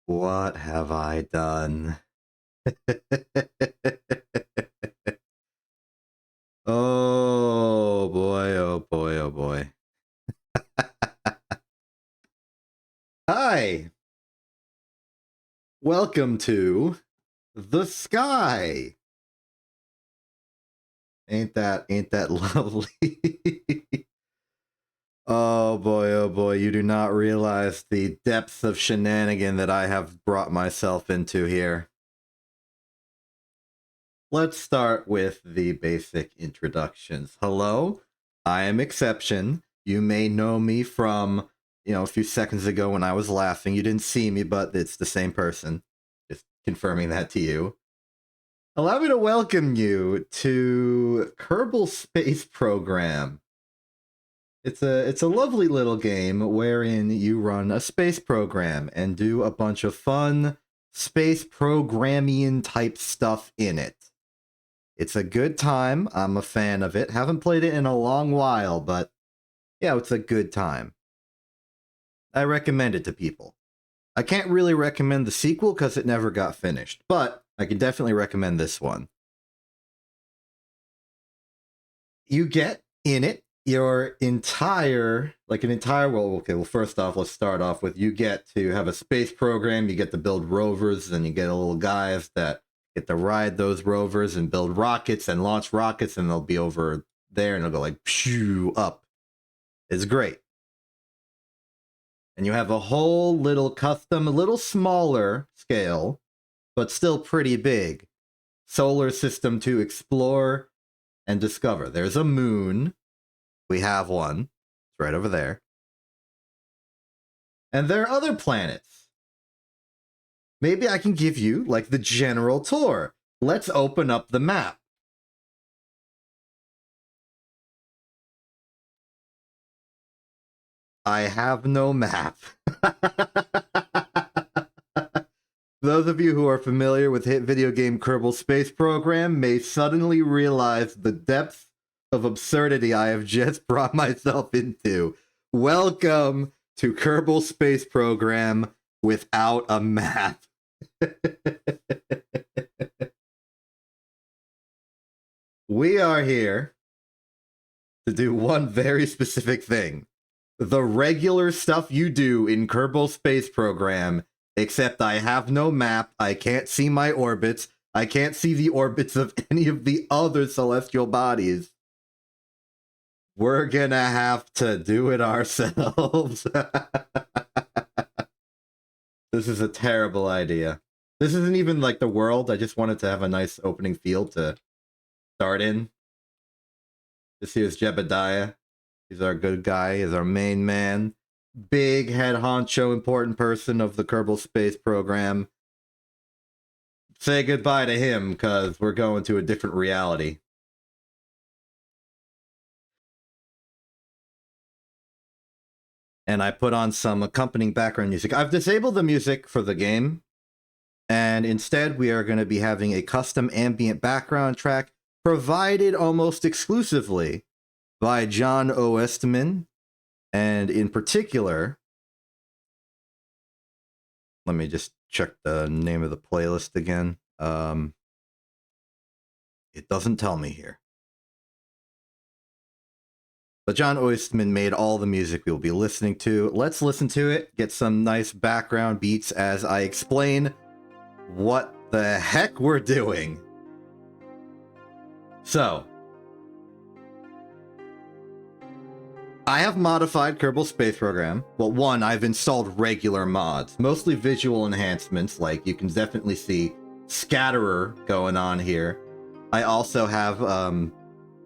What have I done? Oh boy, oh boy, oh boy. Hi! Welcome to the sky! Ain't that lovely? Oh boy, you do not realize the depths of shenanigan that I have brought myself into here. Let's start with the basic introductions. Hello, I am Exception. You may know me from, a few seconds ago when I was laughing. You didn't see me, but it's the same person. Just confirming that to you. Allow me to welcome you to Kerbal Space Program. It's a lovely little game wherein you run a space program and do a bunch of fun space programming type stuff in it. It's a good time. I'm a fan of it. Haven't played it in a long while, but yeah, it's a good time. I recommend it to people. I can't really recommend the sequel because it never got finished, but I can definitely recommend this one. You get in it your entire world. Okay, well, first off, let's start off with you get to have a space program. You get to build rovers, and you get a little guys that get to ride those rovers and build rockets and launch rockets, and they'll be over there and they'll go like pshoo up. It's great. And you have a whole little custom, a little smaller scale, but still pretty big solar system to explore and discover. There's a moon. We have one. It's right over there. And there are other planets. Maybe I can give you, like, the general tour. Let's open up the map. I have no map. Those of you who are familiar with hit video game Kerbal Space Program may suddenly realize the depths of absurdity I have just brought myself into. Welcome to Kerbal Space Program without a map. We are here to do one very specific thing. The regular stuff you do in Kerbal Space Program, except I have no map, I can't see my orbits, I can't see the orbits of any of the other celestial bodies. We're gonna have to do it ourselves. This is a terrible idea. This isn't even like the world. I just wanted to have a nice opening field to start in. This here's Jebediah. He's our good guy. He's our main man. Big head honcho, important person of the Kerbal Space Program. Say goodbye to him, because we're going to a different reality. And I put on some accompanying background music. I've disabled the music for the game, and instead we are going to be having a custom ambient background track provided almost exclusively by John O. Estman, and in particular, let me just check the name of the playlist again. It doesn't tell me here. But John Oistman made all the music we'll be listening to. Let's listen to it, get some nice background beats as I explain what the heck we're doing. So, I have modified Kerbal Space Program. Well, one, I've installed regular mods, mostly visual enhancements, like you can definitely see Scatterer going on here. I also have,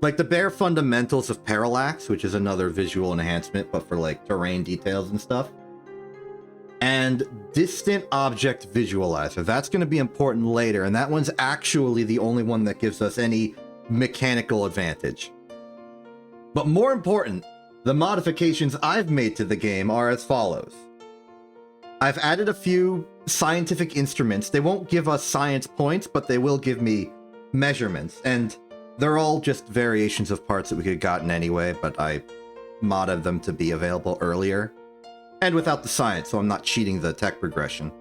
like the bare fundamentals of Parallax, which is another visual enhancement, but for like terrain details and stuff. And Distant Object Visualizer. That's going to be important later, and that one's actually the only one that gives us any mechanical advantage. But more important, the modifications I've made to the game are as follows. I've added a few scientific instruments. They won't give us science points, but they will give me measurements, and they're all just variations of parts that we could have gotten anyway, but I modded them to be available earlier. And without the science, so I'm not cheating the tech progression.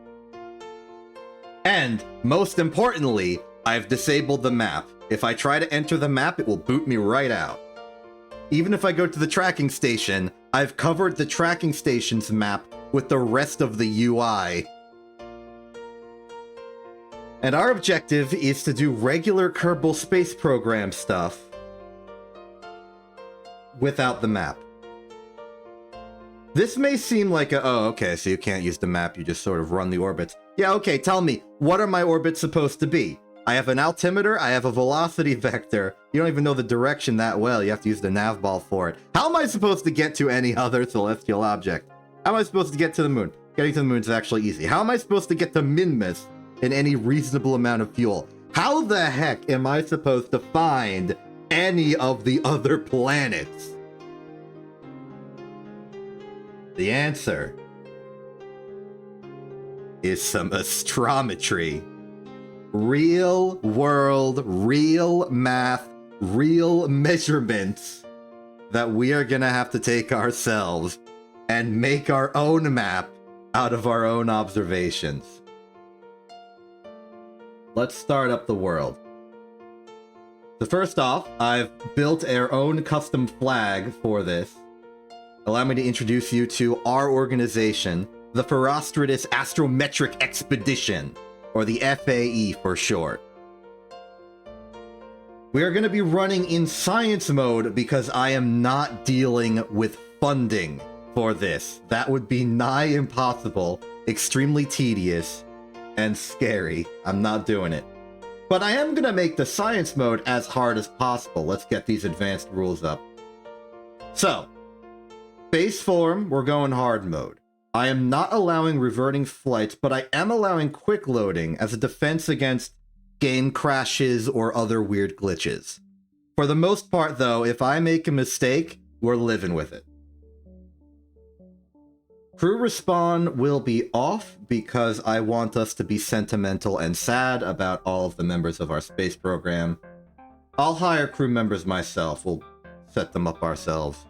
And, most importantly, I've disabled the map. If I try to enter the map, it will boot me right out. Even if I go to the tracking station, I've covered the tracking station's map with the rest of the UI. And our objective is to do regular Kerbal Space Program stuff without the map. This may seem like a, oh, okay, so you can't use the map, you just sort of run the orbits. Yeah, okay, tell me, what are my orbits supposed to be? I have an altimeter, I have a velocity vector. You don't even know the direction that well, you have to use the nav ball for it. How am I supposed to get to any other celestial object? How am I supposed to get to the moon? Getting to the moon is actually easy. How am I supposed to get to Minmus in any reasonable amount of fuel? How the heck am I supposed to find any of the other planets? The answer is some astrometry. Real world, real math, real measurements that we are gonna have to take ourselves and make our own map out of our own observations. Let's start up the world. So first off, I've built our own custom flag for this. Allow me to introduce you to our organization, the Ferostratus Astrometric Expedition, or the FAE for short. We are going to be running in science mode because I am not dealing with funding for this. That would be nigh impossible, extremely tedious, and scary. I'm not doing it. But I am going to make the science mode as hard as possible. Let's get these advanced rules up. So, base form, we're going hard mode. I am not allowing reverting flights, but I am allowing quick loading as a defense against game crashes or other weird glitches. For the most part, though, if I make a mistake, we're living with it. Crew respawn will be off because I want us to be sentimental and sad about all of the members of our space program. I'll hire crew members myself. We'll set them up ourselves.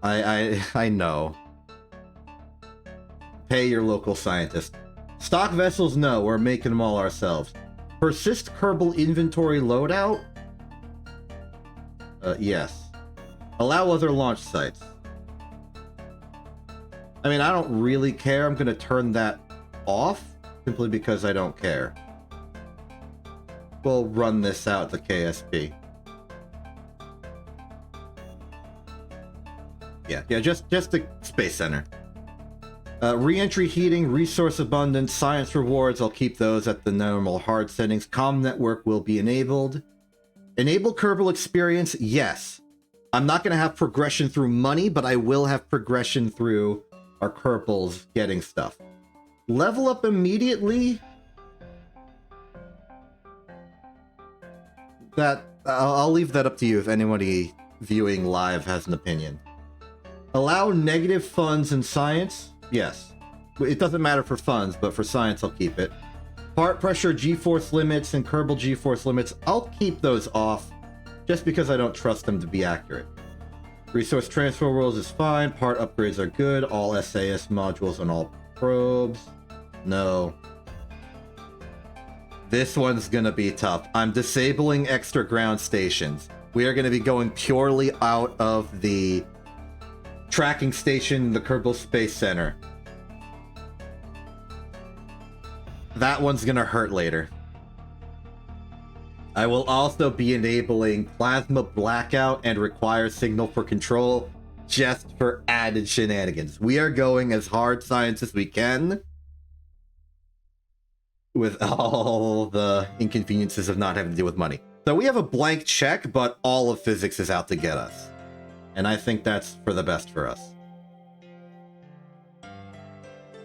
I know. Pay your local scientist. Stock vessels, no, we're making them all ourselves. Persist Kerbal inventory loadout? Yes. Allow other launch sites. I mean, I don't really care. I'm gonna turn that off, simply because I don't care. We'll run this out to KSP. Yeah, just the Space Center. Re-entry heating, resource abundance, science rewards, I'll keep those at the normal hard settings. Comm network will be enabled. Enable Kerbal experience, yes. I'm not going to have progression through money, but I will have progression through our Kerbals getting stuff. Level up immediately? I'll leave that up to you if anybody viewing live has an opinion. Allow negative funds in science? Yes. It doesn't matter for funds, but for science I'll keep it. Part pressure, G-force limits, and Kerbal G-force limits, I'll keep those off, just because I don't trust them to be accurate. Resource transfer rules is fine, part upgrades are good, all SAS modules on all probes. No. This one's gonna be tough. I'm disabling extra ground stations. We are gonna be going purely out of the tracking station in the Kerbal Space Center. That one's gonna hurt later. I will also be enabling plasma blackout and require signal for control just for added shenanigans. We are going as hard science as we can with all the inconveniences of not having to deal with money. So we have a blank check, but all of physics is out to get us. And I think that's for the best for us.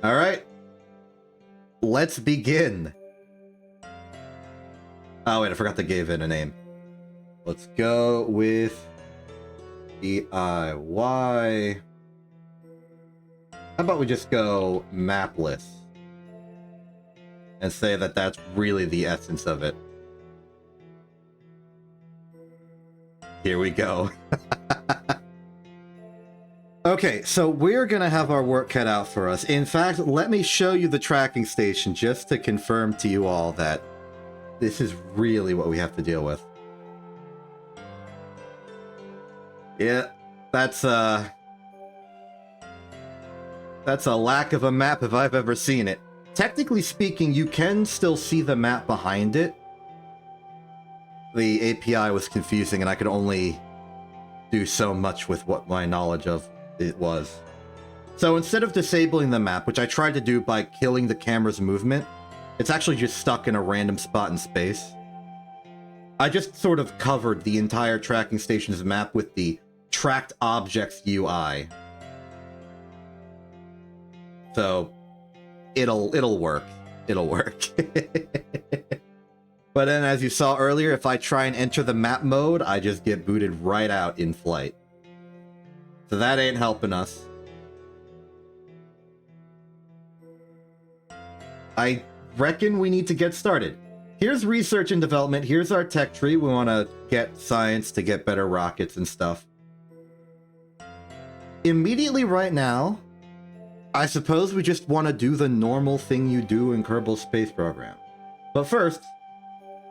All right. Let's begin. Oh, wait, I forgot to give it a name. Let's go with DIY. How about we just go mapless? And say that that's really the essence of it. Here we go. Okay, so we're gonna have our work cut out for us. In fact, let me show you the tracking station just to confirm to you all that this is really what we have to deal with. Yeah, that's a lack of a map if I've ever seen it. Technically speaking, you can still see the map behind it. The API was confusing and I could only do so much with what my knowledge of it was. So instead of disabling the map, which I tried to do by killing the camera's movement, it's actually just stuck in a random spot in space. I just sort of covered the entire tracking station's map with the tracked objects UI. So it'll work. It'll work. But then, as you saw earlier, if I try and enter the map mode, I just get booted right out in flight. So that ain't helping us. I reckon we need to get started. Here's research and development. Here's our tech tree. We want to get science to get better rockets and stuff. Immediately right now, I suppose we just want to do the normal thing you do in Kerbal Space Program. But first,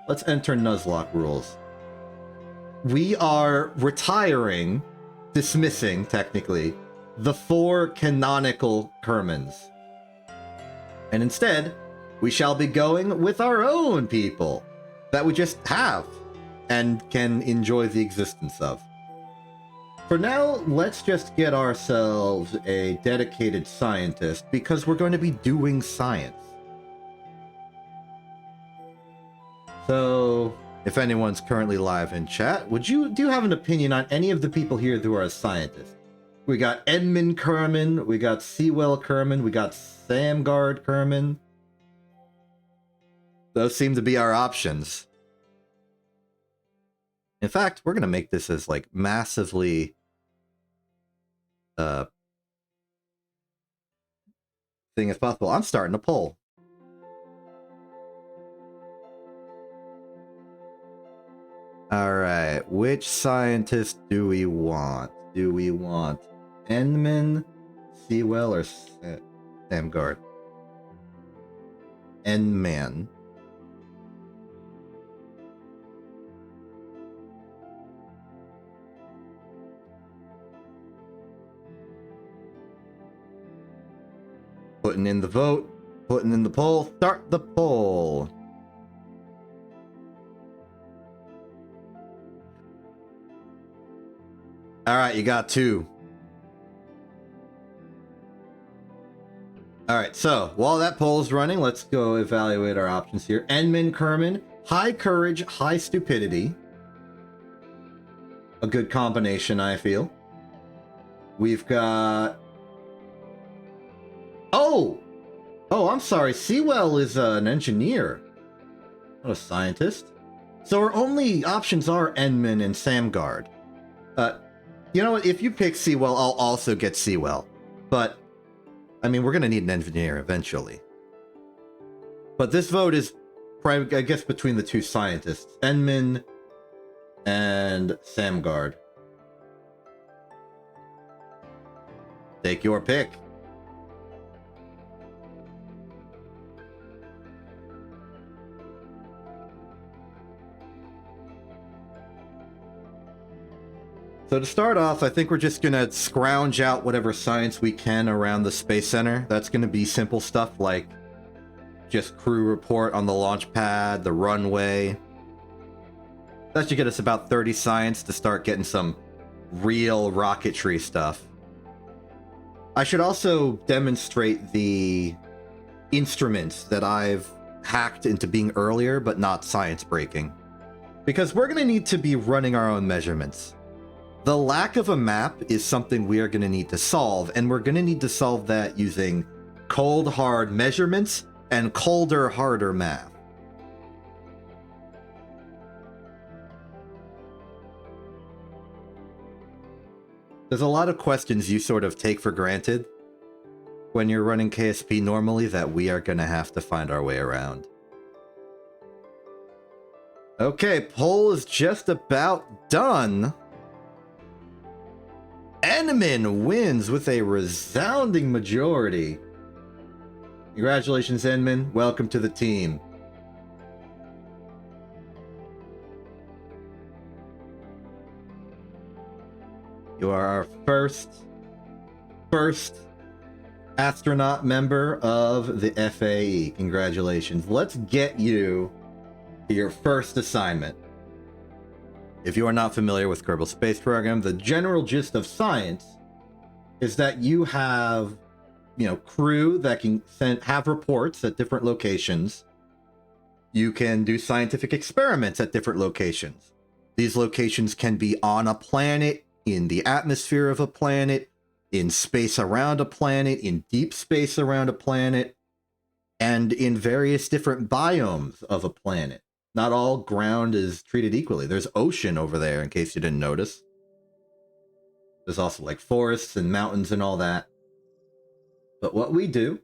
let's enter Nuzlocke rules. We are retiring, dismissing, technically, the 4 canonical Kermans. And instead, we shall be going with our own people that we just have and can enjoy the existence of. For now, let's just get ourselves a dedicated scientist because we're going to be doing science. So, if anyone's currently live in chat, do you have an opinion on any of the people here who are scientists? We got Edmund Kerman, we got Sewell Kerman, we got Samgard Kerman. Those seem to be our options. In fact, we're going to make this as, like, massively thing as possible. I'm starting a poll. Alright, which scientist do we want? Do we want Enman, Sewell, or Samgard? Enman. Putting in the vote, putting in the poll. Start the poll. All right, you got 2. All right, so while that poll is running, let's go evaluate our options here. Enman Kerman, high courage, high stupidity. A good combination, I feel. We've got... Oh, I'm sorry. Sewell is an engineer, not a scientist. So our only options are Enman and Samgard. You know what? If you pick Sewell, I'll also get Sewell. But, I mean, we're going to need an engineer eventually. But this vote is, I guess, between the 2 scientists, Enman and Samgard. Take your pick. So to start off, I think we're just going to scrounge out whatever science we can around the Space Center. That's going to be simple stuff like just crew report on the launch pad, the runway. That should get us about 30 science to start getting some real rocketry stuff. I should also demonstrate the instruments that I've hacked into being earlier, but not science breaking. Because we're going to need to be running our own measurements. The lack of a map is something we are going to need to solve, and we're going to need to solve that using cold, hard measurements and colder, harder math. There's a lot of questions you sort of take for granted when you're running KSP normally that we are going to have to find our way around. Okay, poll is just about done. Enman wins with a resounding majority. Congratulations, Enman. Welcome to the team. You are our first astronaut member of the FAE. Congratulations. Let's get you to your first assignment. If you are not familiar with Kerbal Space Program, the general gist of science is that you have, crew that can have reports at different locations. You can do scientific experiments at different locations. These locations can be on a planet, in the atmosphere of a planet, in space around a planet, in deep space around a planet, and in various different biomes of a planet. Not all ground is treated equally. There's ocean over there, in case you didn't notice. There's also like forests and mountains and all that. But what we do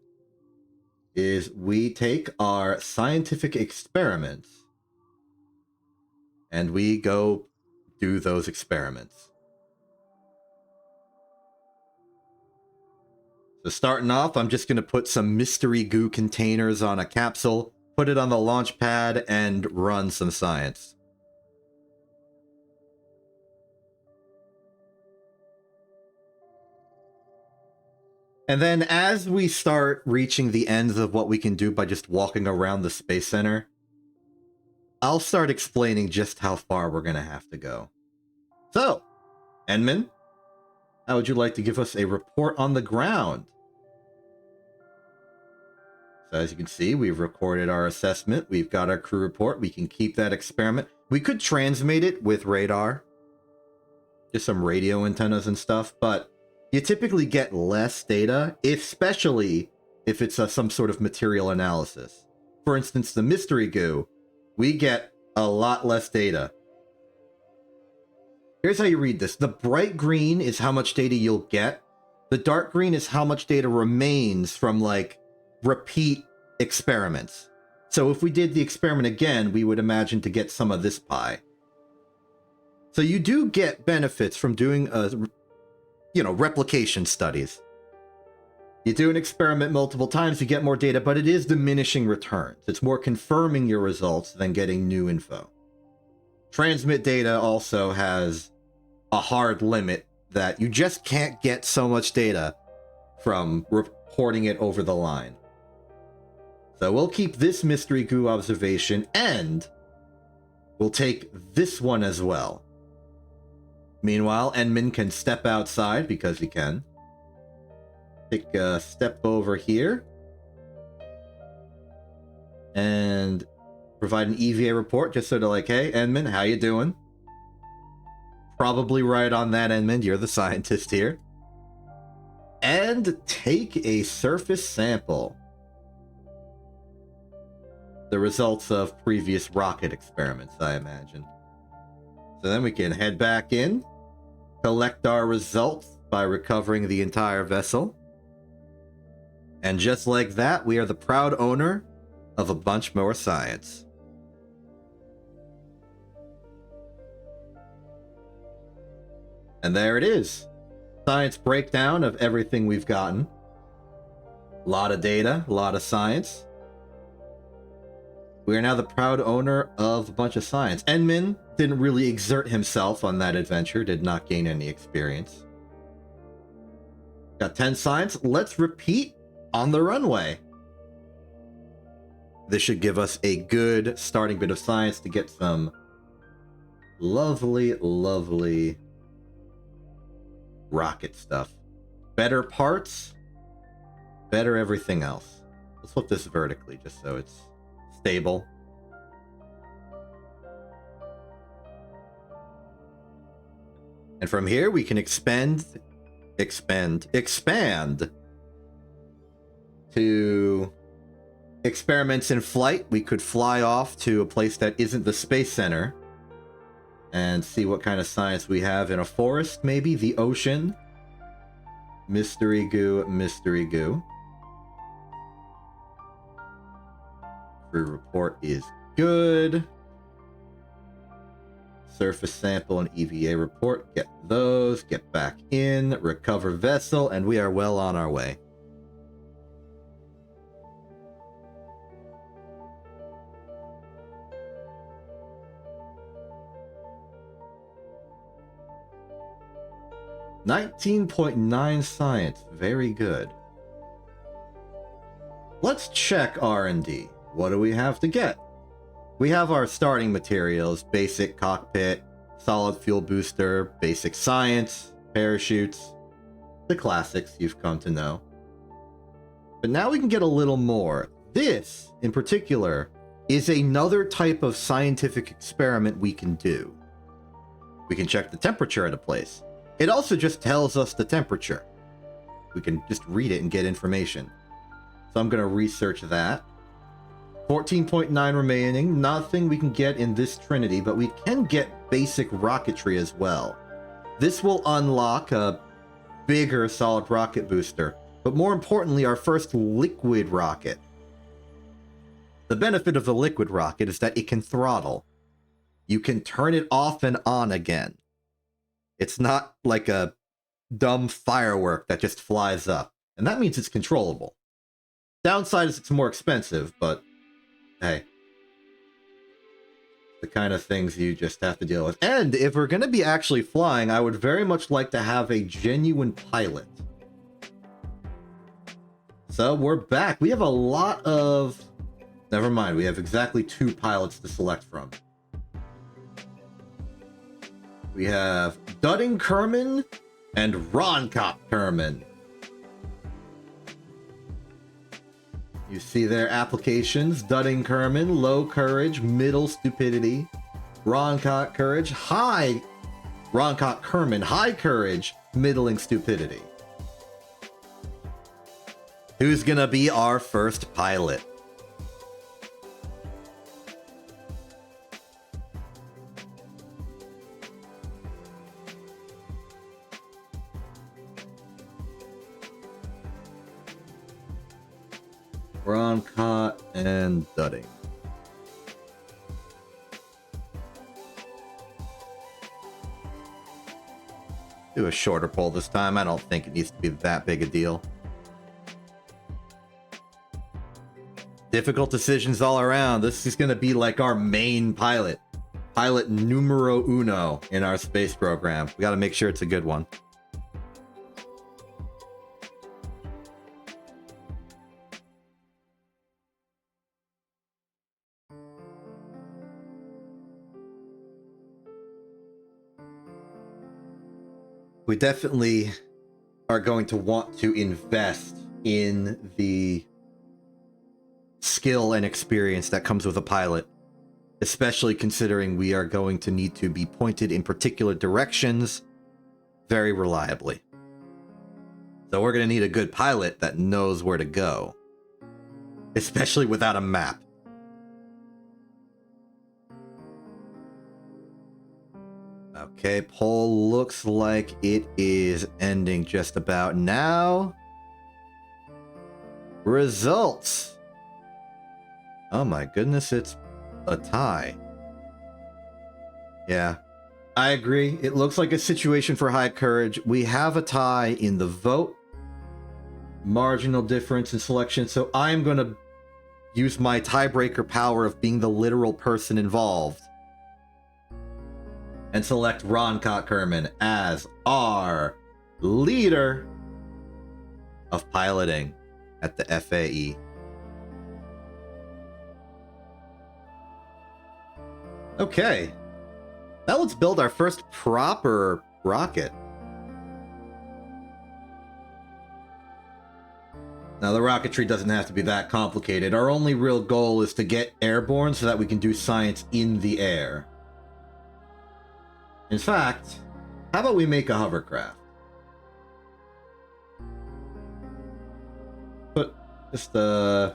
is we take our scientific experiments and we go do those experiments. So starting off, I'm just going to put some mystery goo containers on a capsule, put it on the launch pad, and run some science. And then as we start reaching the ends of what we can do by just walking around the Space Center, I'll start explaining just how far we're going to have to go. So, Enman, how would you like to give us a report on the ground? So as you can see, we've recorded our assessment. We've got our crew report. We can keep that experiment. We could transmit it with radar. Just some radio antennas and stuff. But you typically get less data, especially if it's some sort of material analysis. For instance, the mystery goo, we get a lot less data. Here's how you read this. The bright green is how much data you'll get. The dark green is how much data remains from, like, repeat experiments. So if we did the experiment again, we would imagine to get some of this pie. So you do get benefits from doing replication studies. You do an experiment multiple times, you get more data, but it is diminishing returns. It's more confirming your results than getting new info. Transmit data also has a hard limit that you just can't get so much data from reporting it over the line. So we'll keep this mystery goo observation, and we'll take this one as well. Meanwhile, Enman can step outside because he can. Take a step over here and provide an EVA report just sort of like, hey, Enman, how you doing? Probably right on that, Enman. You're the scientist here. And take a surface sample. The results of previous rocket experiments, I imagine. So then we can head back in, collect our results by recovering the entire vessel. And just like that, we are the proud owner of a bunch more science. And there it is. Science breakdown of everything we've gotten. A lot of data, a lot of science. We are now the proud owner of a bunch of science. Enman didn't really exert himself on that adventure, did not gain any experience. Got 10 science. Let's repeat on the runway. This should give us a good starting bit of science to get some lovely, lovely rocket stuff. Better parts, better everything else. Let's flip this vertically just so it's stable. And from here we can expand to experiments in flight. We could fly off to a place that isn't the Space Center and see what kind of science we have in a forest, maybe the ocean. Mystery goo, mystery goo. Crew report is good. Surface sample and EVA report. Get those. Get back in. Recover vessel. And we are well on our way. $19.9 science. Very good. Let's check R&D. What do we have to get? We have our starting materials, basic cockpit, solid fuel booster, basic science, parachutes, the classics you've come to know. But now we can get a little more. This, in particular, is another type of scientific experiment we can do. We can check the temperature at a place. It also just tells us the temperature. We can just read it and get information. So I'm going to research that. 14.9 remaining. Nothing we can get in this Trinity, but we can get basic rocketry as well. This will unlock a bigger solid rocket booster, but more importantly, our first liquid rocket. The benefit of the liquid rocket is that it can throttle. You can turn it off and on again. It's not like a dumb firework that just flies up, and that means it's controllable. Downside is it's more expensive, but hey, the kind of things you just have to deal with. And if we're going to be actually flying, I would very much like to have a genuine pilot. So we're back. We have a lot of... Never mind, we have exactly 2 pilots to select from. We have Dudding Kerman and Roncott Kerman. You see their applications. Dudding Kerman, low courage, middle stupidity. Roncott courage, high... Roncott Kerman, high courage, middling stupidity. Who's gonna be our first pilot? Roncott and Dudding. Do a shorter poll this time. I don't think it needs to be that big a deal. Difficult decisions all around. This is going to be like our main pilot. Pilot numero uno in our space program. We got to make sure it's a good one. We definitely are going to want to invest in the skill and experience that comes with a pilot, especially considering we are going to need to be pointed in particular directions very reliably. So we're going to need a good pilot that knows where to go, especially without a map. Okay, poll looks like it is ending just about now. Results. Oh my goodness, it's a tie. Yeah, I agree. It looks like a situation for high courage. We have a tie in the vote. Marginal difference in selection. So I'm going to use my tiebreaker power of being the literal person involved and select Roncott Kerman as our leader of piloting at the FAE. Okay. Now let's build our first proper rocket. Now the rocketry doesn't have to be that complicated. Our only real goal is to get airborne so that we can do science in the air. In fact, how about we make a hovercraft? Put just a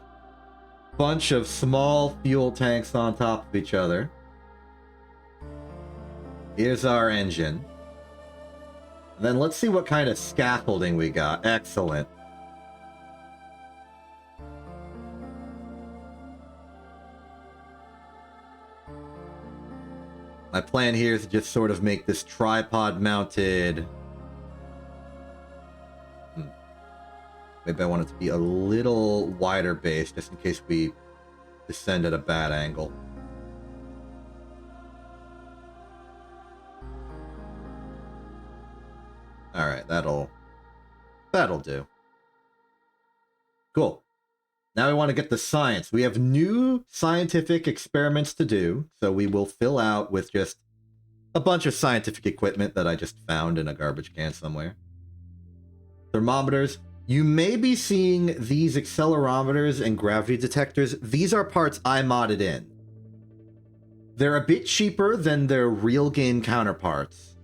bunch of small fuel tanks on top of each other. Here's our engine. And then let's see what kind of scaffolding we got. Excellent. My plan here is to just sort of make this tripod mounted. Maybe I want it to be a little wider base, just in case we descend at a bad angle. Alright, that'll do. Cool. Now we want to get the science. We have new scientific experiments to do, so we will fill out with just a bunch of scientific equipment that I just found in a garbage can somewhere. Thermometers. You may be seeing these accelerometers and gravity detectors. These are parts I modded in. They're a bit cheaper than their real game counterparts.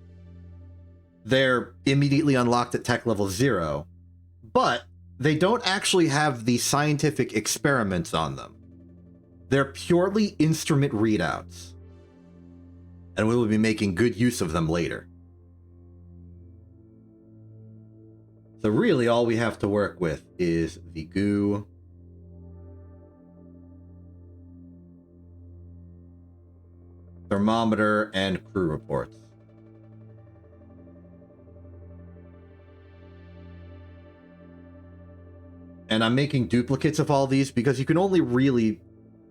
They're immediately unlocked at tech level 0, but they don't actually have the scientific experiments on them. They're purely instrument readouts, and we will be making good use of them later. So really all we have to work with is the goo, thermometer, and crew reports. And I'm making duplicates of all these because you can only really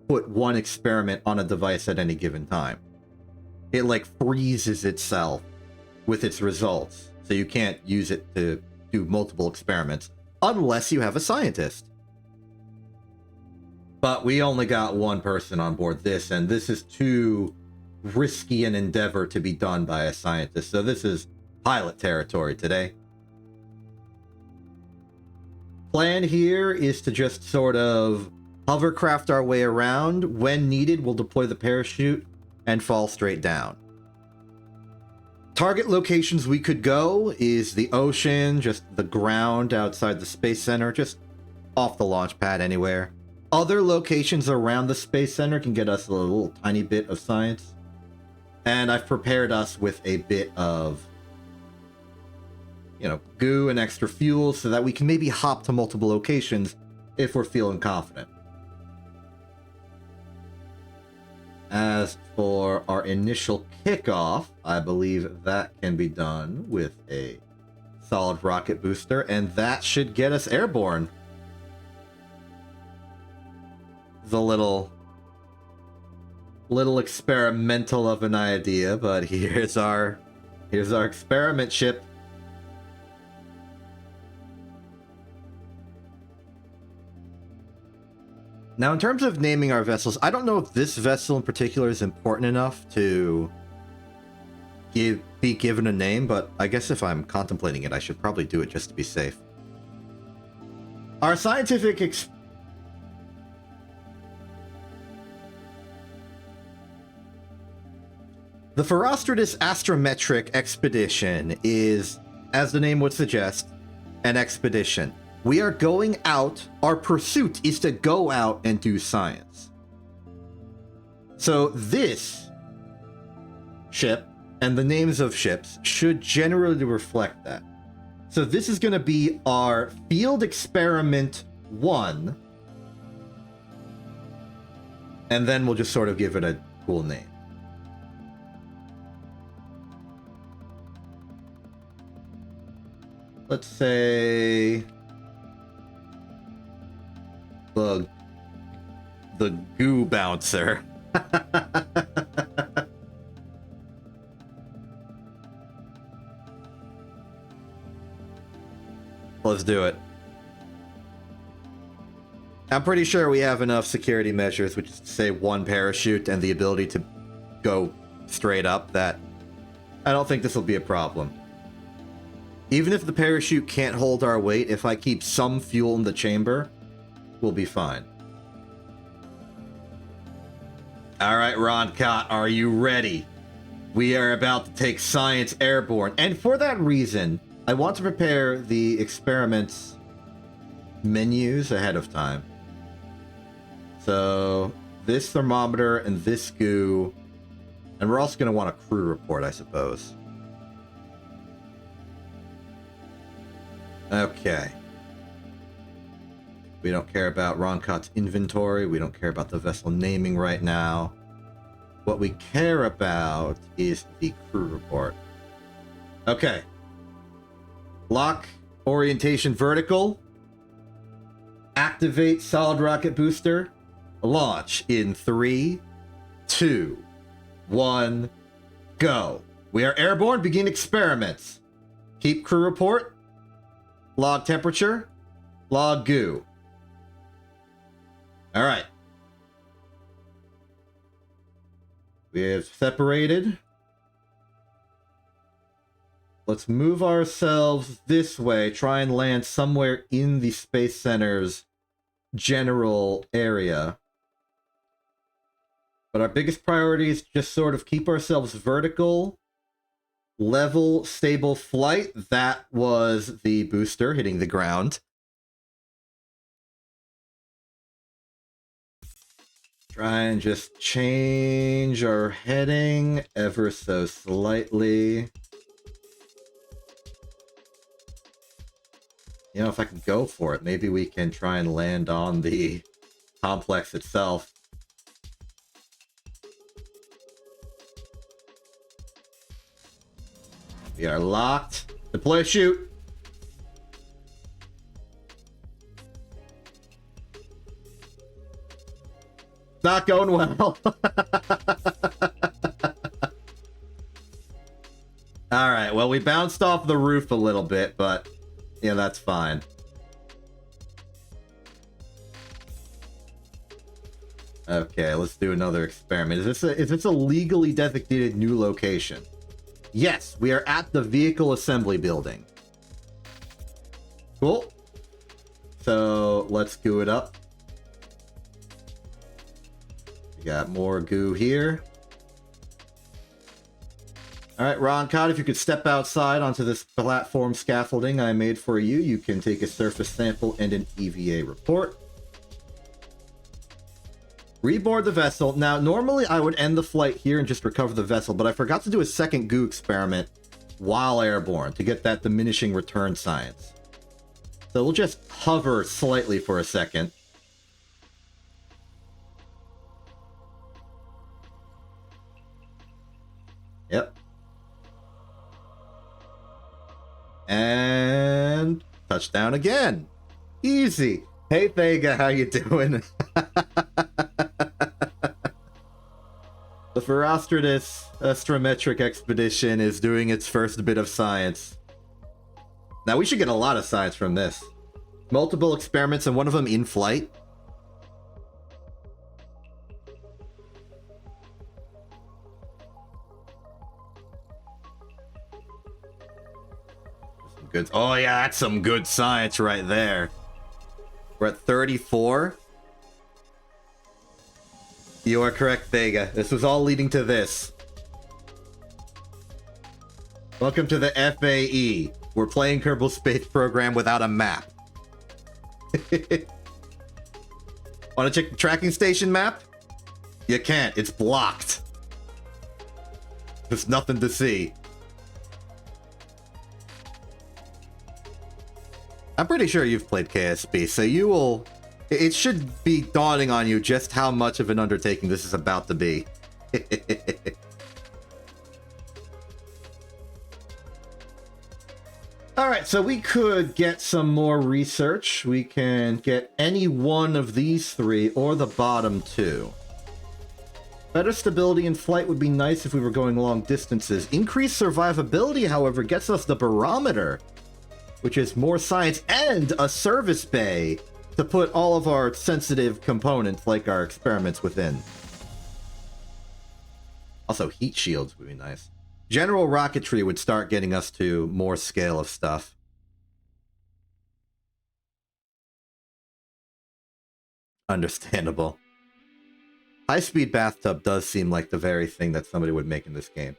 put one experiment on a device at any given time. It like freezes itself with its results, so you can't use it to do multiple experiments unless you have a scientist. But we only got one person on board this, and this is too risky an endeavor to be done by a scientist, so this is pilot territory today. Plan here is to just sort of hovercraft our way around. When needed, we'll deploy the parachute and fall straight down. Target locations we could go is the ocean, just the ground outside the Space Center, just off the launch pad anywhere. Other locations around the Space Center can get us a little tiny bit of science. And I've prepared us with a bit of, you know, goo and extra fuel so that we can maybe hop to multiple locations if we're feeling confident. As for our initial kickoff, I believe that can be done with a solid rocket booster, and that should get us airborne. It's a little experimental of an idea, but here's our experiment ship. Now, in terms of naming our vessels, I don't know if this vessel in particular is important enough to be given a name, but I guess if I'm contemplating it, I should probably do it just to be safe. Our scientific The Ferostratus Astrometric Expedition is, as the name would suggest, an expedition. We are going out. Our pursuit is to go out and do science. So this ship and the names of ships should generally reflect that. So this is going to be our Field Experiment 1. And then we'll just sort of give it a cool name. Let's say the goo bouncer. Let's do it. I'm pretty sure we have enough security measures, which is to say one parachute and the ability to go straight up, that I don't think this will be a problem. Even if the parachute can't hold our weight, if I keep some fuel in the chamber, we'll be fine. Alright, Ron Cott, are you ready? We are about to take science airborne. And for that reason, I want to prepare the experiments menus ahead of time. So, this thermometer and this goo. And we're also going to want a crew report, I suppose. Okay. We don't care about Ron Cott's inventory. We don't care about the vessel naming right now. What we care about is the crew report. Okay. Lock orientation vertical. Activate solid rocket booster. Launch in 3, 2, 1, go. We are airborne. Begin experiments. Keep crew report. Log temperature. Log goo. All right. We have separated. Let's move ourselves this way. Try and land somewhere in the Space Center's general area. But our biggest priority is just sort of keep ourselves vertical, level, stable flight. That was the booster hitting the ground. Try and just change our heading ever so slightly. You know, if I can go for it, maybe we can try and land on the complex itself. We are locked. Deploy shoot. Not going well. Alright, well, we bounced off the roof a little bit, but yeah, that's fine. Okay, let's do another experiment. Is this a legally designated new location? Yes, we are at the vehicle assembly building. Cool. So let's goo it up. We got more goo here. Alright, Ron Cott, if you could step outside onto this platform scaffolding I made for you, you can take a surface sample and an EVA report. Reboard the vessel. Now, normally I would end the flight here and just recover the vessel, but I forgot to do a second goo experiment while airborne to get that diminishing return science. So we'll just hover slightly for a second. Yep. And touchdown again. Easy. Hey, Vega, how you doing? The Ferrostratus Astrometric expedition is doing its first bit of science. Now, we should get a lot of science from this. Multiple experiments, and one of them in flight. Some good. Oh, yeah, that's some good science right there. We're at 34. You are correct, Vega. This was all leading to this. Welcome to the FAE. We're playing Kerbal Space Program without a map. Want to check the tracking station map? You can't. It's blocked. There's nothing to see. I'm pretty sure you've played KSP, so you will... It should be dawning on you just how much of an undertaking this is about to be. Alright, so we could get some more research. We can get any one of these three, or the bottom two. Better stability in flight would be nice if we were going long distances. Increased survivability, however, gets us the barometer, which is more science and a service bay to put all of our sensitive components, like our experiments, within. Also, heat shields would be nice. General rocketry would start getting us to more scale of stuff. Understandable. High-speed bathtub does seem like the very thing that somebody would make in this game.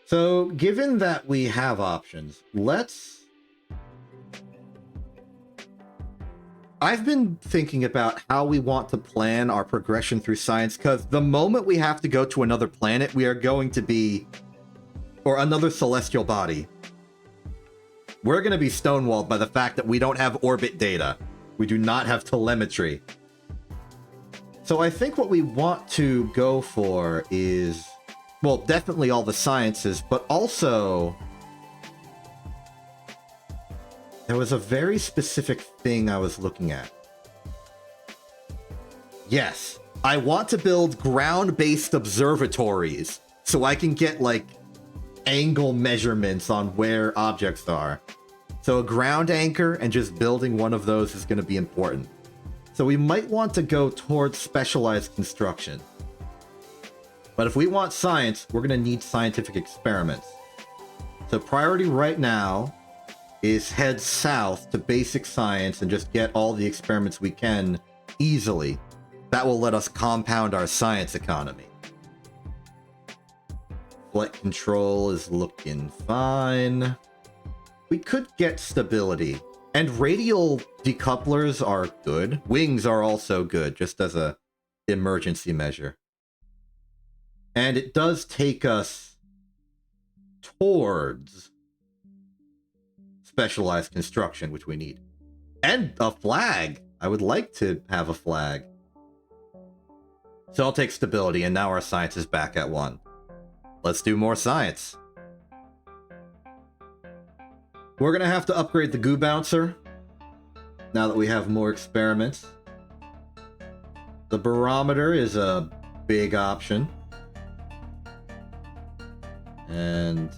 So, given that we have options, let's... I've been thinking about how we want to plan our progression through science, because the moment we have to go to another planet, we are going to be... or another celestial body. We're going to be stonewalled by the fact that we don't have orbit data. We do not have telemetry. So I think what we want to go for is, well, definitely all the sciences, but also there was a very specific thing I was looking at. Yes, I want to build ground-based observatories so I can get, like, angle measurements on where objects are. So a ground anchor and just building one of those is going to be important. So we might want to go towards specialized construction. But if we want science, we're going to need scientific experiments. So priority right now is head south to basic science and just get all the experiments we can easily. That will let us compound our science economy. Flight control is looking fine. We could get stability. And radial decouplers are good. Wings are also good, just as a emergency measure. And it does take us towards specialized construction, which we need. And a flag! I would like to have a flag. So I'll take stability, and now our science is back at 1. Let's do more science. We're gonna have to upgrade the goo bouncer now that we have more experiments. The barometer is a big option. And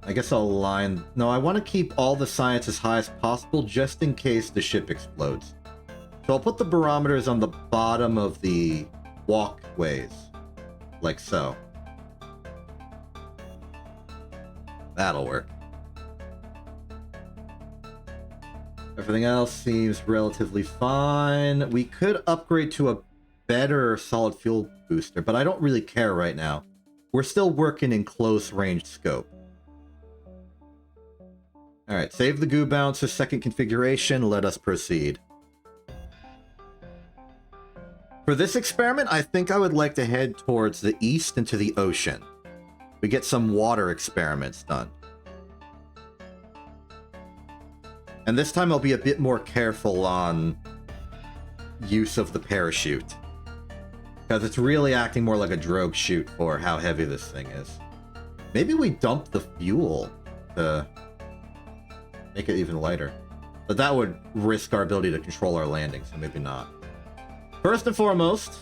I guess I'll align... No, I want to keep all the science as high as possible just in case the ship explodes. So I'll put the barometers on the bottom of the walkways. Like so. That'll work. Everything else seems relatively fine. We could upgrade to a better solid fuel booster, but I don't really care right now. We're still working in close range scope. Alright, save the goo bouncer, second configuration, let us proceed. For this experiment, I think I would like to head towards the east into the ocean. We get some water experiments done. And this time I'll be a bit more careful on use of the parachute. Because it's really acting more like a drogue chute for how heavy this thing is. Maybe we dump the fuel to make it even lighter. But that would risk our ability to control our landing, so maybe not. First and foremost,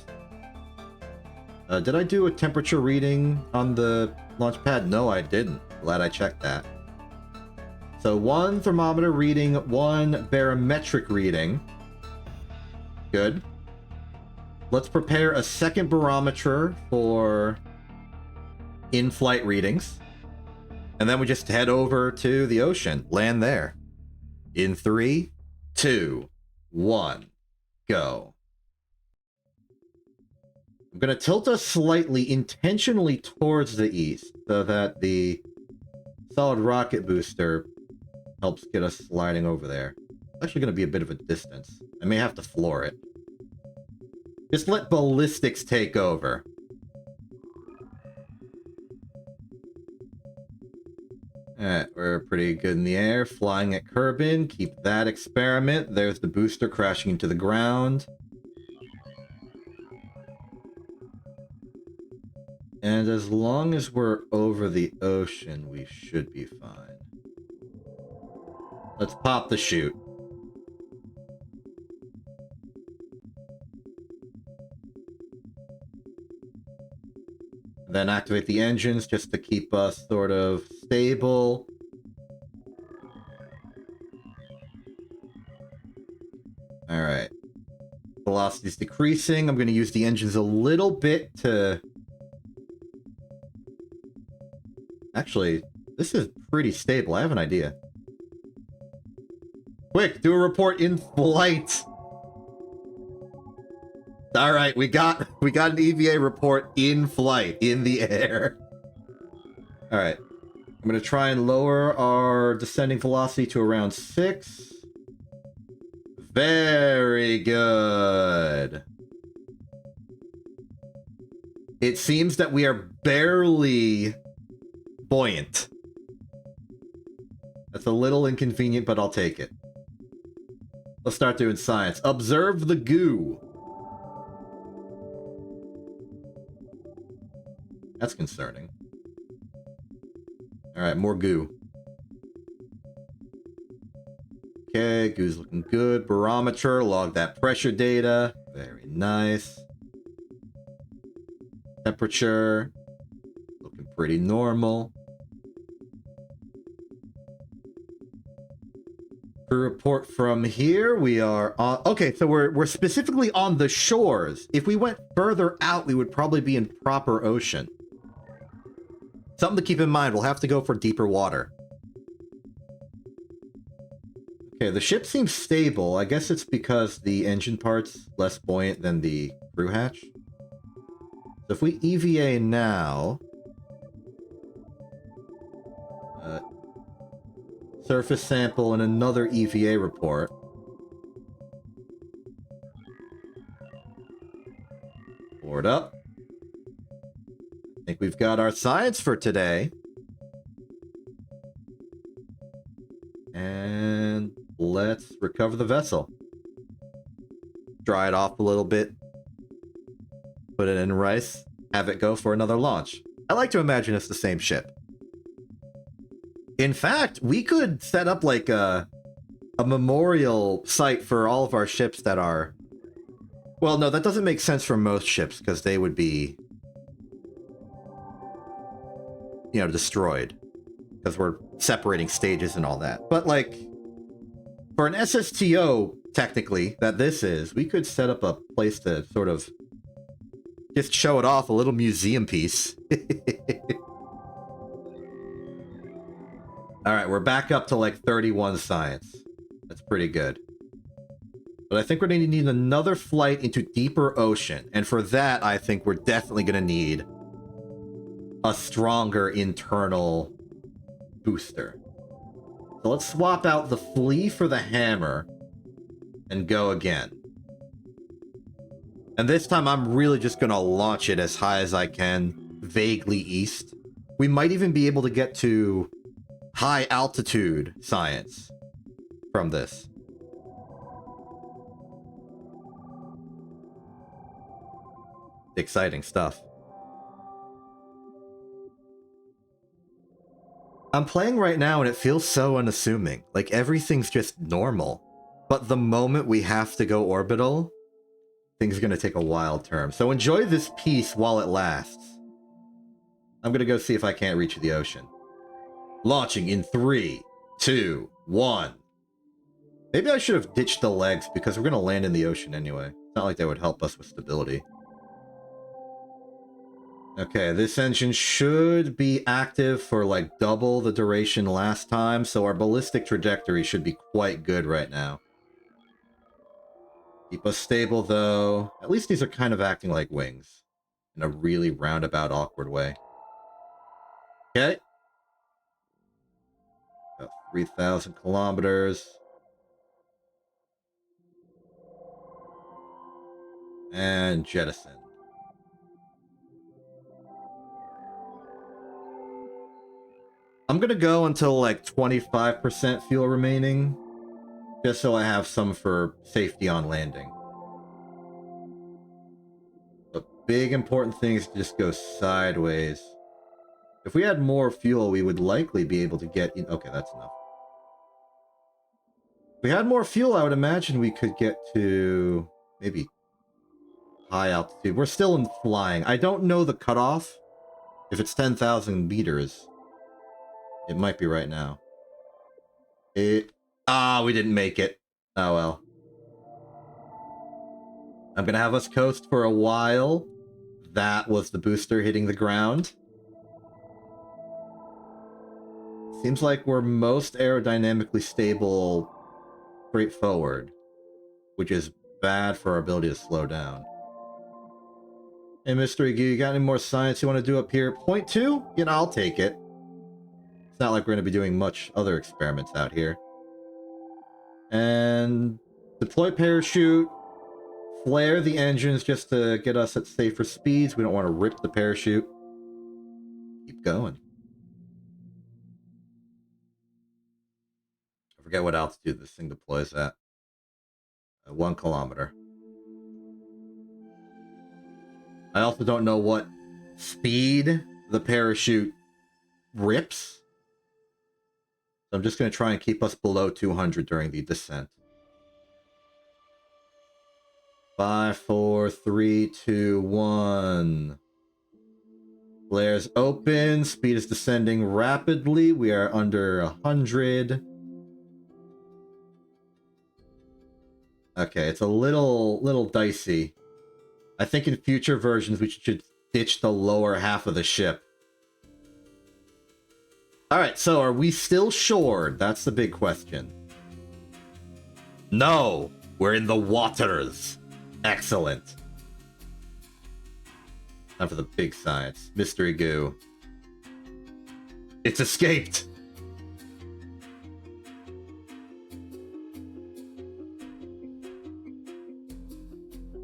did I do a temperature reading on the launch pad? No, I didn't. Glad I checked that. So 1 thermometer reading, 1 barometric reading. Good. Let's prepare a second barometer for in-flight readings. And then we just head over to the ocean. Land there. In 3, 2, 1, go. I'm going to tilt us slightly, intentionally towards the east, so that the solid rocket booster helps get us sliding over there. It's actually going to be a bit of a distance. I may have to floor it. Just let ballistics take over. Alright, we're pretty good in the air. Flying at Kerbin. Keep that experiment. There's the booster crashing into the ground. And as long as we're over the ocean, we should be fine. Let's pop the chute. Then activate the engines just to keep us sort of stable. Alright. Velocity's decreasing. I'm going to use the engines a little bit to... Actually, this is pretty stable. I have an idea. Quick, do a report in flight. All right, we got an EVA report in flight, in the air. All right. I'm going to try and lower our descending velocity to around 6. Very good. It seems that we are barely buoyant. That's a little inconvenient, but I'll take it. Let's start doing science. Observe the goo. That's concerning. Alright, more goo. Okay, goo's looking good. Barometer, log that pressure data. Very nice. Temperature, looking pretty normal. Report from here. We are on... Okay, so we're specifically on the shores. If we went further out, we would probably be in proper ocean. Something to keep in mind. We'll have to go for deeper water. Okay, the ship seems stable. I guess it's because the engine part's less buoyant than the crew hatch. So if we EVA now... surface sample and another EVA report. Board up. I think we've got our science for today. And let's recover the vessel. Dry it off a little bit. Put it in rice. Have it go for another launch. I like to imagine it's the same ship. In fact, we could set up like a memorial site for all of our ships that are... Well, no, that doesn't make sense for most ships because they would be, you know, destroyed. Because we're separating stages and all that. But like, for an SSTO, technically, that this is, we could set up a place to sort of just show it off, a little museum piece. Alright, we're back up to like 31 science. That's pretty good. But I think we're going to need another flight into deeper ocean. And for that, I think we're definitely going to need a stronger internal booster. So let's swap out the flea for the hammer and go again. And this time I'm really just going to launch it as high as I can, vaguely east. We might even be able to get to high altitude science from this. Exciting stuff. I'm playing right now and it feels so unassuming. Like everything's just normal. But the moment we have to go orbital, things are going to take a wild turn. So enjoy this piece while it lasts. I'm going to go see if I can't reach the ocean. Launching in 3, 2, 1. Maybe I should have ditched the legs because we're going to land in the ocean anyway. It's not like they would help us with stability. Okay, this engine should be active for like double the duration last time, so our ballistic trajectory should be quite good right now. Keep us stable though. At least these are kind of acting like wings in a really roundabout, awkward way. Okay. About 3,000 kilometers. And jettison. I'm gonna go until like 25% fuel remaining, just so I have some for safety on landing. The big important thing is to just go sideways. If we had more fuel, we would likely be able to get in. Okay, that's enough. If we had more fuel, I would imagine we could get to maybe high altitude. We're still in flying. I don't know the cutoff. If it's 10,000 meters, it might be right now. We didn't make it. Oh well. I'm gonna have us coast for a while. That was the booster hitting the ground. Seems like we're most aerodynamically stable straight forward, which is bad for our ability to slow down. Hey, Mystery Goo, you got any more science you want to do up here? 0.2? You know, I'll take it. It's not like we're going to be doing much other experiments out here. And deploy parachute. Flare the engines just to get us at safer speeds. We don't want to rip the parachute. Keep going. I forget what altitude this thing deploys at. 1 kilometer. I also don't know what speed the parachute rips. So I'm just going to try and keep us below 200 during the descent. 5, 4, 3, 2, 1. Flares open. Speed is descending rapidly. We are under 100. Okay, it's a little dicey. I think in future versions we should ditch the lower half of the ship. Alright, so are we still shored? That's the big question. No! We're in the waters! Excellent. Time for the big science. Mystery goo. It's escaped!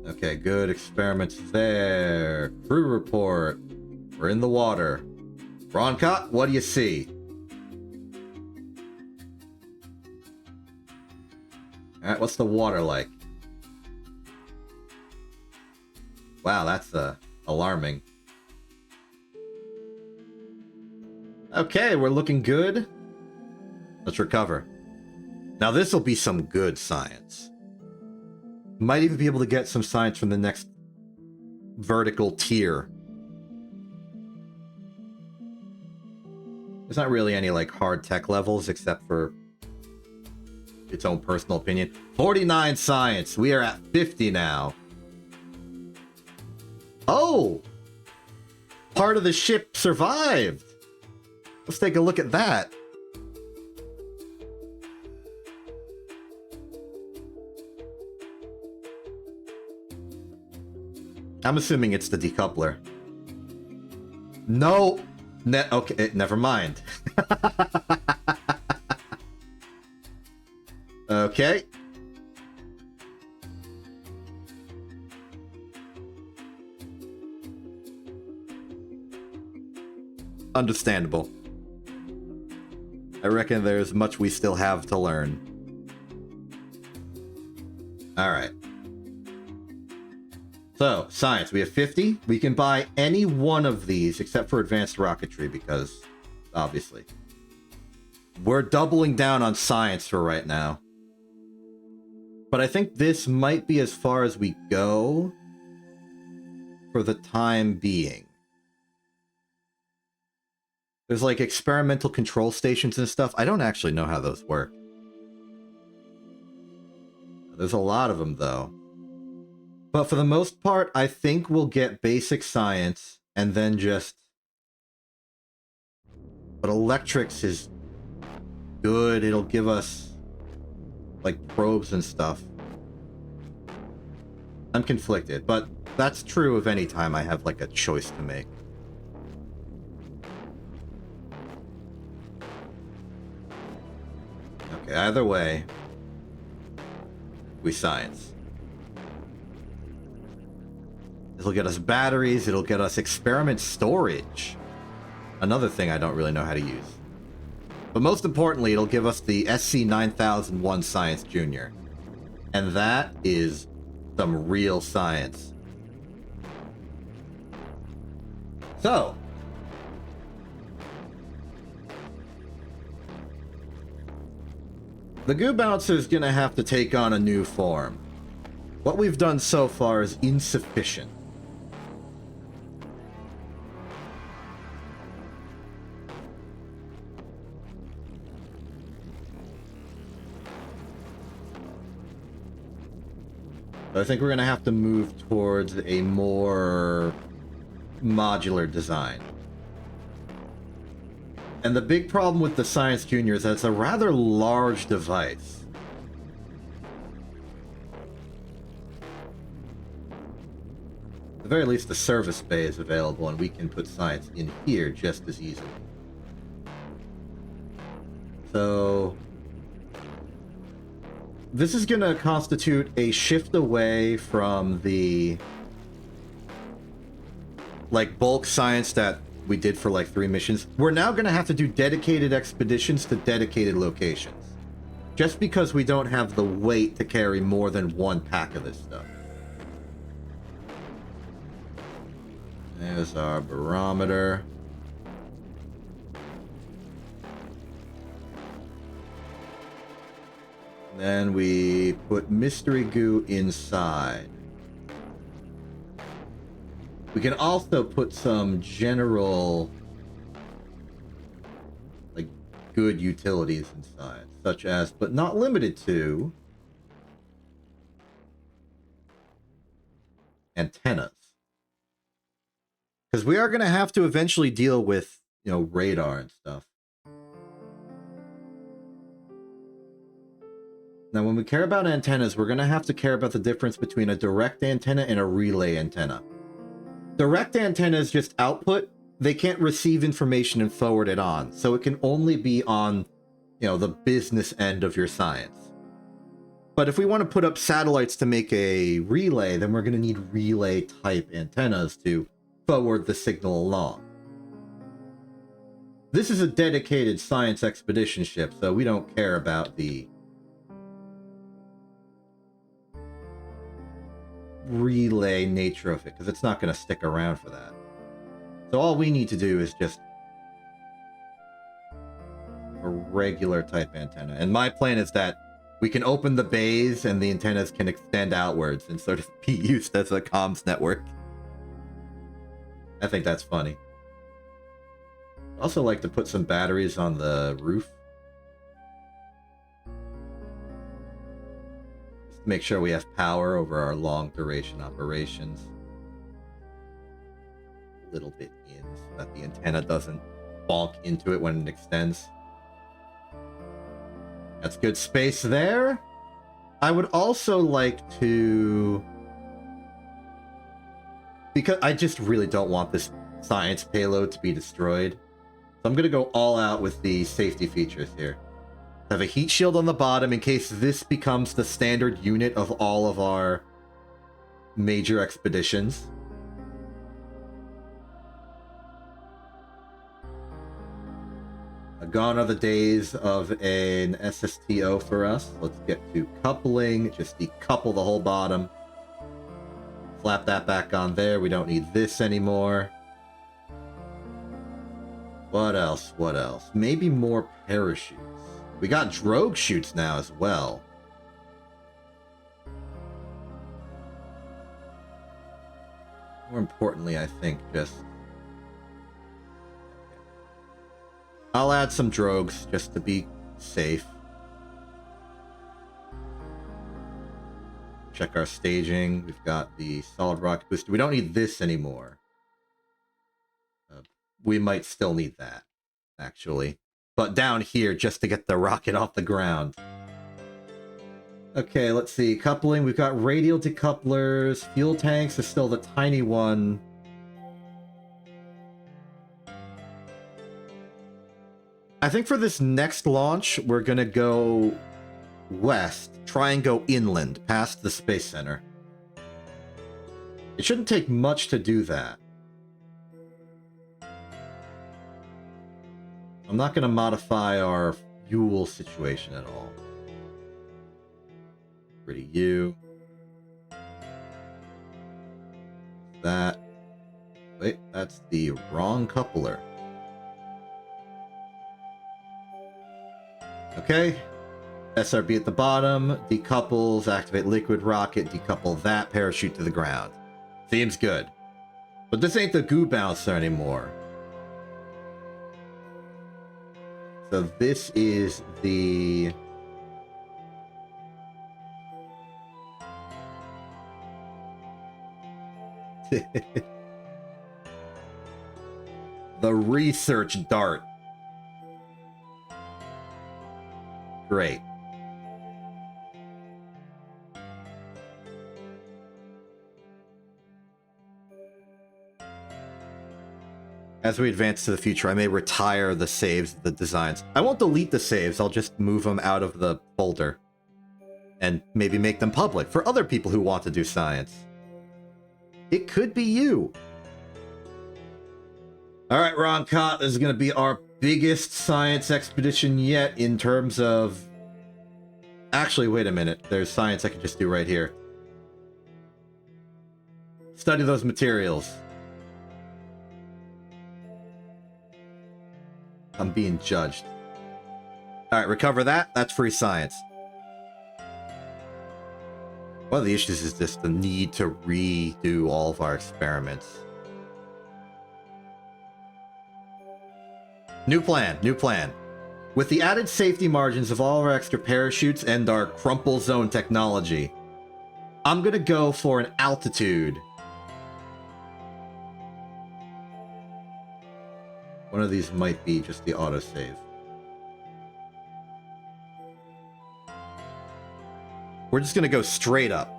Okay, good. Experiments there. Crew report. We're in the water. Roncott, what do you see? Alright, what's the water like? Wow, that's alarming. Okay, we're looking good. Let's recover. Now this will be some good science. Might even be able to get some science from the next vertical tier. There's not really any like hard tech levels except for its own personal opinion. 49 science. We are at 50 now. Oh! Part of the ship survived. Let's take a look at that. I'm assuming it's the decoupler. No! Okay, never mind. Okay. Understandable. I reckon there's much we still have to learn. Alright. So, science. We have 50. We can buy any one of these except for advanced rocketry because, obviously. We're doubling down on science for right now. But I think this might be as far as we go for the time being. There's like experimental control stations and stuff. I don't actually know how those work. There's a lot of them though. But for the most part, I think we'll get basic science and then just... But electrics is good. It'll give us like probes and stuff. I'm conflicted, but that's true of any time I have like a choice to make. Okay, either way, we science. It'll get us batteries, it'll get us experiment storage. Another thing I don't really know how to use. But most importantly, it'll give us the SC-9001 Science Junior. And that is some real science. So, the Goo Bouncer is going to have to take on a new form. What we've done so far is insufficient. I think we're going to have to move towards a more modular design. And the big problem with the Science Junior is that it's a rather large device. At the very least, the service bay is available, and we can put science in here just as easily. So... this is going to constitute a shift away from the like bulk science that we did for like 3 missions. We're now going to have to do dedicated expeditions to dedicated locations. just because we don't have the weight to carry more than one pack of this stuff. There's our barometer. Then we put mystery goo inside. We can also put some general, like, good utilities inside, such as, but not limited to, antennas. Because we are going to have to eventually deal with, you know, radar and stuff. Now, when we care about antennas, we're going to have to care about the difference between a direct antenna and a relay antenna. Direct antennas just output. They can't receive information and forward it on. So it can only be on, you know, the business end of your science. But if we want to put up satellites to make a relay, then we're going to need relay type antennas to forward the signal along. This is a dedicated science expedition ship, so we don't care about the relay nature of it, because it's not going to stick around for that. So all we need to do is just a regular type antenna. And my plan is that we can open the bays and the antennas can extend outwards and sort of be used as a comms network. I think that's funny. I'd also like to put some batteries on the roof. Make sure we have power over our long duration operations. A little bit in so that the antenna doesn't bonk into it when it extends. That's good space there. I would also like to, because I just really don't want this science payload to be destroyed. So I'm going to go all out with the safety features here. Have a heat shield on the bottom in case this becomes the standard unit of all of our major expeditions. Gone are the days of an SSTO for us. Let's get to coupling. Just decouple the whole bottom. Slap that back on there. We don't need this anymore. What else? What else? Maybe more parachutes. We got drogue chutes now as well. More importantly, I think just... I'll add some drogues just to be safe. Check our staging. We've got the solid rocket booster. We don't need this anymore. We might still need that, actually. But down here, just to get the rocket off the ground. Okay, let's see. Coupling, we've got radial decouplers. Fuel tanks is still the tiny one. I think for this next launch, we're going to go west. Try and go inland, past the Space Center. It shouldn't take much to do that. I'm not going to modify our fuel situation at all. Pretty you. That. Wait, that's the wrong coupler. Okay. SRB at the bottom. Decouples, activate liquid rocket, decouple that, parachute to the ground. Seems good. But this ain't the goo bouncer anymore. So this is the... the research dart. Great. As we advance to the future, I may retire the saves, the designs. I won't delete the saves, I'll just move them out of the folder. And maybe make them public for other people who want to do science. It could be you. Alright, Ron Cott, this is going to be our biggest science expedition yet in terms of Actually, wait a minute. There's science I can just do right here. Study those materials. I'm being judged. Alright, recover that. That's free science. One of the issues is just the need to redo all of our experiments. New plan, new plan. With the added safety margins of all of our extra parachutes and our crumple zone technology, I'm gonna go for an altitude. One of these might be just the autosave. We're just gonna go straight up.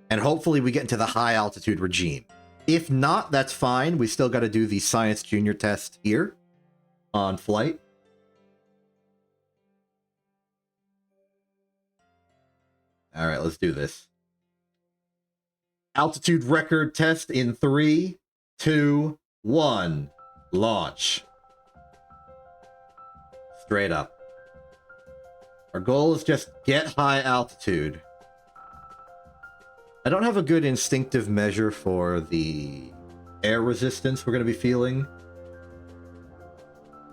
And hopefully we get into the high altitude regime. If not, that's fine. We still got to do the Science Junior test here on flight. All right, let's do this. Altitude record test in 3, 2, 1. Launch. Straight up. Our goal is just get high altitude. I don't have a good instinctive measure for the air resistance we're going to be feeling.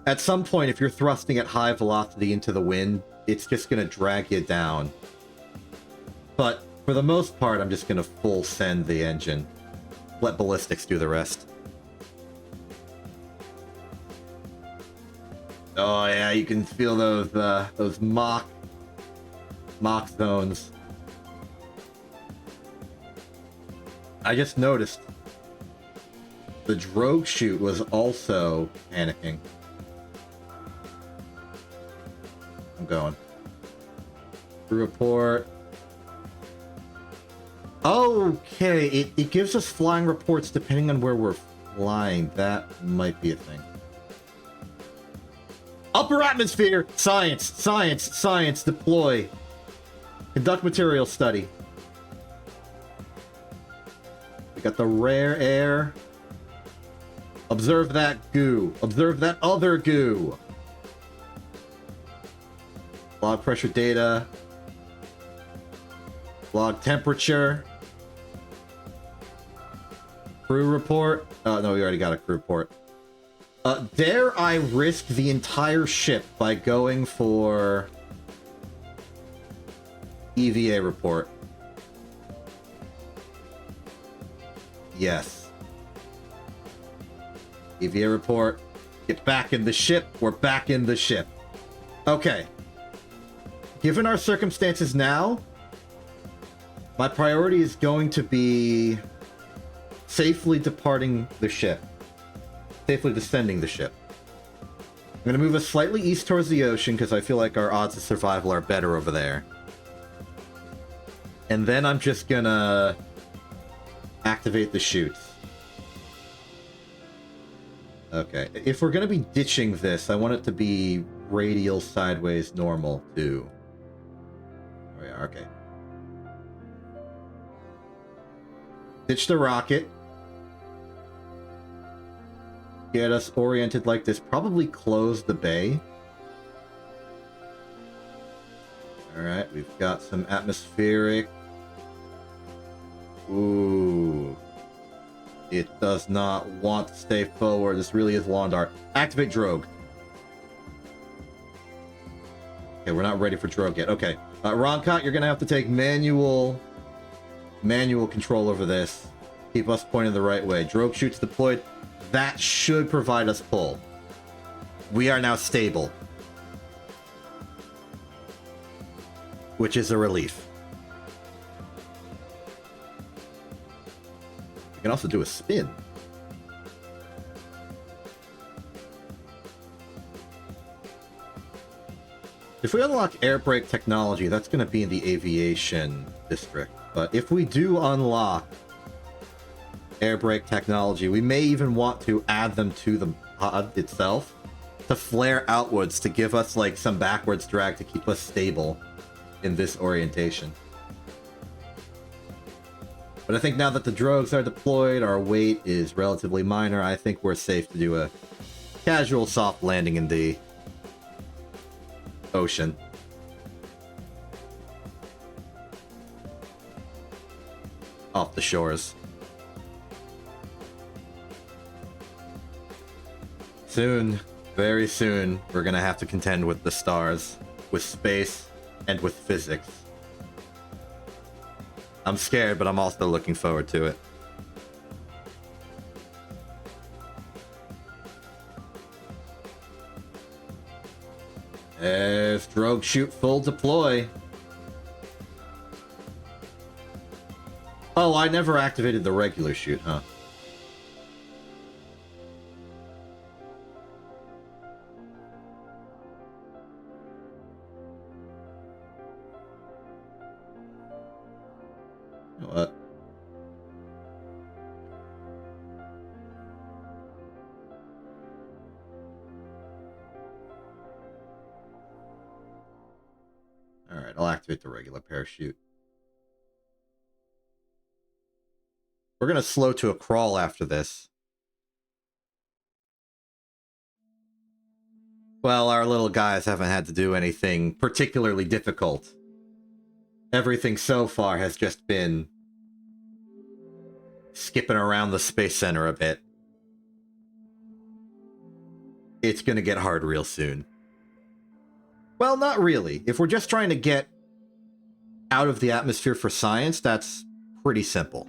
At some point, if you're thrusting at high velocity into the wind, it's just going to drag you down. But for the most part, I'm just going to full send the engine. Let ballistics do the rest. Oh yeah, you can feel those mock zones. I just noticed the drogue chute was also panicking. I'm going. Report. Okay, it gives us flying reports depending on where we're flying. That might be a thing. Upper atmosphere! Science! Science! Science! Deploy! Conduct material study. We got the rare air. Observe that goo. Observe that other goo. Log pressure data. Log temperature. Crew report. Oh, no, we already got a crew report. Dare I risk the entire ship by going for EVA report? Yes. EVA report. Get back in the ship. We're back in the ship. Okay. Given our circumstances now, my priority is going to be safely departing the ship. Safely descending the ship. I'm going to move us slightly east towards the ocean because I feel like our odds of survival are better over there. And then I'm just going to activate the chutes. Okay. If we're going to be ditching this, I want it to be radial, sideways, normal, too. There we are. Okay. Ditch the rocket. Get us oriented like this. Probably close the bay. Alright, we've got some atmospheric. Ooh. It does not want to stay forward. This really is lawn dart. Activate drogue. Okay, we're not ready for drogue yet. Okay. Roncott, you're going to have to take manual control over this. Keep us pointed the right way. Drogue chutes deployed. That should provide us pull. We are now stable. Which is a relief. We can also do a spin. If we unlock air brake technology, that's going to be in the aviation district. But if we do unlock air brake technology, we may even want to add them to the pod itself to flare outwards to give us like some backwards drag to keep us stable in this orientation. But I think now that the drogues are deployed, our weight is relatively minor. I think we're safe to do a casual soft landing in the ocean. Off the shores. Soon, very soon, we're gonna have to contend with the stars, with space, and with physics. I'm scared, but I'm also looking forward to it. There's drogue chute full deploy. Oh, I never activated the regular chute, huh? You know what? Alright, I'll activate the regular parachute. We're gonna slow to a crawl after this. Well, our little guys haven't had to do anything particularly difficult. Everything so far has just been skipping around the Space Center a bit. It's gonna get hard real soon. Well, not really. If we're just trying to get out of the atmosphere for science, that's pretty simple.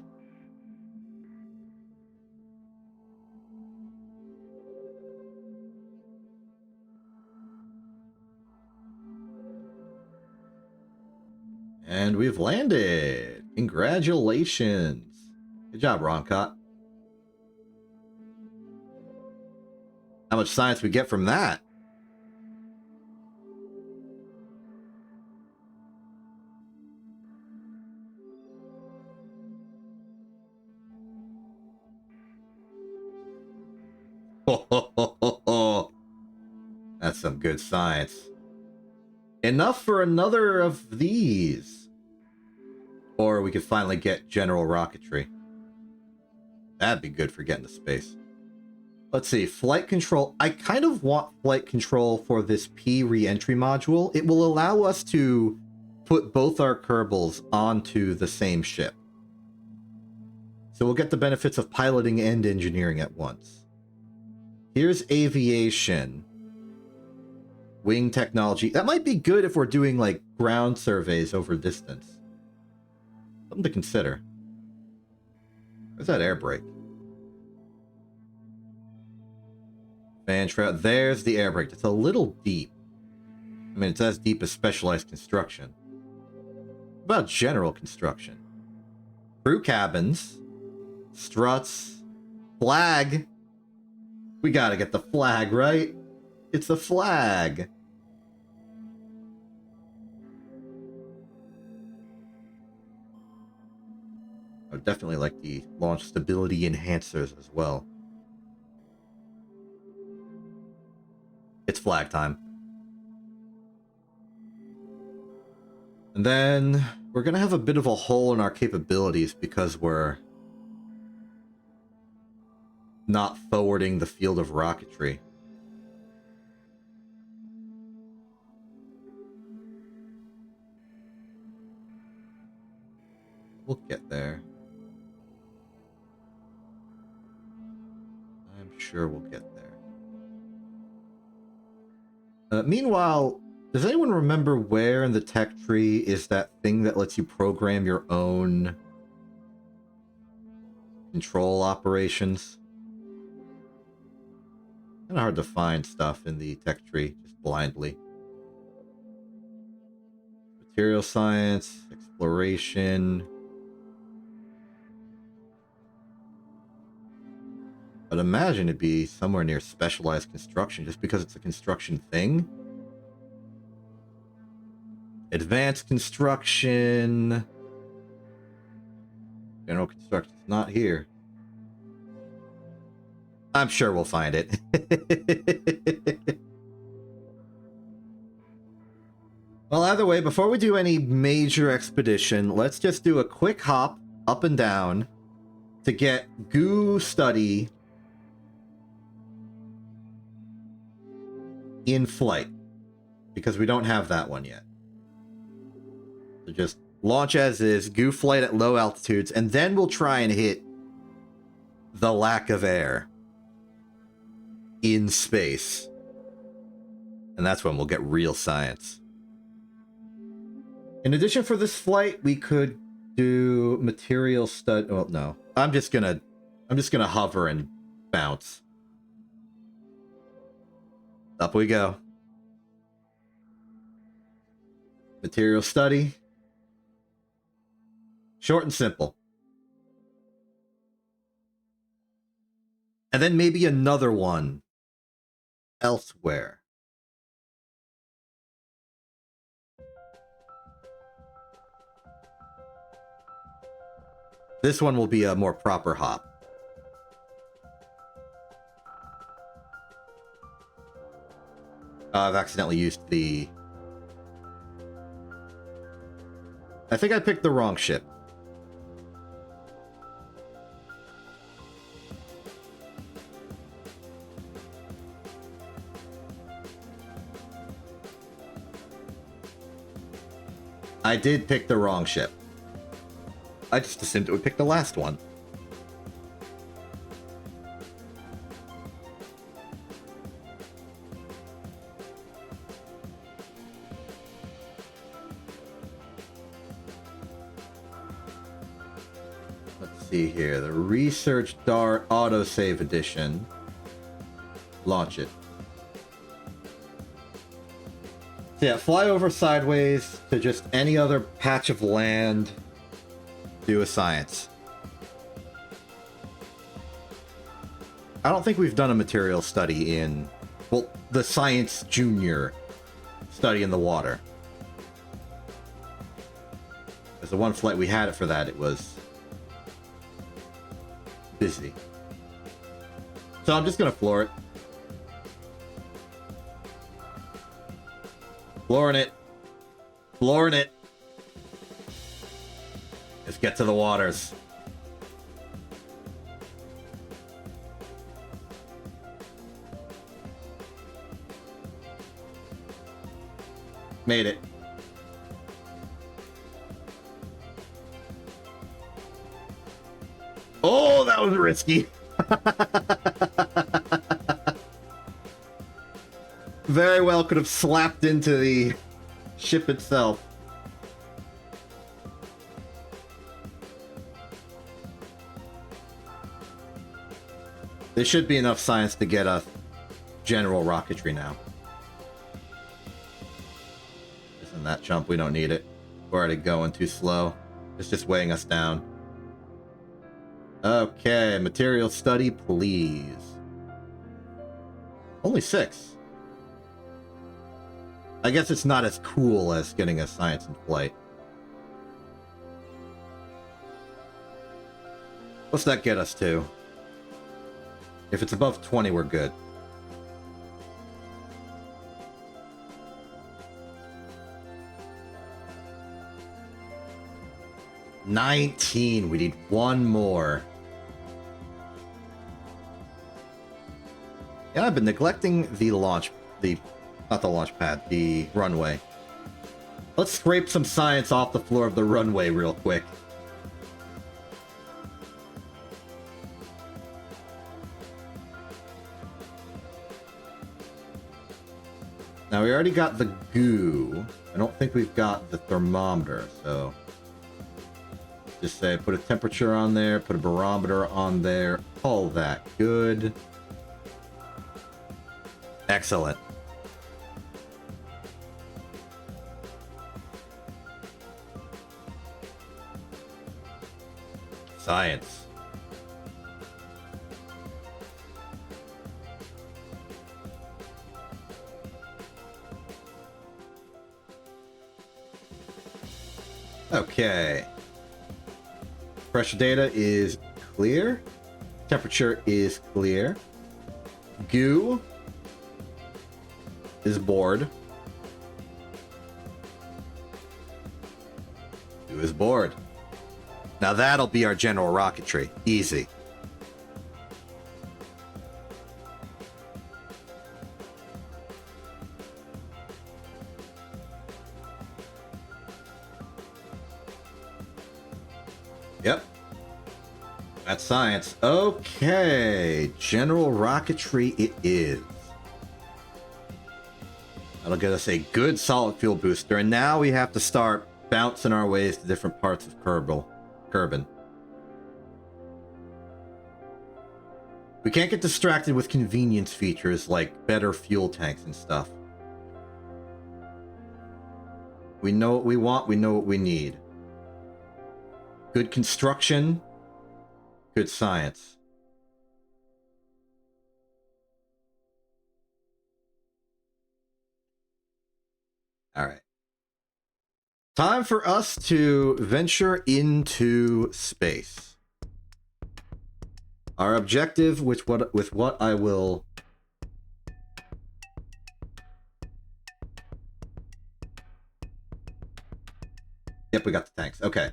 And we've landed. Congratulations. Good job, Roncott. How much science we get from that? That's some good science. Enough for another of these. Or we could finally get general rocketry. That'd be good for getting to space. Let's see, flight control. I kind of want flight control for this P re-entry module. It will allow us to put both our Kerbals onto the same ship. So we'll get the benefits of piloting and engineering at once. Here's aviation. Wing technology. That might be good if we're doing, like, ground surveys over distance. Something to consider. Where's that air brake? Fan shroud. There's the air brake. It's a little deep. I mean, it's as deep as specialized construction. What about general construction? Crew cabins. Struts. Flag. We gotta get the flag, right? It's a flag. I would definitely like the launch stability enhancers as well. It's flag time. And then we're going to have a bit of a hole in our capabilities because we're not forwarding the field of rocketry. We'll get there. I'm sure we'll get there. Meanwhile, does anyone remember where in the tech tree is that thing that lets you program your own control operations? Kind of hard to find stuff in the tech tree, just blindly. Material science, exploration. I'd imagine it'd be somewhere near specialized construction, just because it's a construction thing. Advanced construction. General construction's not here. I'm sure we'll find it. Well, either way, before we do any major expedition, let's just do a quick hop up and down to get goo study in flight. because we don't have that one yet. So just launch as is, goo flight at low altitudes, and then we'll try and hit the lack of air in space. And that's when we'll get real science. In addition, for this flight, we could do material study. Well, no. I'm just gonna hover and bounce. Up we go. Material study. Short and simple. And then maybe another one elsewhere. This one will be a more proper hop. I've accidentally used the... I think I picked the wrong ship. I did pick the wrong ship. I just assumed it would pick the last one. Let's see here. The Research Dart Autosave Edition. Launch it. So yeah, fly over sideways to just any other patch of land. Do a science. I don't think we've done a material study in... Well, the Science Junior study in the water. Because the one flight we had it for that, it was... busy. So I'm just gonna floor it. Flooring it. Flooring it. Let's get to the waters. Made it. Oh, that was risky. Very well could have slapped into the ship itself. There should be enough science to get us general rocketry now. Isn't that jump? We don't need it. We're already going too slow. It's just weighing us down. Okay, material study, please. Only 6. I guess it's not as cool as getting a science in flight. What's that get us to? If it's above 20, we're good. $19. We need one more. Yeah, I've been neglecting the launch... Not the launch pad, the runway. Let's scrape some science off the floor of the runway real quick. Now, we already got the goo. I don't think we've got the thermometer, so... Just say, put a temperature on there, put a barometer on there, all that good. Excellent. Science. Okay. Pressure data is clear. Temperature is clear. Goo is bored. Goo is bored. Now that'll be our general rocketry. Easy. Yep. That's science. Okay. General rocketry it is. That'll get us a good solid fuel booster. And now we have to start bouncing our ways to different parts of Kerbin. We can't get distracted with convenience features like better fuel tanks and stuff. We know what we want, we know what we need. Good construction, good science. All right. Time for us to venture into space. Our objective, with what I will... Yep, we got the tanks. Okay.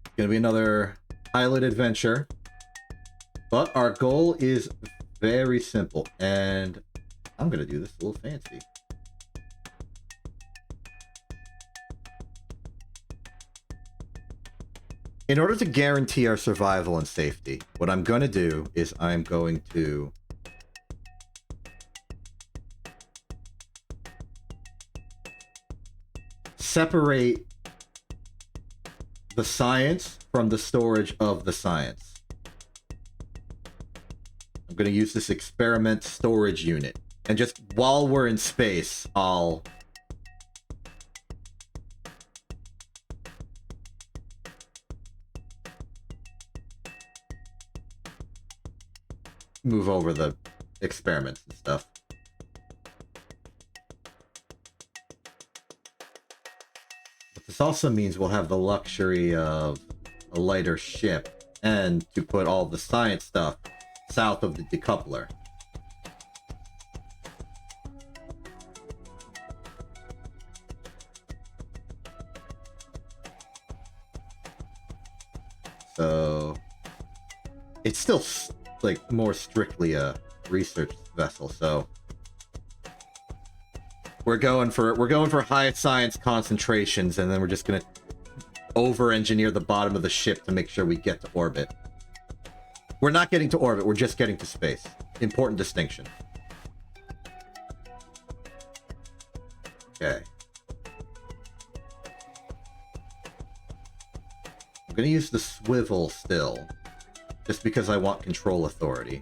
It's gonna be another pilot adventure. But our goal is very simple. And I'm gonna do this a little fancy. In order to guarantee our survival and safety, what I'm going to do is I'm going to separate the science from the storage of the science. I'm going to use this experiment storage unit. And just while we're in space, I'll... move over the experiments and stuff. But this also means we'll have the luxury of a lighter ship and to put all the science stuff south of the decoupler. So it's still like more strictly a research vessel, so we're going for high science concentrations, and then we're just gonna over-engineer the bottom of the ship to make sure we get to orbit. We're not getting to orbit, we're just getting to space. Important distinction. Okay. I'm gonna use the swivel still. Just because I want control authority.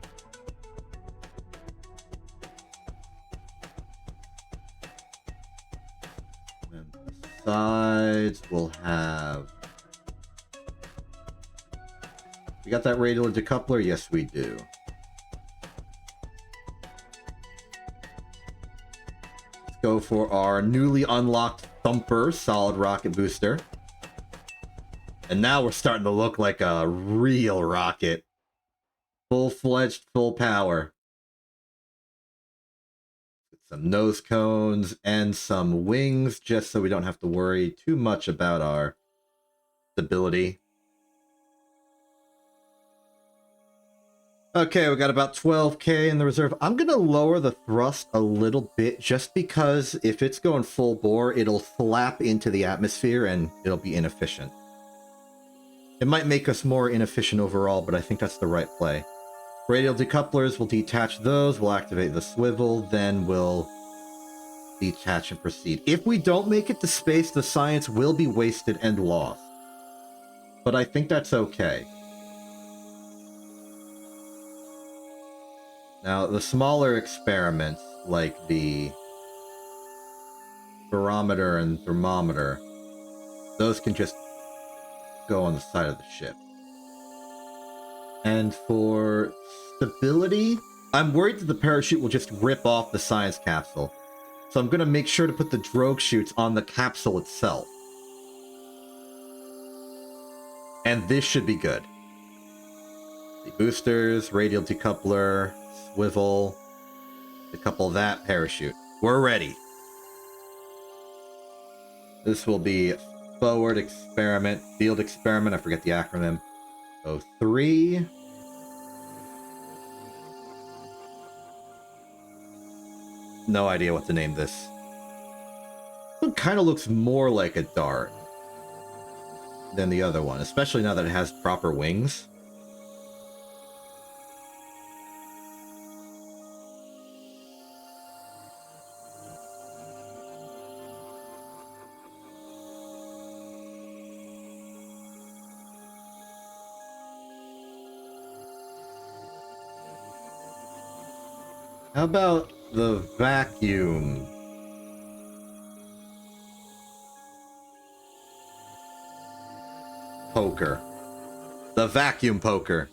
And the sides will have... We got that radial decoupler? Yes, we do. Let's go for our newly unlocked Thumper solid rocket booster. And now we're starting to look like a real rocket. Full-fledged, full power. Some nose cones and some wings, just so we don't have to worry too much about our stability. Okay, we got about 12k in the reserve. I'm going to lower the thrust a little bit, just because if it's going full bore, it'll flap into the atmosphere and it'll be inefficient. It might make us more inefficient overall, but I think that's the right play. Radial decouplers, we'll detach those, we'll activate the swivel, then we'll detach and proceed. If we don't make it to space, the science will be wasted and lost. But I think that's okay. Now, the smaller experiments, like the barometer and thermometer, those can just go on the side of the ship. And for stability, I'm worried that the parachute will just rip off the science capsule. So I'm going to make sure to put the drogue chutes on the capsule itself. And this should be good. The boosters, radial decoupler, swivel, decouple that parachute. We're ready. This will be forward experiment, field experiment, I forget the acronym. 03. No idea what to name this. It kind of looks more like a dart. than the other one, especially now that it has proper wings. How about the vacuum? Poker. The vacuum poker.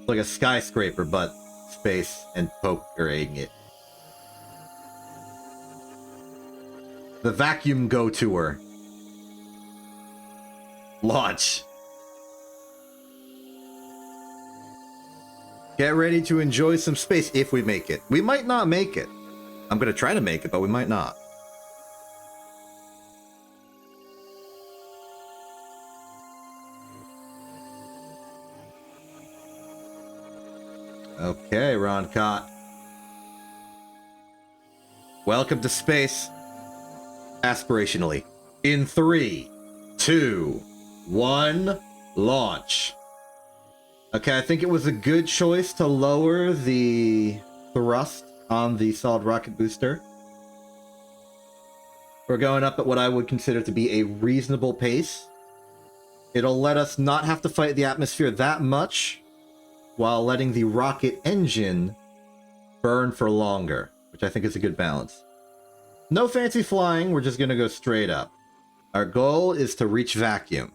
Like a skyscraper, but space and pokering it. The vacuum go-tour. Launch. Get ready to enjoy some space if we make it. We might not make it. I'm gonna try to make it, but we might not. Okay, Ron Cott. Welcome to space. Aspirationally. In 3, 2, 1, launch. Okay, I think it was a good choice to lower the thrust on the solid rocket booster. We're going up at what I would consider to be a reasonable pace. It'll let us not have to fight the atmosphere that much, while letting the rocket engine burn for longer, which I think is a good balance. No fancy flying, we're just gonna go straight up. Our goal is to reach vacuum.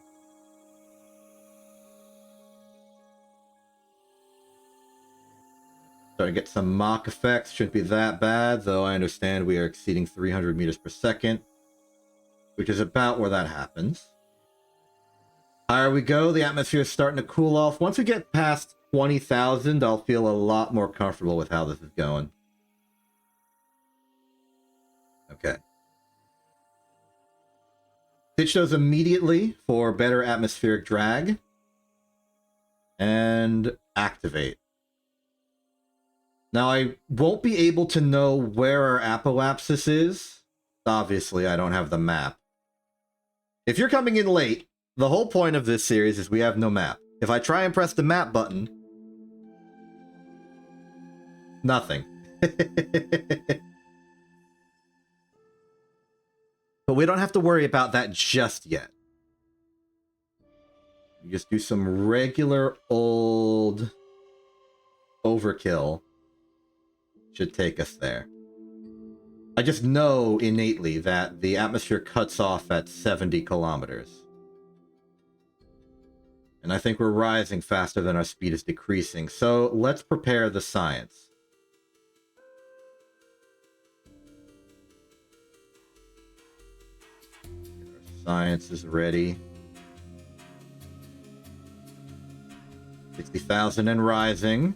Starting to get some Mach effects, shouldn't be that bad, though I understand we are exceeding 300 meters per second, which is about where that happens. Higher we go, the atmosphere is starting to cool off. Once we get past 20,000, I'll feel a lot more comfortable with how this is going. Okay. Pitch those immediately for better atmospheric drag. And activate. Now, I won't be able to know where our apoapsis is. Obviously, I don't have the map. If you're coming in late, the whole point of this series is we have no map. If I try and press the map button, nothing. But we don't have to worry about that just yet. You just do some regular old overkill. Should take us there. I just know innately that the atmosphere cuts off at 70 kilometers. And I think we're rising faster than our speed is decreasing. So let's prepare the science. Our science is ready. 60,000 and rising.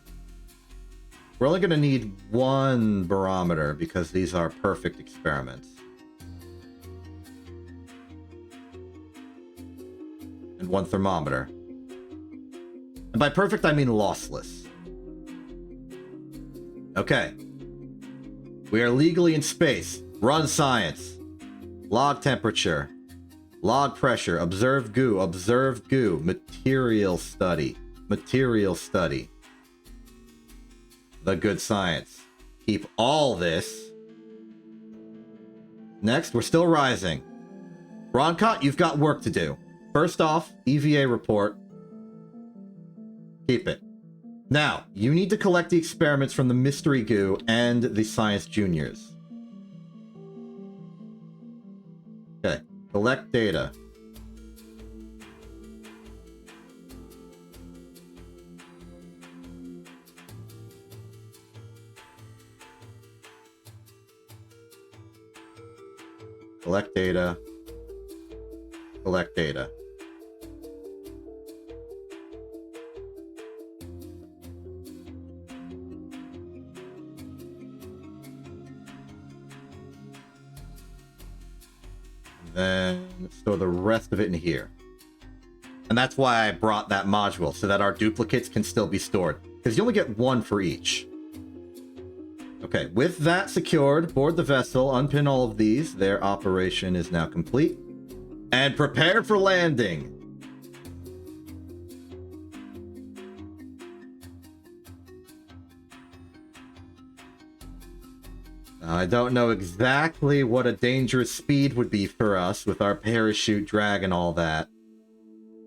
We're only going to need one barometer because these are perfect experiments. And one thermometer. And by perfect, I mean lossless. Okay. We are legally in space. Run science. Log temperature. Log pressure. Observe goo. Observe goo. Material study. Material study. The good science. Keep all this. Next, we're still rising. Ron Cott, you've got work to do. First off, EVA report. Keep it. Now, you need to collect the experiments from the mystery goo and the science juniors. Okay, collect data. Collect data. Collect data. Then store the rest of it in here. And that's why I brought that module, so that our duplicates can still be stored. Because you only get one for each. Okay, with that secured, board the vessel, unpin all of these. Their operation is now complete. And prepare for landing. I don't know exactly what a dangerous speed would be for us with our parachute drag and all that.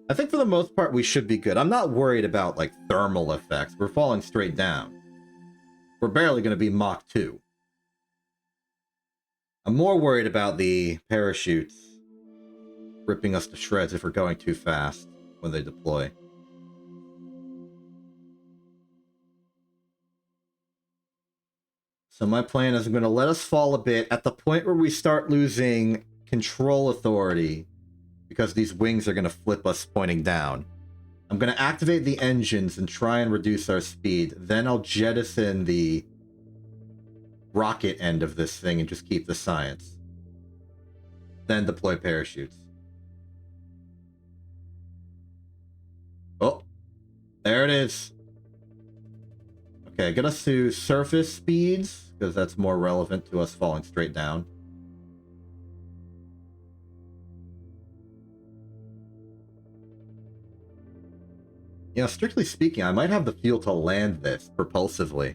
I think for the most part we should be good. I'm not worried about like thermal effects. We're falling straight down. We're barely going to be Mach 2. I'm more worried about the parachutes ripping us to shreds if we're going too fast when they deploy. So my plan is I'm going to let us fall a bit at the point where we start losing control authority because these wings are going to flip us pointing down. I'm going to activate the engines and try and reduce our speed. Then I'll jettison the rocket end of this thing and just keep the science. Then deploy parachutes. Oh, there it is. Okay, get us to surface speeds, because that's more relevant to us falling straight down. You know, strictly speaking, I might have the fuel to land this propulsively.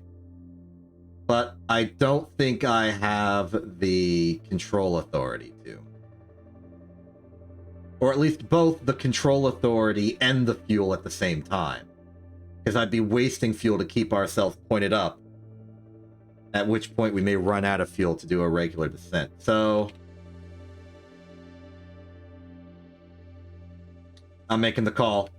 But I don't think I have the control authority to. Or at least both the control authority and the fuel at the same time. Because I'd be wasting fuel to keep ourselves pointed up. At which point we may run out of fuel to do a regular descent. So I'm making the call.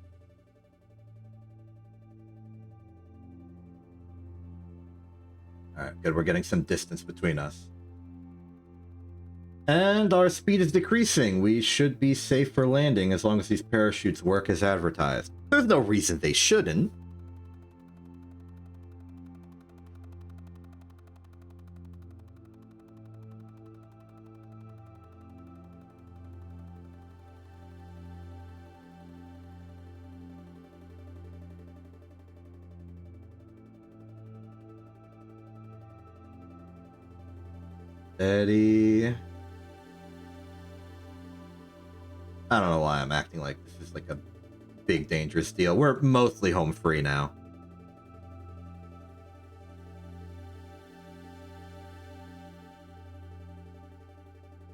Alright, good. We're getting some distance between us. And our speed is decreasing. We should be safe for landing as long as these parachutes work as advertised. There's no reason they shouldn't. Steady. I don't know why I'm acting like this is like a big dangerous deal. We're mostly home free now.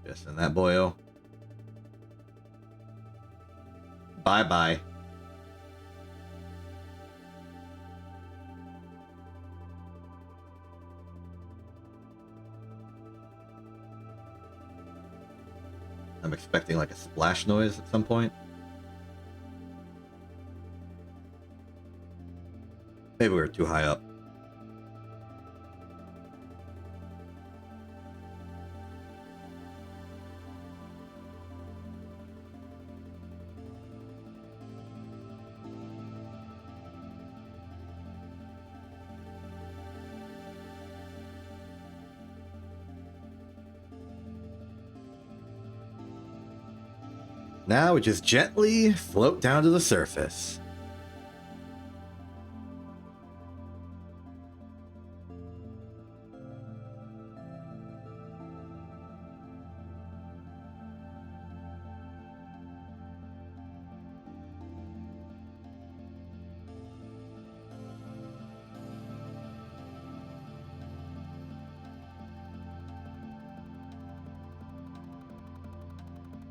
Just in that boyo. Bye-bye. I'm expecting like a splash noise at some point. Maybe we were too high up. Now we just gently float down to the surface.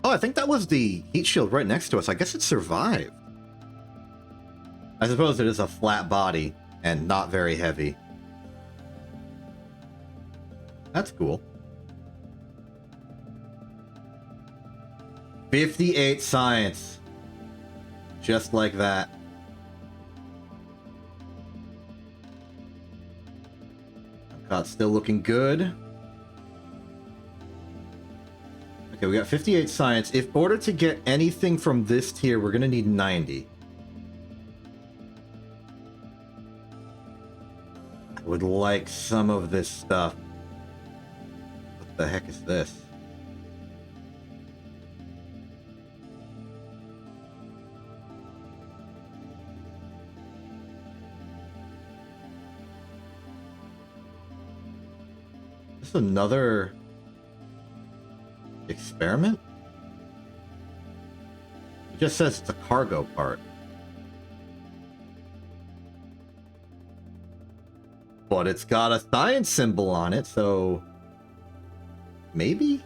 Oh, I think that was the heat shield right next to us. I guess it survived. I suppose it is a flat body and not very heavy. That's cool. 58 science. Just like that. Epcot's still looking good. Okay, we got 58 science. In order to get anything from this tier, we're going to need 90. I would like some of this stuff. What the heck is this? This is another experiment? Just says it's a cargo part. But it's got a science symbol on it, so maybe?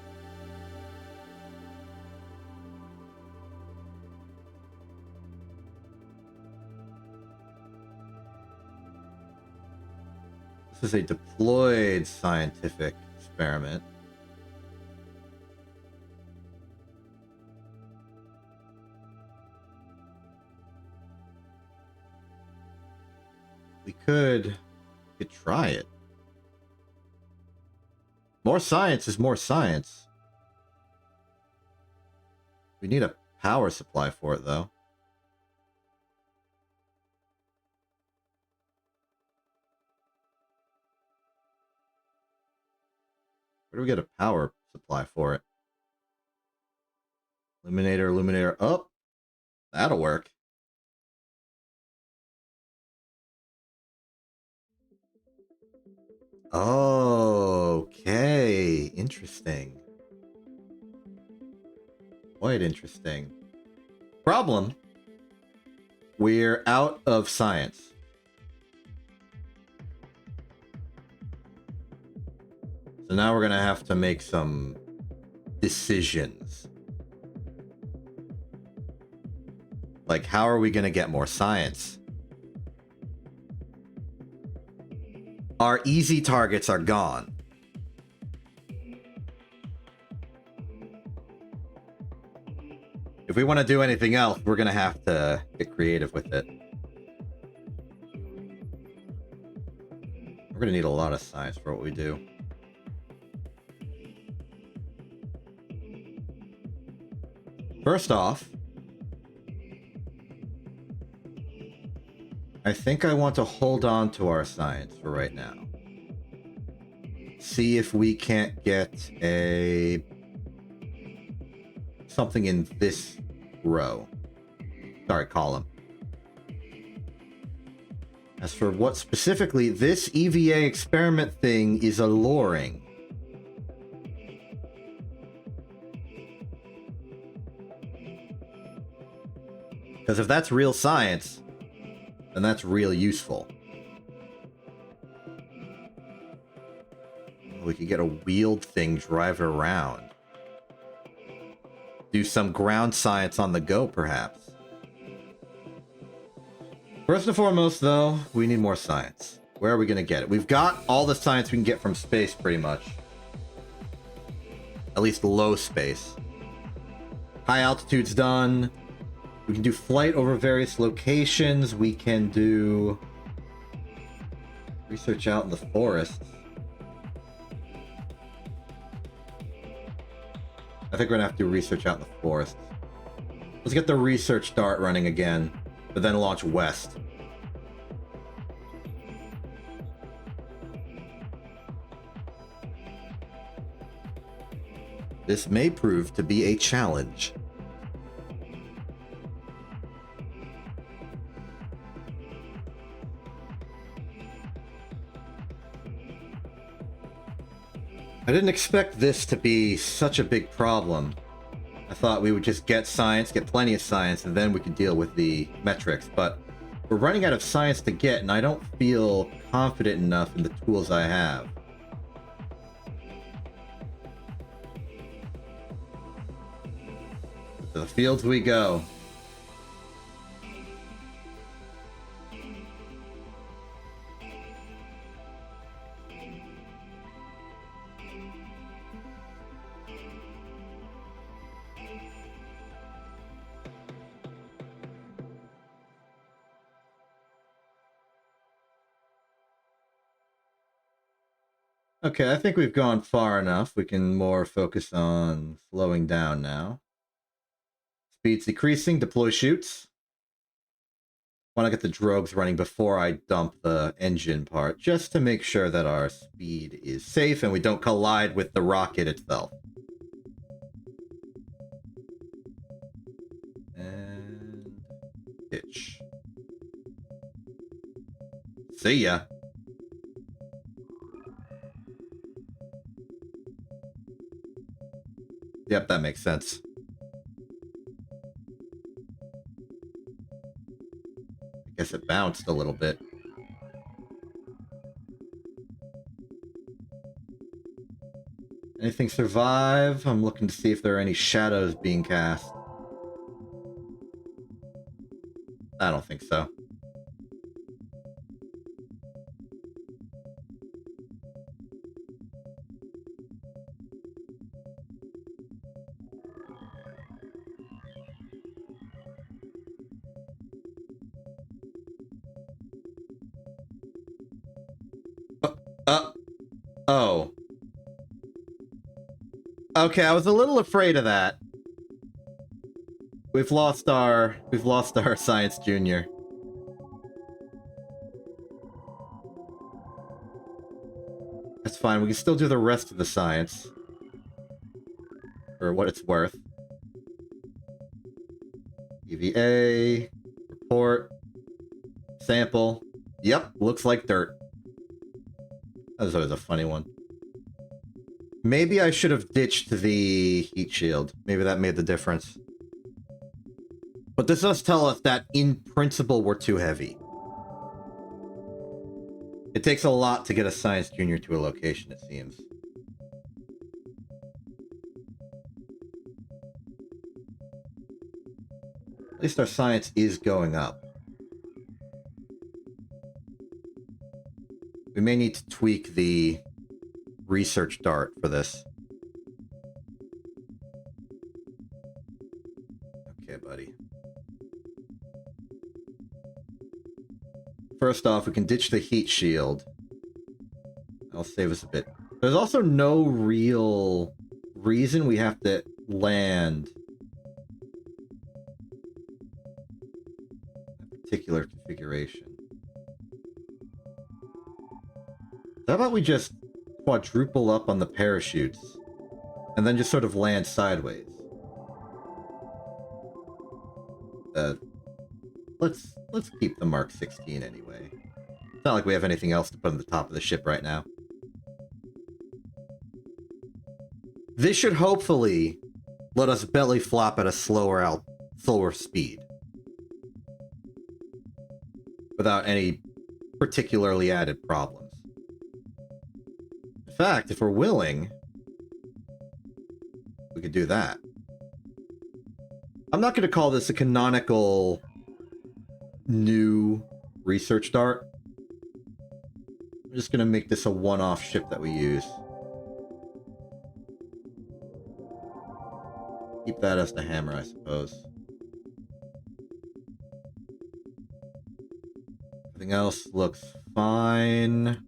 This is a deployed scientific experiment. We could try it. More science is more science. We need a power supply for it, though. Where do we get a power supply for it? Illuminator, illuminator up. That'll work. Okay, interesting. Quite interesting. Problem. We're out of science. So now we're gonna have to make some decisions. Like, how are we gonna get more science? Our easy targets are gone. If we want to do anything else, we're gonna have to get creative with it. We're gonna need a lot of science for what we do. First off, I think I want to hold on to our science for right now. See if we can't get something in this row. Sorry, column. As for what specifically, this EVA experiment thing is alluring. Because if that's real science, then that's real useful. We could get a wheeled thing, drive it around. Do some ground science on the go, perhaps. First and foremost, though, we need more science. Where are we going to get it? We've got all the science we can get from space, pretty much. At least low space. High altitude's done. We can do flight over various locations. We can do research out in the forests. I think we're gonna have to do research out in the forests. Let's get the research dart running again, but then launch west. This may prove to be a challenge. I didn't expect this to be such a big problem. I thought we would just get science, get plenty of science, and then we could deal with the metrics, but we're running out of science to get, and I don't feel confident enough in the tools I have. To the fields we go. Okay, I think we've gone far enough. We can more focus on slowing down now. Speed's decreasing, deploy chutes. Want to get the drogues running before I dump the engine part, just to make sure that our speed is safe and we don't collide with the rocket itself. And pitch. See ya. Yep, that makes sense. guess it bounced a little bit. Anything survive? I'm looking to see if there are any shadows being cast. I don't think so. Oh. Okay, I was a little afraid of that. We've lost our science junior. That's fine, we can still do the rest of the science. For what it's worth. EVA, report, sample. Yep, looks like dirt. That was always a funny one. Maybe I should have ditched the heat shield. Maybe that made the difference. But this does tell us that, in principle, we're too heavy. It takes a lot to get a science junior to a location, it seems. At least our science is going up. We may need to tweak the research dart for this. Okay, buddy. First off, we can ditch the heat shield. That'll save us a bit. There's also no real reason we have to land a particular configuration. How about we just quadruple up on the parachutes and then just sort of land sideways? Let's keep the Mark 16 anyway. It's not like we have anything else to put on the top of the ship right now. This should hopefully let us belly flop at a slower speed without any particularly added problems. In fact, if we're willing, we could do that. I'm not going to call this a canonical new research dart. I'm just going to make this a one-off ship that we use. Keep that as the hammer, I suppose. Everything else looks fine.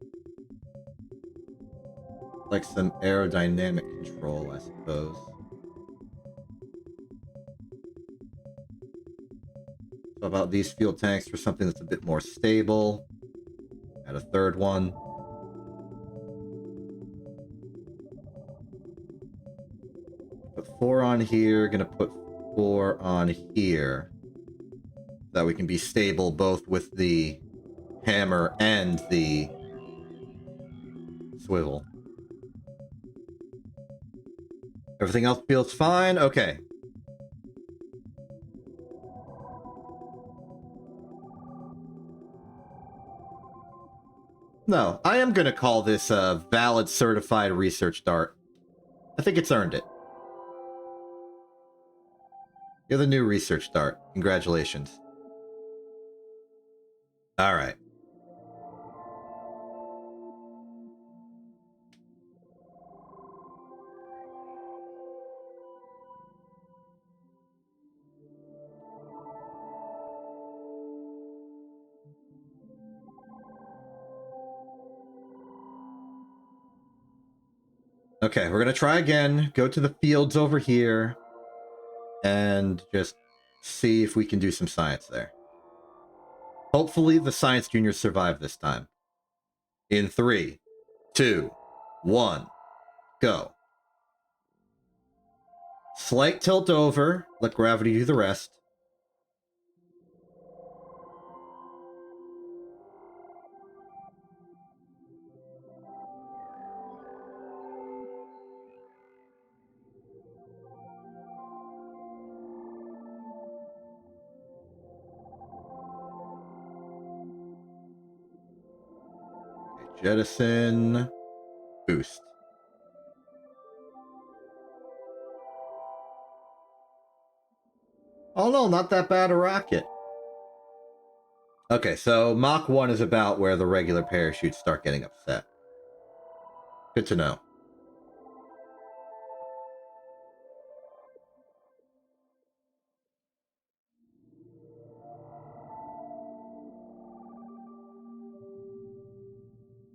Like some aerodynamic control, I suppose. So about these fuel tanks for something that's a bit more stable. Add a third one. Put 4 on here, gonna put 4 on here. So that we can be stable both with the hammer and the swivel. Everything else feels fine? Okay. No, I am gonna call this a valid certified research dart. I think it's earned it. You're the new research dart. Congratulations. Alright. Okay, we're gonna try again. Go to the fields over here. And just see if we can do some science there. Hopefully the science juniors survive this time. In 3, 2, 1, go. Slight tilt over. Let gravity do the rest. Jettison. Boost. Oh no, not that bad a rocket. Okay, so Mach 1 is about where the regular parachutes start getting upset. Good to know.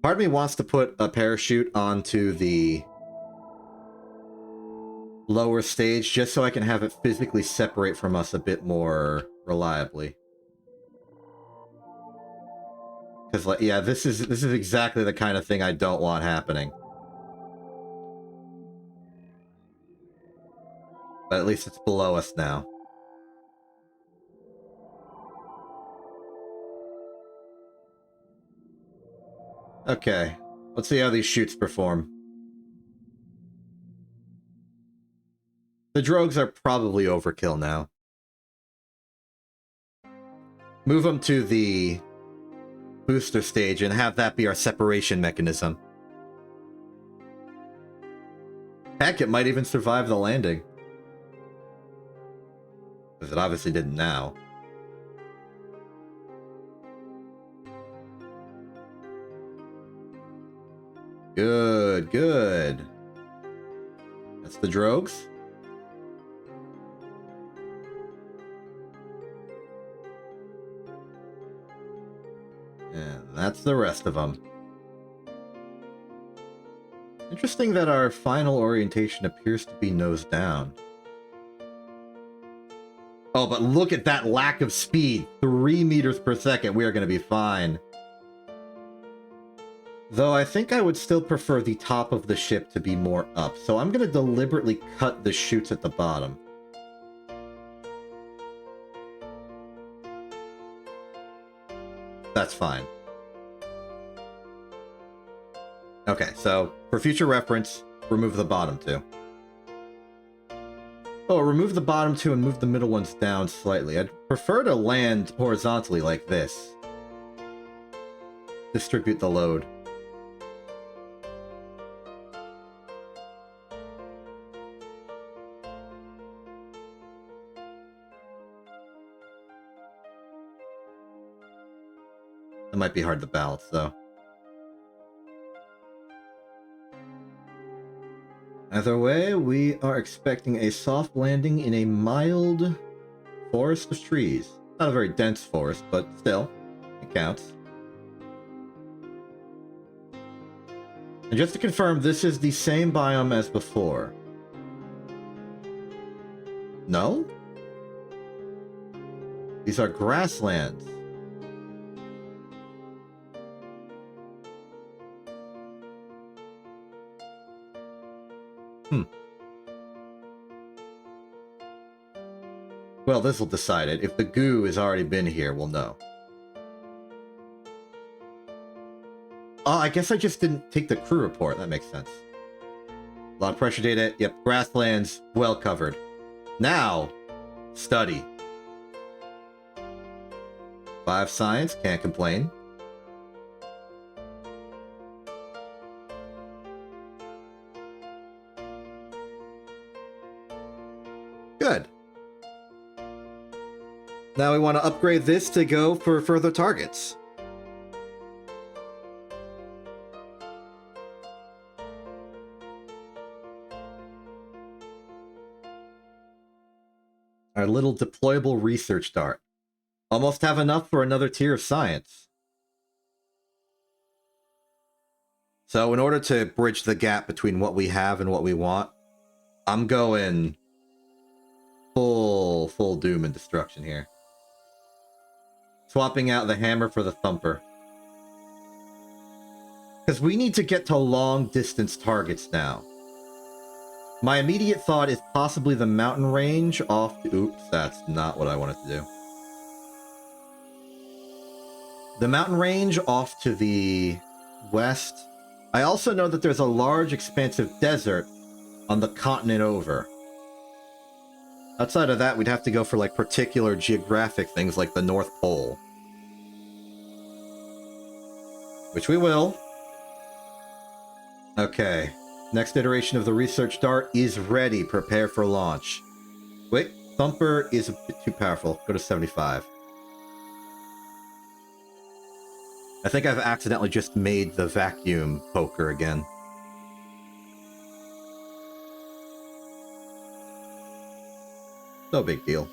Part of me wants to put a parachute onto the lower stage just so I can have it physically separate from us a bit more reliably. Because, like, yeah, this is exactly the kind of thing I don't want happening. But at least it's below us now. Okay, let's see how these chutes perform. The drogues are probably overkill now. Move them to the booster stage and have that be our separation mechanism. Heck, it might even survive the landing. Because it obviously didn't now. Good, good. That's the drogues. And that's the rest of them. Interesting that our final orientation appears to be nose down. Oh, but look at that lack of speed. 3 meters per second. We are going to be fine. Though I think I would still prefer the top of the ship to be more up. So I'm going to deliberately cut the chutes at the bottom. That's fine. Okay, so for future reference, remove the bottom two. Oh, remove the bottom two and move the middle ones down slightly. I'd prefer to land horizontally like this. Distribute the load. It might be hard to balance, though. Either way, we are expecting a soft landing in a mild forest of trees. Not a very dense forest, but still, it counts. And just to confirm, this is the same biome as before. No? These are grasslands. Well, this will decide it. If the goo has already been here, we'll know. Oh, I guess I just didn't take the crew report. That makes sense. A lot of pressure data. Yep, grasslands, well covered. Now, study. 5 science, can't complain. Good. Now we want to upgrade this to go for further targets. Our little deployable research dart. Almost have enough for another tier of science. So in order to bridge the gap between what we have and what we want, I'm going full doom and destruction here. Swapping out the hammer for the thumper. Because we need to get to long distance targets now. My immediate thought is possibly the mountain range off to... Oops, that's not what I wanted to do. The mountain range off to the west. I also know that there's a large expansive desert on the continent over. Outside of that, we'd have to go for like particular geographic things like the North Pole. Which we will. Okay. Next iteration of the research dart is ready. Prepare for launch. Wait, Thumper is a bit too powerful. Go to 75. I think I've accidentally just made the vacuum poker again. No big deal.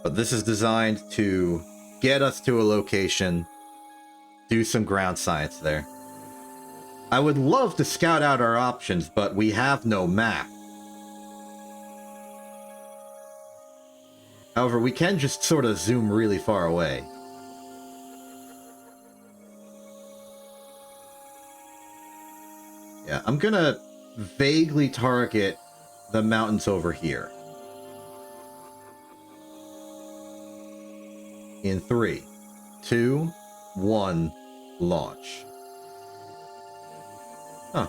But this is designed to get us to a location, do some ground science there. I would love to scout out our options, but we have no map. However, we can just sort of zoom really far away. Yeah, I'm gonna vaguely target the mountains over here. In 3, 2, 1, launch. Huh.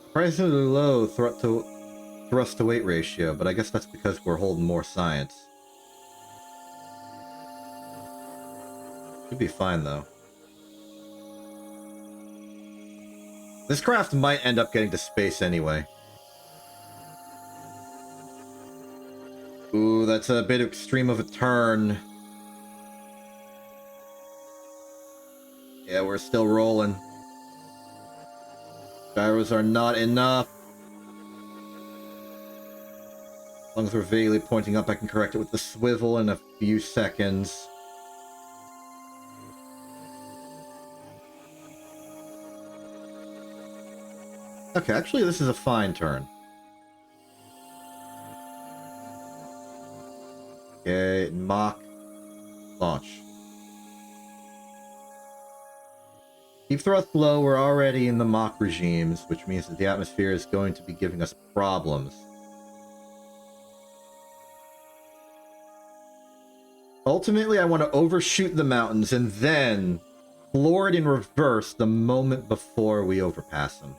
Surprisingly low thrust to weight ratio, but I guess that's because we're holding more science. Should be fine, though. This craft might end up getting to space anyway. Ooh, that's a bit extreme of a turn. Yeah, we're still rolling. Gyros are not enough. As long as we're vaguely pointing up, I can correct it with the swivel in a few seconds. Okay, actually this is a fine turn. Okay, Mach. Launch. Keep thrust low, we're already in the Mach regimes, which means that the atmosphere is going to be giving us problems. Ultimately, I want to overshoot the mountains and then floor it in reverse the moment before we overpass them.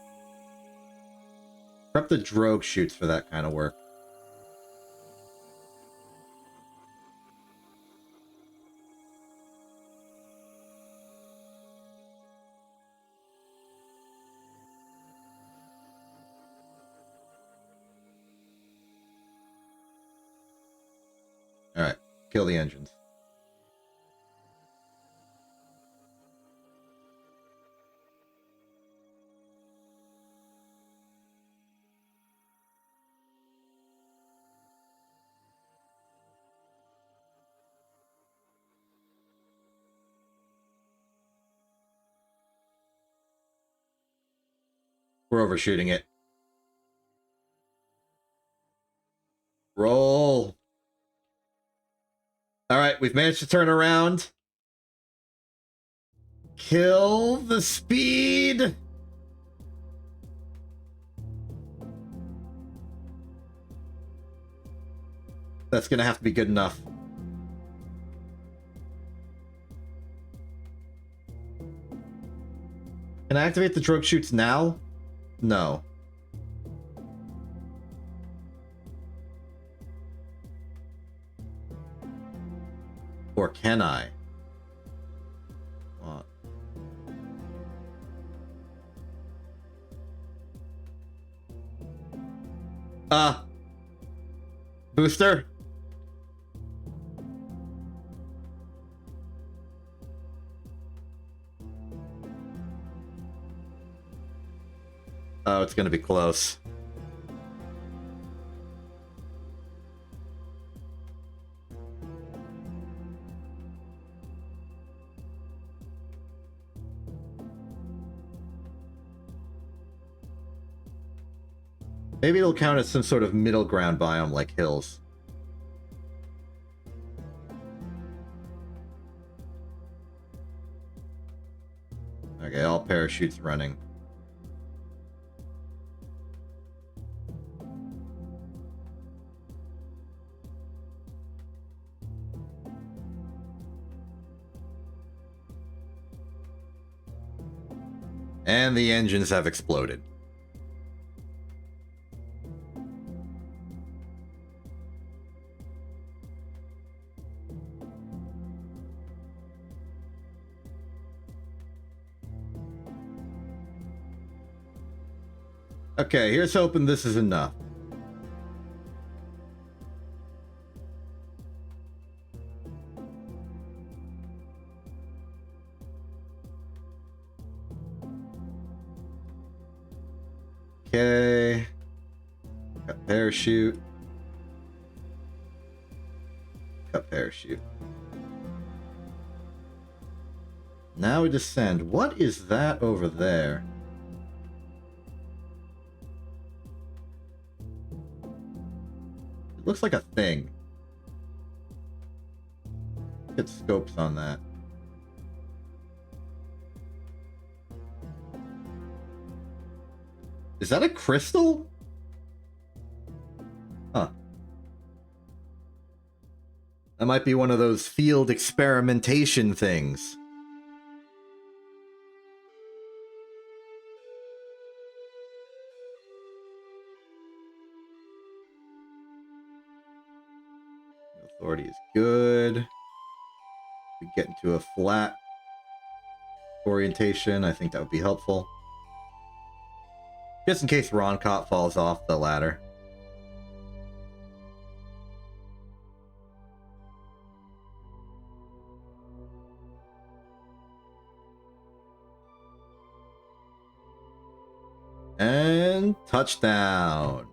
Prep the drogue chutes for that kind of work. Alright, kill the engines. We're overshooting it. Roll. Alright, we've managed to turn around. Kill the speed! That's gonna have to be good enough. Can I activate the drogue chutes now? No. Or can I? What? Booster? Oh, it's gonna be close. Maybe it'll count as some sort of middle ground biome like hills. Okay, all parachutes running. And the engines have exploded. Okay, here's hoping this is enough. Okay. Got parachute. Got parachute. Now we descend. What is that over there? It looks like a thing. Get scopes on that. Is that a crystal? Huh. That might be one of those field experimentation things. Authority is good. We get into a flat orientation. I think that would be helpful. Just in case Roncott falls off the ladder. And touchdown.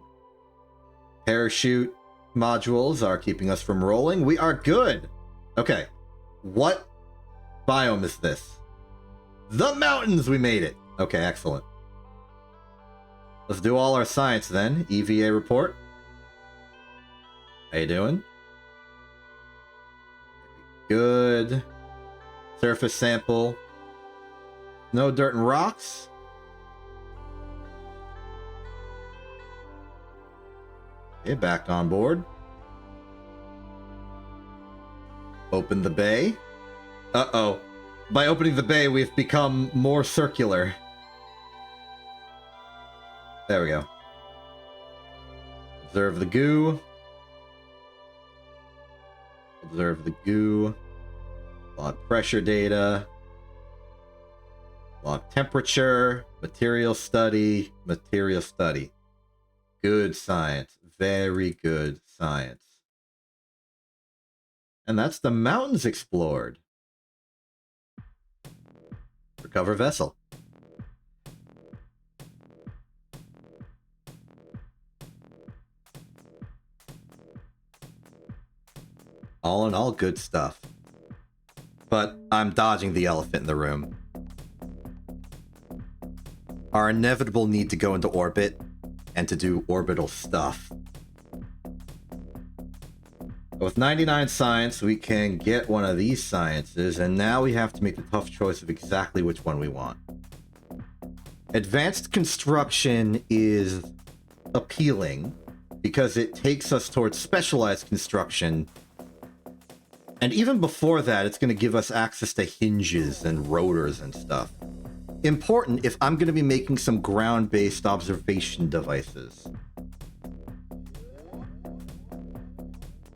Parachute modules are keeping us from rolling. We are good. Okay. What biome is this? The mountains! We made it. Okay, excellent. Let's do all our science then. EVA report. How you doing? Good. Surface sample. No dirt and rocks. Okay, back on board. Open the bay. Uh-oh. By opening the bay, we've become more circular. There we go. Observe the goo. Observe the goo. Log pressure data. Log temperature. Material study. Material study. Good science. Very good science. And that's the mountains explored. Recover vessel. All in all, good stuff. But I'm dodging the elephant in the room. Our inevitable need to go into orbit and to do orbital stuff. With 99 science, we can get one of these sciences, and now we have to make the tough choice of exactly which one we want. Advanced construction is appealing because it takes us towards specialized construction. And even before that, it's going to give us access to hinges and rotors and stuff. Important if I'm going to be making some ground-based observation devices.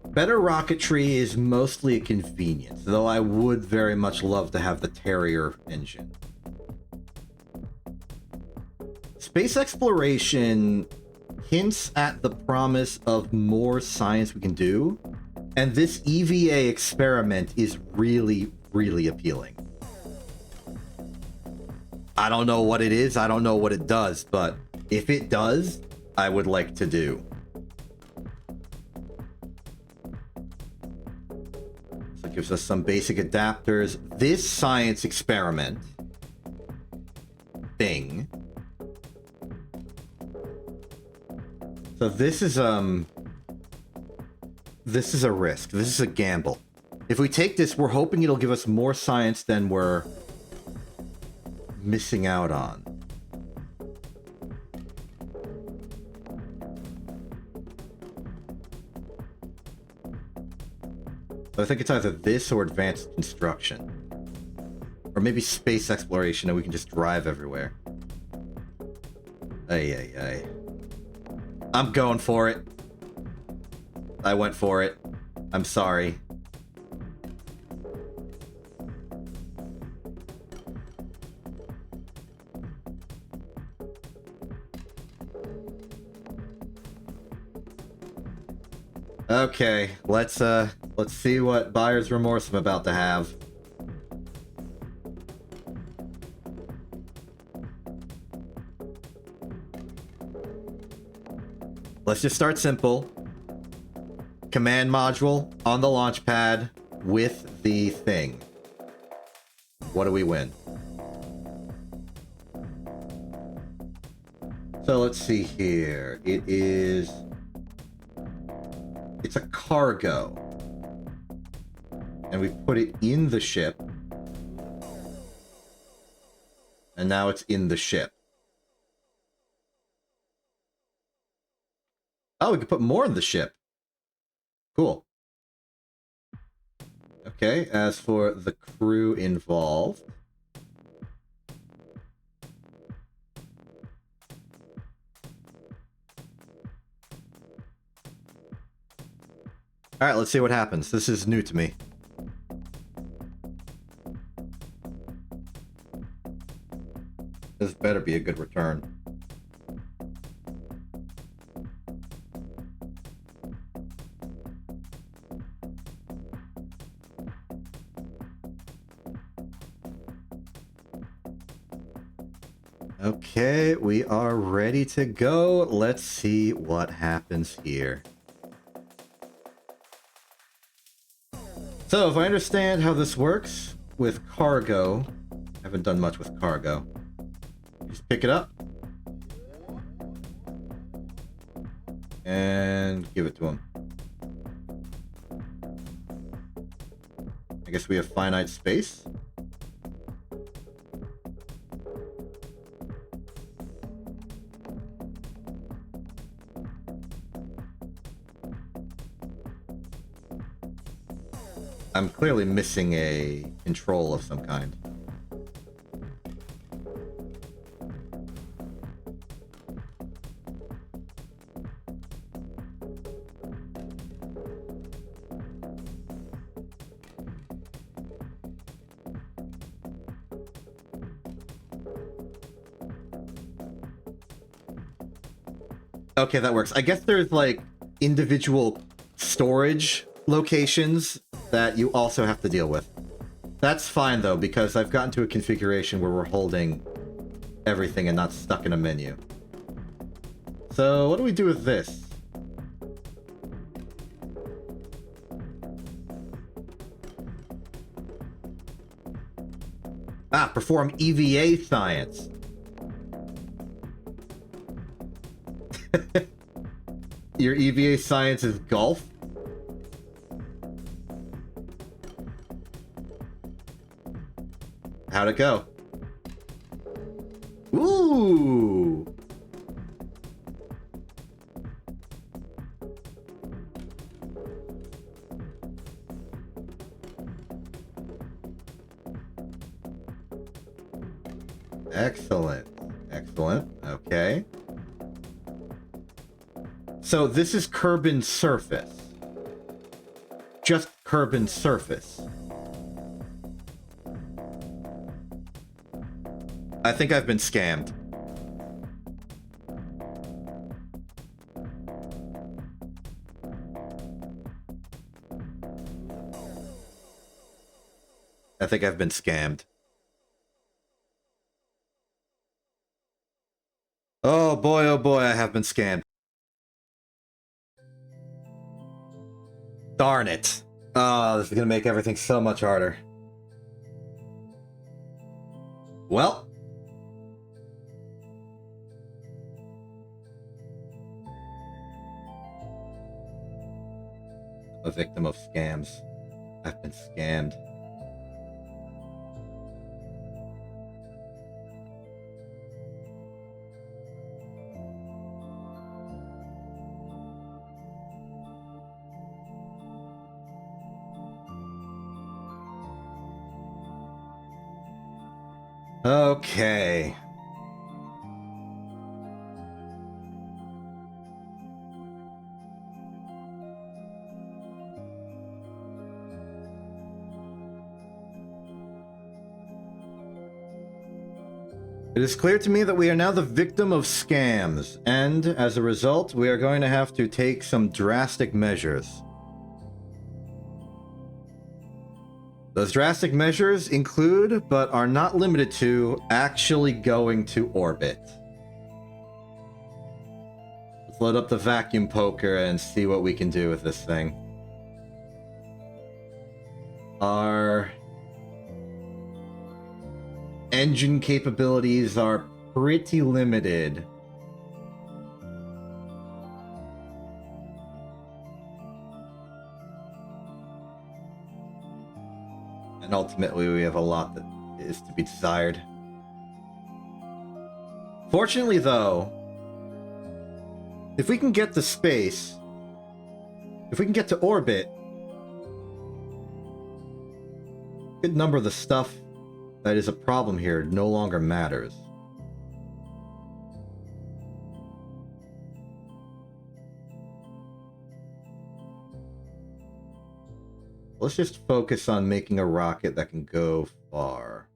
Better rocketry is mostly a convenience, though I would very much love to have the Terrier engine. Space exploration hints at the promise of more science we can do, and this EVA experiment is really, really appealing. I don't know what it is, I don't know what it does, but if it does, I would like to do. So it gives us some basic adapters. This science experiment thing. So this is a risk. This is a gamble. If we take this, we're hoping it'll give us more science than we're missing out on. So I think it's either this or advanced construction. Or maybe space exploration and we can just drive everywhere. Ay, ay, ay. I'm going for it. I went for it. I'm sorry. Okay, let's see what buyer's remorse I'm about to have. Let's just start simple. Command module on the launch pad with the thing. What do we win? So let's see here. It's a cargo. And we put it in the ship. And now it's in the ship. Oh, we could put more in the ship. Cool. Okay, as for the crew involved... Alright, let's see what happens. This is new to me. This better be a good return. Okay, we are ready to go. Let's see what happens here. So, if I understand how this works with cargo, I haven't done much with cargo. Just pick it up. And give it to him. I guess we have finite space. I'm clearly missing a control of some kind. Okay, that works. I guess there's like individual storage locations that you also have to deal with. That's fine though, because I've gotten to a configuration where we're holding everything and not stuck in a menu. So what do we do with this? Ah, perform EVA science. Your EVA science is golf? How'd it go? Ooh! Excellent. Excellent. Okay. So this is Kerbin's surface. Just Kerbin's surface. I think I've been scammed. I think I've been scammed. Oh boy, I have been scammed. Darn it. Oh, this is gonna make everything so much harder. Well. A victim of scams. I've been scammed. Okay. It is clear to me that we are now the victim of scams, and as a result, we are going to have to take some drastic measures. Those drastic measures include, but are not limited to, actually going to orbit. Let's load up the vacuum poker and see what we can do with this thing. Our engine capabilities are pretty limited. And ultimately, we have a lot that is to be desired. Fortunately, though, if we can get to space, if we can get to orbit, a good number of the stuff that is a problem here no longer matters. Let's just focus on making a rocket that can go far.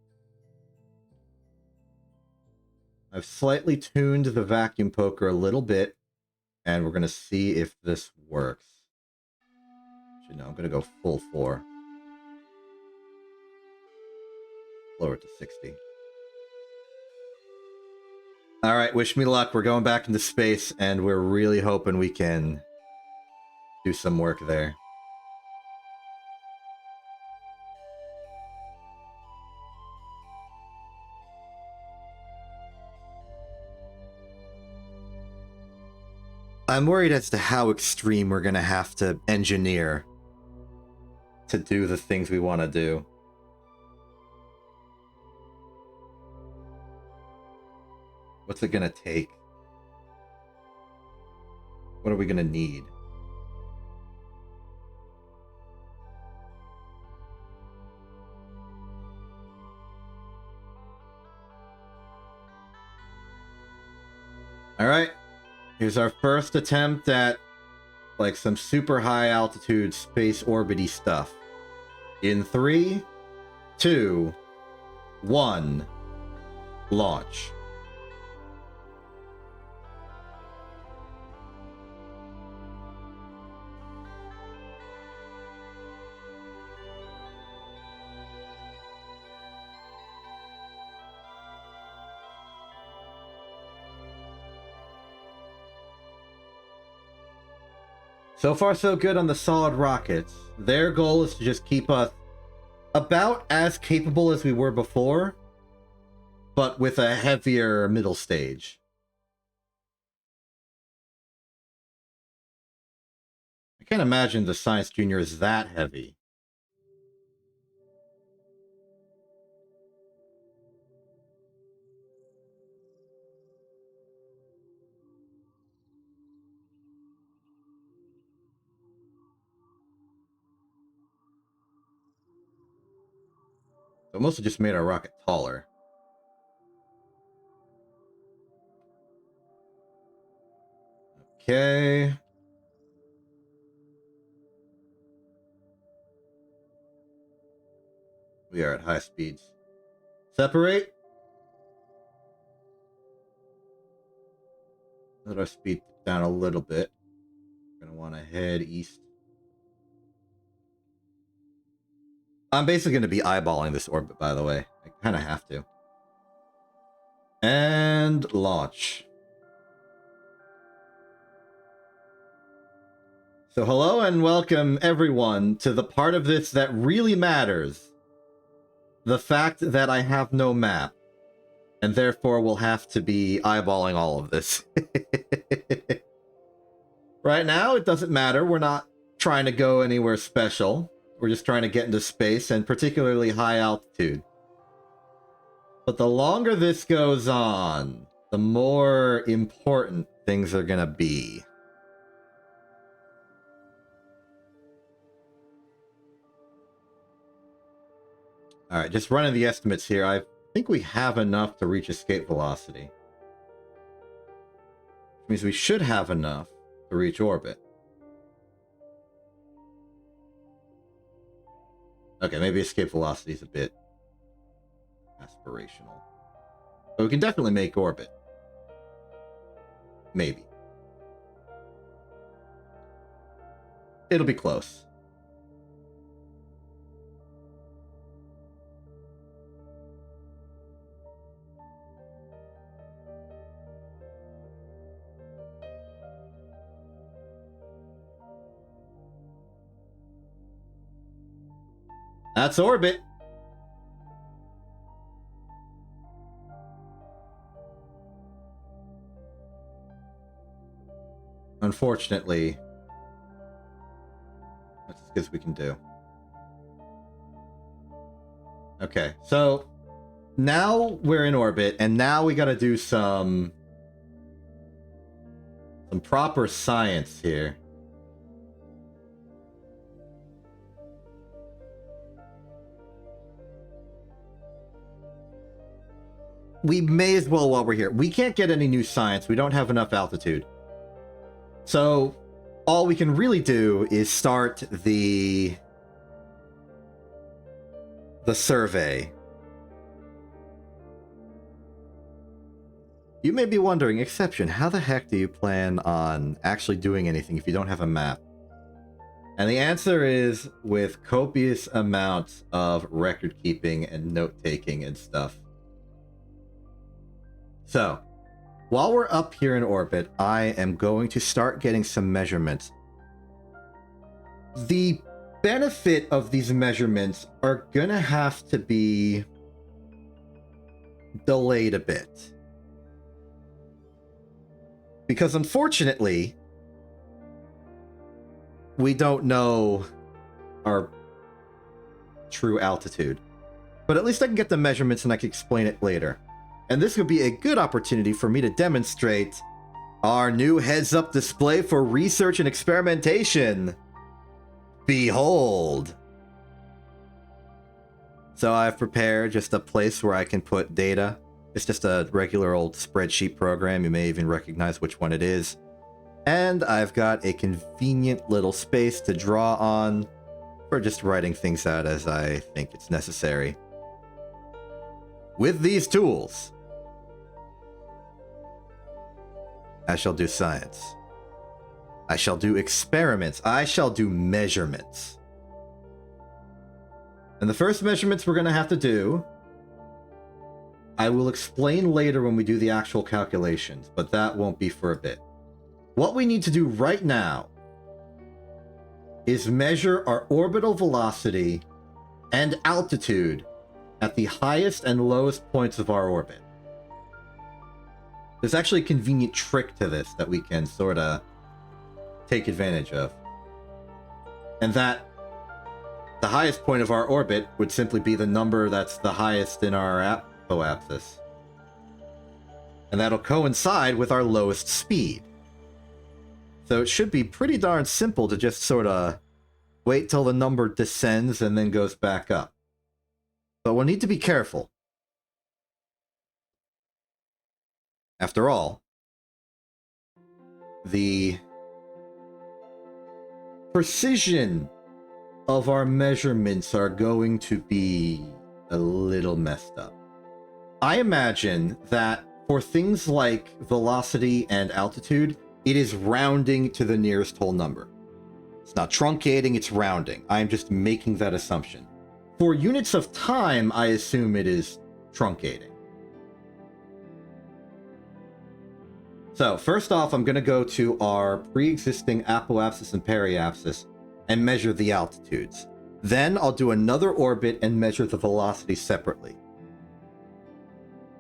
I've slightly tuned the vacuum poker a little bit, and we're going to see if this works. Actually, no, I'm going to go full 4. Lower it to 60. Alright, wish me luck. We're going back into space, and we're really hoping we can do some work there. I'm worried as to how extreme we're going to have to engineer to do the things we want to do. What's it going to take? What are we going to need? All right. Here's our first attempt at like some super high altitude space orbity stuff. In 3, 2, 1, launch. So far, so good on the solid rockets. Their goal is to just keep us about as capable as we were before, but with a heavier middle stage. I can't imagine the Science Junior is that heavy. It mostly just made our rocket taller. Okay. We are at high speeds. Separate. Let our speed down a little bit. We're gonna want to head east. I'm basically going to be eyeballing this orbit, by the way. I kind of have to. And launch. So hello and welcome, everyone, to the part of this that really matters. The fact that I have no map. And therefore will have to be eyeballing all of this. Right now, it doesn't matter. We're not trying to go anywhere special. We're just trying to get into space, and particularly high altitude. But the longer this goes on, the more important things are gonna be. Alright, just running the estimates here. I think we have enough to reach escape velocity. Which means we should have enough to reach orbit. Okay, maybe escape velocity is a bit aspirational. But we can definitely make orbit. Maybe. It'll be close. That's orbit. Unfortunately, that's as good as we can do. Okay, so now we're in orbit, and now we gotta do some proper science here. We may as well while we're here. We can't get any new science. We don't have enough altitude. So all we can really do is start the survey. You may be wondering, Exception, how the heck do you plan on actually doing anything if you don't have a map? And the answer is with copious amounts of record keeping and note taking and stuff. So, while we're up here in orbit, I am going to start getting some measurements. The benefit of these measurements are gonna have to be delayed a bit. Because unfortunately, we don't know our true altitude. But at least I can get the measurements and I can explain it later. And this would be a good opportunity for me to demonstrate our new heads-up display for research and experimentation. Behold! So I've prepared just a place where I can put data. It's just a regular old spreadsheet program. You may even recognize which one it is. And I've got a convenient little space to draw on for just writing things out as I think it's necessary. With these tools, I shall do science. I shall do experiments. I shall do measurements. And the first measurements we're going to have to do, I will explain later when we do the actual calculations, but that won't be for a bit. What we need to do right now is measure our orbital velocity and altitude at the highest and lowest points of our orbit. There's actually a convenient trick to this that we can sort of take advantage of. And that the highest point of our orbit would simply be the number that's the highest in our apoapsis. And that'll coincide with our lowest speed. So it should be pretty darn simple to just sort of wait till the number descends and then goes back up. But we'll need to be careful. After all, the precision of our measurements are going to be a little messed up. I imagine that for things like velocity and altitude, it is rounding to the nearest whole number. It's not truncating, it's rounding. I'm just making that assumption. For units of time, I assume it is truncating. So, first off, I'm going to go to our pre-existing apoapsis and periapsis and measure the altitudes. Then I'll do another orbit and measure the velocity separately.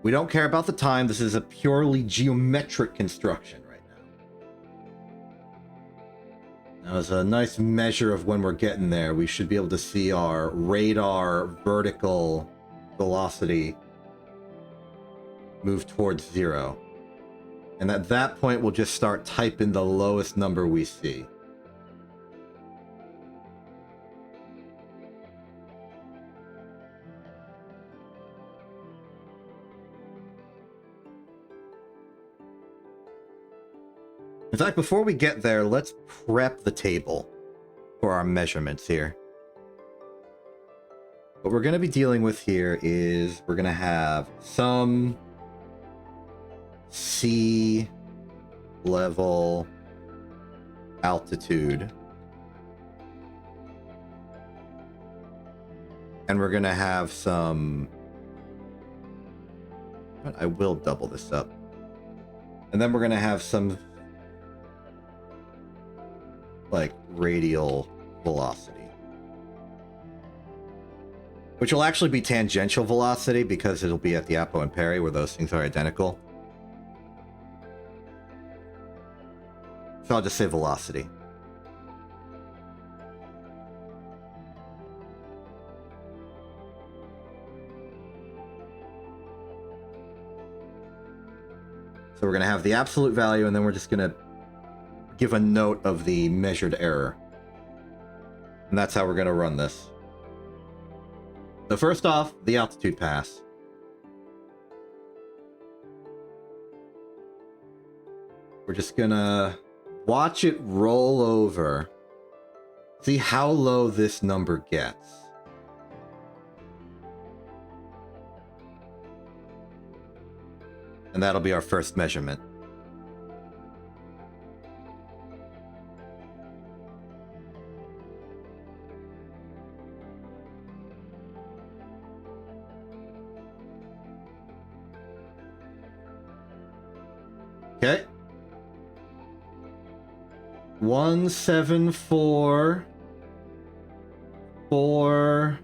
We don't care about the time. This is a purely geometric construction right now. Now, as a nice measure of when we're getting there, we should be able to see our radar vertical velocity move towards 0. And at that point, we'll just start typing the lowest number we see. In fact, before we get there, let's prep the table for our measurements here. What we're going to be dealing with here is we're going to have some sea level altitude. And we're going to have some... I will double this up. And then we're going to have some like radial velocity. which will actually be tangential velocity because it'll be at the apo and peri where those things are identical. So I'll just say velocity. So we're going to have the absolute value, and then we're just going to give a note of the measured error. And that's how we're going to run this. So first off, the altitude pass. We're just going to watch it roll over. See how low this number gets. And that'll be our first measurement. Okay. 174 4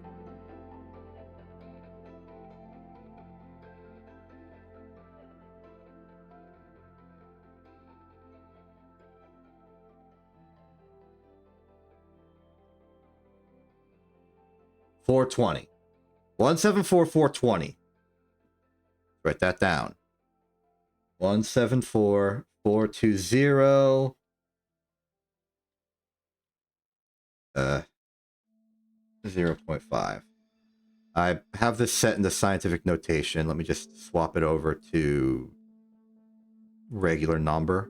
420. 174 420. Write that down. 174 420. 0.5. I have this set into scientific notation. Let me just swap it over to regular number.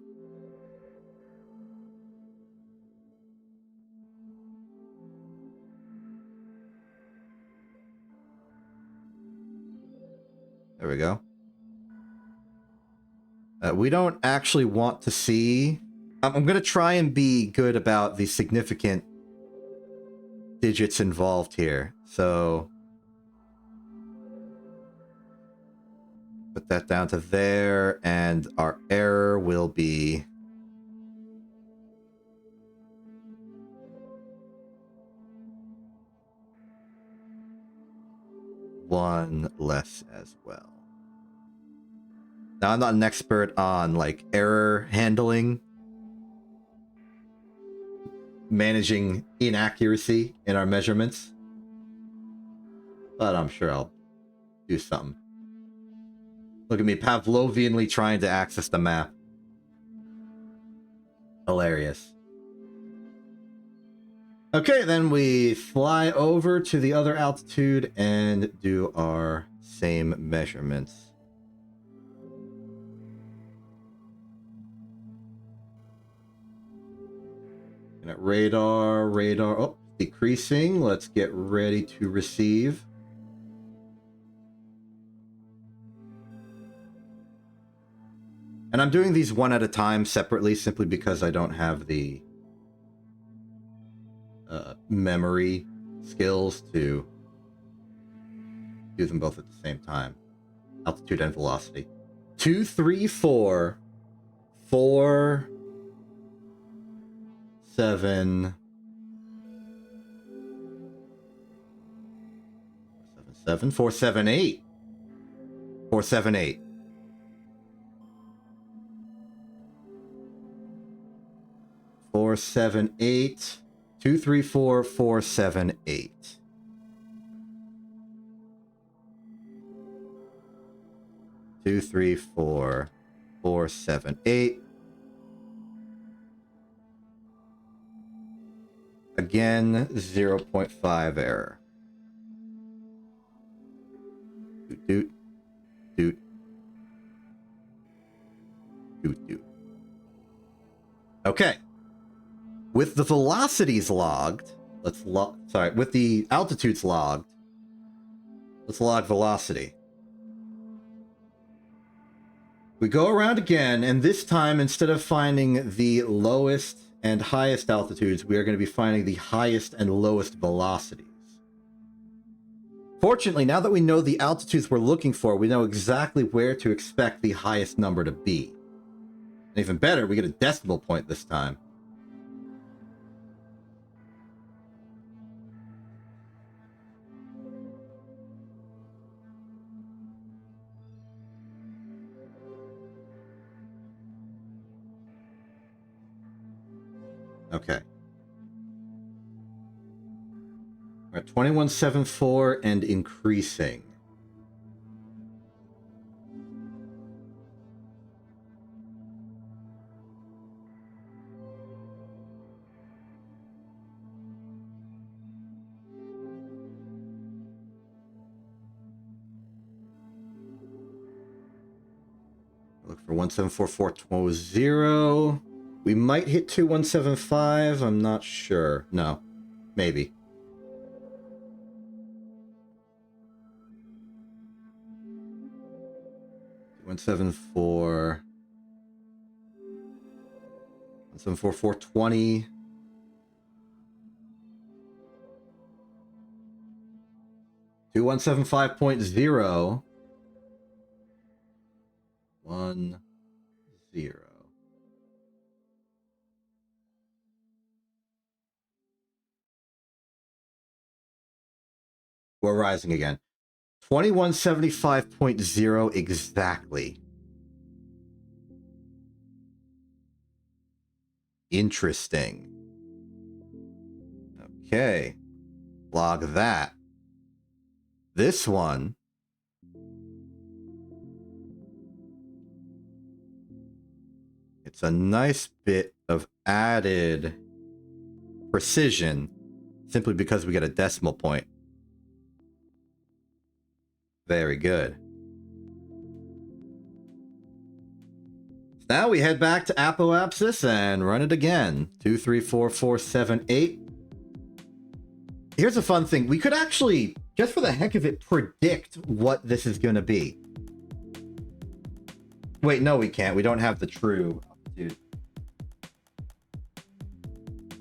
There we go. We don't actually want to see... I'm going to try and be good about the significant digits involved here. So put that down to there, and our error will be one less as well. Now, I'm not an expert on like error handling, managing inaccuracy in our measurements, but I'm sure I'll do something. Look at me, Pavlovianly trying to access the map. Hilarious. Okay, then we fly over to the other altitude and do our same measurements. And at radar, oh, decreasing. Let's get ready to receive. And I'm doing these one at a time separately simply because I don't have the memory skills to do them both at the same time. Altitude and velocity. 2, 3, 4, 4, 7, 7, 4, 7, 8. 4, 7, 8. 4, 7, 8. 2, 3, 4, 4, 7, 8. 2, 3, 4, 4, 7, 8. Again, 0.5 error. Doot, doot, doot, doot, doot. Okay. With the velocities logged, with the altitudes logged, let's log velocity. We go around again, and this time, instead of finding the lowest and highest altitudes, we are going to be finding the highest and lowest velocities. Fortunately, now that we know the altitudes we're looking for, we know exactly where to expect the highest number to be. And even better, we get a decimal point this time. Okay. We're at 2174 and increasing. Look for 174.420. We might hit 2175. I'm not sure. No. Maybe. One seven four 420. 2175.0. 10. We're rising again. 2175.0 exactly. Interesting. Okay. Log that. This one. It's a nice bit of added precision simply because we get a decimal point. Very good. Now we head back to Apoapsis and run it again. 2, 3, 4, 4, 7, 8. Here's a fun thing. We could actually, just for the heck of it, predict what this is going to be. Wait, no, we can't. We don't have the true altitude.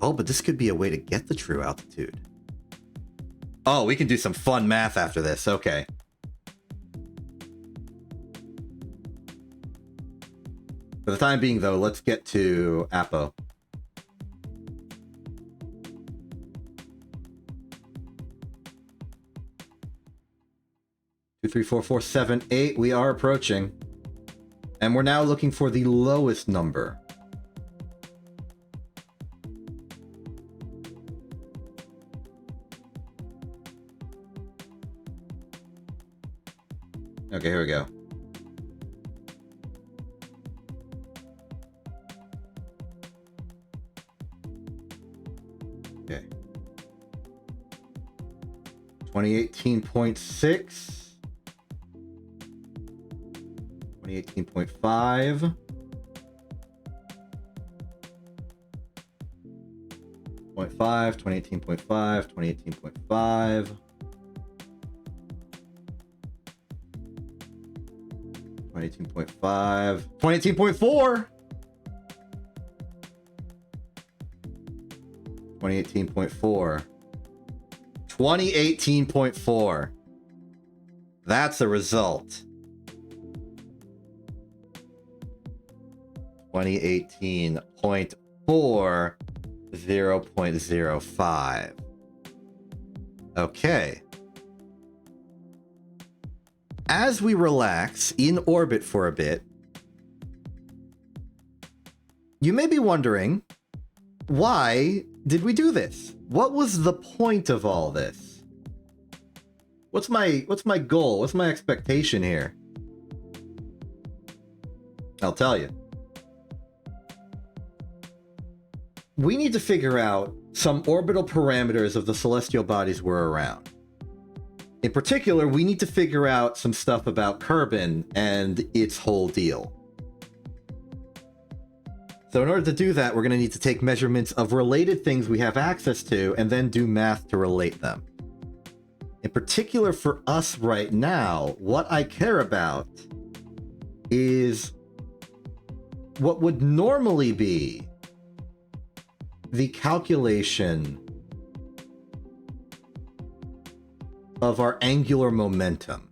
Oh, but this could be a way to get the true altitude. Oh, we can do some fun math after this. Okay. For the time being, though, let's get to Apo. Two, 3, 4, 4, 7, 8. We are approaching. And we're now looking for the lowest number. Okay, here we go. Okay. 2018.6. 2018.5. 0.5, 2018.5, 2018.5. 2018.5, 2018.4. 2018.4. 2018.4. That's the result. 2018.4, 0.05. Okay. As we relax in orbit for a bit, you may be wondering, why did we do this? What was the point of all this? What's my goal? What's my expectation here? I'll tell you. We need to figure out some orbital parameters of the celestial bodies we're around. In particular, we need to figure out some stuff about Kerbin and its whole deal. So in order to do that, we're going to need to take measurements of related things we have access to and then do math to relate them. In particular for us right now, what I care about is what would normally be the calculation of our angular momentum.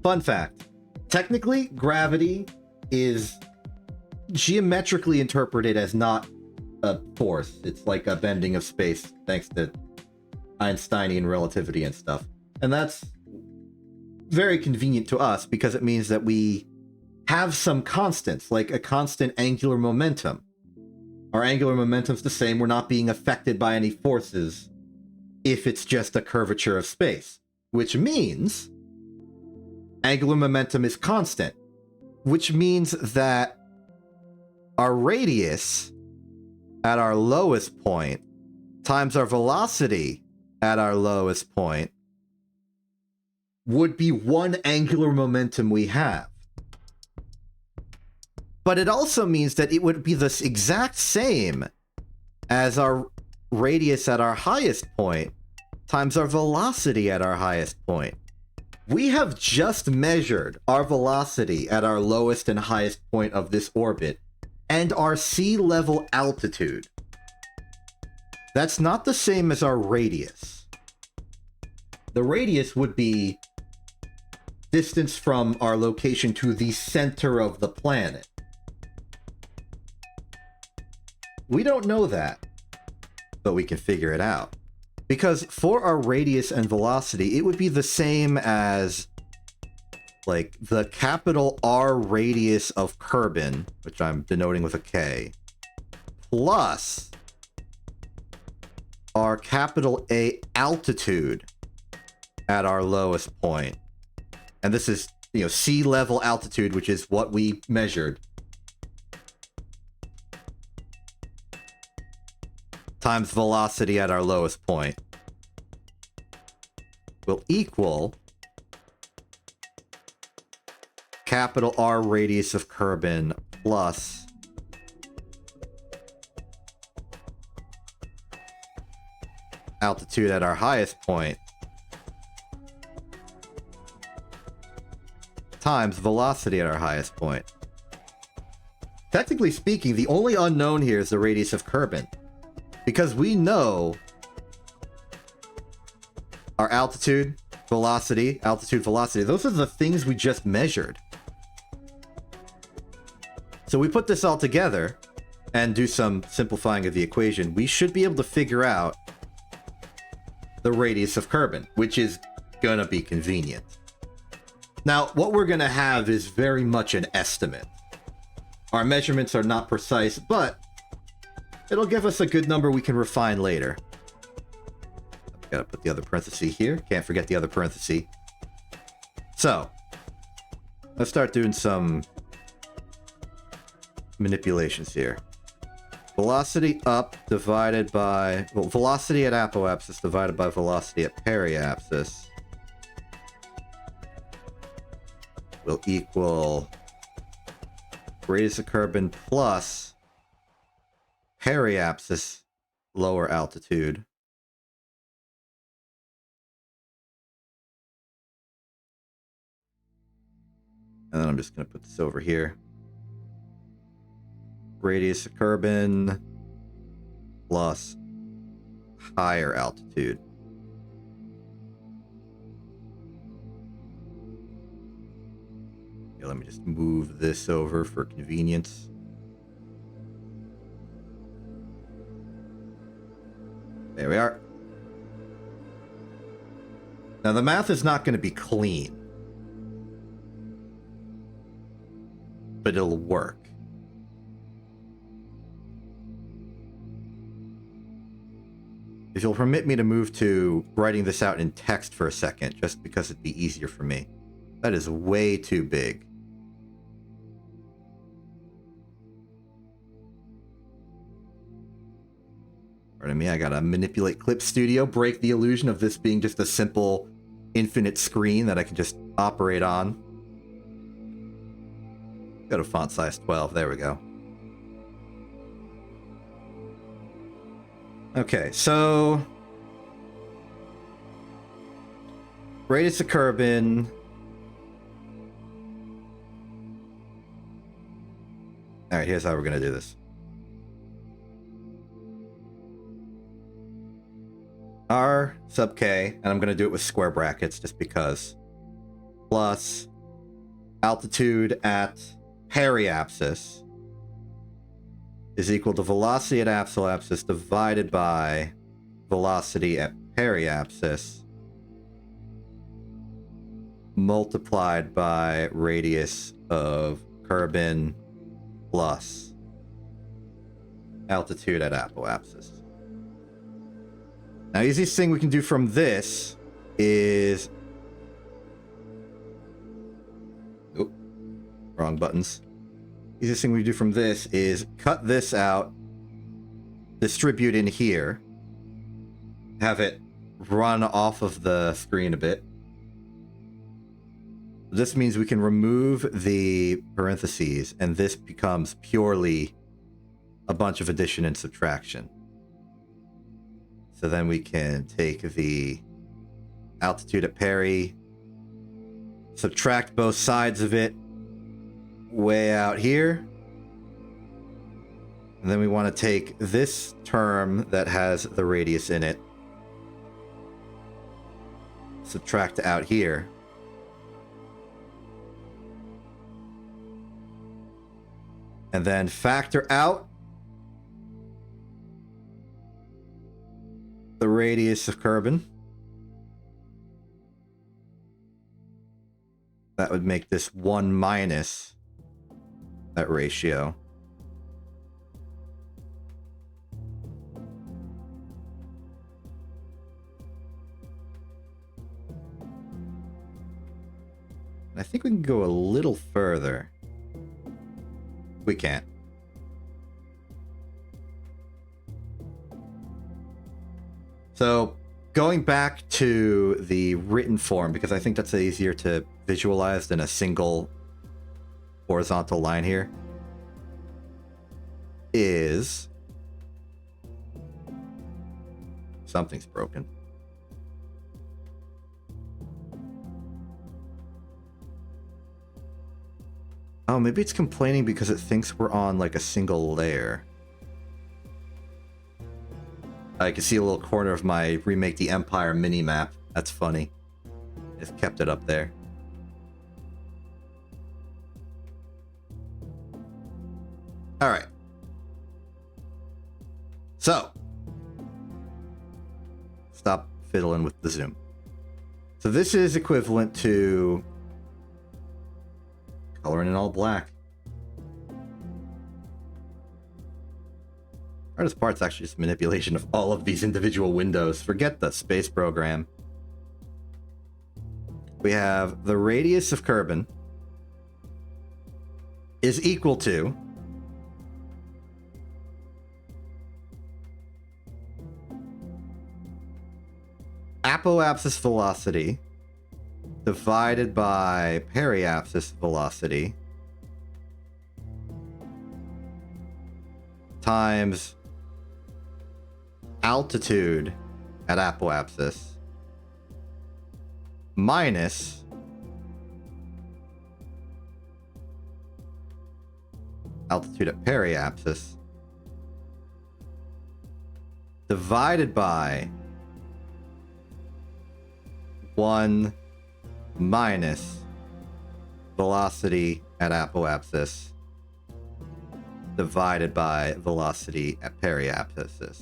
Fun fact, technically, gravity is geometrically interpreted as not a force. It's like a bending of space, thanks to Einsteinian relativity and stuff. And that's very convenient to us because it means that we have some constants, like a constant angular momentum. Our angular momentum's the same. We're not being affected by any forces if it's just a curvature of space, which means angular momentum is constant, which means that our radius at our lowest point times our velocity at our lowest point would be one angular momentum we have. But it also means that it would be the exact same as our radius at our highest point times our velocity at our highest point. We have just measured our velocity at our lowest and highest point of this orbit and our sea level altitude. That's not the same as our radius. The radius would be distance from our location to the center of the planet. We don't know that, but we can figure it out. Because for our radius and velocity, it would be the same as, like, the capital R radius of Kerbin, which I'm denoting with a K, plus our capital A altitude at our lowest point. And this is, you know, sea level altitude, which is what we measured, times velocity at our lowest point will equal capital R radius of Kerbin plus altitude at our highest point times velocity at our highest point. Technically speaking, the only unknown here is the radius of Kerbin, because we know our altitude, velocity, those are the things we just measured. So we put this all together and do some simplifying of the equation. We should be able to figure out the radius of Kerbin, which is gonna be convenient. Now, what we're gonna have is very much an estimate. Our measurements are not precise, but it'll give us a good number we can refine later. Gotta put the other parenthesis here. Can't forget the other parenthesis. So, let's start doing some manipulations here. Velocity up divided by... well, velocity at apoapsis divided by velocity at periapsis will equal radius of Kerbin plus periapsis lower altitude and then I'm just going to put this over here. Radius of Kerbin plus higher altitude. Okay, let me just move this over for convenience. There we are. Now the math is not going to be clean, but it'll work. If you'll permit me to move to writing this out in text for a second, just because it'd be easier for me. That is way too big. Pardon me, I gotta manipulate Clip Studio, break the illusion of this being just a simple infinite screen that I can just operate on. Go to font size 12, there we go. Okay, so radius of Kerbin. Alright, here's how we're gonna do this. R sub k, and I'm gonna do it with square brackets just because, plus altitude at periapsis is equal to velocity at apoapsis divided by velocity at periapsis multiplied by radius of Kerbin plus altitude at apoapsis. Now, easiest thing we can do from this is... Oop, wrong buttons. Easiest thing we do from this is cut this out, distribute in here, have it run off of the screen a bit. This means we can remove the parentheses, and this becomes purely a bunch of addition and subtraction. So then we can take the altitude at peri, subtract both sides of it way out here. And then we want to take this term that has the radius in it, subtract out here. And then factor out the radius of Kerbin. That would make this 1 minus that ratio. I think we can go a little further. We can't. So, going back to the written form, because I think that's easier to visualize than a single horizontal line here, is... Something's broken. Oh, maybe it's complaining because it thinks we're on like a single layer. I can see a little corner of my Remake the Empire mini-map. That's funny. Just kept it up there. Alright. So. Stop fiddling with the zoom. So this is equivalent to coloring in all black. Hardest part's actually just manipulation of all of these individual windows. Forget the space program. We have the radius of Kerbin is equal to apoapsis velocity divided by periapsis velocity times altitude at apoapsis minus altitude at periapsis divided by 1 minus velocity at apoapsis divided by velocity at periapsis.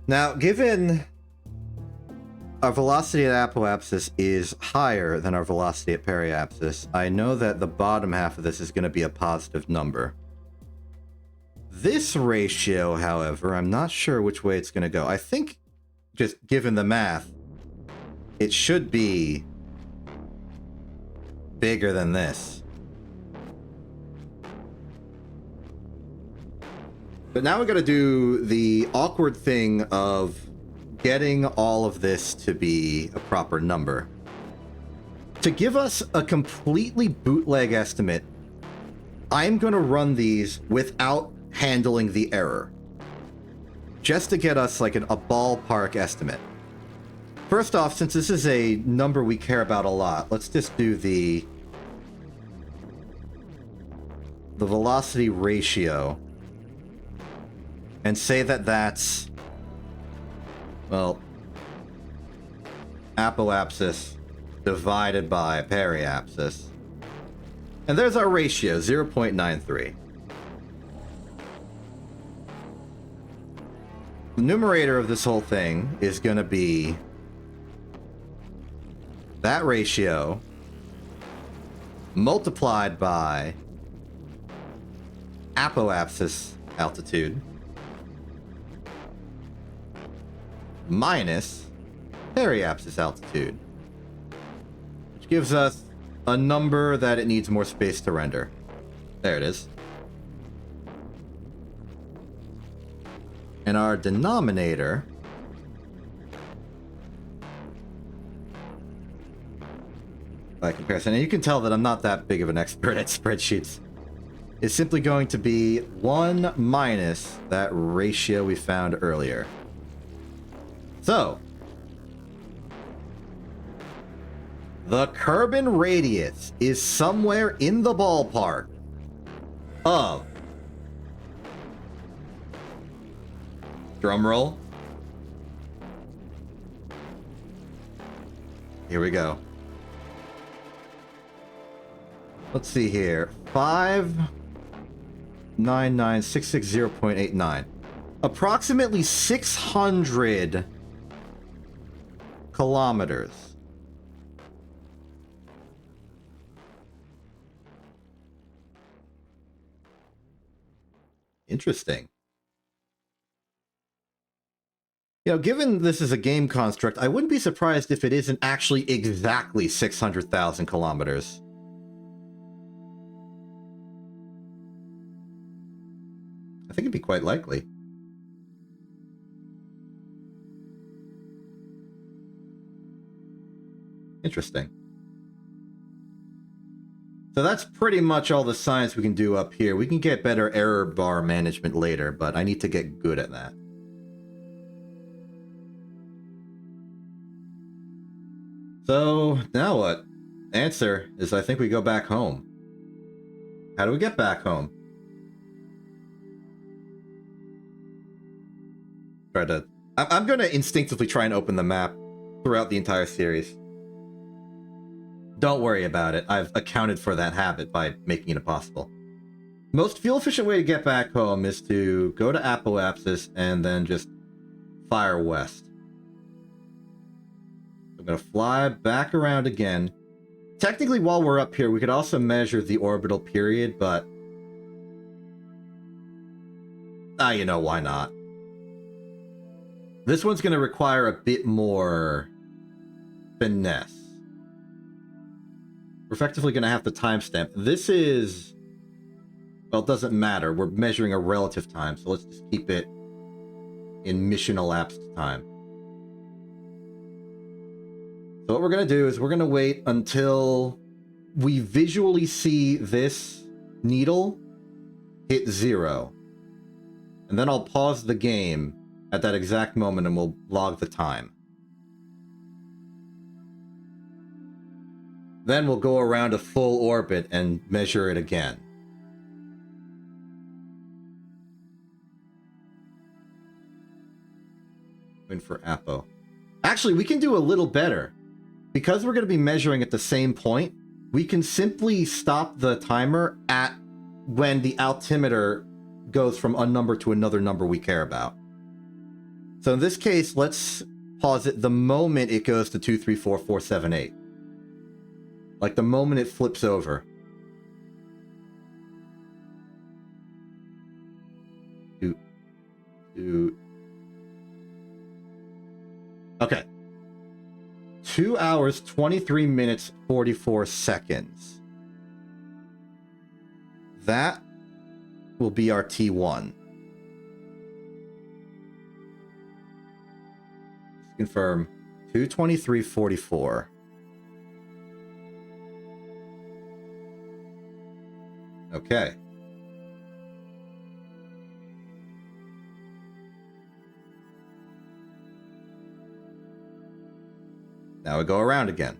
Now, given our velocity at apoapsis is higher than our velocity at periapsis, I know that the bottom half of this is going to be a positive number. This ratio, however, I'm not sure which way it's going to go. I think, just given the math, it should be bigger than this. But now we got to do the awkward thing of getting all of this to be a proper number. To give us a completely bootleg estimate, I'm going to run these without handling the error, just to get us like a ballpark estimate. First off, since this is a number we care about a lot, let's just do the velocity ratio and say that that's, well, apoapsis divided by periapsis. And there's our ratio, 0.93. The numerator of this whole thing is going to be that ratio multiplied by apoapsis altitude minus periapsis altitude, which gives us a number that it needs more space to render. There it is. And our denominator by comparison, and you can tell that I'm not that big of an expert at spreadsheets, is simply going to be 1 minus that ratio we found earlier. So, the Kerbin radius is somewhere in the ballpark of, drumroll, here we go. Let's see here, 599,660.89. Approximately 600 kilometers. Interesting. You know, given this is a game construct, I wouldn't be surprised if it isn't actually exactly 600,000 kilometers. I think it'd be quite likely. Interesting. So that's pretty much all the science we can do up here. We can get better error bar management later, but I need to get good at that. So, now what? Answer is I think we go back home. How do we get back home? I'm going to instinctively try and open the map throughout the entire series. Don't worry about it. I've accounted for that habit by making it impossible. Most fuel-efficient way to get back home is to go to apoapsis and then just fire west. I'm going to fly back around again. Technically, while we're up here, we could also measure the orbital period, but... you know, why not? This one's going to require a bit more finesse. We're effectively going to have to timestamp. This is... well, it doesn't matter. We're measuring a relative time, so let's just keep it in mission elapsed time. So what we're going to do is we're going to wait until we visually see this needle hit 0. And then I'll pause the game at that exact moment and we'll log the time. Then we'll go around a full orbit and measure it again. Win for Apo. Actually, we can do a little better. Because we're going to be measuring at the same point, we can simply stop the timer at when the altimeter goes from a number to another number we care about. So in this case, let's pause it the moment it goes to 234,478. Like the moment it flips over. Okay. 2 hours, 23 minutes, 44 seconds. That will be our T1. Let's confirm 2:23:44. Okay. Now we go around again.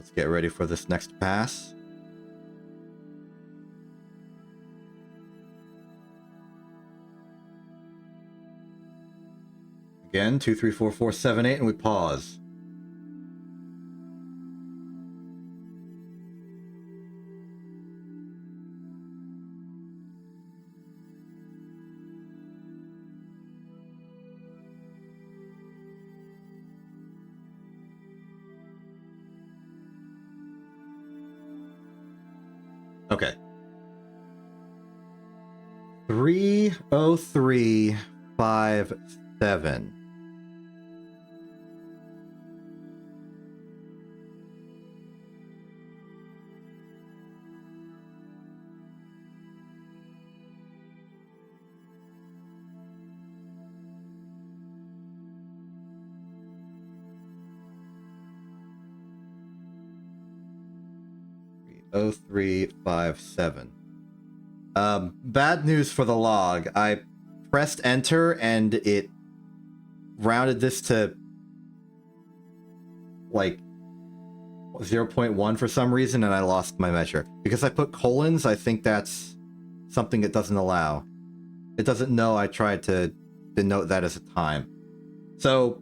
Let's get ready for this next pass. Again, 2, 3, 4, 4, 7, 8, and we pause. Okay. 30357. Oh, 357. Bad news for the log. I pressed enter and it rounded this to like 0.1 for some reason, and I lost my measure. Because I put colons, I think that's something it doesn't allow. It doesn't know I tried to denote that as a time. So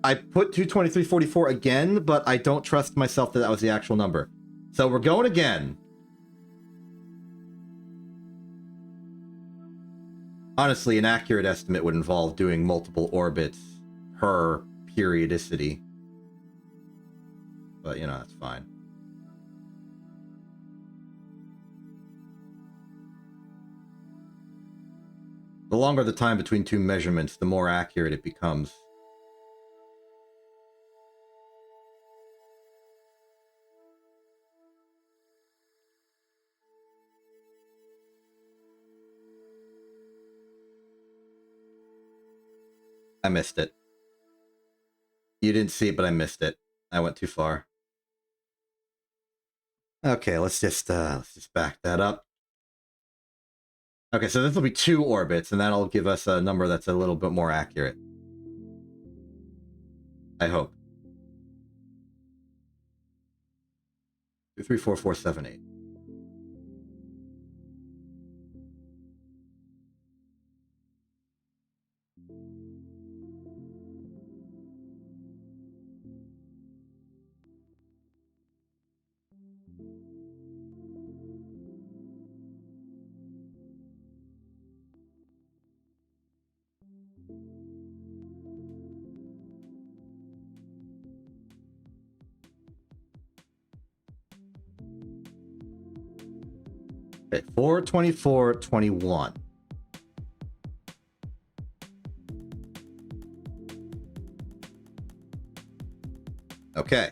I put 223.44 again, but I don't trust myself that that was the actual number. So we're going again. Honestly, an accurate estimate would involve doing multiple orbits per periodicity. But, you know, that's fine. The longer the time between two measurements, the more accurate it becomes. I missed it. You didn't see it, but I missed it. I went too far. Okay, let's just back that up. Okay, so this will be 2 orbits, and that'll give us a number that's a little bit more accurate. I hope. 2, 3, 4, 4, 7, 8. Okay, 424.21. Okay.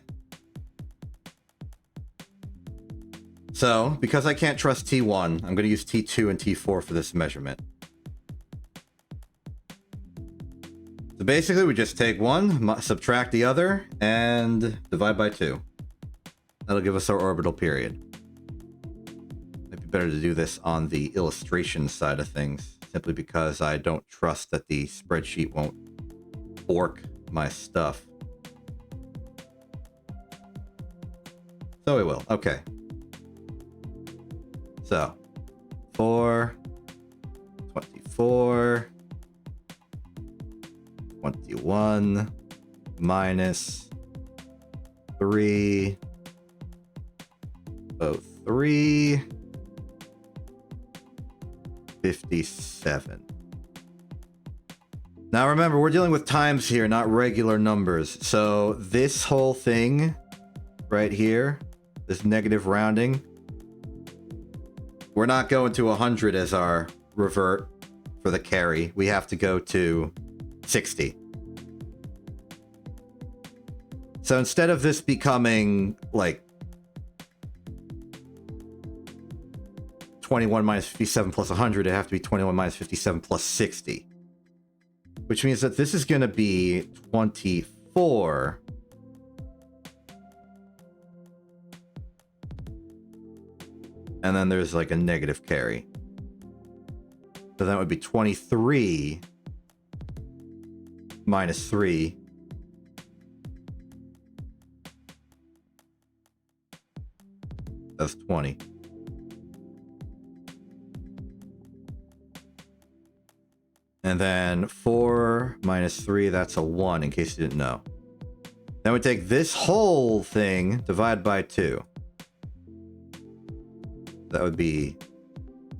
So, because I can't trust T1, I'm going to use T2 and T4 for this measurement. So basically, we just take one, subtract the other, and divide by 2. That'll give us our orbital period. It'd be better to do this on the illustration side of things, simply because I don't trust that the spreadsheet won't fork my stuff. So it will. Okay. So, 4, 24, 21, minus 3, 03, 57. Now remember, we're dealing with times here, not regular numbers. So this whole thing right here, this negative rounding, we're not going to 100 as our revert for the carry. We have to go to 60. So instead of this becoming like 21 minus 57 plus 100, it have to be 21 minus 57 plus 60. Which means that this is going to be 24. And then there's like a negative carry. So that would be 23 minus 3 That's 20. And then 4 minus 3, that's a 1, in case you didn't know. Then we take this whole thing, divide by 2. That would be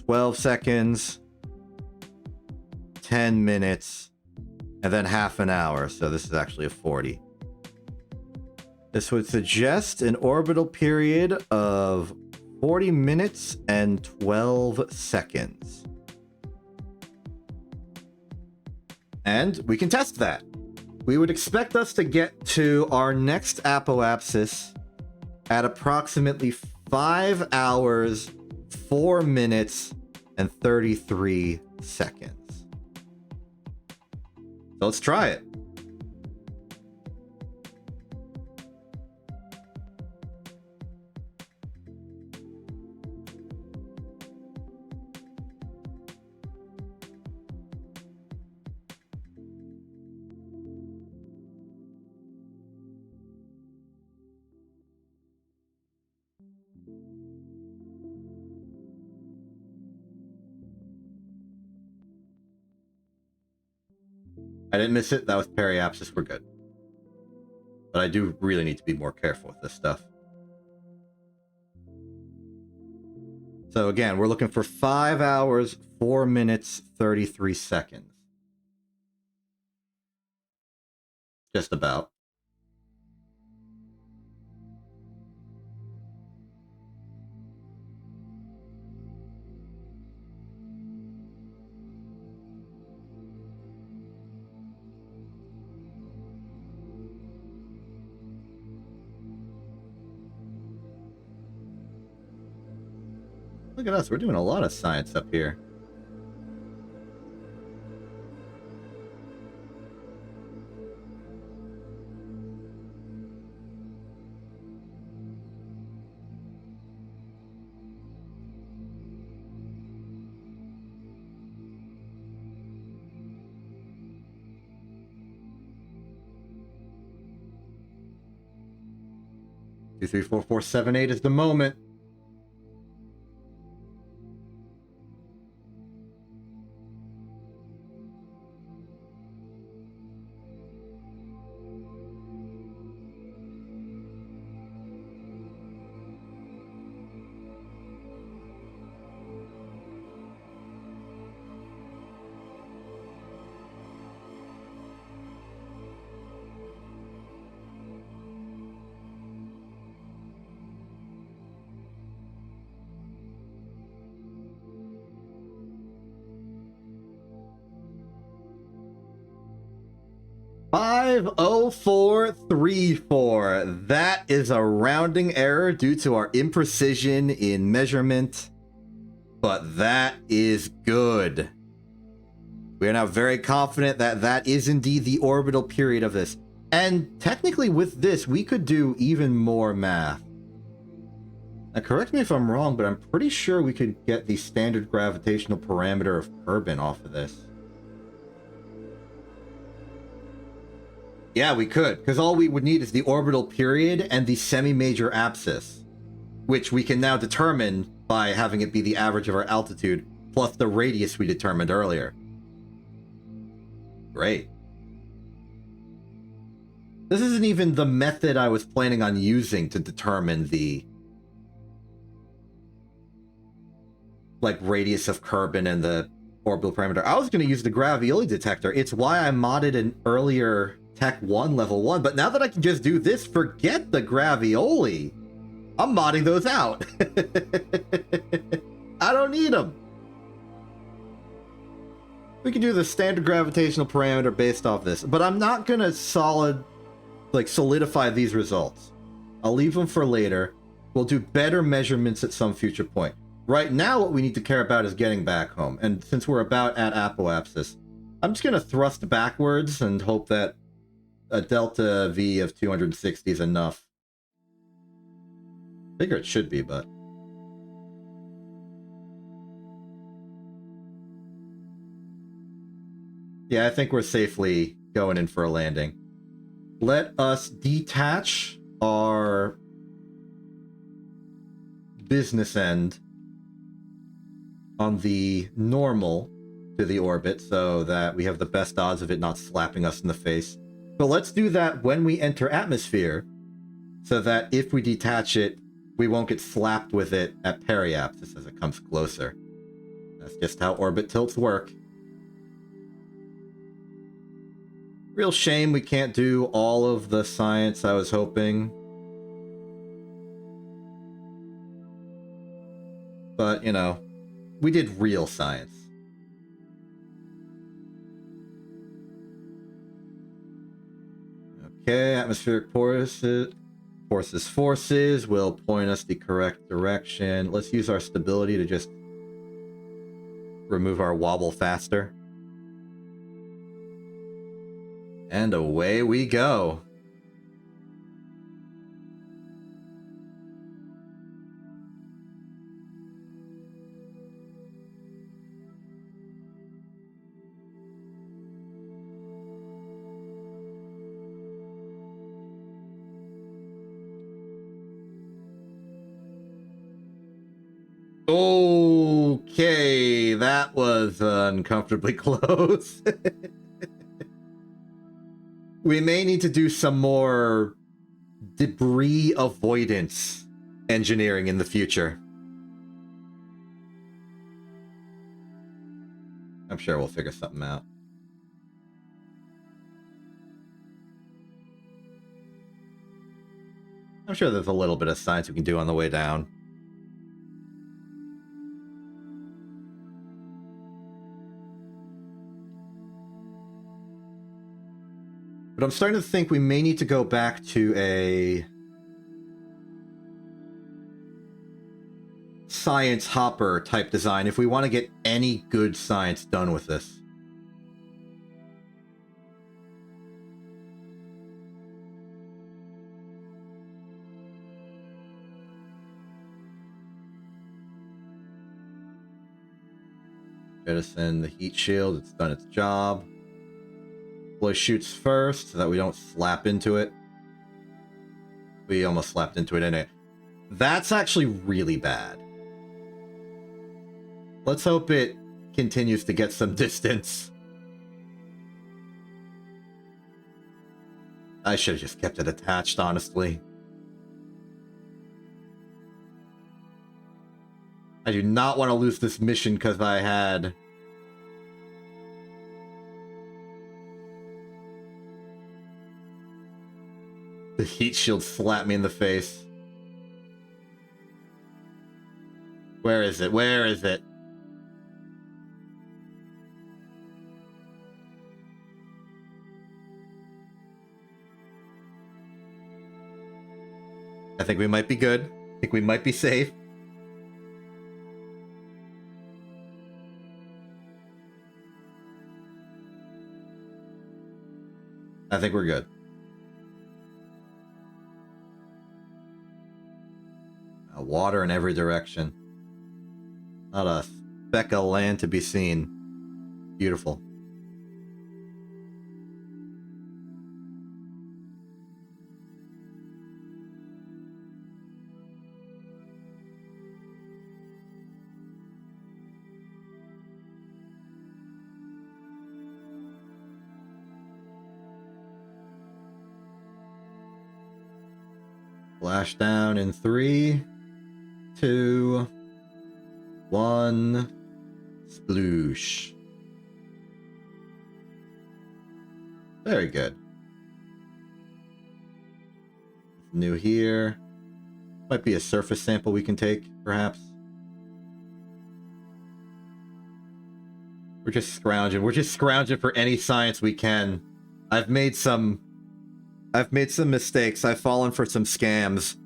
12 seconds, 10 minutes, and then half an hour. So this is actually a 40. This would suggest an orbital period of 40 minutes and 12 seconds. And we can test that. We would expect us to get to our next apoapsis at approximately 5 hours, 4 minutes, and 33 seconds. So let's try it. I didn't miss it. That was periapsis. We're good. But I do really need to be more careful with this stuff. So again, we're looking for 5 hours, 4 minutes, 33 seconds. Just about. Look at us, we're doing a lot of science up here. Two, 3, 4, 4, 7, 8 is the moment. $50434. That is a rounding error due to our imprecision in measurement, but that is good. We are now very confident that that is indeed the orbital period of this. And technically with this, we could do even more math. Now correct me if I'm wrong, but I'm pretty sure we could get the standard gravitational parameter of Kerbin off of this. Yeah, we could, because all we would need is the orbital period and the semi-major apsis, which we can now determine by having it be the average of our altitude plus the radius we determined earlier. Great. This isn't even the method I was planning on using to determine the radius of Kerbin and the orbital parameter. I was going to use the gravioli detector. It's why I modded an earlier Tech 1 level 1, but now that I can just do this, forget the gravioli. I'm modding those out. I don't need them. We can do the standard gravitational parameter based off this, but I'm not gonna solidify these results. I'll leave them for later. We'll do better measurements at some future point. Right now, what we need to care about is getting back home, and since we're about at apoapsis, I'm just gonna thrust backwards and hope that a delta V of 260 is enough. Figure it should be, but... yeah, I think we're safely going in for a landing. Let us detach our business end on the normal to the orbit so that we have the best odds of it not slapping us in the face. But let's do that when we enter atmosphere so that if we detach it, we won't get slapped with it at periapsis as it comes closer. That's just how orbit tilts work. Real shame we can't do all of the science I was hoping. But, you know, we did real science. Okay, atmospheric forces will point us the correct direction. Let's use our stability to just remove our wobble faster. And away we go. Okay, that was uncomfortably close. We may need to do some more debris avoidance engineering in the future. I'm sure we'll figure something out. I'm sure there's a little bit of science we can do on the way down. But I'm starting to think we may need to go back to a science hopper type design if we want to get any good science done with this. Jettison the heat shield, it's done its job. Deploy shoots first so that we don't slap into it. We almost slapped into it in it. That's actually really bad. Let's hope it continues to get some distance. I should have just kept it attached, honestly. I do not want to lose this mission because I had the heat shield slap me in the face. Where is it? Where is it? I think we might be good. I think we might be safe. I think we're good. Water in every direction. Not a speck of land to be seen. Beautiful. Flash down in 3, 2, 1, sploosh. Very good. New here. Might be a surface sample we can take, perhaps. We're just scrounging. We're just scrounging for any science we can. I've made some mistakes. I've fallen for some scams.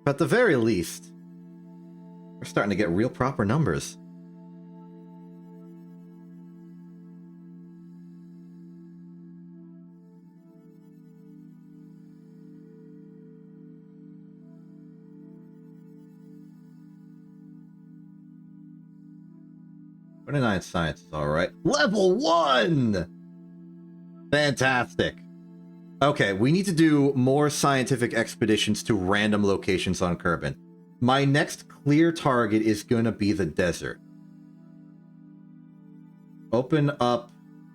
But at the very least, we're starting to get real proper numbers. Science is all right. Level 1! Fantastic. Okay, we need to do more scientific expeditions to random locations on Kerbin. My next clear target is going to be the desert. Open up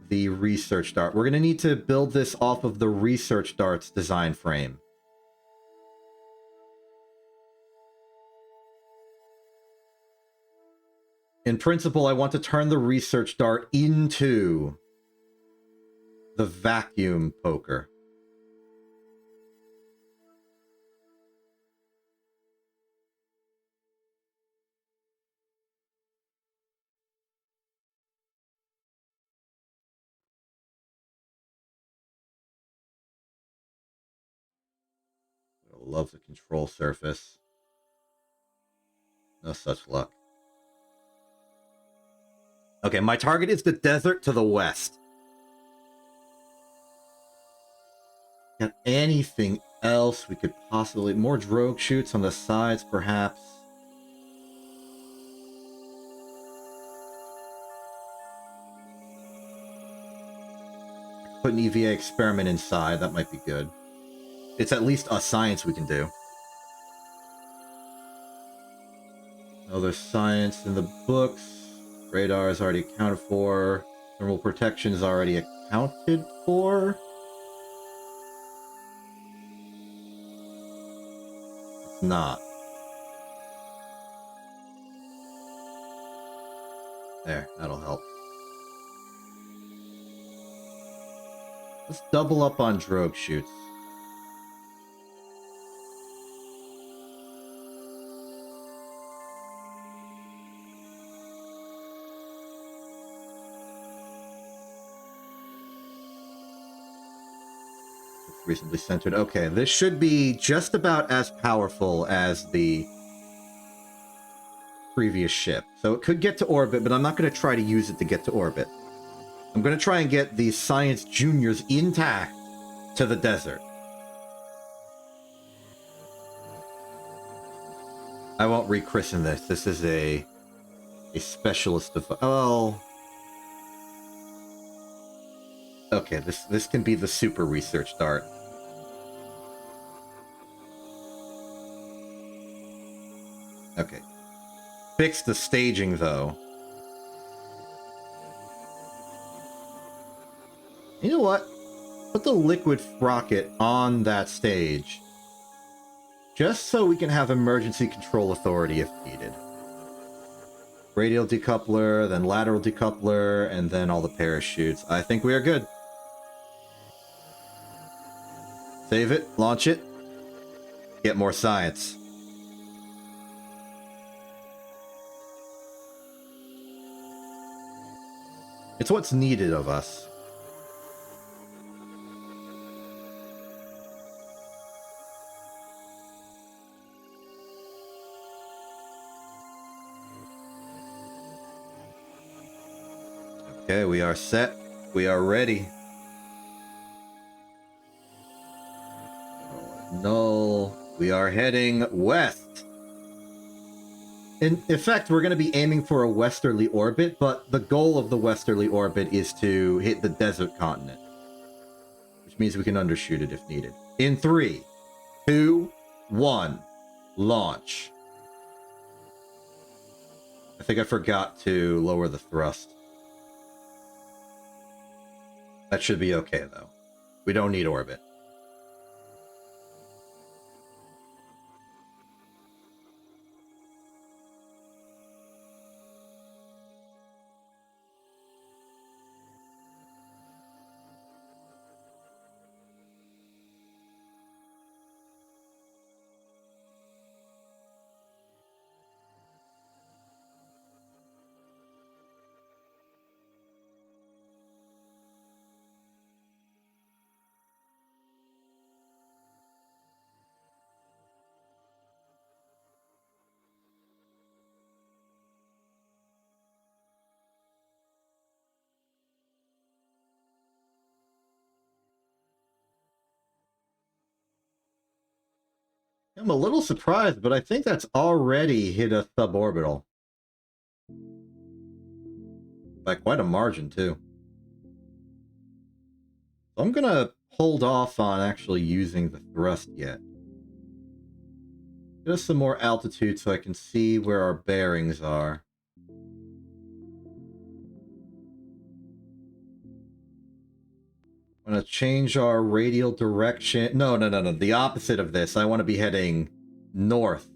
the research dart. We're going to need to build this off of the research dart's design frame. In principle, I want to turn the research dart into the vacuum poker. I love the control surface. No such luck. Okay, my target is the desert to the west. Got anything else we could possibly... More drogue chutes on the sides, perhaps. Put an EVA experiment inside. That might be good. It's at least a science we can do. Oh, there's science in the books. Radar is already accounted for. Thermal protection is already accounted for. It's not. There, that'll help. Let's double up on drogue chutes. Recently centered. Okay, this should be just about as powerful as the previous ship. So it could get to orbit, but I'm not going to try to use it to get to orbit. I'm going to try and get these Science Juniors intact to the desert. I won't rechristen this. This is a specialist of... Oh... Okay, this can be the super research dart. Okay. Fix the staging, though. You know what? Put the liquid rocket on that stage. Just so we can have emergency control authority if needed. Radial decoupler, then lateral decoupler, and then all the parachutes. I think we are good. Save it, launch it, get more science. It's what's needed of us. Okay, we are set. We are ready. Null. We are heading west. In effect, we're going to be aiming for a westerly orbit, but the goal of the westerly orbit is to hit the desert continent. Which means we can undershoot it if needed. In 3, 2, 1, launch. I think I forgot to lower the thrust. That should be okay, though. We don't need orbit. I'm a little surprised, but I think that's already hit a suborbital. By quite a margin, too. So I'm gonna hold off on actually using the thrust yet. Get us some more altitude so I can see where our bearings are. I'm going to change our radial direction. No. The opposite of this. I want to be heading north.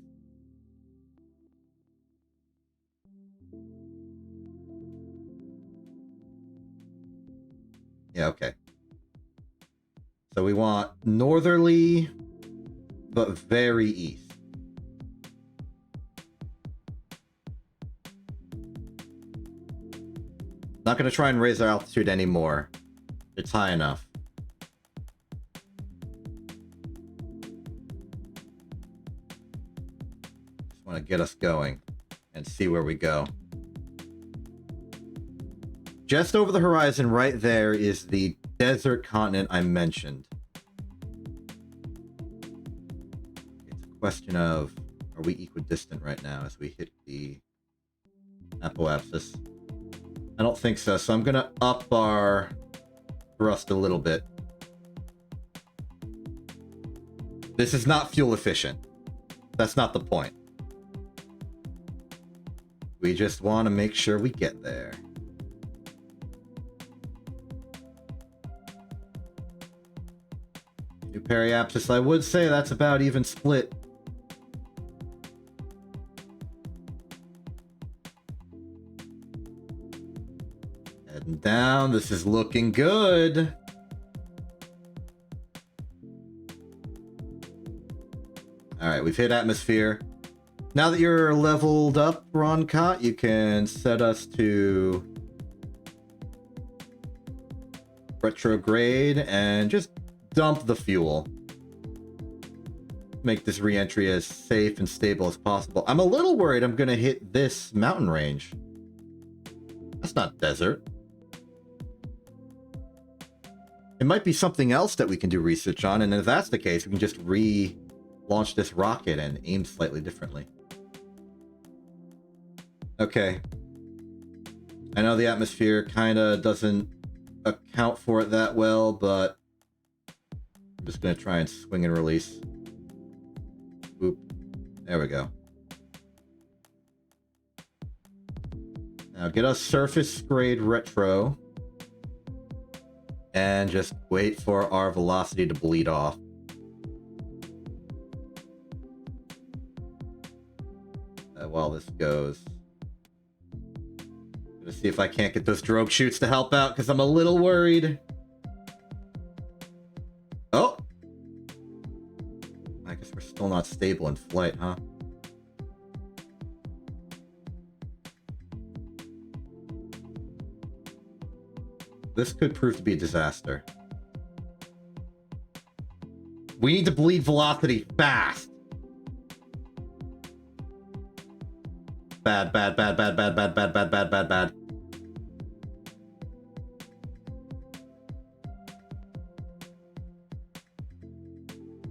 Yeah, okay. So we want northerly, but very east. Not going to try and raise our altitude anymore. It's high enough. Just want to get us going and see where we go. Just over the horizon right there is the desert continent I mentioned. It's a question of, are we equidistant right now as we hit the apoapsis? I don't think so, so I'm going to up our thrust a little bit. This is not fuel efficient. That's not the point. We just want to make sure we get there. New periapsis, I would say that's about even split. Heading down, this is looking good. Alright, we've hit atmosphere. Now that you're leveled up, Roncott, you can set us to retrograde and just dump the fuel. Make this re-entry as safe and stable as possible. I'm a little worried I'm gonna hit this mountain range. That's not desert. It might be something else that we can do research on, and if that's the case, we can just re-launch this rocket and aim slightly differently. Okay. I know the atmosphere kinda doesn't account for it that well, but I'm just gonna try and swing and release. Boop. There we go. Now get us surface grade retro. And just wait for our velocity to bleed off. While this goes. Gonna see if I can't get those drogue chutes to help out, because I'm a little worried. Oh! I guess we're still not stable in flight, huh? This could prove to be a disaster. We need to bleed velocity fast. Bad.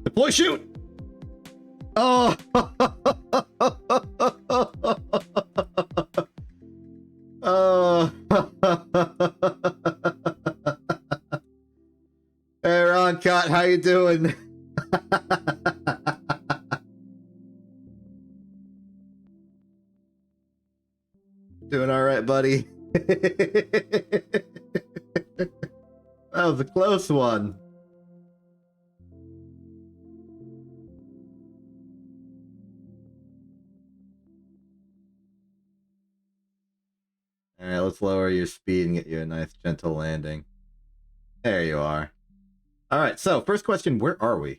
Deploy chute! Oh! Oh! Hey, Roncott, how you doing? Doing all right, buddy. That was a close one. All right, let's lower your speed and get you a nice gentle landing. There you are. All right, so first question, where are we?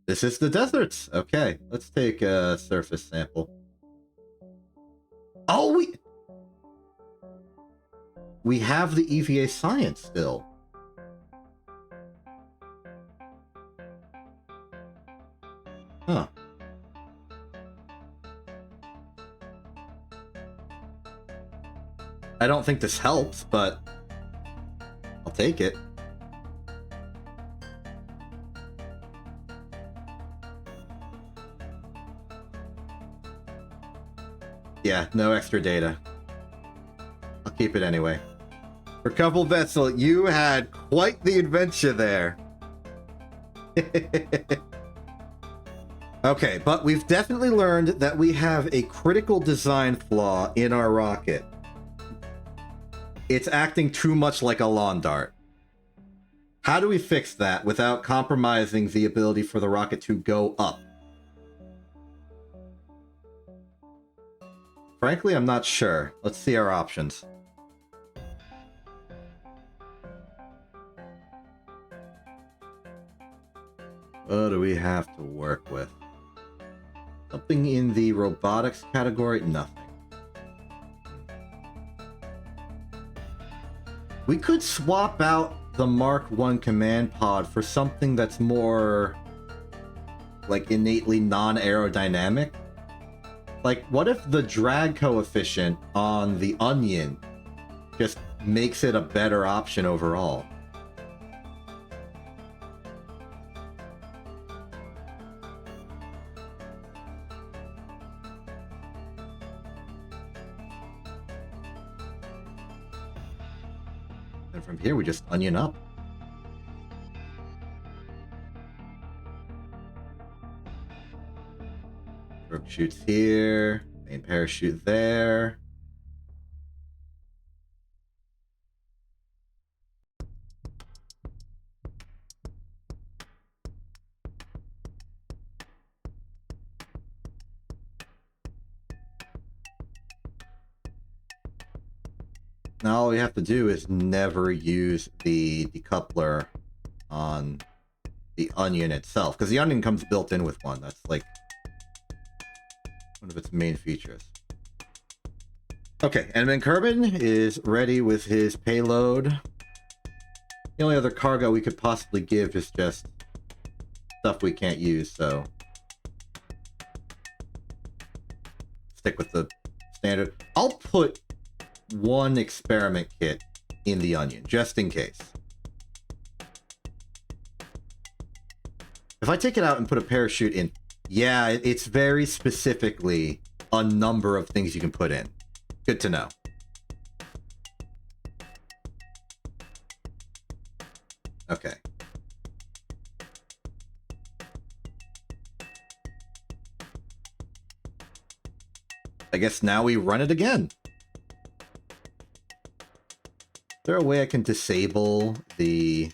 This is the deserts. Okay, let's take a surface sample. Oh, we have the EVA science still. Huh. I don't think this helps, but I'll take it. Yeah, no extra data. I'll keep it anyway. For Couple Vessel, you had Quite the adventure there. Okay, but we've definitely learned that we have a critical design flaw in our rocket. It's acting too much like a lawn dart. How do we fix that without compromising the ability for the rocket to go up? Frankly, I'm not sure. Let's see our options. What do we have to work with? Something in the robotics category? Nothing. We could swap out the Mark I command pod for something that's more like innately non-aerodynamic. Like, what if the drag coefficient on the Onion just makes it a better option overall? And from here, we just onion up. Stroke shoots here, main parachute there. Now all we have to do is never use the decoupler on the Onion itself, because the Onion comes built in with one. That's like one of its main features. Okay, and then Kerbin is ready with his payload. The only other cargo we could possibly give is just stuff we can't use, so stick with the standard. I'll put one experiment kit in the Onion, just in case. If I take it out and put a parachute in, yeah, it's very specifically a number of things you can put in. Good to know. Okay. I guess now we run it again. Is there a way I can disable the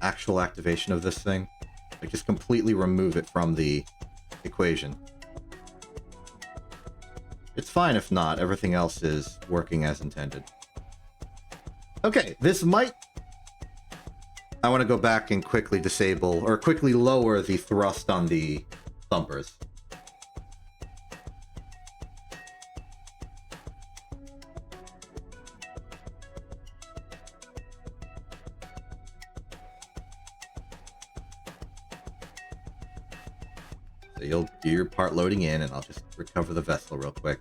actual activation of this thing? Like, just completely remove it from the equation. It's fine if not. Everything else is working as intended. Okay, this might... I want to go back and quickly disable, or quickly lower the thrust on the thumpers. So you'll do your part loading in, and I'll just recover the vessel real quick.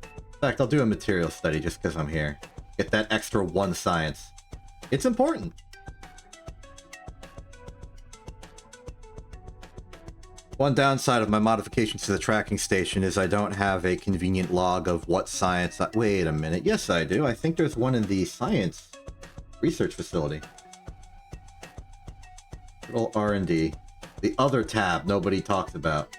In fact, I'll do a material study just because I'm here. Get that extra 1 science. It's important. One downside of my modifications to the tracking station is I don't have a convenient log of what science... Wait a minute. Yes, I do. I think there's one in the science research facility. Little R&D. The other tab nobody talks about.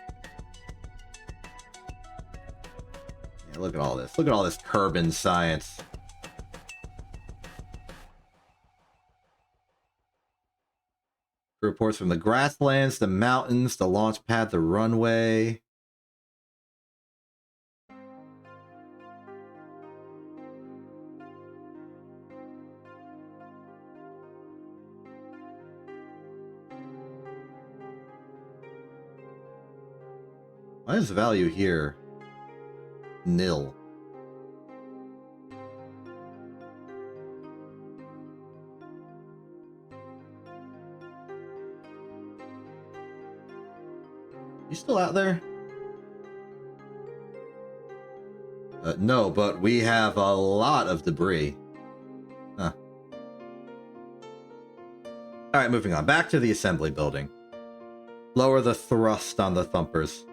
Yeah, look at all this. Look at all this Kerbin science. Reports from the grasslands, the mountains, the launch pad, the runway. Why is the value here nil? You still out there? No, but we have a lot of debris. Huh. Alright, moving on. Back to the assembly building. Lower the thrust on the thumpers.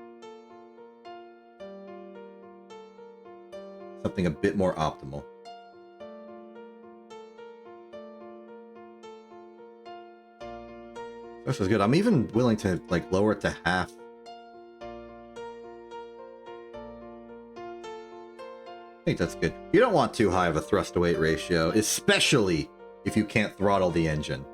something a bit more optimal. This is good. I'm even willing to like lower it to half. I think that's good. You don't want too high of a thrust to weight ratio, especially if you can't throttle the engine.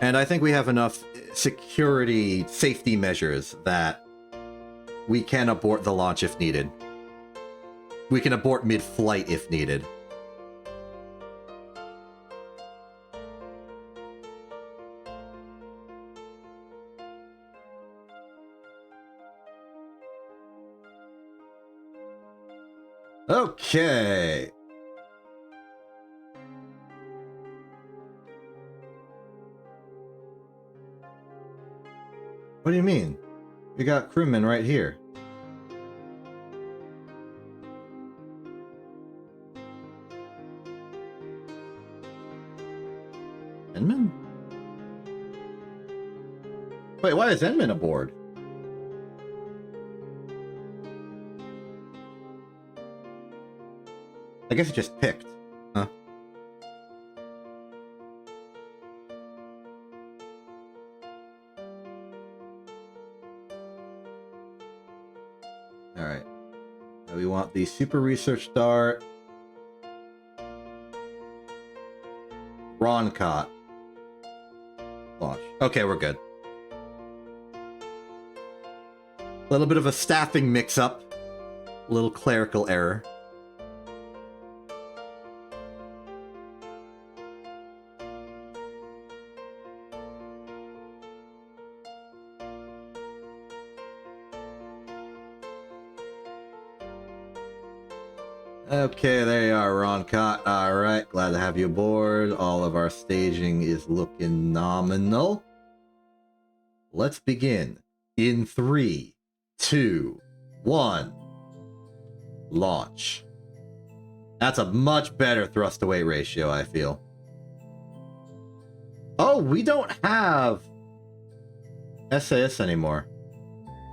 And I think we have enough security, safety measures that we can abort the launch if needed. We can abort mid-flight if needed. Okay. What do you mean? We got crewmen right here. Enman? Wait, why is Enman aboard? I guess it just picked. Huh? Alright. We want the Super Research Dart. Roncott. Launch. Okay, we're good. A little bit of a staffing mix-up. A little clerical error. Okay, there you are, Roncott. Alright, glad to have you aboard. All of our staging is looking nominal. Let's begin. In 3, 2, 1. Launch. That's a much better thrust to weight ratio, I feel. Oh, we don't have SAS anymore.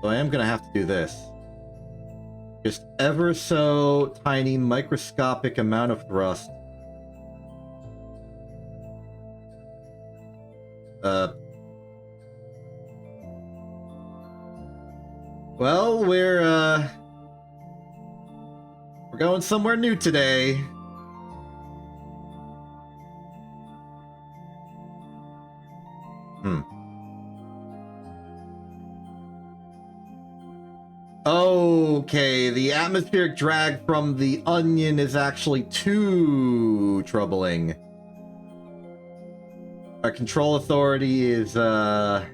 So I am going to have to do this. Just ever so tiny microscopic amount of thrust. Well, we're going somewhere new today. Okay, the atmospheric drag from the onion is actually too troubling. Our control authority is not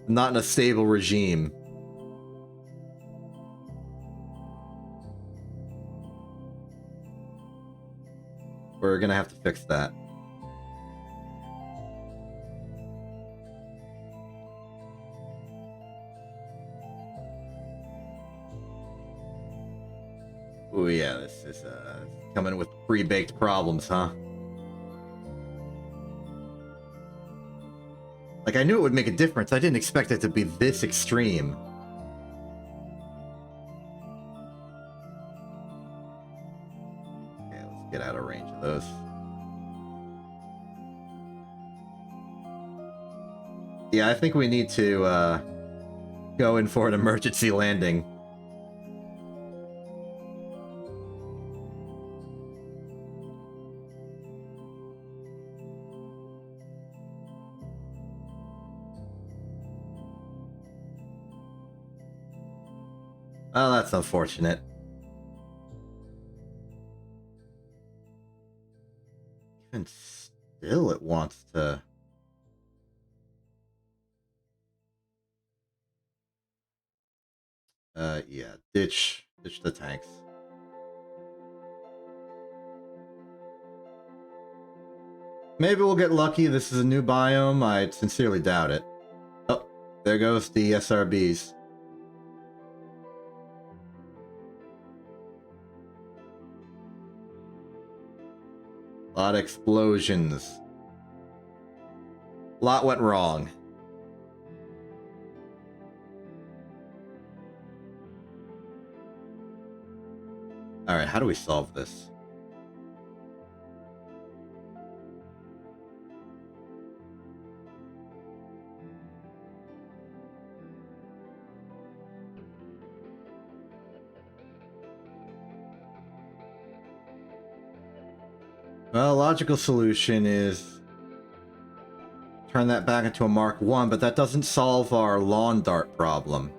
in a stable regime. We're gonna have to fix that. Oh yeah, this is coming with pre-baked problems, huh? Like, I knew it would make a difference. I didn't expect it to be this extreme. Okay, let's get out of range of those. Yeah, I think we need to go in for an emergency landing. Oh, that's unfortunate. Even still, it wants to... yeah, ditch the tanks. Maybe we'll get lucky. This is a new biome. I sincerely doubt it. Oh, there goes the SRBs. A lot of explosions. A lot went wrong. Alright, how do we solve this? Well, logical solution is turn that back into a Mark 1, but that doesn't solve our lawn dart problem.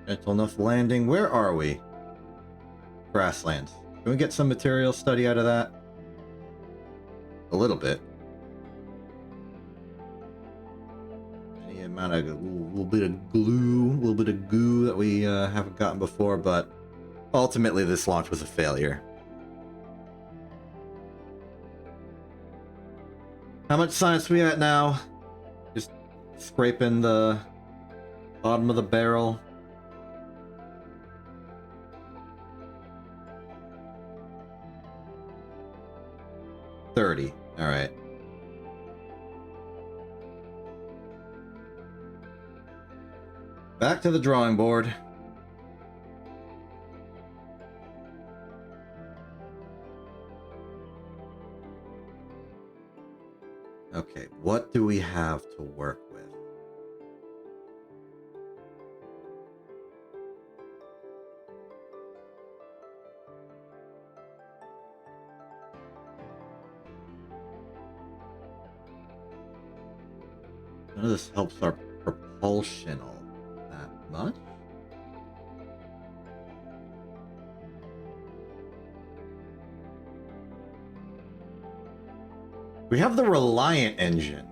Gentle enough landing. Where are we? Grasslands. Can we get some material study out of that? A little bit. Any amount of little bit of glue, a little bit of goo that we haven't gotten before, but ultimately this launch was a failure. How much science we at now? Just scraping the bottom of the barrel. $30. All right. Back to the drawing board. Okay, what do we have to work with? None of this helps our propulsion all that much. We have the Reliant engine.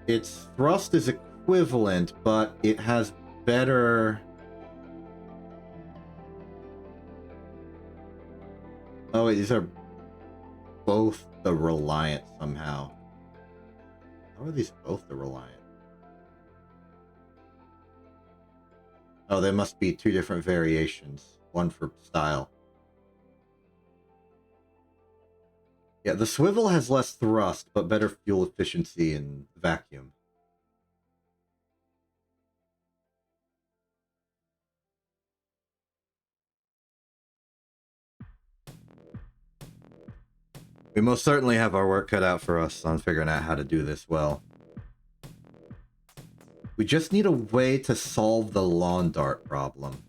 Its thrust is equivalent, but it has better... Oh wait, these are both the Reliant somehow. How are these both the Reliant? Oh, they must be two different variations. One for style. Yeah, the swivel has less thrust, but better fuel efficiency in vacuum. We most certainly have our work cut out for us on figuring out how to do this well. We just need a way to solve the lawn dart problem.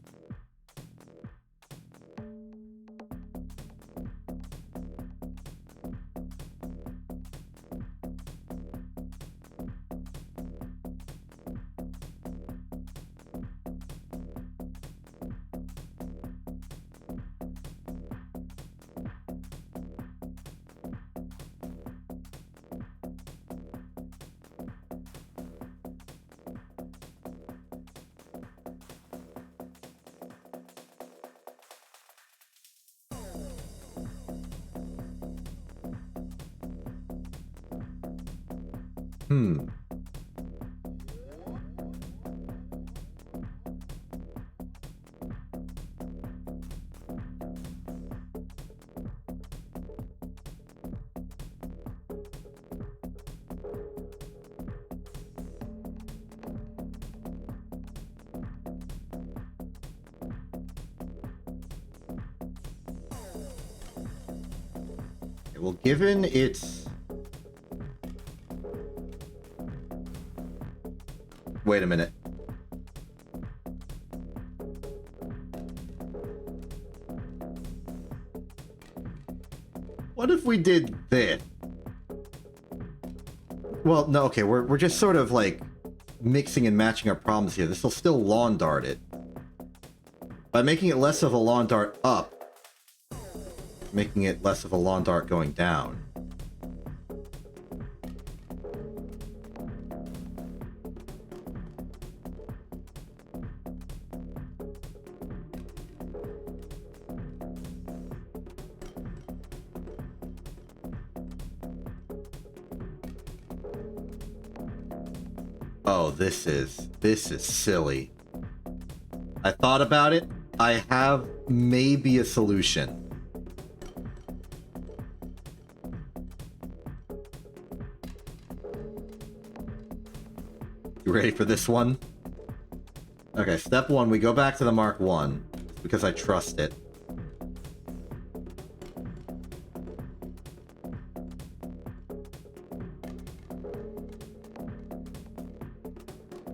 Well, given its... Wait a minute. What if we did this? Well, no, okay, we're just sort of like mixing and matching our problems here. This will still lawn dart it. By making it less of a lawn dart up, making it less of a lawn dart going down. Oh, this is silly. I thought about it. I have maybe a solution. You ready for this one? Okay, step one, we go back to the Mark 1 because I trust it.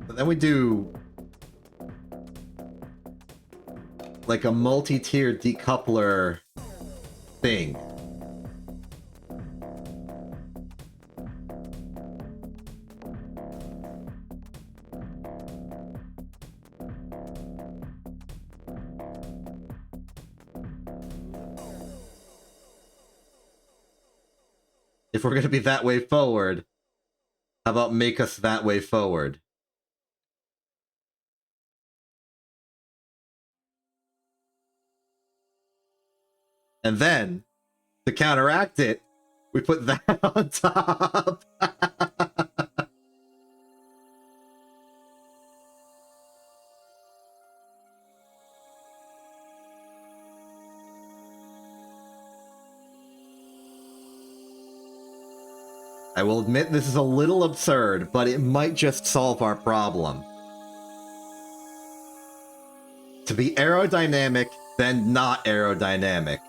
But then we do like a multi-tiered decoupler thing. If we're going to be that way forward, how about make us that way forward? And then, to counteract it, we put that on top. I will admit this is a little absurd, but it might just solve our problem. To be aerodynamic, then not aerodynamic.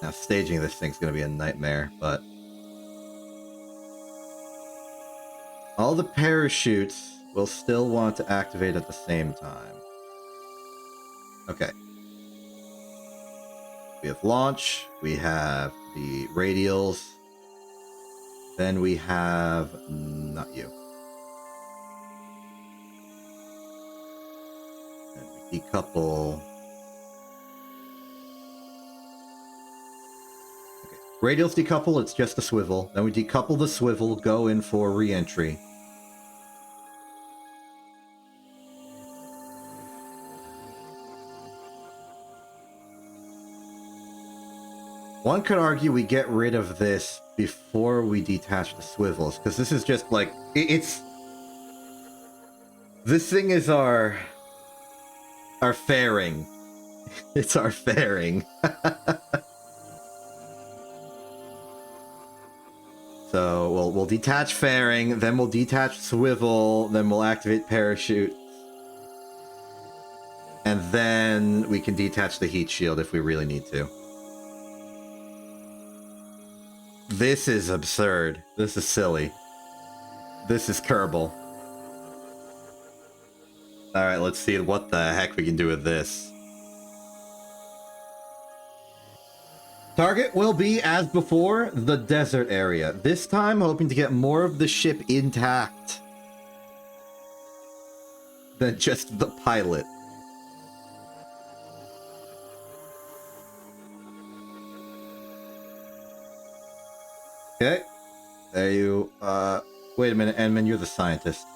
Now, staging this thing's going to be a nightmare, but... all the parachutes will still want to activate at the same time. Okay. We have launch, we have the radials, then we have... not you. And we decouple... okay. Radials decouple, it's just a swivel. Then we decouple the swivel, go in for re-entry. One could argue we get rid of this before we detach the swivels, because this is just like, it's... this thing is our fairing. It's our fairing. So we'll detach fairing, then we'll detach swivel, then we'll activate parachute. And then we can detach the heat shield if we really need to. This is absurd. This is silly. This is Kerbal. Alright, let's see what the heck we can do with this. Target will be, as before, the desert area. This time, hoping to get more of the ship intact than just the pilot. Okay. There you... wait a minute, Enman, you're the scientist.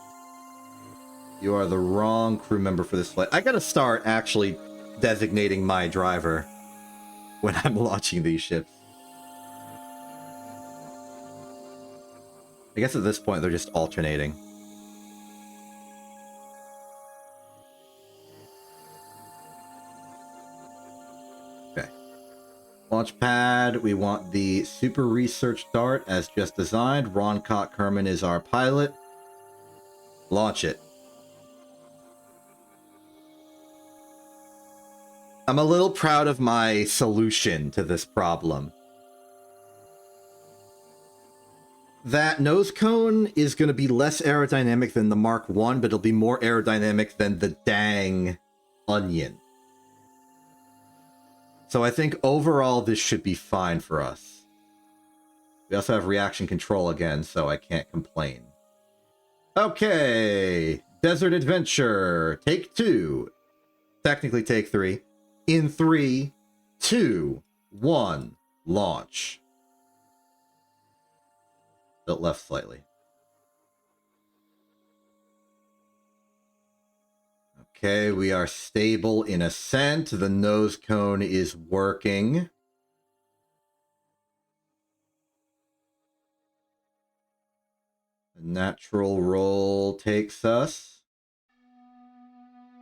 You are the wrong crew member for this flight. I gotta start actually designating my driver when I'm launching these ships. I guess at this point they're just alternating. Okay. Launch pad, we want the Super Research Dart as just designed. Ron Cott Kerman is our pilot. Launch it. I'm a little proud of my solution to this problem. That nose cone is going to be less aerodynamic than the Mark 1, but it'll be more aerodynamic than the dang onion. So I think overall this should be fine for us. We also have reaction control again, so I can't complain. Okay, Desert Adventure, take 2. Technically take 3. In 3, 2, 1, launch. Tilt left slightly. Okay, we are stable in ascent. The nose cone is working. The natural roll takes us.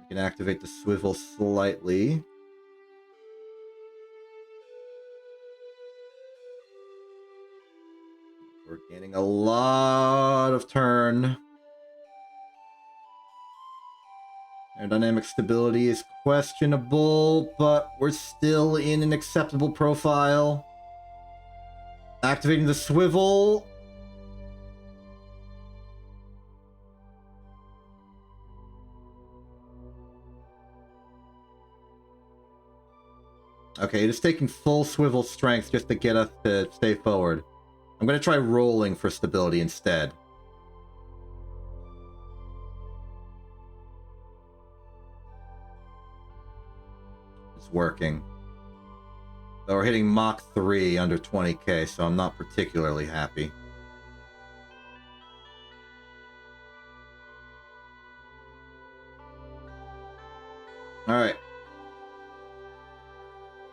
We can activate the swivel slightly. We're gaining a lot of turn. Aerodynamic stability is questionable, but we're still in an acceptable profile. Activating the swivel. Okay, it is taking full swivel strength just to get us to stay forward. I'm going to try rolling for stability instead. It's working. Though we're hitting Mach 3 under 20k, so I'm not particularly happy. Alright.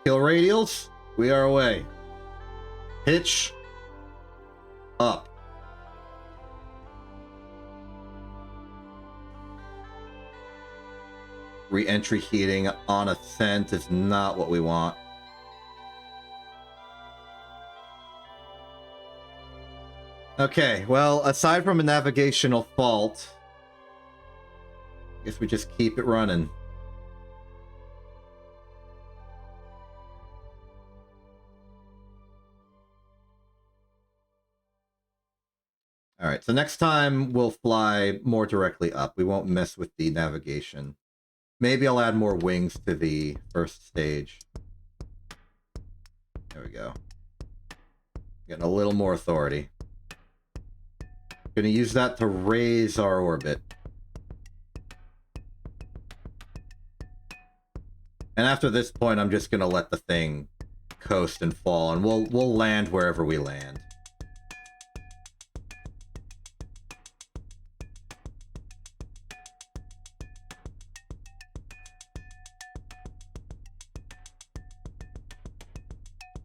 Kill radials. We are away. Pitch. Up. Re-entry heating on ascent is not what we want. Okay, well, aside from a navigational fault, I guess we just keep it running. Alright, so next time we'll fly more directly up. We won't mess with the navigation. Maybe I'll add more wings to the first stage. There we go. Getting a little more authority. Gonna use that to raise our orbit. And after this point, I'm just gonna let the thing coast and fall, and we'll land wherever we land.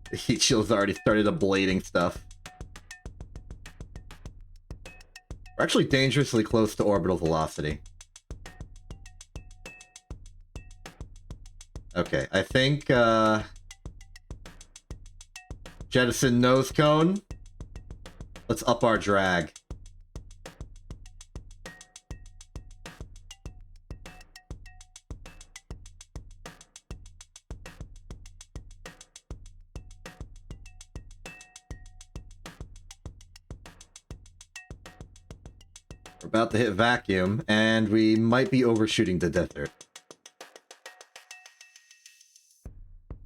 The heat shield's already started ablating stuff. We're actually dangerously close to orbital velocity. Okay, I think, jettison nose cone. Let's up our drag. We're about to hit vacuum, and we might be overshooting the desert.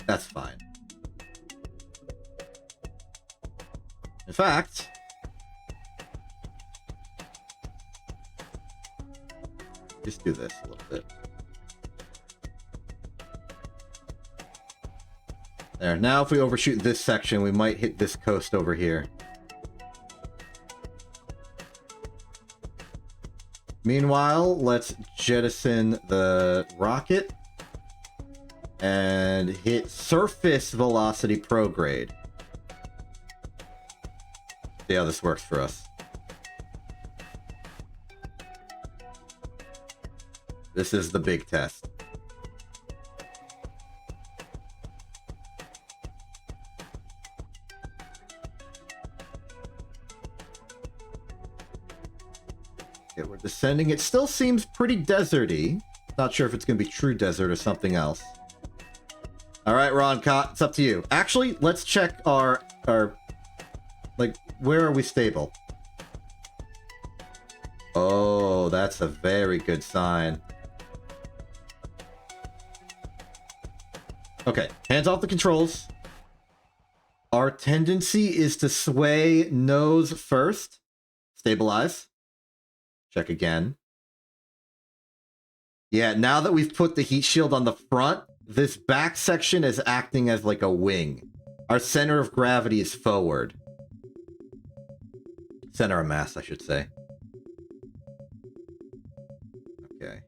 That's fine. In fact, just do this a little bit. There. Now if we overshoot this section, we might hit this coast over here. Meanwhile, let's jettison the rocket and hit surface velocity prograde. See how this works for us. This is the big test. Okay, we're descending. It still seems pretty deserty. Not sure if it's going to be true desert or something else. All right, Ron Cott, it's up to you. Actually, let's check our like, where are we stable? Oh, that's a very good sign. Okay, hands off the controls. Our tendency is to sway nose first. Stabilize. Check again. Yeah, now that we've put the heat shield on the front, this back section is acting as like a wing. Our center of gravity is forward. Center of mass, I should say. Okay.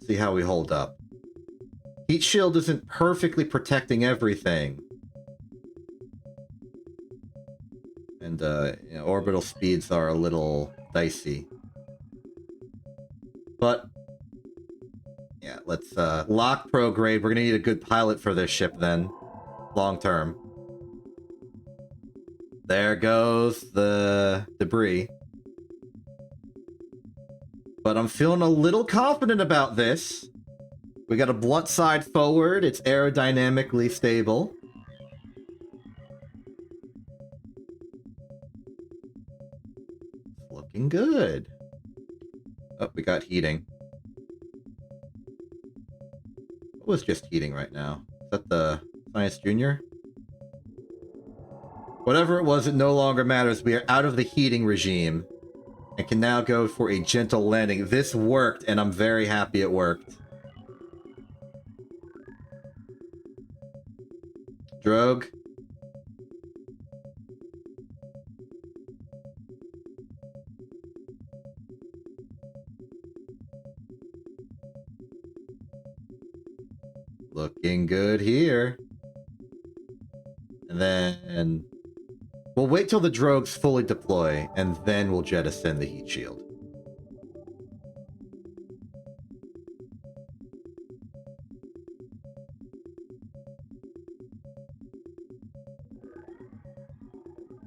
See how we hold up. Heat shield isn't perfectly protecting everything. And, you know, orbital speeds are a little dicey. But, yeah, let's, lock prograde. We're gonna need a good pilot for this ship, then. Long term. There goes the debris. But I'm feeling a little confident about this. We got a blunt side forward. It's aerodynamically stable. Looking good. Oh, we got heating. What was just heating right now? Is that the Science Junior? Whatever it was, it no longer matters. We are out of the heating regime and can now go for a gentle landing. This worked, and I'm very happy it worked. Drogue. Looking good here. And then we'll wait till the drogues fully deploy, and then we'll jettison the heat shield.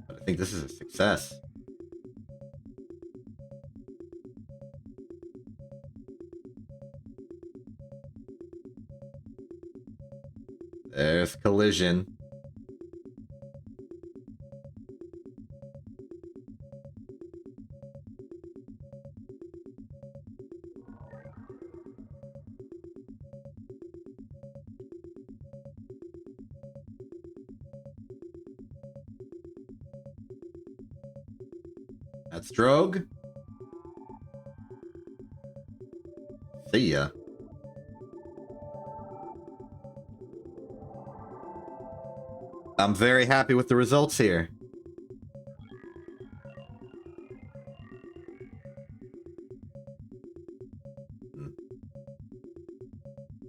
But I think this is a success. There's collision. That's Drogue. See ya. I'm very happy with the results here.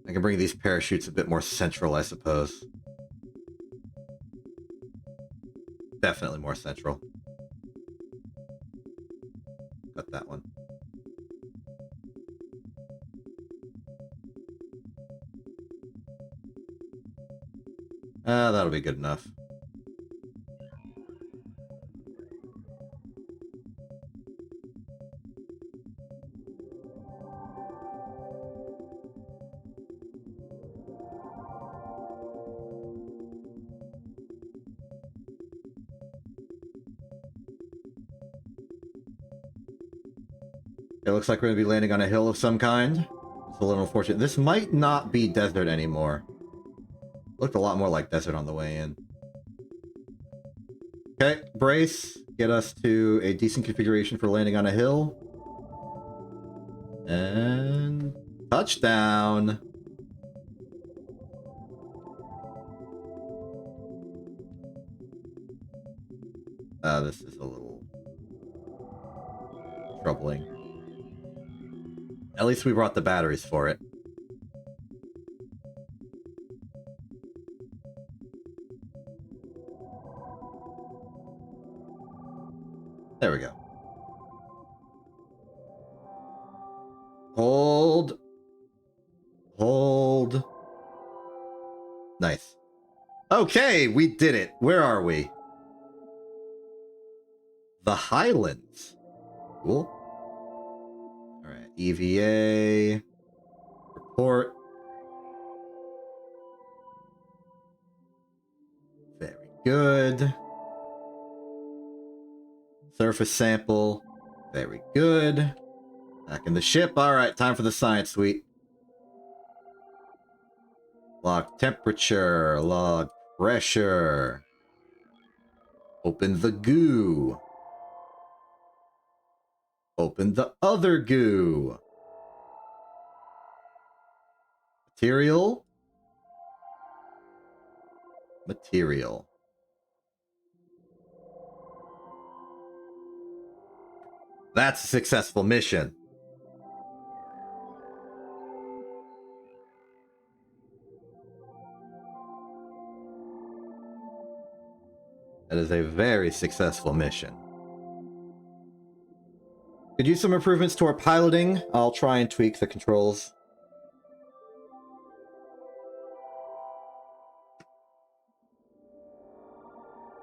I can bring these parachutes a bit more central, I suppose. Definitely more central. Got that one. That'll be good enough. It looks like we're going to be landing on a hill of some kind. It's a little unfortunate. This might not be desert anymore. Looked a lot more like desert on the way in. Okay, brace. Get us to a decent configuration for landing on a hill. And touchdown. This is a little troubling. At least we brought the batteries for it. There we go. Hold. Hold. Nice. Okay, we did it. Where are we? The Highlands. Cool. Alright, EVA. Report. Very good. Surface sample. Very good. Back in the ship. Alright, time for the science suite. Log temperature. Log pressure. Open the goo. Open the other goo. Material. Material. That's a successful mission. That is a very successful mission. Could use some improvements to our piloting. I'll try and tweak the controls.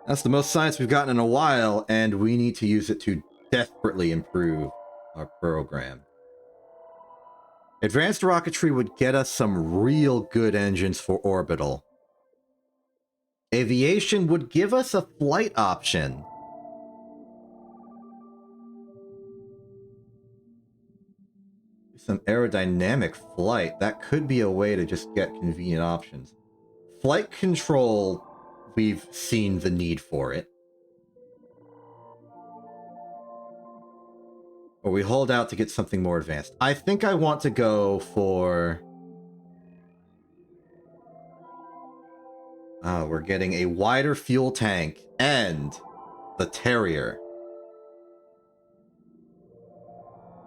That's the most science we've gotten in a while, and we need to use it to desperately improve our program. Advanced rocketry would get us some real good engines for orbital. Aviation would give us a flight option. Some aerodynamic flight. That could be a way to just get convenient options. Flight control, we've seen the need for it. Or we hold out to get something more advanced. I think I want to go for... we're getting a wider fuel tank and the Terrier.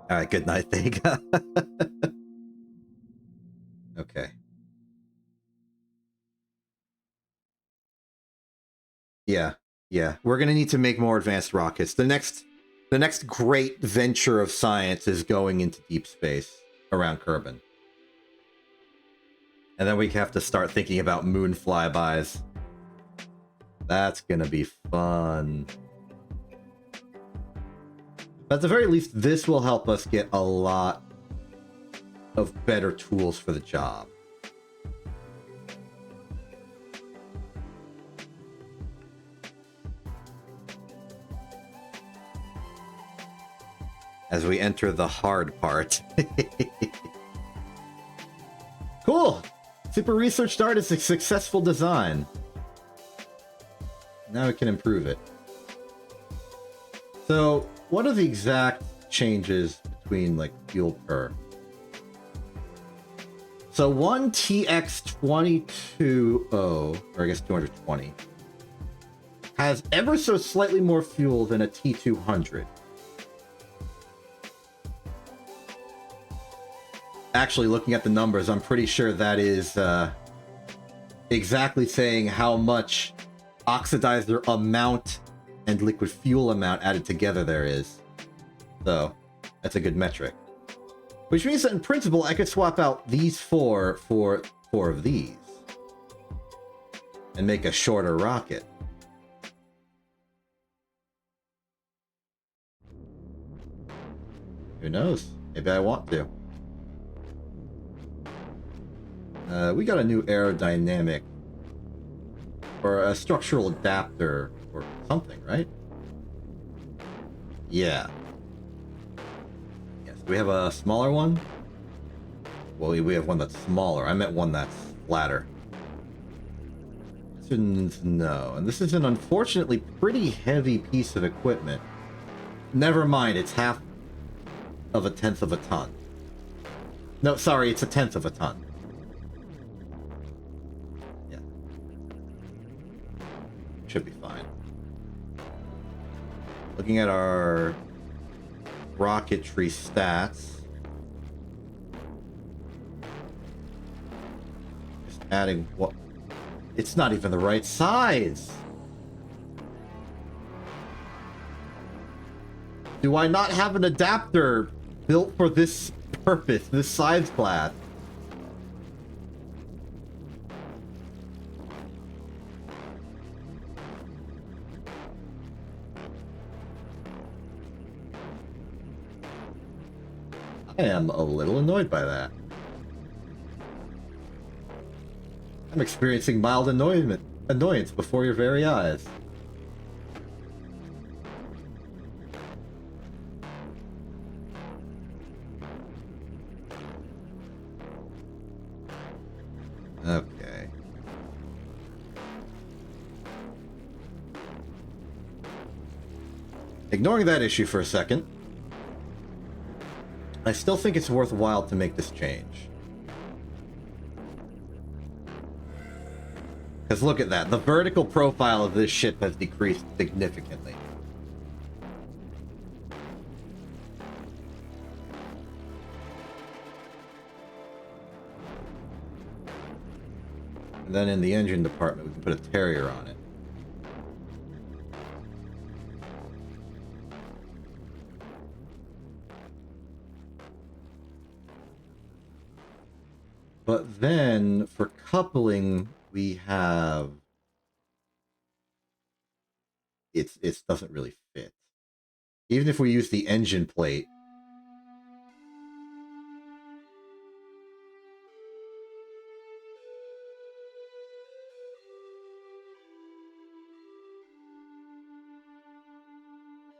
Alright, good night, Thega. Okay. Yeah. We're gonna need to make more advanced rockets. The next great venture of science is going into deep space around Kerbin. And then we have to start thinking about moon flybys. That's gonna be fun. But at the very least, this will help us get a lot of better tools for the job. As we enter the hard part. Cool! Super Research Start is a successful design. Now we can improve it. So, what are the exact changes between, like, fuel per? So, one TX220, or I guess 220, has ever so slightly more fuel than a T200. Actually, looking at the numbers, I'm pretty sure that is exactly saying how much oxidizer amount and liquid fuel amount added together there is. So, that's a good metric. Which means that in principle, I could swap out these four for 4 of these. And make a shorter rocket. Who knows? Maybe I want to. We got a new aerodynamic or a structural adapter or something, right? Yeah. Yes. Do we have a smaller one? Well, we have one that's smaller. I meant one that's flatter. No. And this is an unfortunately pretty heavy piece of equipment. Never mind, it's half of a tenth of a ton. No, sorry, it's a tenth of a ton. Should be fine. Looking at our rocketry stats. Just adding what? It's not even the right size. Do I not have an adapter built for this purpose, this size class? I am a little annoyed by that. I'm experiencing mild annoyance before your very eyes. Okay. Ignoring that issue for a second, I still think it's worthwhile to make this change. Because look at that. The vertical profile of this ship has decreased significantly. And then in the engine department, we can put a Terrier on it. But then, for coupling, we have... It doesn't really fit. Even if we use the engine plate.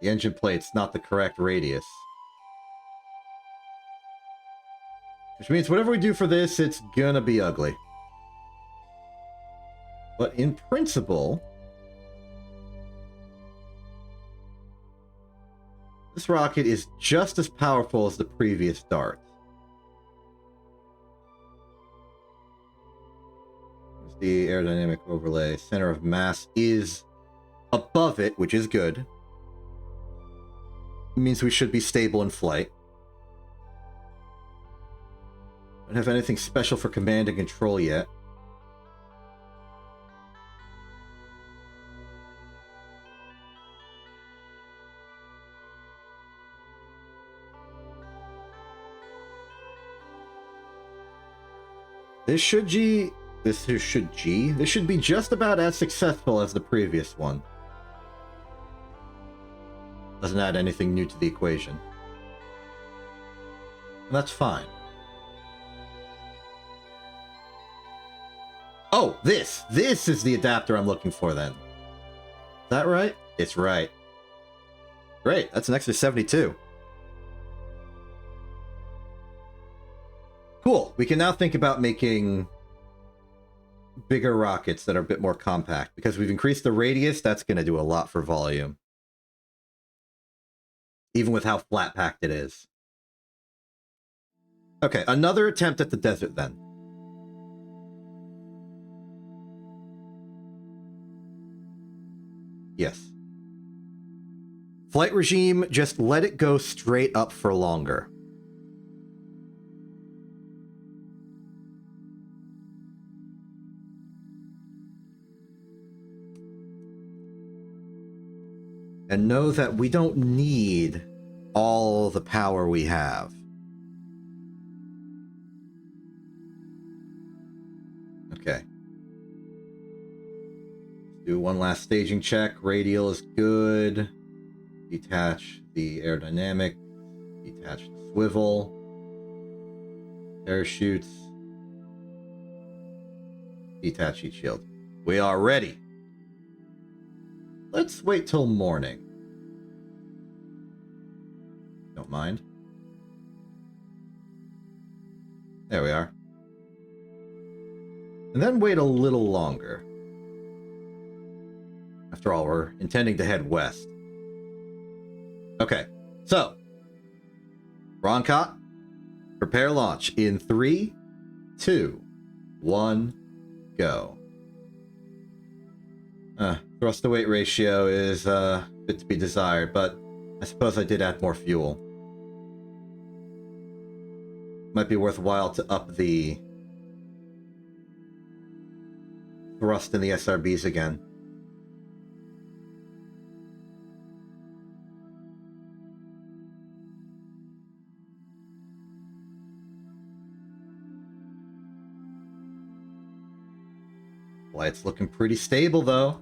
The engine plate's not the correct radius. Which means whatever we do for this, it's gonna be ugly. But in principle... this rocket is just as powerful as the previous dart. There's the aerodynamic overlay. Center of mass is above it, which is good. It means we should be stable in flight. Don't have anything special for command and control yet. This should be just about as successful as the previous one. Doesn't add anything new to the equation. And that's fine. Oh, this is the adapter I'm looking for then. Is that right? It's right. Great, that's an extra 72. Cool. We can now think about making bigger rockets that are a bit more compact. Because we've increased the radius, that's going to do a lot for volume. Even with how flat-packed it is. Okay, another attempt at the desert then. Yes. Flight regime, just let it go straight up for longer. And know that we don't need all the power we have. Okay. Do one last staging check. Radial is good. Detach the aerodynamic. Detach the swivel. Parachutes. Detach heat shield. We are ready. Let's wait till morning. Don't mind. There we are. And then wait a little longer. After all, we're intending to head west. Okay, so. Roncott, prepare launch in 3, 2, 1, go. Thrust to weight ratio is a bit to be desired, but I suppose I did add more fuel. Might be worthwhile to up the thrust in the SRBs again. Flight's looking pretty stable, though.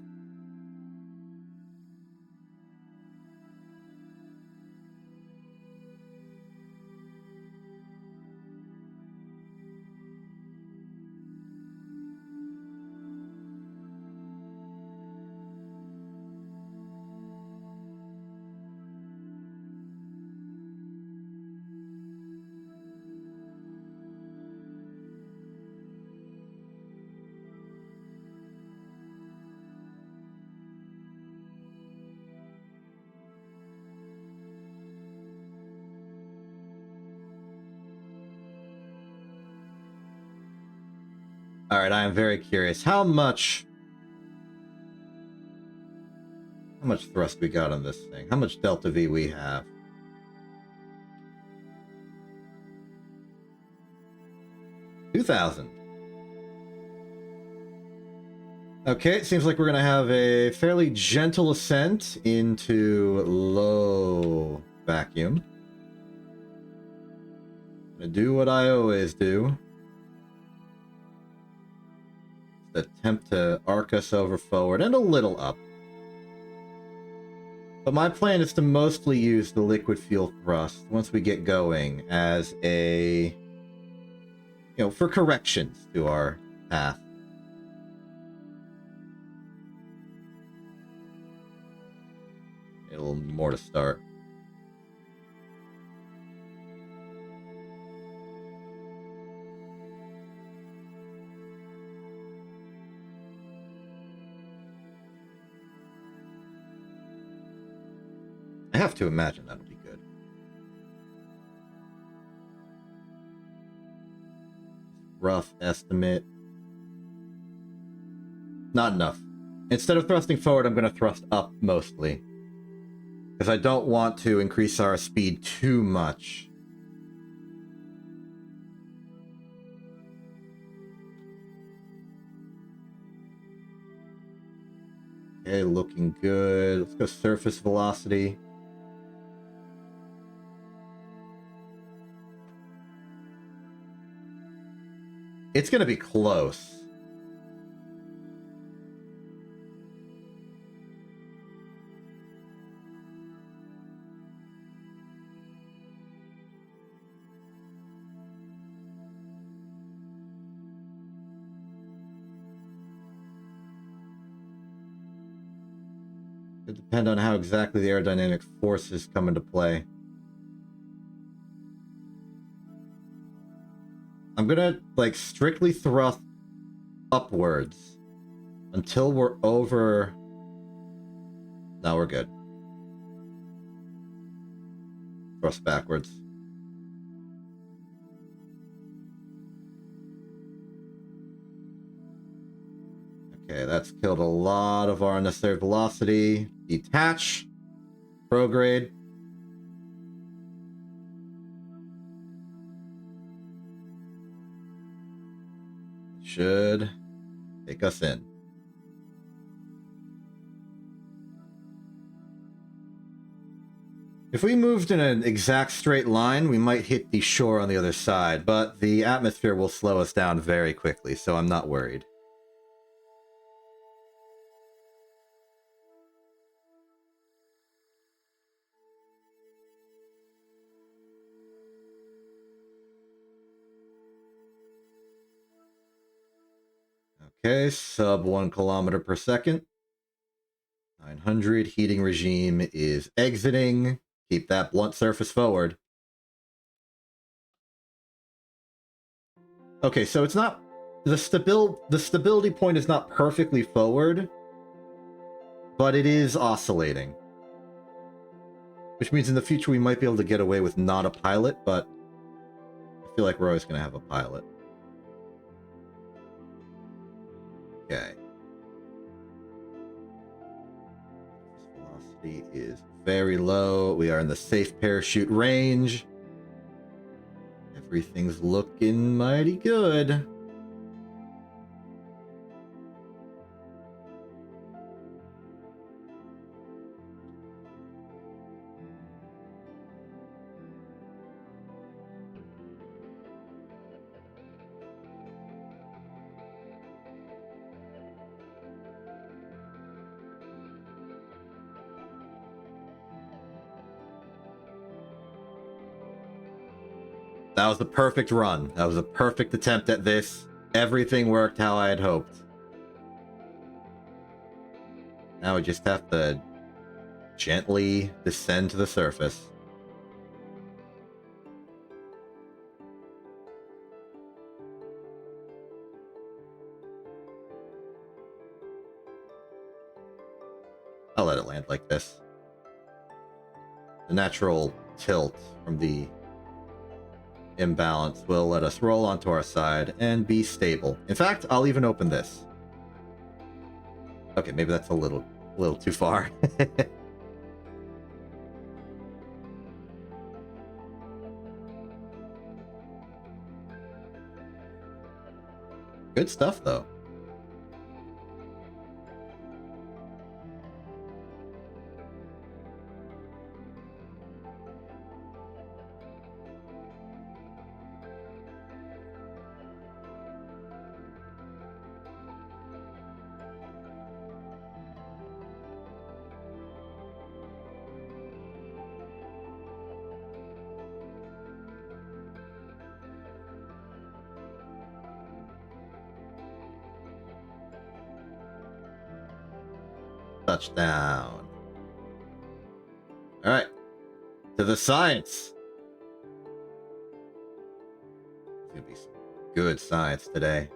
Alright, I am very curious. How much thrust we got on this thing? How much delta V we have? $2,000. Okay, it seems like we're going to have a fairly gentle ascent into low vacuum. I'm going to do what I always do. attempt to arc us over forward and a little up. But my plan is to mostly use the liquid fuel thrust once we get going as a, for corrections to our path. A little more to start. I have to imagine that'll be good. Rough estimate. Not enough. Instead of thrusting forward, I'm going to thrust up mostly. Because I don't want to increase our speed too much. Okay, looking good. Let's go surface velocity. It's going to be close. It depends on how exactly the aerodynamic forces come into play. I'm gonna, strictly thrust upwards until we're over... No, we're good. Thrust backwards. Okay, that's killed a lot of our unnecessary velocity. Detach. Prograde. Should take us in. If we moved in an exact straight line, we might hit the shore on the other side, but the atmosphere will slow us down very quickly, so I'm not worried. Okay, sub 1 kilometer per second. 900, heating regime is exiting. Keep that blunt surface forward. Okay, so it's not... The stability point is not perfectly forward, but it is oscillating. Which means in the future we might be able to get away with not a pilot, but I feel like we're always going to have a pilot. Okay. Velocity is very low. We are in the safe parachute range. Everything's looking mighty good. That was the perfect run. That was a perfect attempt at this. Everything worked how I had hoped. Now we just have to gently descend to the surface. I'll let it land like this. The natural tilt from the imbalance will let us roll onto our side and be stable. In fact, I'll even open this. Okay, maybe that's a little too far. Good stuff, though. touchdown. All right, to the science. It's gonna be some good science today.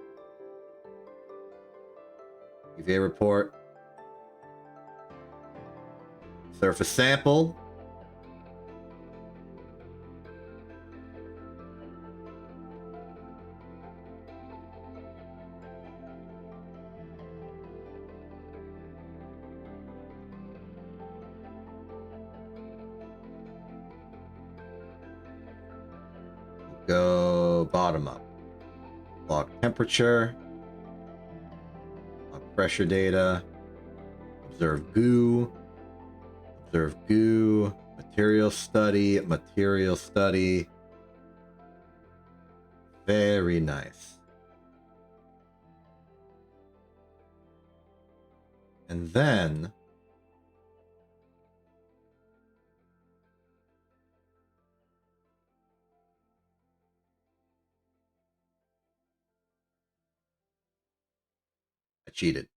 EVA report. Surface sample. Go bottom up. Log temperature. Log pressure data. Observe goo. Observe goo. Material study. Material study. Very nice. And then I cheated.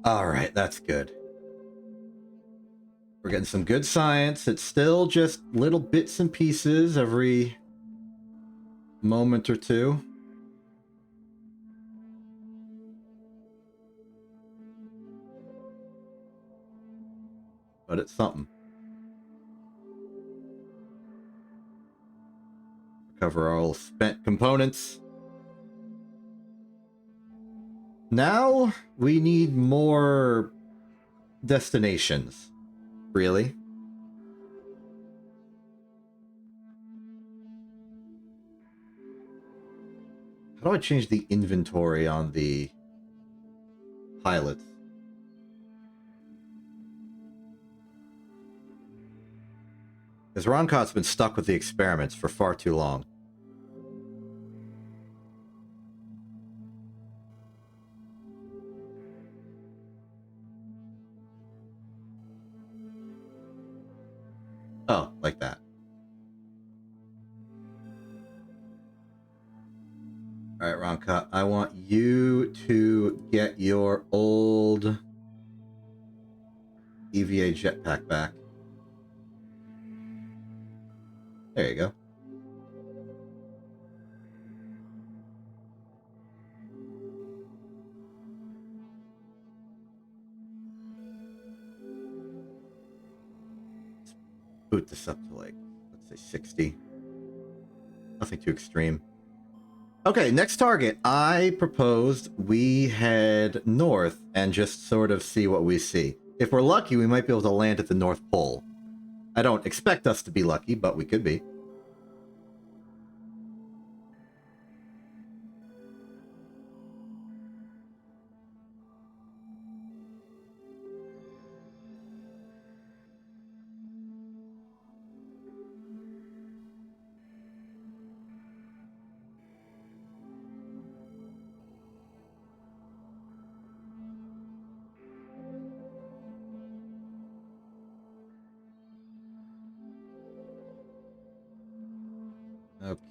All right, that's good. We're getting some good science. It's still just little bits and pieces every moment or two. But it's something. Recover all spent components. Now we need more destinations. Really? How do I change the inventory on the pilots? Because Roncot's been stuck with the experiments for far too long. Oh, like that. All right, Roncott, I want you to get your old EVA jetpack back. There you go. Let's boot this up to, like, let's say 60. Nothing too extreme. Okay, next target. I proposed we head north and just sort of see what we see. If we're lucky, we might be able to land at the North Pole. I don't expect us to be lucky, but we could be.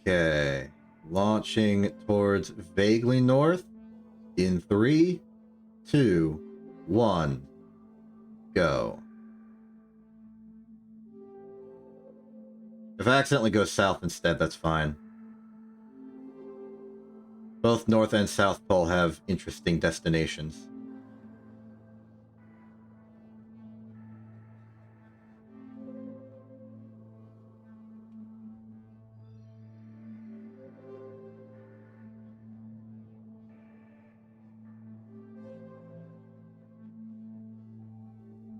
Okay. Launching towards vaguely north in 3, 2, 1, go. If I accidentally go south instead, that's fine. Both North and South Pole have interesting destinations.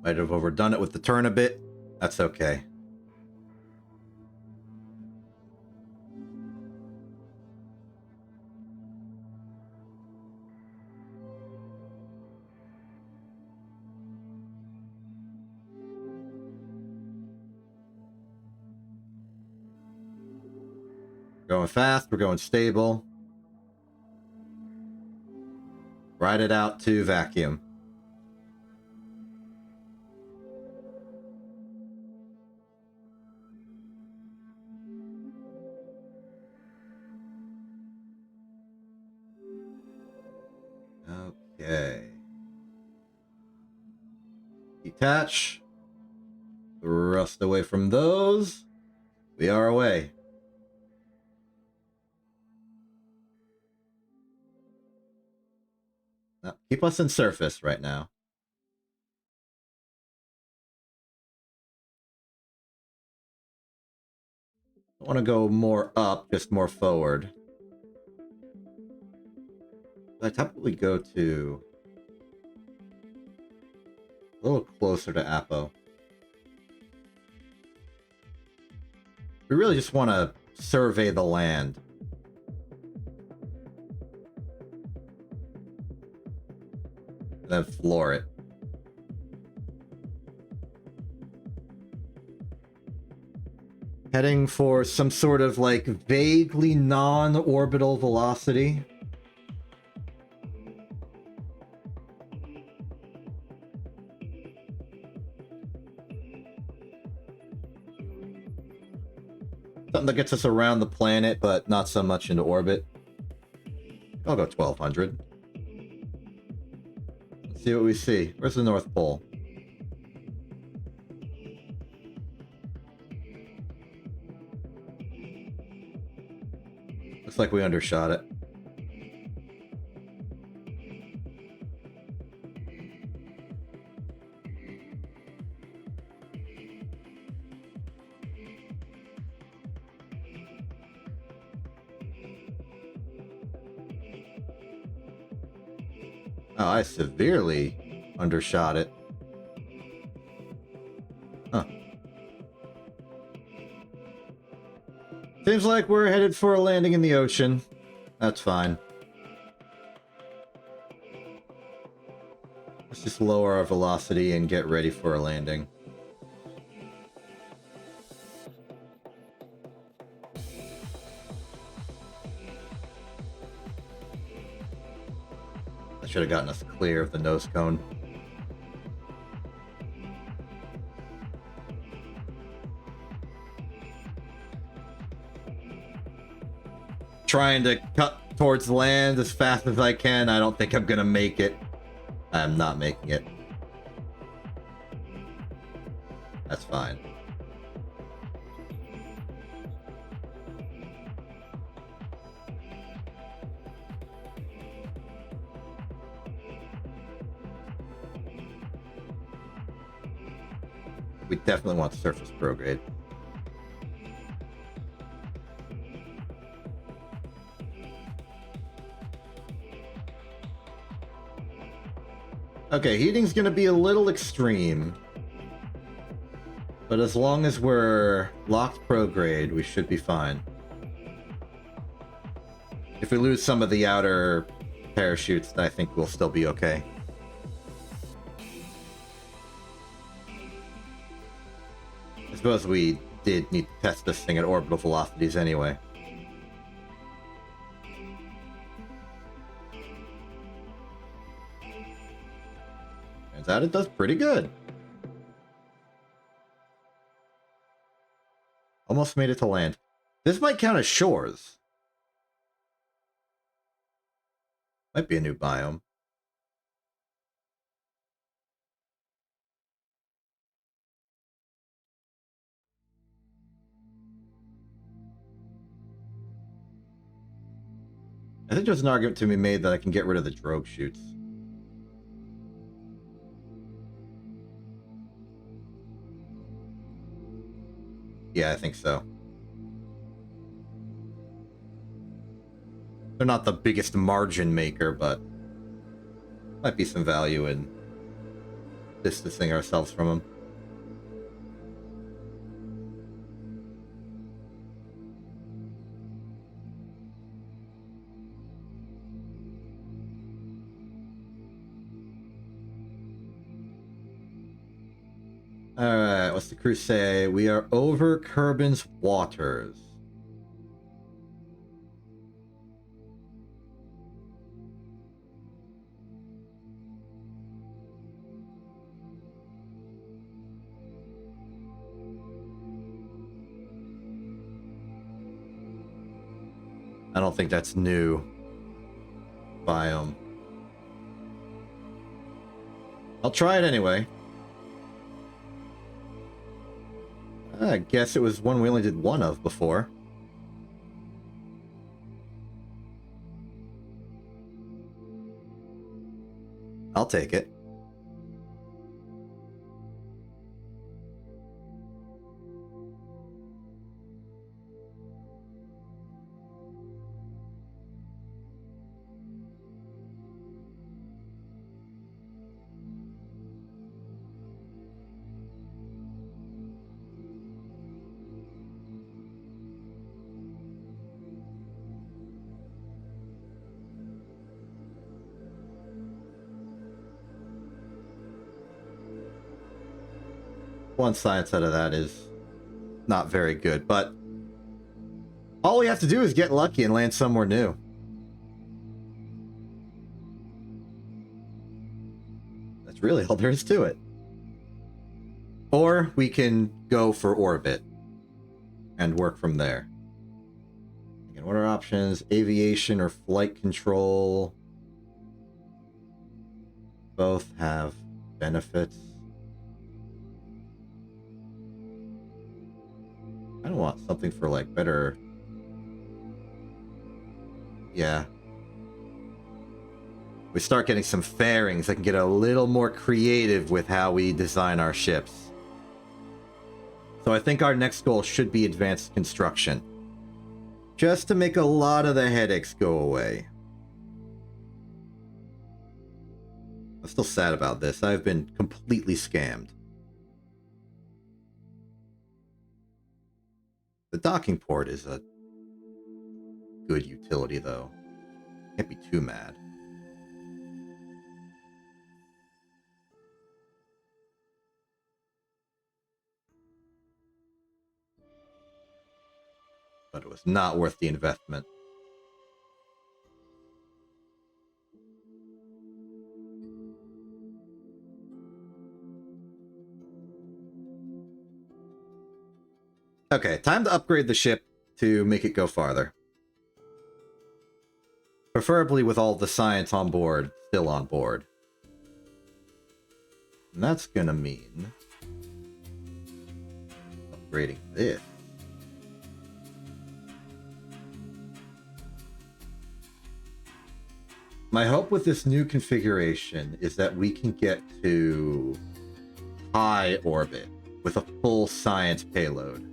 Might have overdone it with the turn a bit. That's okay. We're going fast, we're going stable. Ride it out to vacuum. Okay. Detach. Thrust away from those. We are away. Now, keep us in surface right now. I want to go more up, just more forward. I'd probably go to a little closer to Apo. We really just want to survey the land. And then floor it. Heading for some sort of like vaguely non-orbital velocity. Something that gets us around the planet, but not so much into orbit. I'll go 1200. Let's see what we see. Where's the North Pole? Looks like we undershot it. Oh, I severely undershot it. Huh. Seems like we're headed for a landing in the ocean. That's fine. Let's just lower our velocity and get ready for a landing. That should have gotten us clear of the nose cone. Trying to cut towards land as fast as I can. I don't think I'm gonna make it. I'm not making it. That's fine. We definitely want surface prograde. Okay, heating's gonna be a little extreme. But as long as we're locked prograde, we should be fine. If we lose some of the outer parachutes, I think we'll still be okay. I suppose we did need to test this thing at orbital velocities anyway. Turns out it does pretty good. Almost made it to land. This might count as shores. Might be a new biome. I think there's an argument to be made that I can get rid of the drogue chutes. Yeah, I think so. They're not the biggest margin maker, but might be some value in distancing ourselves from them. Alright, what's the crew say? We are over Kerbin's waters. I don't think that's new. Biome. I'll try it anyway. I guess it was one we only did one of before. I'll take it. One science out of that is not very good, but all we have to do is get lucky and land somewhere new. That's really all there is to it. Or we can go for orbit and work from there. Again, what are options? Aviation or flight control? Both have benefits. I don't want something for like better. Yeah. We start getting some fairings. I can get a little more creative with how we design our ships. So I think our next goal should be advanced construction. Just to make a lot of the headaches go away. I'm still sad about this. I've been completely scammed. The docking port is a good utility, though. Can't be too mad. But it was not worth the investment. Okay, time to upgrade the ship to make it go farther. Preferably with all the science on board, still on board. And that's gonna mean upgrading this. My hope with this new configuration is that we can get to high orbit with a full science payload.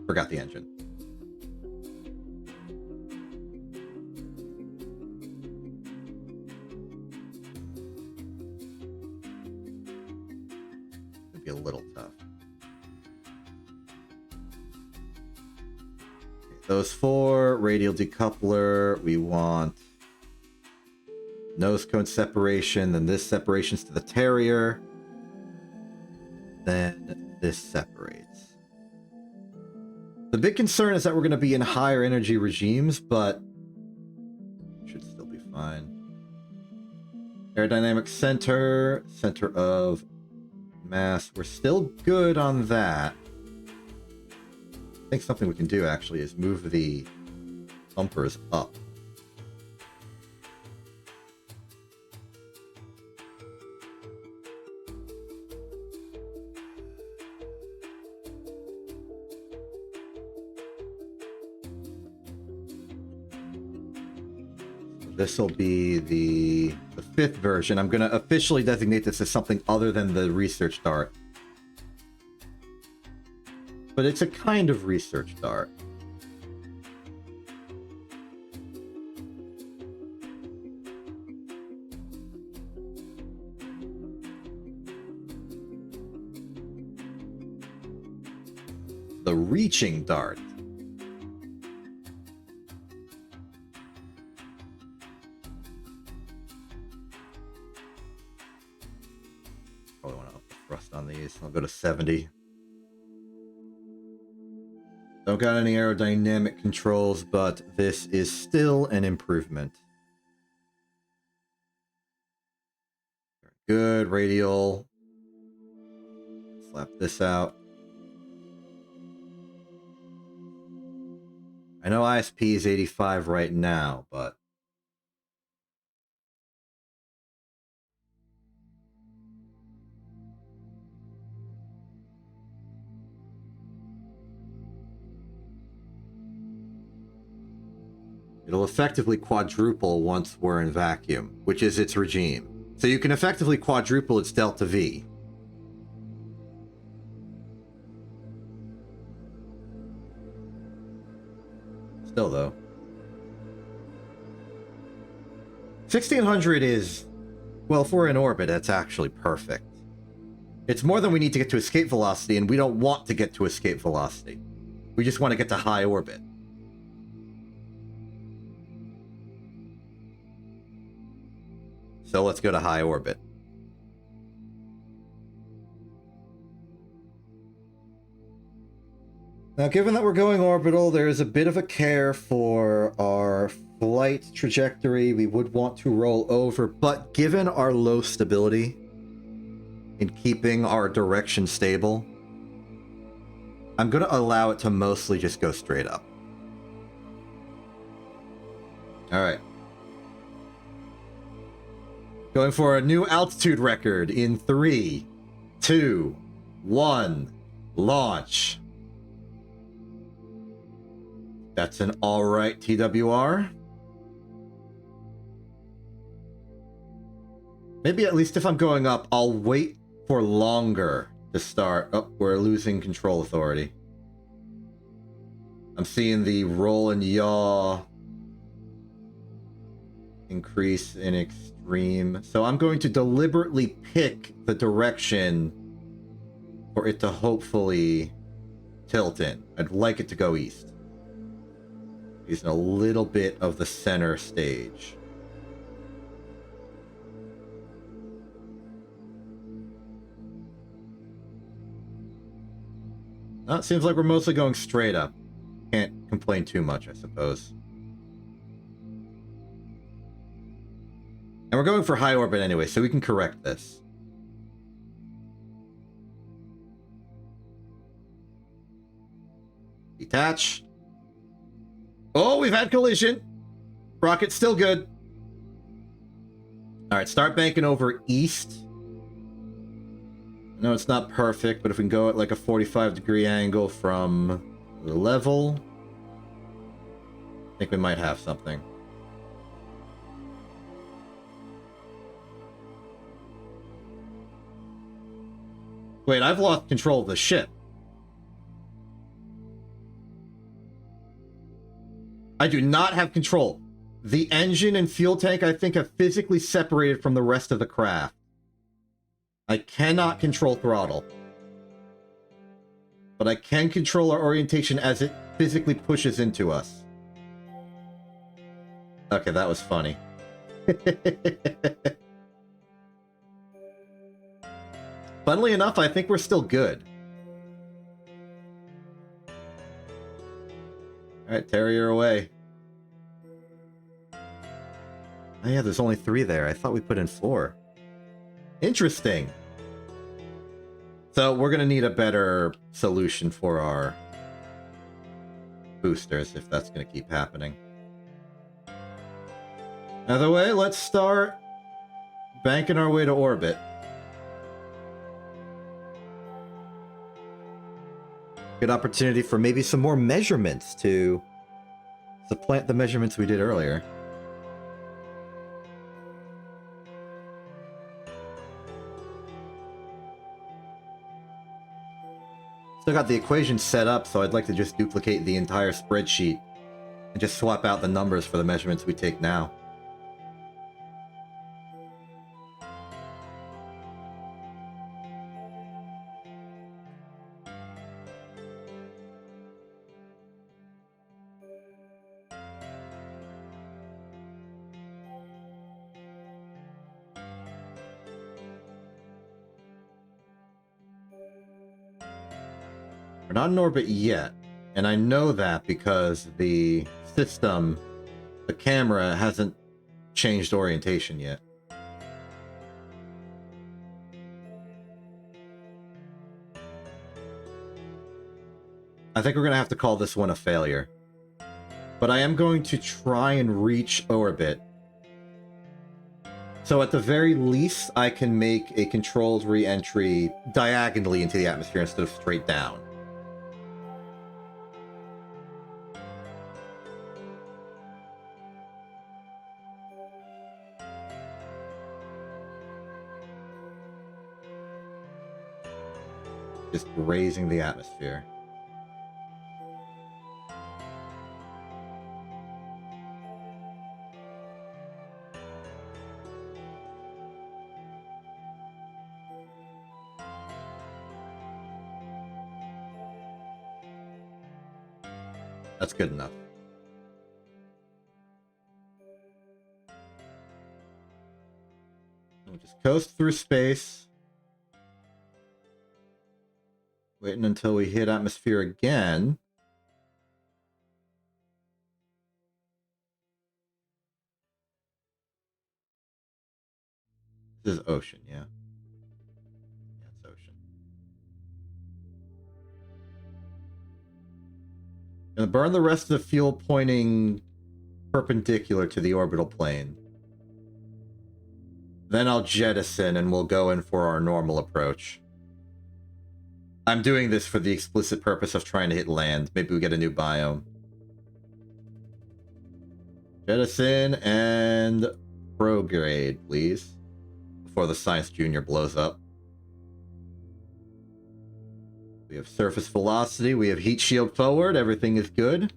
Forgot the engine. It'd be a little tough. Okay, those four, radial decoupler, we want nose cone separation, then this separations to the Terrier, then this separates. The big concern is that we're going to be in higher energy regimes, but should still be fine. Aerodynamic center, center of mass. We're still good on that. I think something we can do actually is move the bumpers up. This will be the fifth version. I'm going to officially designate this as something other than the research dart. But it's a kind of research dart. The reaching dart. Probably want to up the thrust on these. I'll go to 70. Don't got any aerodynamic controls, but this is still an improvement. Good. Radial. Slap this out. I know ISP is 85 right now, but... it'll effectively quadruple once we're in vacuum, which is its regime. So you can effectively quadruple its delta V. Still, though. 1600 is... well, if we're in orbit, that's actually perfect. It's more than we need to get to escape velocity, and we don't want to get to escape velocity. We just want to get to high orbit. So let's go to high orbit. Now, given that we're going orbital, there is a bit of a care for our flight trajectory. We would want to roll over, but given our low stability in keeping our direction stable, I'm going to allow it to mostly just go straight up. All right. Going for a new altitude record in 3, 2, 1, launch. That's an alright TWR. Maybe at least if I'm going up, I'll wait for longer to start. Oh, we're losing control authority. I'm seeing the roll and yaw increase in extreme. So I'm going to deliberately pick the direction for it to hopefully tilt in. I'd like it to go east. Using a little bit of the center stage. Well, it seems like we're mostly going straight up. Can't complain too much, I suppose. And we're going for high orbit anyway, so we can correct this. Detach. Oh, we've had collision. Rocket's still good. All right, start banking over east. No, it's not perfect, but if we can go at like a 45-degree angle from the level, I think we might have something. Wait, I've lost control of the ship. I do not have control. The engine and fuel tank, I think, have physically separated from the rest of the craft. I cannot control throttle. But I can control our orientation as it physically pushes into us. Okay, that was funny. Funnily enough, I think we're still good. Alright, Terrier away. Oh yeah, there's only 3 there. I thought we put in 4. Interesting. So we're gonna need a better solution for our boosters if that's gonna keep happening. Either way, let's start banking our way to orbit. Good opportunity for maybe some more measurements to supplant the measurements we did earlier. Still got the equation set up, so I'd like to just duplicate the entire spreadsheet and just swap out the numbers for the measurements we take now. We're not in orbit yet, and I know that because the system, the camera, hasn't changed orientation yet. I think we're going to have to call this one a failure. but I am going to try and reach orbit. So at the very least, I can make a controlled re-entry diagonally into the atmosphere instead of straight down. Just raising the atmosphere. That's good enough. We'll just coast through space. Waiting until we hit atmosphere again. This is ocean, yeah. Yeah, it's ocean. Gonna burn the rest of the fuel pointing perpendicular to the orbital plane. Then I'll jettison and we'll go in for our normal approach. I'm doing this for the explicit purpose of trying to hit land. Maybe we get a new biome. Jettison and prograde, please. Before the Science Junior blows up. We have surface velocity. We have heat shield forward. Everything is good.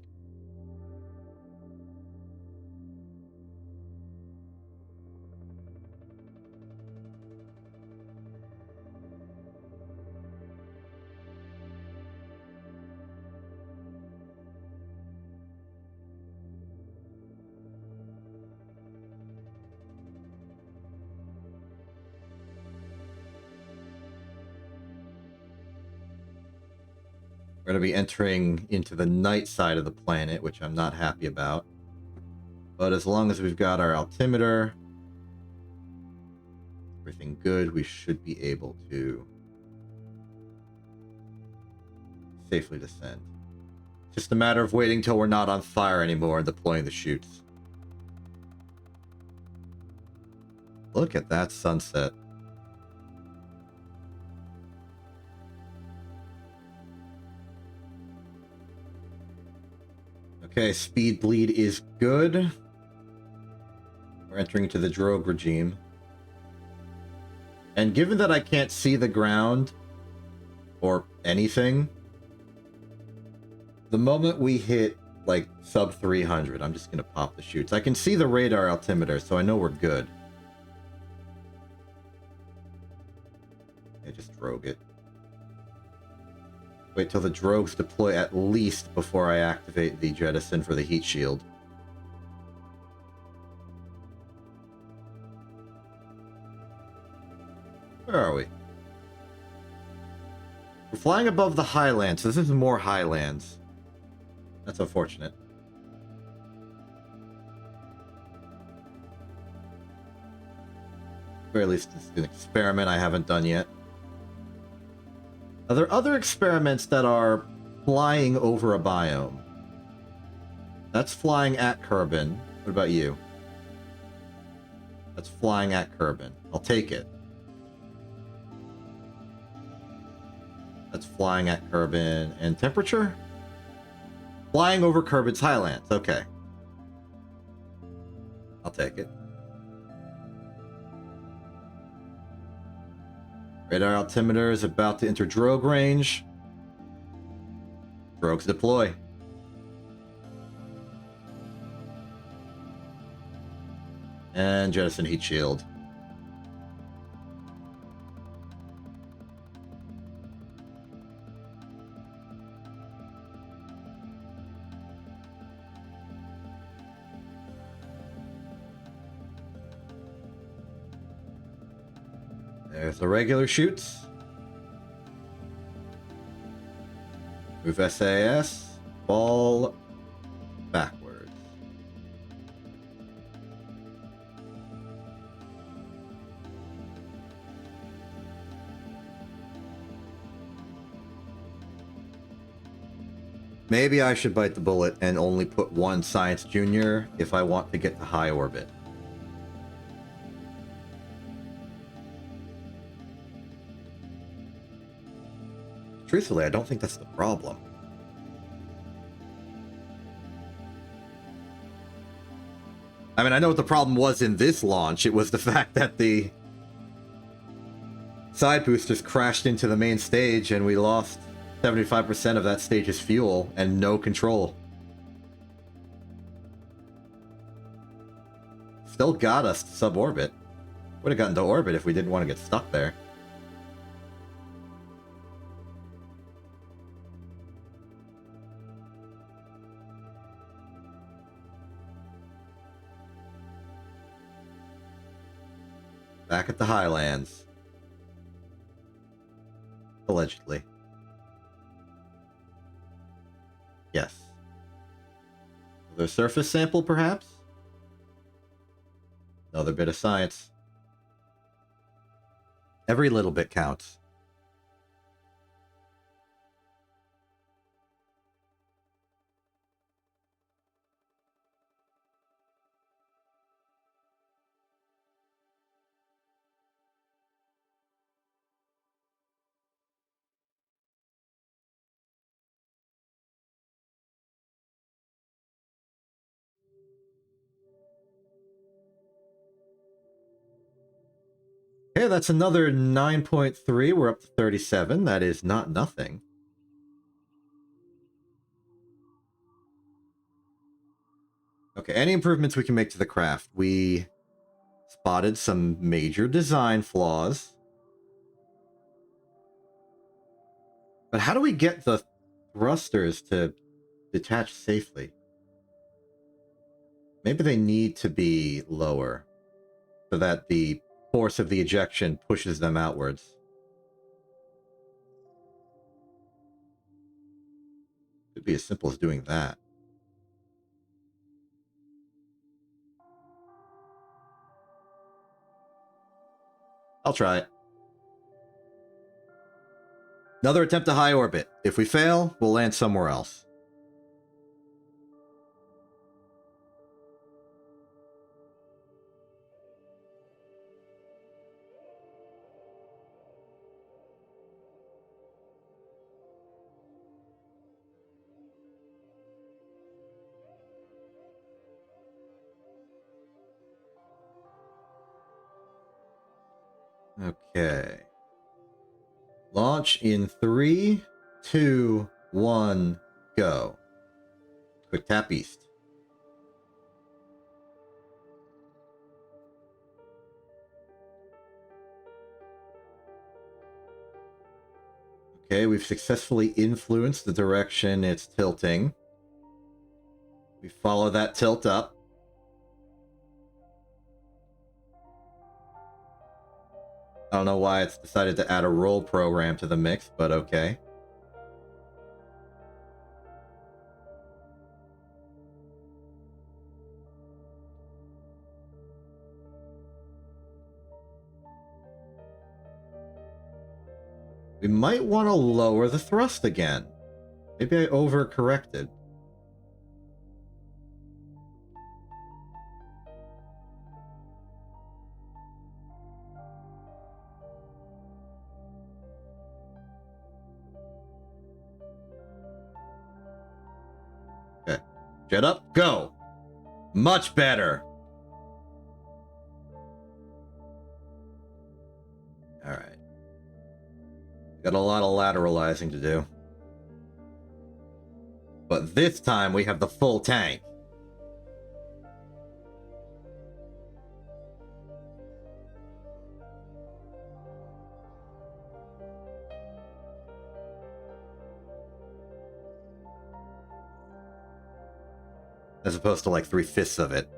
We're going to be entering into the night side of the planet, which I'm not happy about. But as long as we've got our altimeter, everything good, we should be able to safely descend. Just a matter of waiting till we're not on fire anymore and deploying the chutes. Look at that sunset. Okay, speed bleed is good. We're entering into the drogue regime. And given that I can't see the ground or anything, the moment we hit like sub 300, I'm just going to pop the chutes. I can see the radar altimeter, so I know we're good. Yeah, just drogue it. Wait till the drogues deploy at least before I activate the jettison for the heat shield. Where are we? We're flying above the highlands, so this is more highlands. That's unfortunate. At the very least, this is an experiment I haven't done yet. Are there other experiments that are flying over a biome? That's flying at Kerbin. What about you? That's flying at Kerbin. I'll take it. That's flying at Kerbin. And temperature? Flying over Kerbin's highlands. Okay. I'll take it. Radar altimeter is about to enter drogue range. Drogues deploy. And jettison heat shield. There's the regular chutes. Move SAS. Fall backwards. Maybe I should bite the bullet and only put one Science Junior if I want to get to high orbit. Truthfully, I don't think that's the problem. I mean, I know what the problem was in this launch. It was the fact that the side boosters crashed into the main stage and we lost 75% of that stage's fuel and no control. Still got us to suborbit. Would have gotten to orbit if we didn't want to get stuck there. Back at the Highlands. Allegedly. Yes. Another surface sample, perhaps? Another bit of science. Every little bit counts. Okay, that's another 9.3. We're up to 37. That is not nothing. Okay, any improvements we can make to the craft? We spotted some major design flaws. But how do we get the thrusters to detach safely? Maybe they need to be lower so that the force of the ejection pushes them outwards. Could be as simple as doing that. I'll try it. Another attempt to high orbit. If we fail, we'll land somewhere else. Okay. Launch in 3, 2, 1, go. Quick tap east. Okay, we've successfully influenced the direction it's tilting. We follow that tilt up. I don't know why it's decided to add a roll program to the mix, but okay. We might want to lower the thrust again. Maybe I overcorrected. Okay. Jet up, go! Much better! Alright. Got a lot of lateralizing to do. But this time we have the full tank. As opposed to like 3/5 of it.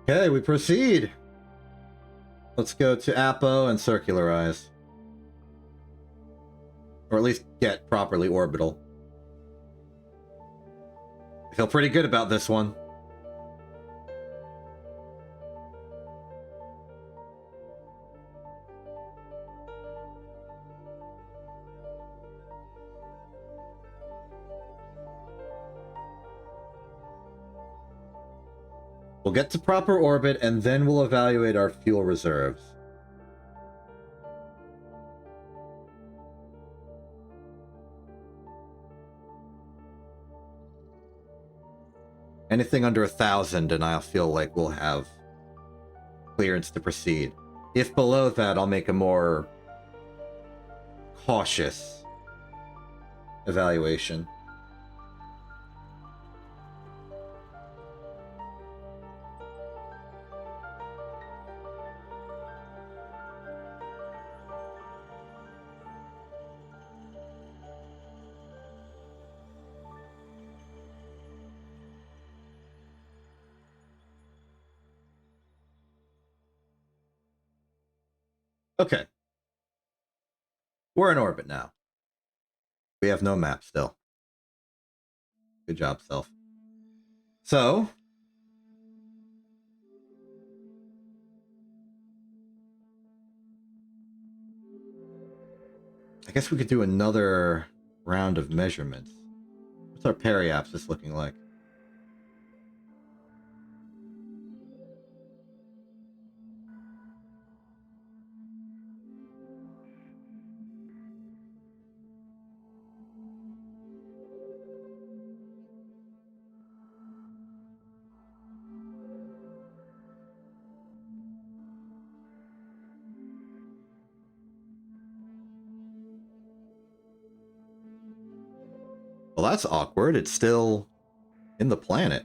Okay, we proceed. Let's go to Apo and circularize. Or at least get properly orbital. I feel pretty good about this one. We'll get to proper orbit, and then we'll evaluate our fuel reserves. Anything under 1,000, and I'll feel like we'll have clearance to proceed. If below that, I'll make a more cautious evaluation. Okay. We're in orbit now. We have no map still. Good job, Self. So, I guess we could do another round of measurements. What's our periapsis looking like? Well, that's awkward. It's still in the planet.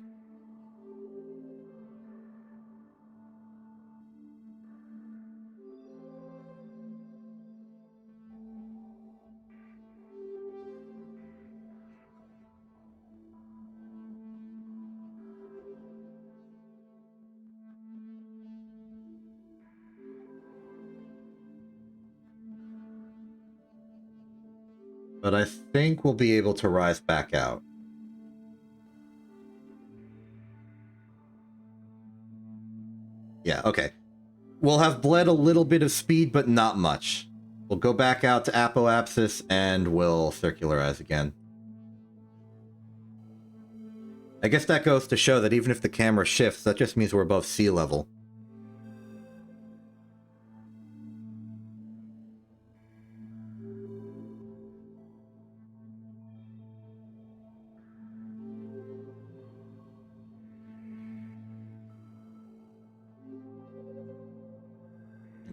But I think we'll be able to rise back out. Yeah, okay. We'll have bled a little bit of speed, but not much. We'll go back out to apoapsis and we'll circularize again. I guess that goes to show that even if the camera shifts, that just means we're above sea level.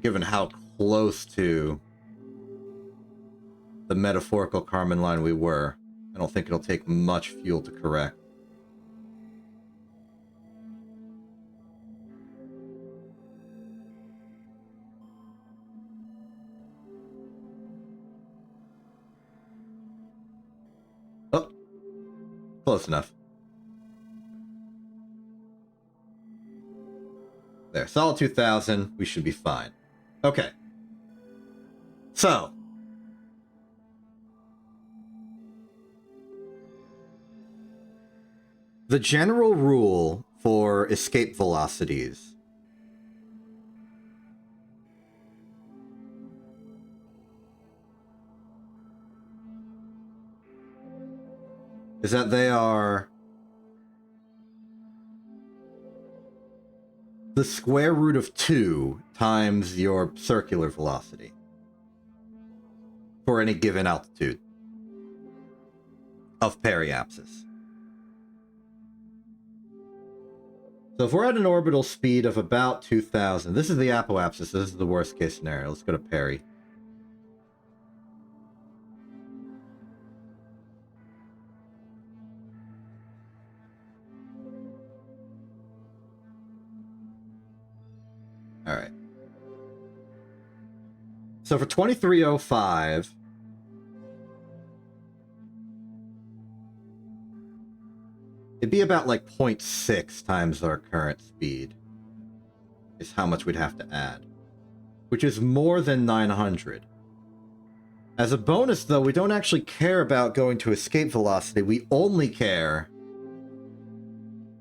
Given how close to the metaphorical Kármán line we were, I don't think it'll take much fuel to correct. Oh, close enough. There, solid 2,000, we should be fine. Okay. So, the general rule for escape velocities is that they are the square root of 2 times your circular velocity for any given altitude of periapsis. So if we're at an orbital speed of about 2,000, this is the apoapsis, this is the worst case scenario. Let's go to peri. All right. So for 2305, it'd be about like 0.6 times our current speed. is how much we'd have to add, which is more than 900. As a bonus, though, we don't actually care about going to escape velocity. We only care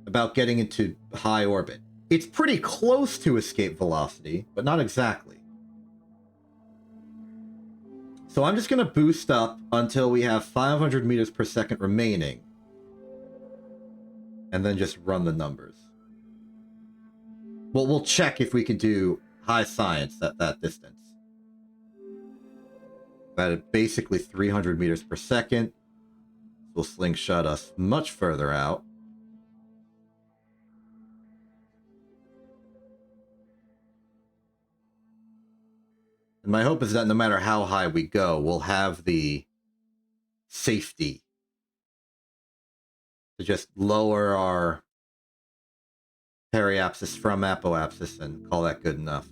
about getting into high orbit. It's pretty close to escape velocity, but not exactly. So I'm just going to boost up until we have 500 meters per second remaining. And then just run the numbers. Well, we'll check if we can do high science at that distance. At basically 300 meters per second. Will slingshot us much further out. And my hope is that no matter how high we go, we'll have the safety to just lower our periapsis from apoapsis and call that good enough.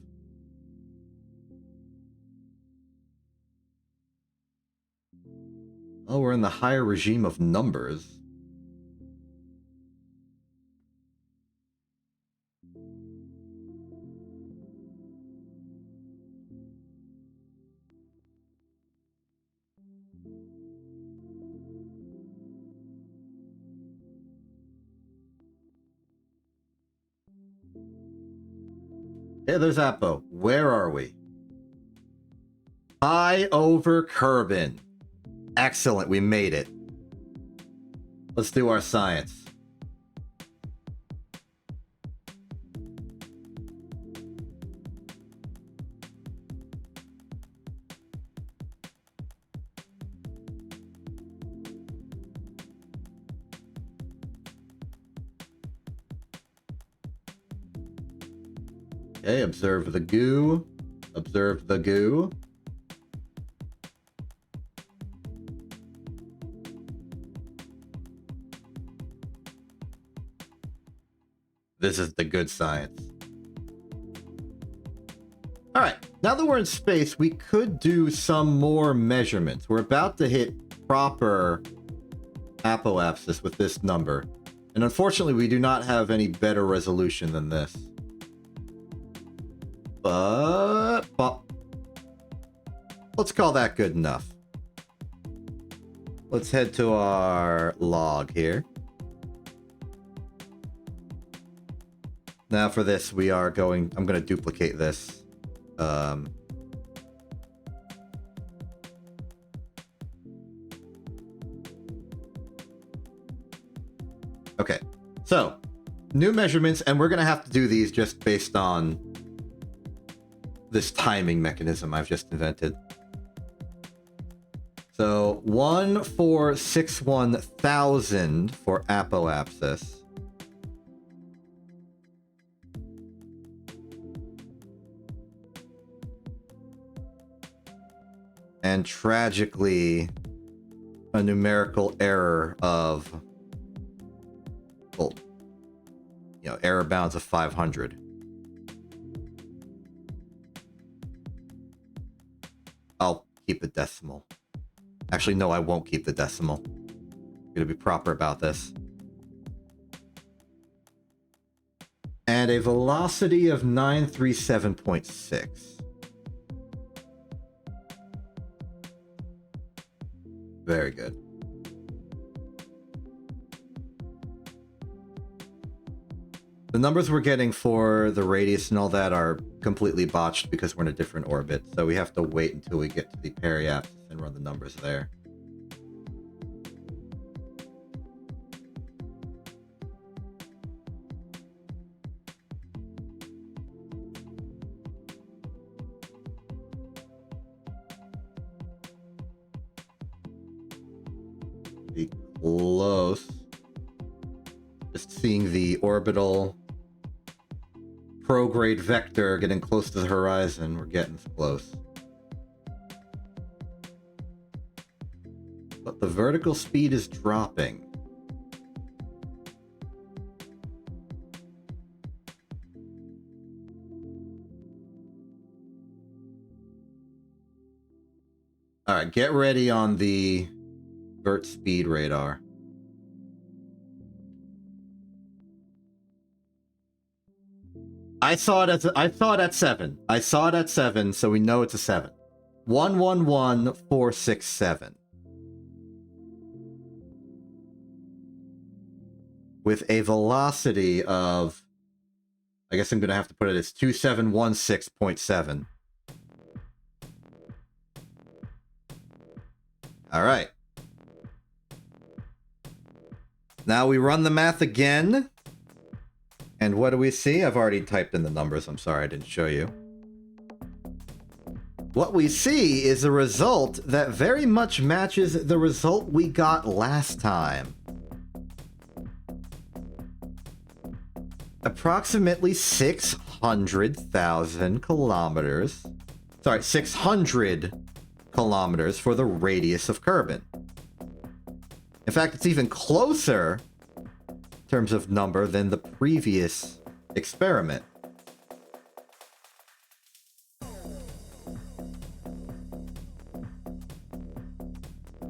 Oh, we're in the higher regime of numbers. Yeah, there's Apo. Where are we? High over Kerbin. Excellent, we made it. Let's do our science. Okay, observe the goo. Observe the goo. This is the good science. All right, now that we're in space, we could do some more measurements. We're about to hit proper apoapsis with this number. And unfortunately, we do not have any better resolution than this. But let's call that good enough. Let's head to our log here. Now for this, we are going... I'm going to duplicate this. Okay, so new measurements, and we're going to have to do these just based on this timing mechanism I've just invented. So 1461,000 for apoapsis. And tragically, a numerical error of, well, you know, error bounds of 500. I'll keep the decimal. Actually, no, I won't keep the decimal. I'm gonna be proper about this. And a velocity of 937.6. Very good. The numbers we're getting for the radius and all that are completely botched because we're in a different orbit, so we have to wait until we get to the periapsis and run the numbers there. Be close. Just seeing the orbital prograde vector getting close to the horizon. We're getting close. But the vertical speed is dropping. All right, get ready on the vert speed radar. I saw it at 7. I saw it at 7, so we know it's a 7. 111467. With a velocity of, I guess I'm going to have to put it as 2716.7. All right. Now we run the math again. And what do we see? I've already typed in the numbers. I'm sorry I didn't show you. What we see is a result that very much matches the result we got last time. Approximately 600,000 kilometers. Sorry, 600 kilometers for the radius of Kerbin. In fact, it's even closer in terms of number than the previous experiment.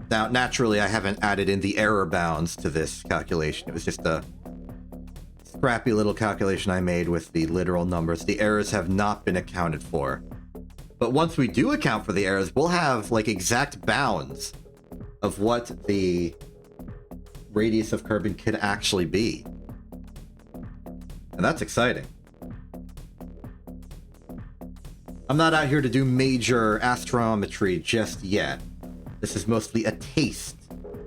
Now, naturally, I haven't added in the error bounds to this calculation. It was just a scrappy little calculation I made with the literal numbers. The errors have not been accounted for. But once we do account for the errors, we'll have, like, exact bounds of what the radius of Kerbin could actually be. And that's exciting. I'm not out here to do major astrometry just yet. This is mostly a taste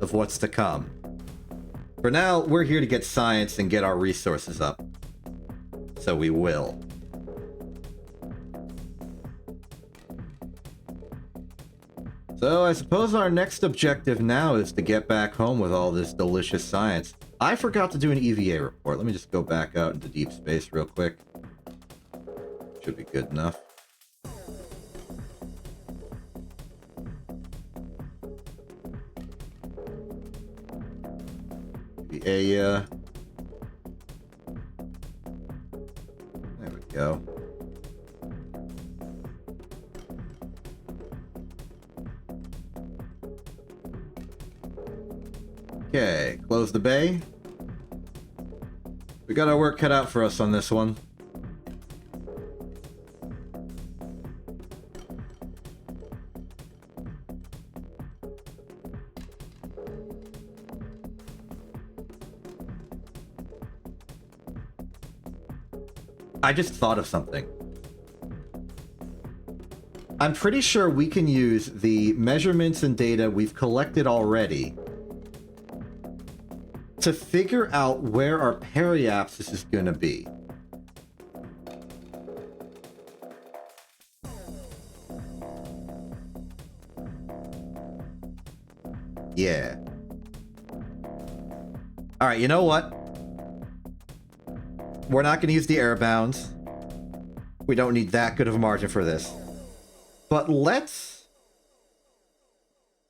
of what's to come. For now, we're here to get science and get our resources up. So we will. So I suppose our next objective now is to get back home with all this delicious science. I forgot to do an EVA report. Let me just go back out into deep space real quick. Should be good enough. There we go. Okay, close the bay. We got our work cut out for us on this one. I just thought of something. I'm pretty sure we can use the measurements and data we've collected already to figure out where our periapsis is going to be. Yeah. All right, you know what? We're not going to use the error bounds. We don't need that good of a margin for this. But let's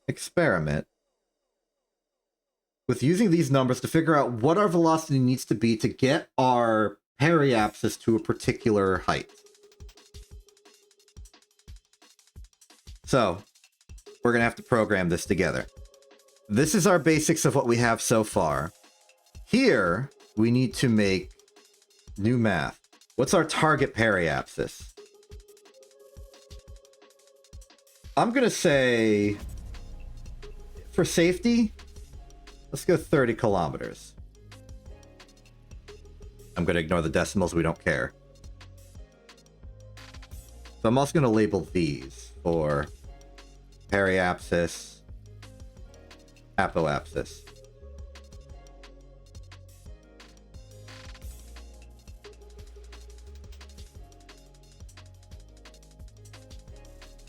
experiment with using these numbers to figure out what our velocity needs to be to get our periapsis to a particular height. So, we're going to have to program this together. This is our basics of what we have so far. Here, we need to make new math. What's our target periapsis? I'm going to say, for safety, let's go 30 kilometers. I'm going to ignore the decimals, we don't care. So I'm also going to label these for periapsis, apoapsis.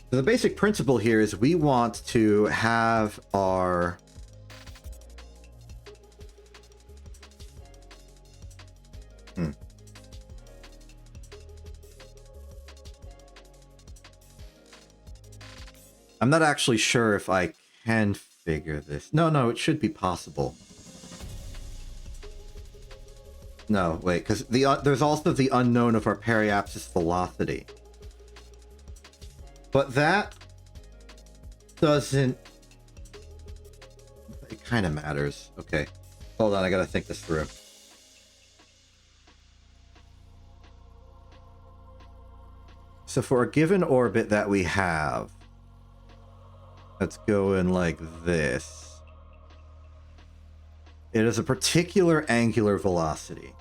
So the basic principle here is we want to have our I'm not actually sure if I can figure this. No, it should be possible. No, wait, because there's also the unknown of our periapsis velocity. But that doesn't... It kind of matters. Okay. Hold on, I gotta think this through. So for a given orbit that we have, let's go in like this. It is a particular angular velocity.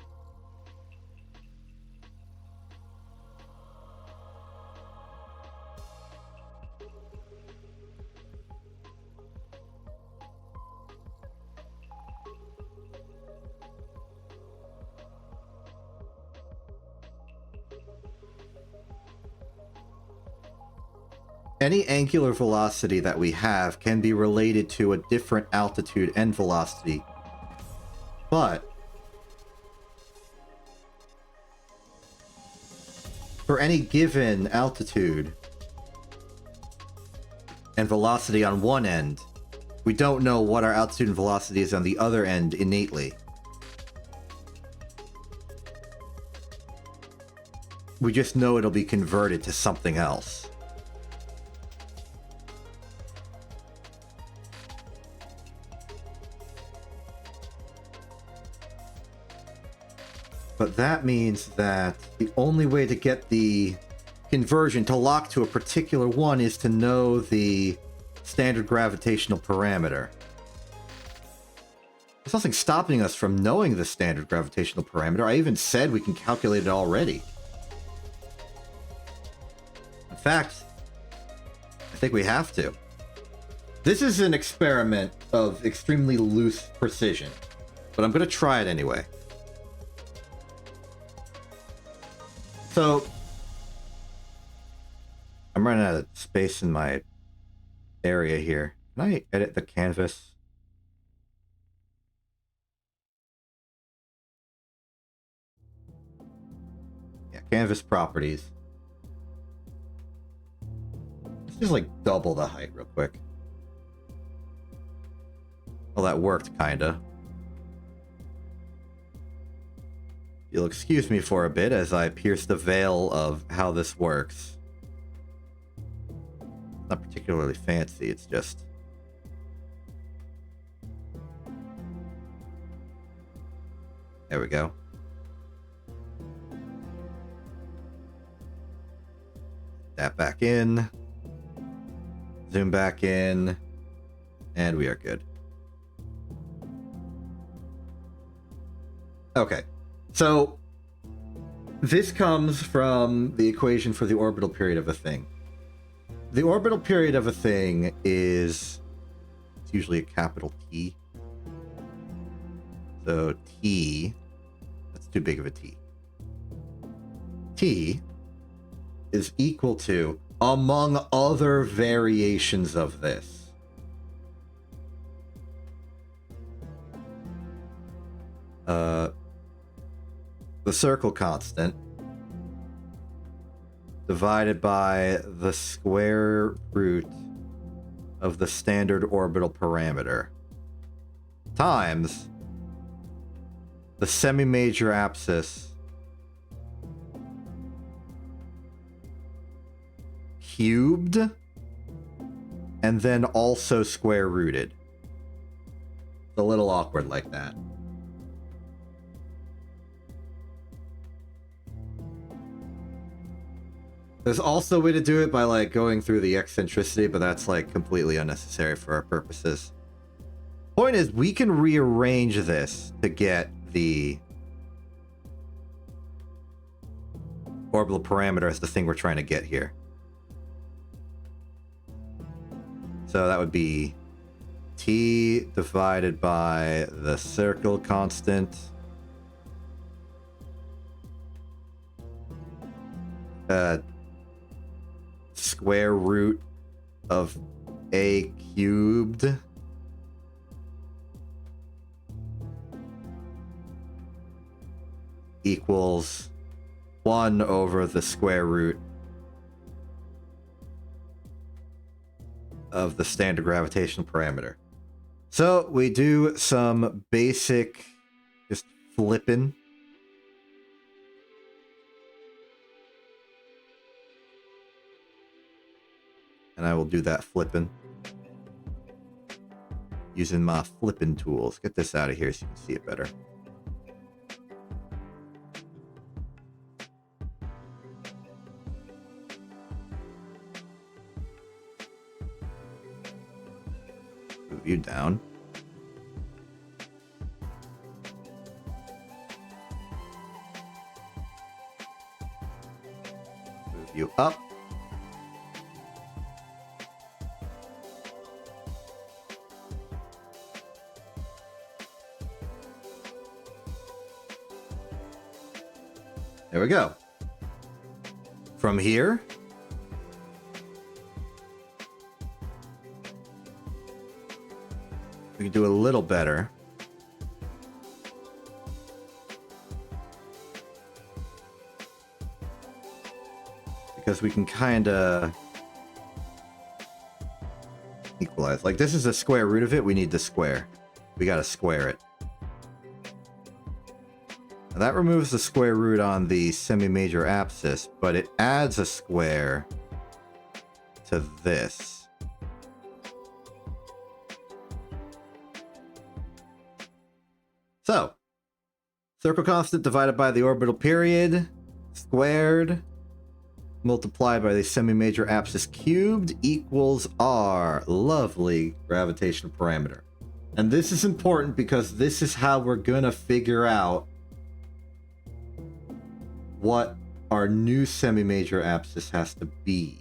Any angular velocity that we have can be related to a different altitude and velocity, but for any given altitude and velocity on one end, we don't know what our altitude and velocity is on the other end innately. We just know it'll be converted to something else. But that means that the only way to get the conversion to lock to a particular one is to know the standard gravitational parameter. There's nothing stopping us from knowing the standard gravitational parameter. I even said we can calculate it already. In fact, I think we have to. This is an experiment of extremely loose precision, but I'm going to try it anyway. So, I'm running out of space in my area here. Can I edit the canvas? Yeah, canvas properties. Let's just like double the height real quick. Well, that worked, kinda. You'll excuse me for a bit as I pierce the veil of how this works. Not particularly fancy, it's just... There we go. That back in. Zoom back in. And we are good. Okay. So, this comes from the equation for the orbital period of a thing. The orbital period of a thing is... It's usually a capital T. So, T... That's too big of a T. T is equal to, among other variations of this, the circle constant divided by the square root of the standard orbital parameter times the semi-major apsis cubed and then also square rooted. It's a little awkward like that. There's also a way to do it by like going through the eccentricity, but that's like completely unnecessary for our purposes. Point is, we can rearrange this to get the orbital parameter as the thing we're trying to get here. So that would be T divided by the circle constant. Square root of a cubed equals 1 over the square root of the standard gravitational parameter. So we do some basic just flipping. And I will do that flipping using my flipping tools. Get this out of here so you can see it better. Move you down. Move you up. There we go. From here, we can do a little better. Because we can kind of equalize. Like, this is the square root of it. We need the square. We got to square it. Now, that removes the square root on the semi-major apsis, but it adds a square to this. So, circle constant divided by the orbital period squared multiplied by the semi-major apsis cubed equals our lovely gravitational parameter. And this is important because this is how we're gonna figure out what our new semi-major apsis has to be.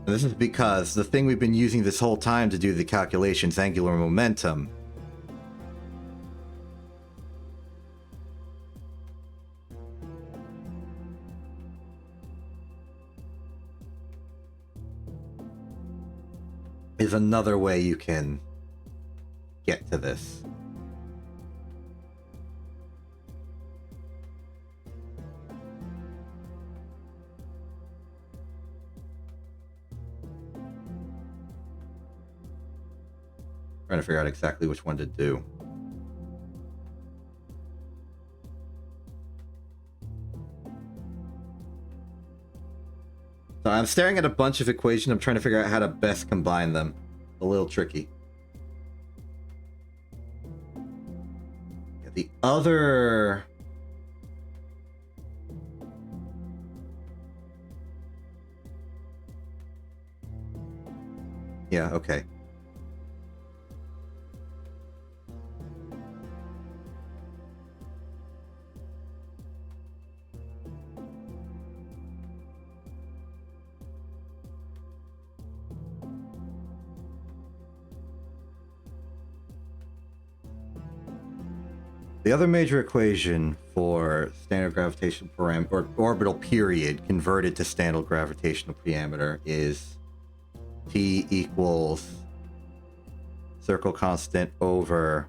And this is because the thing we've been using this whole time to do the calculations, angular momentum, is another way you can get to this. Trying to figure out exactly which one to do. So I'm staring at a bunch of equations. I'm trying to figure out how to best combine them. A little tricky. Yeah, the other... Yeah, okay. The other major equation for standard gravitational parameter, or orbital period converted to standard gravitational parameter, is T equals circle constant over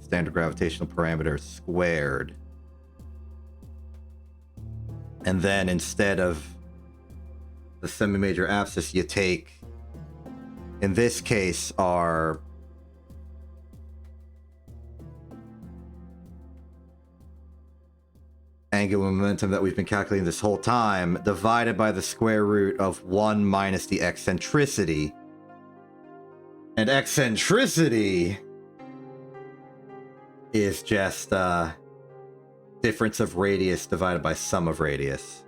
standard gravitational parameter squared. And then instead of the semi-major apsis, you take, in this case, our angular momentum that we've been calculating this whole time, divided by the square root of 1 minus the eccentricity. And eccentricity is just difference of radius divided by sum of radius.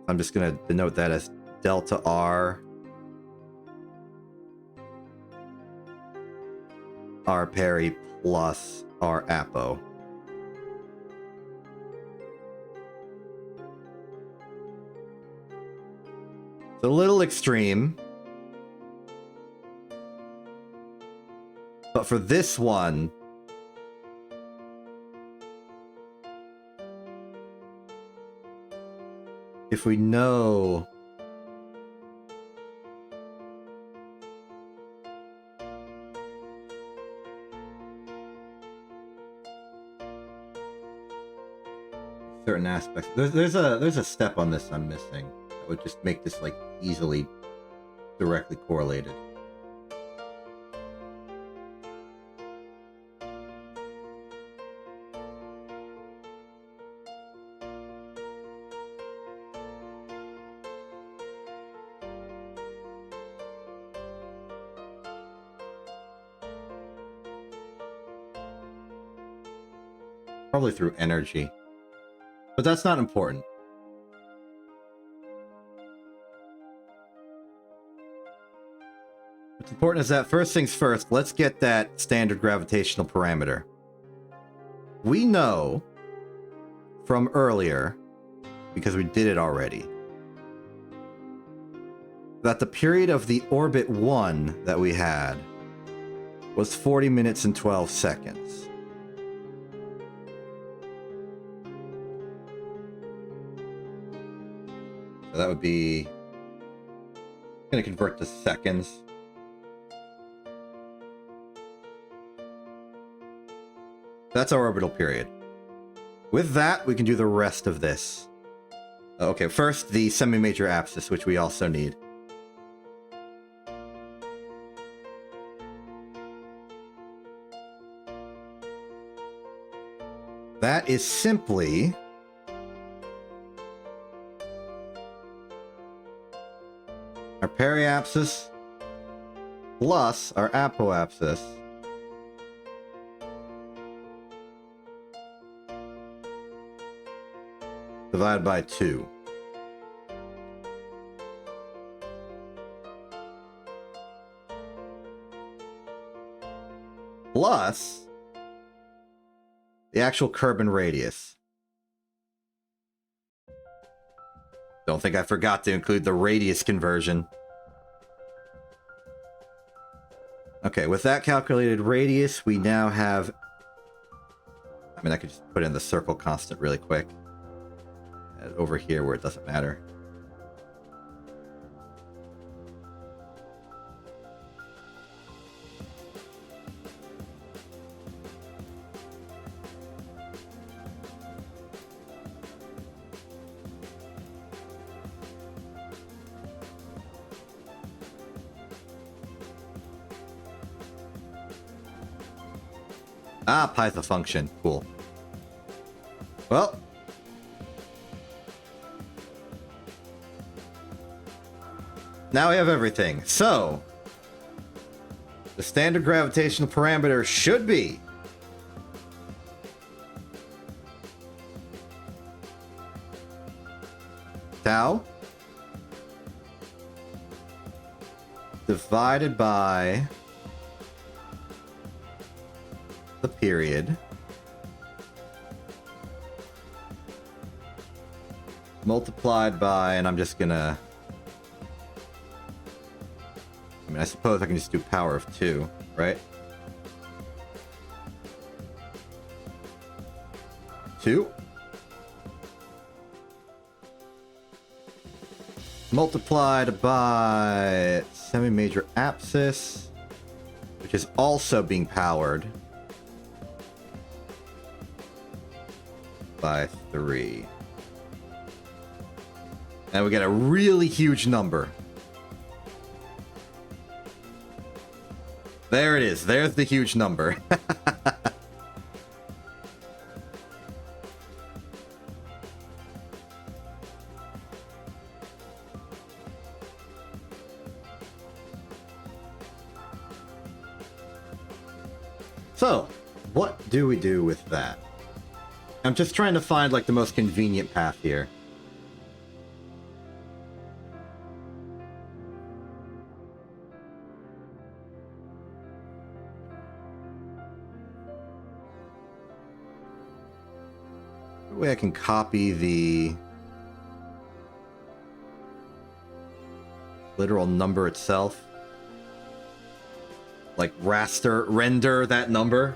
I'm just going to denote that as delta R peri plus R apo. It's a little extreme. But for this one, if we know certain aspects, there's a step on this I'm missing that would just make this like easily directly correlated. Probably through energy. But that's not important. What's important is that first things first, let's get that standard gravitational parameter. We know from earlier, because we did it already, that the period of the orbit 1 that we had was 40 minutes and 12 seconds. So that would be... I'm going to convert to seconds. That's our orbital period. With that, we can do the rest of this. Okay, first the semi-major apsis, which we also need. That is simply our periapsis plus our apoapsis divided by 2. Plus the actual Kerbin radius. Don't think I forgot to include the radius conversion. Okay, with that calculated radius, we now have... I mean, I could just put in the circle constant really quick. And over here where it doesn't matter. Ah, Python function. Cool. Well. Now we have everything. So, the standard gravitational parameter should be tau divided by the period multiplied by, and I'm just gonna, I mean, I suppose I can just do power of 2, right? 2 multiplied by semi-major apsis, which is also being powered by 3. And we get a really huge number. There it is. There's the huge number. So, what do we do with that? I'm just trying to find, like, the most convenient path here. Way I can copy the literal number itself, like render that number.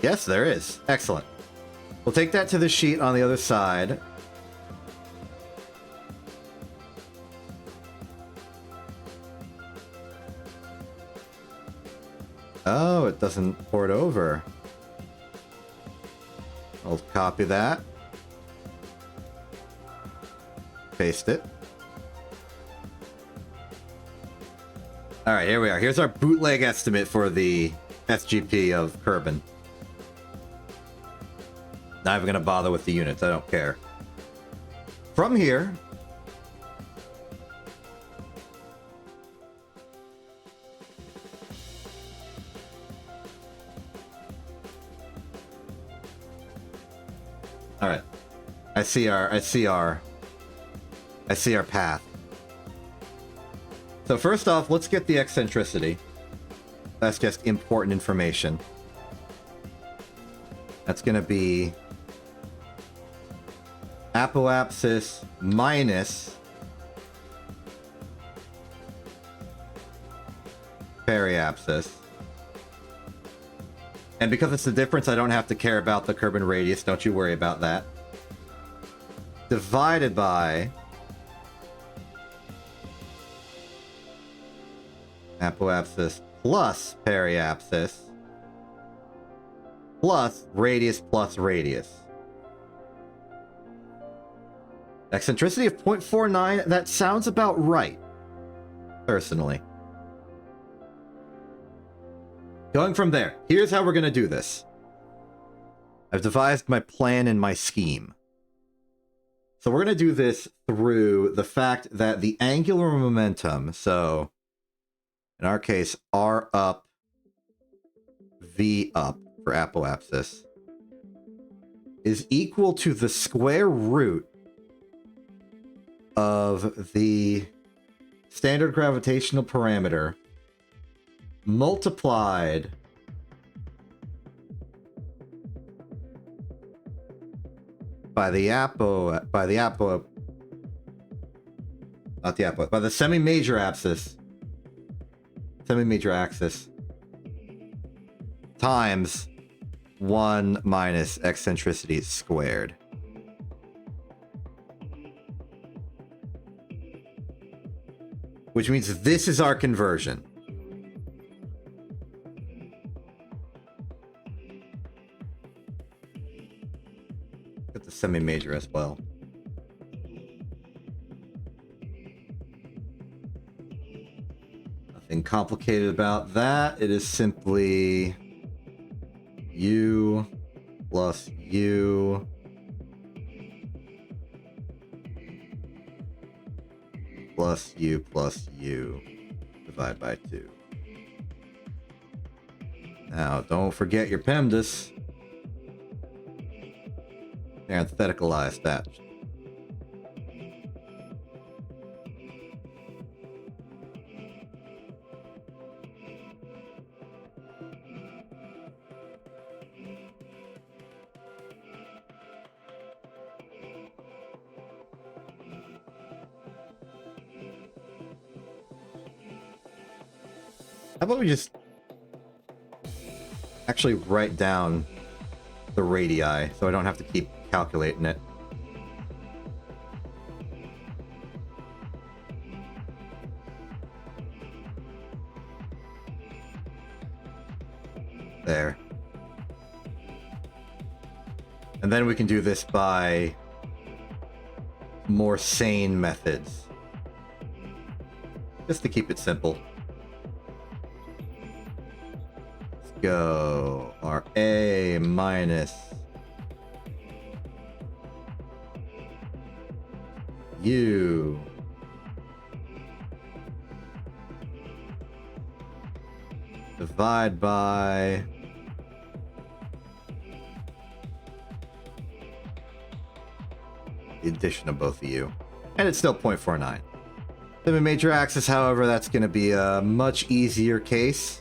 Yes, there is. Excellent. We'll take that to the sheet on the other side. Oh, it doesn't port over. I'll copy that. Paste it. All right, here we are. Here's our bootleg estimate for the SGP of Kerbin. Not even gonna bother with the units. I don't care. From here, all right. I see our path. So first off, let's get the eccentricity. That's just important information. That's going to be apoapsis minus periapsis. And because it's the difference, I don't have to care about the Kerbin radius. Don't you worry about that. Divided by apoapsis plus periapsis plus radius. Eccentricity of 0.49, that sounds about right, personally. Going from there, here's how we're going to do this. I've devised my plan and my scheme. So we're going to do this through the fact that the angular momentum, so in our case, R up, V up for apoapsis, is equal to the square root of the standard gravitational parameter multiplied by the semi-major axis times 1 minus eccentricity squared. Which means this is our conversion. Get the semi-major as well. Nothing complicated about that. It is simply U plus U plus U divided by 2. Now, don't forget your PEMDAS. Parentheticalize that. How about we just actually write down the radii so I don't have to keep calculating it. There. And then we can do this by more sane methods. Just to keep it simple. Go RA minus U divide by the addition of both of you, and it's still 0.49. The major axis, however, that's going to be a much easier case.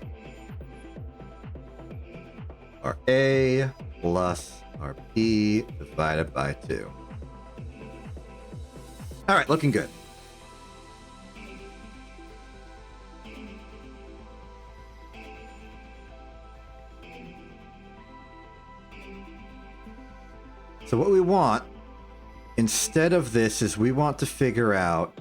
RA plus RP divided by 2. All right, looking good. So what we want, instead of this, is we want to figure out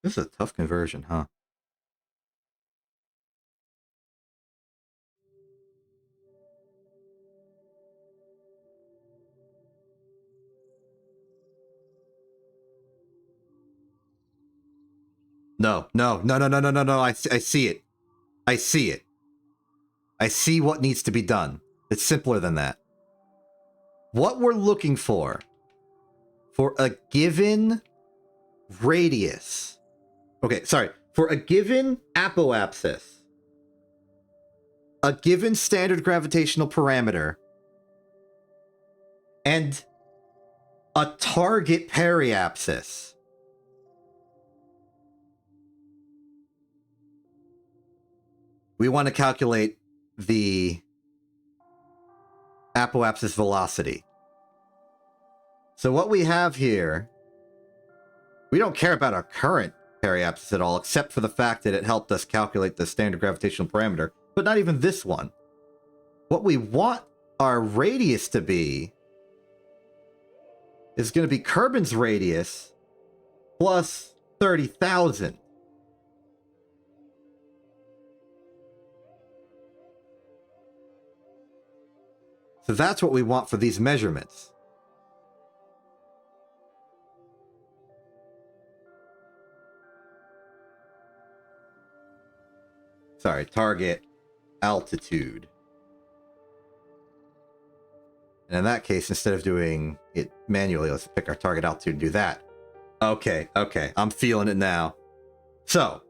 this is a tough conversion, huh? No, no, no, no, no, no, no, no. I see it. I see it. I see what needs to be done. It's simpler than that. What we're looking for a given radius. Okay, sorry. For a given apoapsis, a given standard gravitational parameter, and a target periapsis. We want to calculate the apoapsis velocity. So what we have here, we don't care about our current periapsis at all, except for the fact that it helped us calculate the standard gravitational parameter, but not even this one. What we want our radius to be is going to be Kerbin's radius plus 30,000. So that's what we want for these measurements. Sorry, target altitude. And in that case, instead of doing it manually, let's pick our target altitude and do that. Okay, okay, I'm feeling it now. So,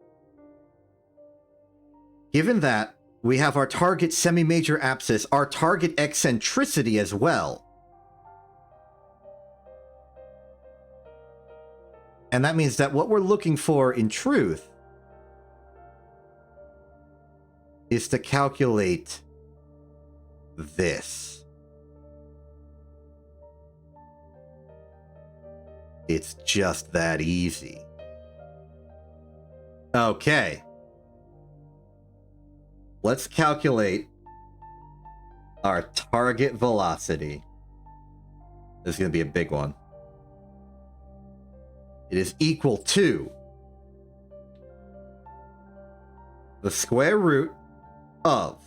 given that, we have our target semi-major apsis, our target eccentricity as well. And that means that what we're looking for in truth is to calculate this. It's just that easy. Okay. Let's calculate our target velocity. This is going to be a big one. It is equal to the square root of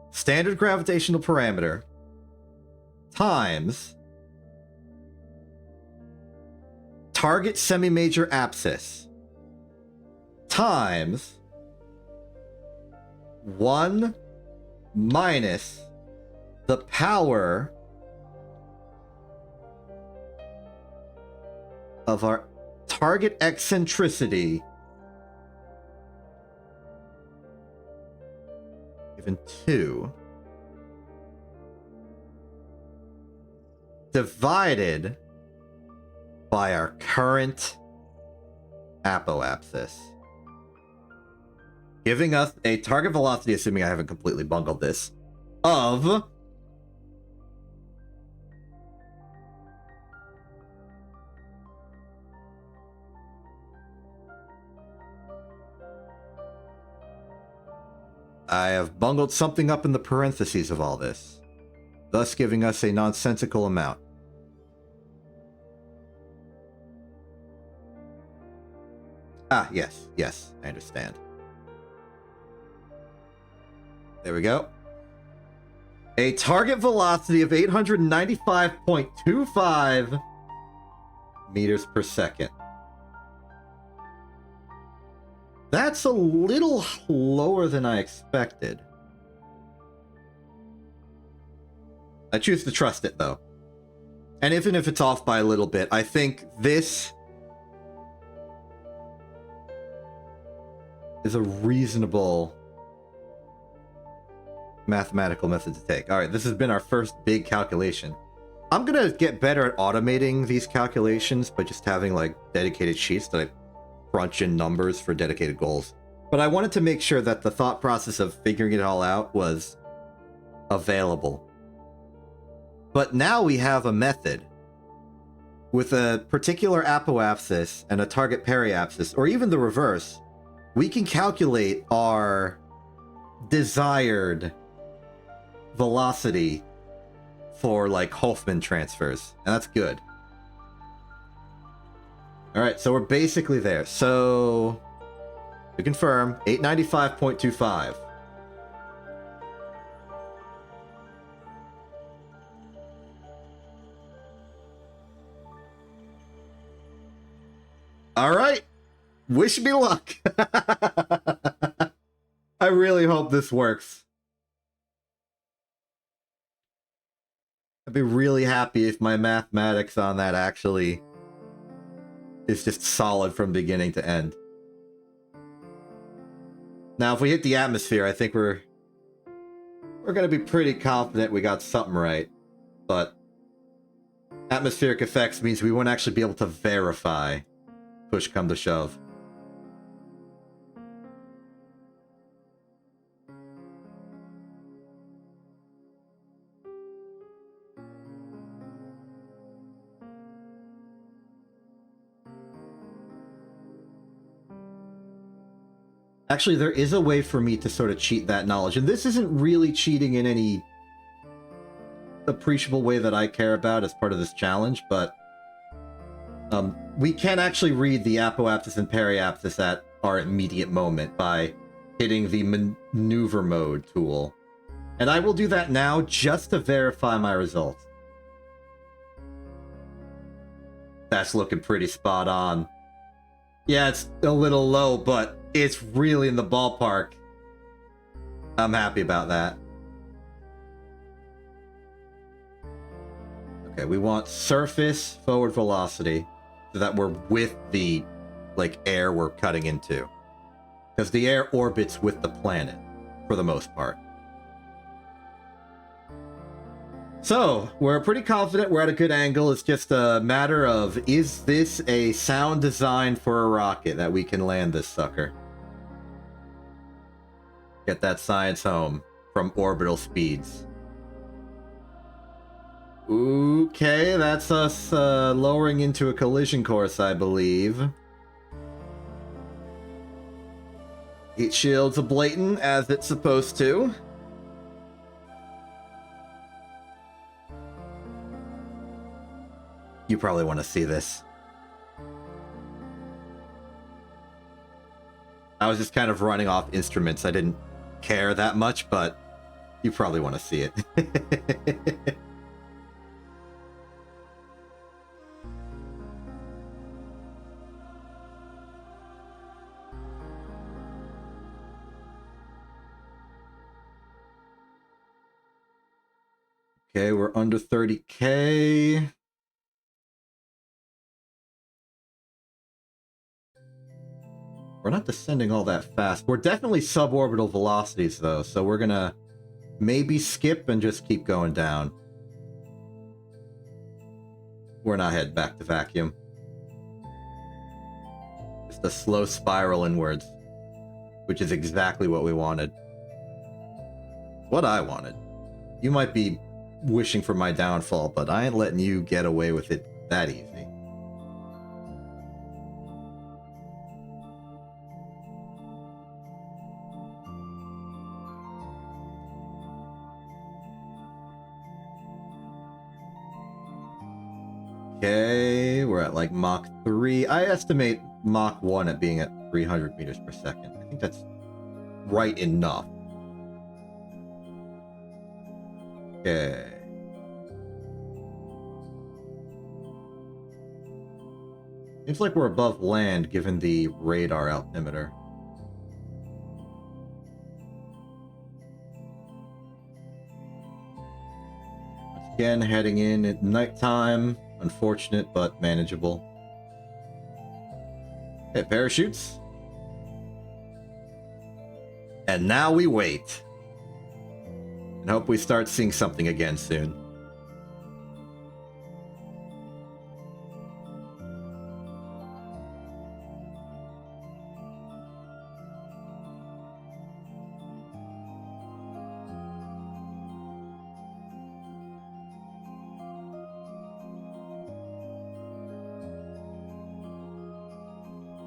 standard gravitational parameter times target semi-major apsis times 1 minus the power of our target eccentricity given 2 divided by our current apoapsis, giving us a target velocity, assuming I haven't completely bungled this, of I have bungled something up in the parentheses of all this, thus giving us a nonsensical amount. Ah, yes, yes, I understand. There we go. A target velocity of 895.25 meters per second. That's a little lower than I expected. I choose to trust it, though. And even if it's off by a little bit, I think this is a reasonable mathematical method to take. All right, this has been our first big calculation. I'm going to get better at automating these calculations by just having like dedicated sheets that I crunch in numbers for dedicated goals. But I wanted to make sure that the thought process of figuring it all out was available. But now we have a method with a particular apoapsis and a target periapsis, or even the reverse. We can calculate our desired velocity for like Hofmann transfers, and that's good. All right, so we're basically there. So to confirm, 895.25. All right. Wish me luck. I really hope this works. I'd be really happy if my mathematics on that actually is just solid from beginning to end. Now, if we hit the atmosphere, I think we're going to be pretty confident we got something right. But atmospheric effects means we won't actually be able to verify push come to shove. Actually, there is a way for me to sort of cheat that knowledge, and this isn't really cheating in any appreciable way that I care about as part of this challenge, but we can actually read the apoapsis and periapsis at our immediate moment by hitting the maneuver mode tool. And I will do that now just to verify my results. That's looking pretty spot on. Yeah, it's a little low, but it's really in the ballpark. I'm happy about that. Okay, we want surface forward velocity so that we're with the, like, air we're cutting into. Because the air orbits with the planet, for the most part. So, we're pretty confident we're at a good angle. It's just a matter of, is this a sound design for a rocket that we can land this sucker? Get that science home from orbital speeds. Okay, that's us lowering into a collision course, I believe. Heat shields ablatant as it's supposed to. You probably want to see this. I was just kind of running off instruments. I didn't care that much, but you probably want to see it. Okay, we're under 30K. We're not descending all that fast. We're definitely suborbital velocities, though, so we're gonna maybe skip and just keep going down. We're not heading back to vacuum. Just a slow spiral inwards, which is exactly what we wanted. What I wanted. You might be wishing for my downfall, but I ain't letting you get away with it that easy. Okay, we're at like Mach 3. I estimate Mach 1 at being at 300 meters per second. I think that's right enough. Okay. Seems like we're above land given the radar altimeter. Once again, heading in at nighttime. Unfortunate, but manageable. Okay, parachutes. And now we wait. And hope we start seeing something again soon.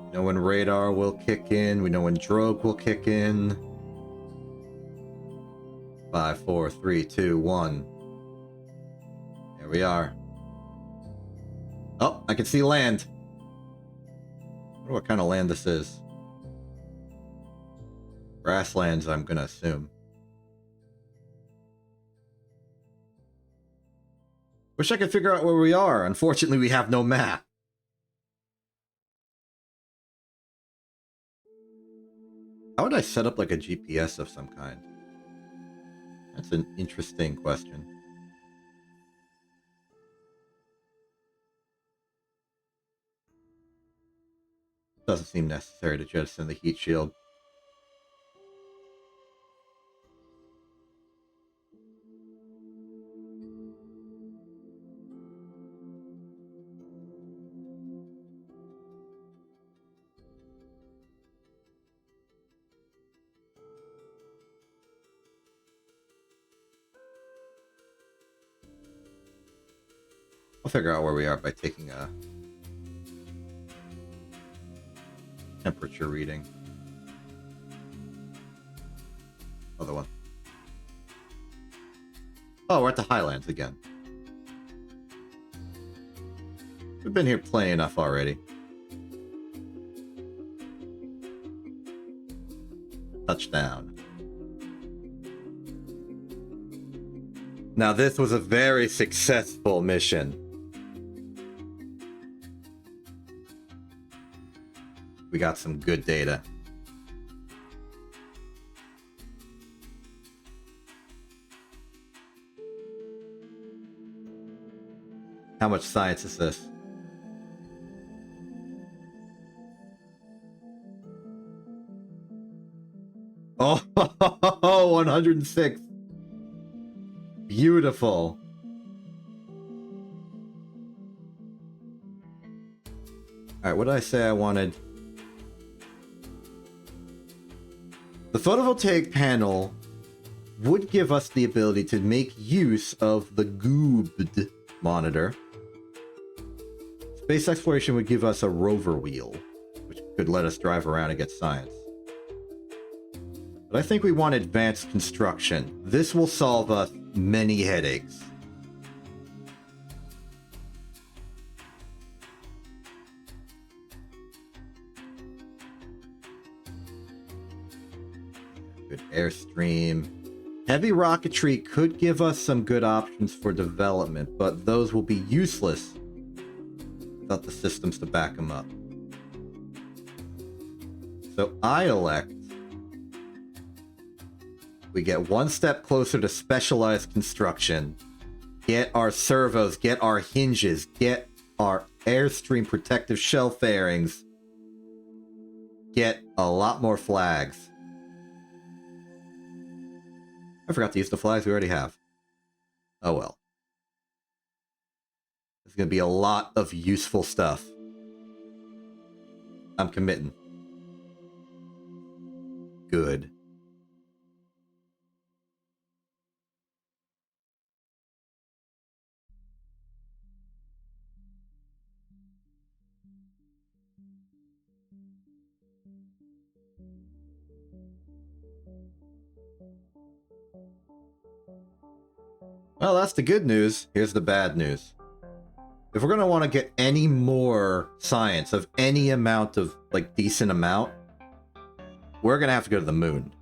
We know when radar will kick in. We know when drogue will kick in. 5, 4, 3, 2, 1. There we are. Oh, I can see land. I wonder what kind of land this is. Grasslands, I'm gonna assume. Wish I could figure out where we are. Unfortunately, we have no map. How would I set up like a GPS of some kind? That's an interesting question. Doesn't seem necessary to jettison the heat shield. I'll figure out where we are by taking a temperature reading. Other one. Oh, we're at the Highlands again. We've been here plenty enough already. Touchdown. Now this was a very successful mission. We got some good data. How much science is this? Oh, 106. Beautiful. Alright, what did I say I wanted? The photovoltaic panel would give us the ability to make use of the GOOBD monitor. Space exploration would give us a rover wheel, which could let us drive around and get science. But I think we want advanced construction. This will solve us many headaches. Good airstream. Heavy rocketry could give us some good options for development, but those will be useless without the systems to back them up. So I elect we get one step closer to specialized construction, get our servos, get our hinges, get our airstream protective shell fairings, get a lot more flags. I forgot to use the flags we already have. Oh well. There's going to be a lot of useful stuff. I'm committing. Good. Well, that's the good news. Here's the bad news. If we're going to want to get any more science of any amount of, like, decent amount, we're going to have to go to the moon.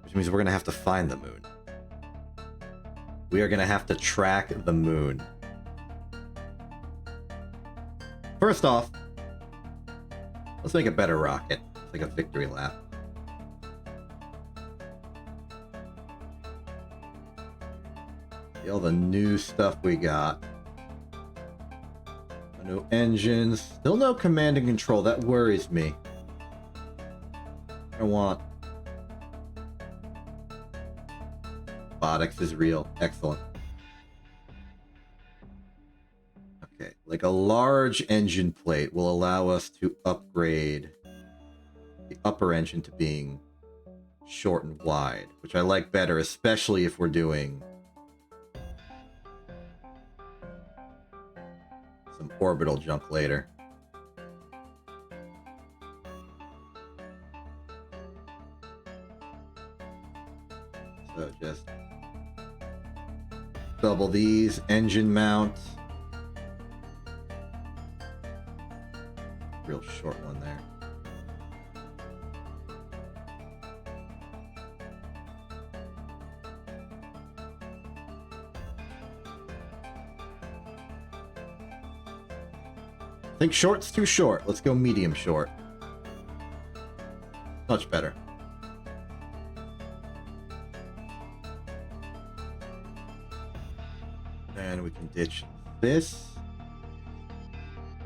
Which means we're going to have to find the moon. We are going to have to track the moon. First off, let's make a better rocket. It's like a victory lap. All the new stuff we got. No engines. Still no command and control. That worries me. I want... Robotics is real. Excellent. Okay. Like a large engine plate will allow us to upgrade the upper engine to being short and wide, which I like better, especially if we're doing some orbital junk later. So just double these, engine mount. Real short one there. I think short's too short. Let's go medium short. much better. And we can ditch this.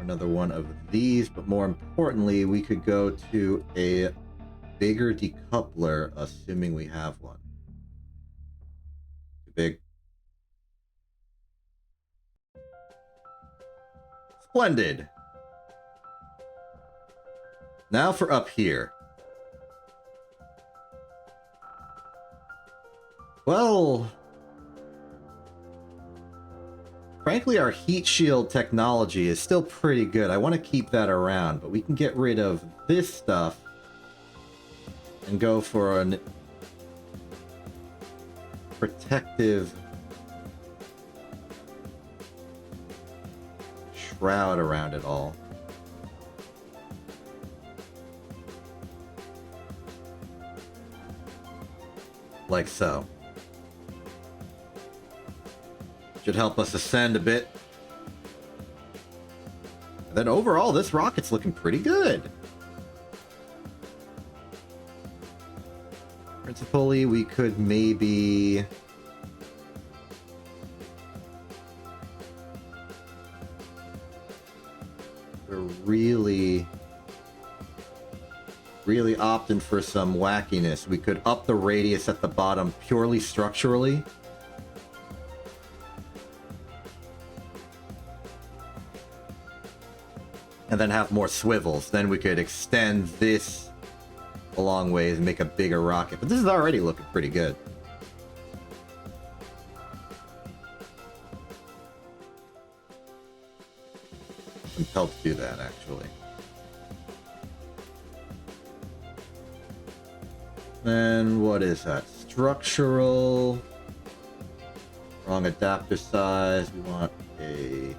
Another one of these, but more importantly, we could go to a bigger decoupler, assuming we have one. Too big. Splendid. Now for up here. Well, frankly, our heat shield technology is still pretty good. I want to keep that around, but we can get rid of this stuff and go for a protective shroud around it all. Like so. Should help us ascend a bit. And then overall, this rocket's looking pretty good. Principally, we could maybe... We're really opting for some wackiness. We could up the radius at the bottom purely structurally. And then have more swivels. Then we could extend this a long ways and make a bigger rocket. But this is already looking pretty good. Compelled to do that, actually. Then what is that? Structural. Wrong adapter size. We want a...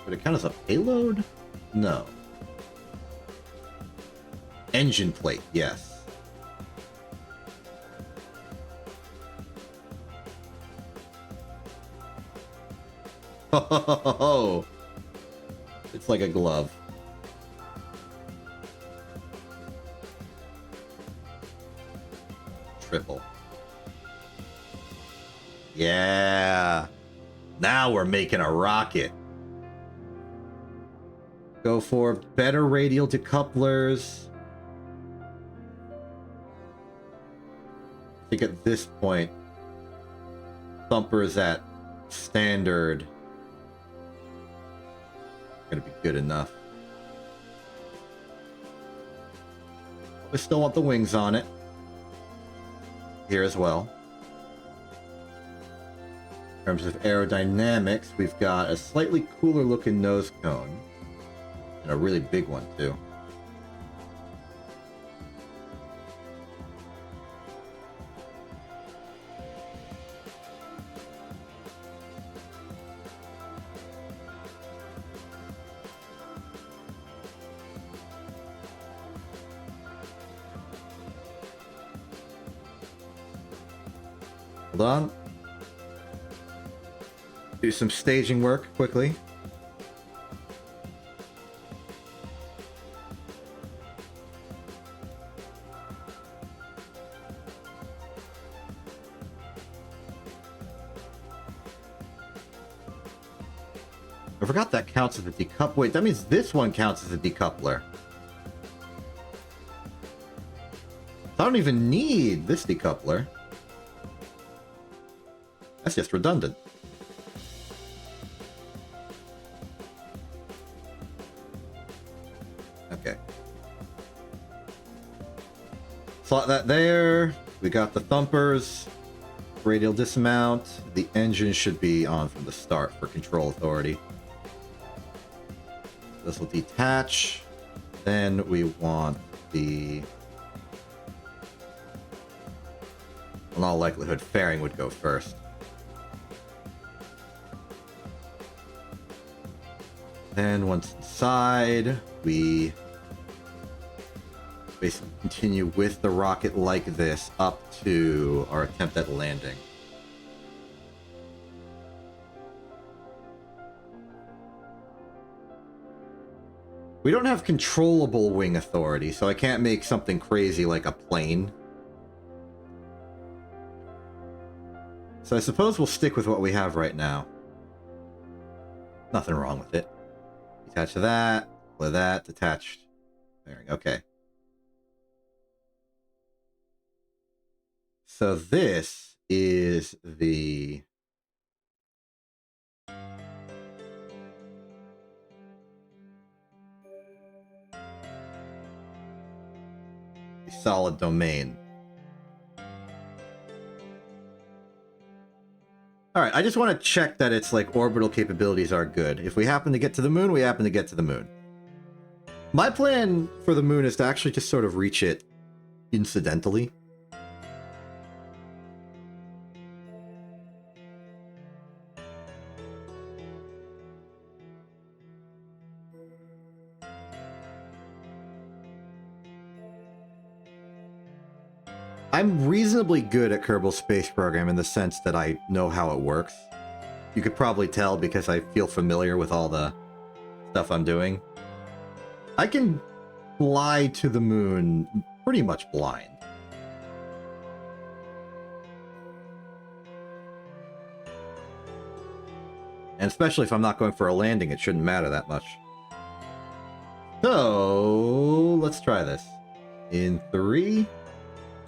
Would it count as a payload? No. Engine plate, yes. Oh, it's like a glove. Triple. Yeah. Now we're making a rocket. Go for better radial decouplers. I think at this point, Thumper's at standard. Gonna be good enough. We still want the wings on it. Here as well. In terms of aerodynamics, we've got a slightly cooler looking nose cone. And a really big one, too. Hold on. Do some staging work quickly. I forgot that counts as a decoupler. Wait, that means this one counts as a decoupler. I don't even need this decoupler. That's just redundant. Okay. Slot that there. We got the thumpers. Radial dismount. The engine should be on from the start for control authority. This will detach. Then we want the... In all likelihood, fairing would go first. Then once inside, we basically continue with the rocket like this up to our attempt at landing. We don't have controllable wing authority, so I can't make something crazy like a plane. So I suppose we'll stick with what we have right now. Nothing wrong with it. Attach to that, with that, detached. Bearing. Okay. So this is the... solid domain. Alright, I just want to check that its like orbital capabilities are good. If we happen to get to the moon, we happen to get to the moon. My plan for the moon is to actually just sort of reach it incidentally. I'm reasonably good at Kerbal Space Program in the sense that I know how it works. You could probably tell because I feel familiar with all the stuff I'm doing. I can fly to the moon pretty much blind. And especially if I'm not going for a landing, it shouldn't matter that much. So, let's try this. In 3,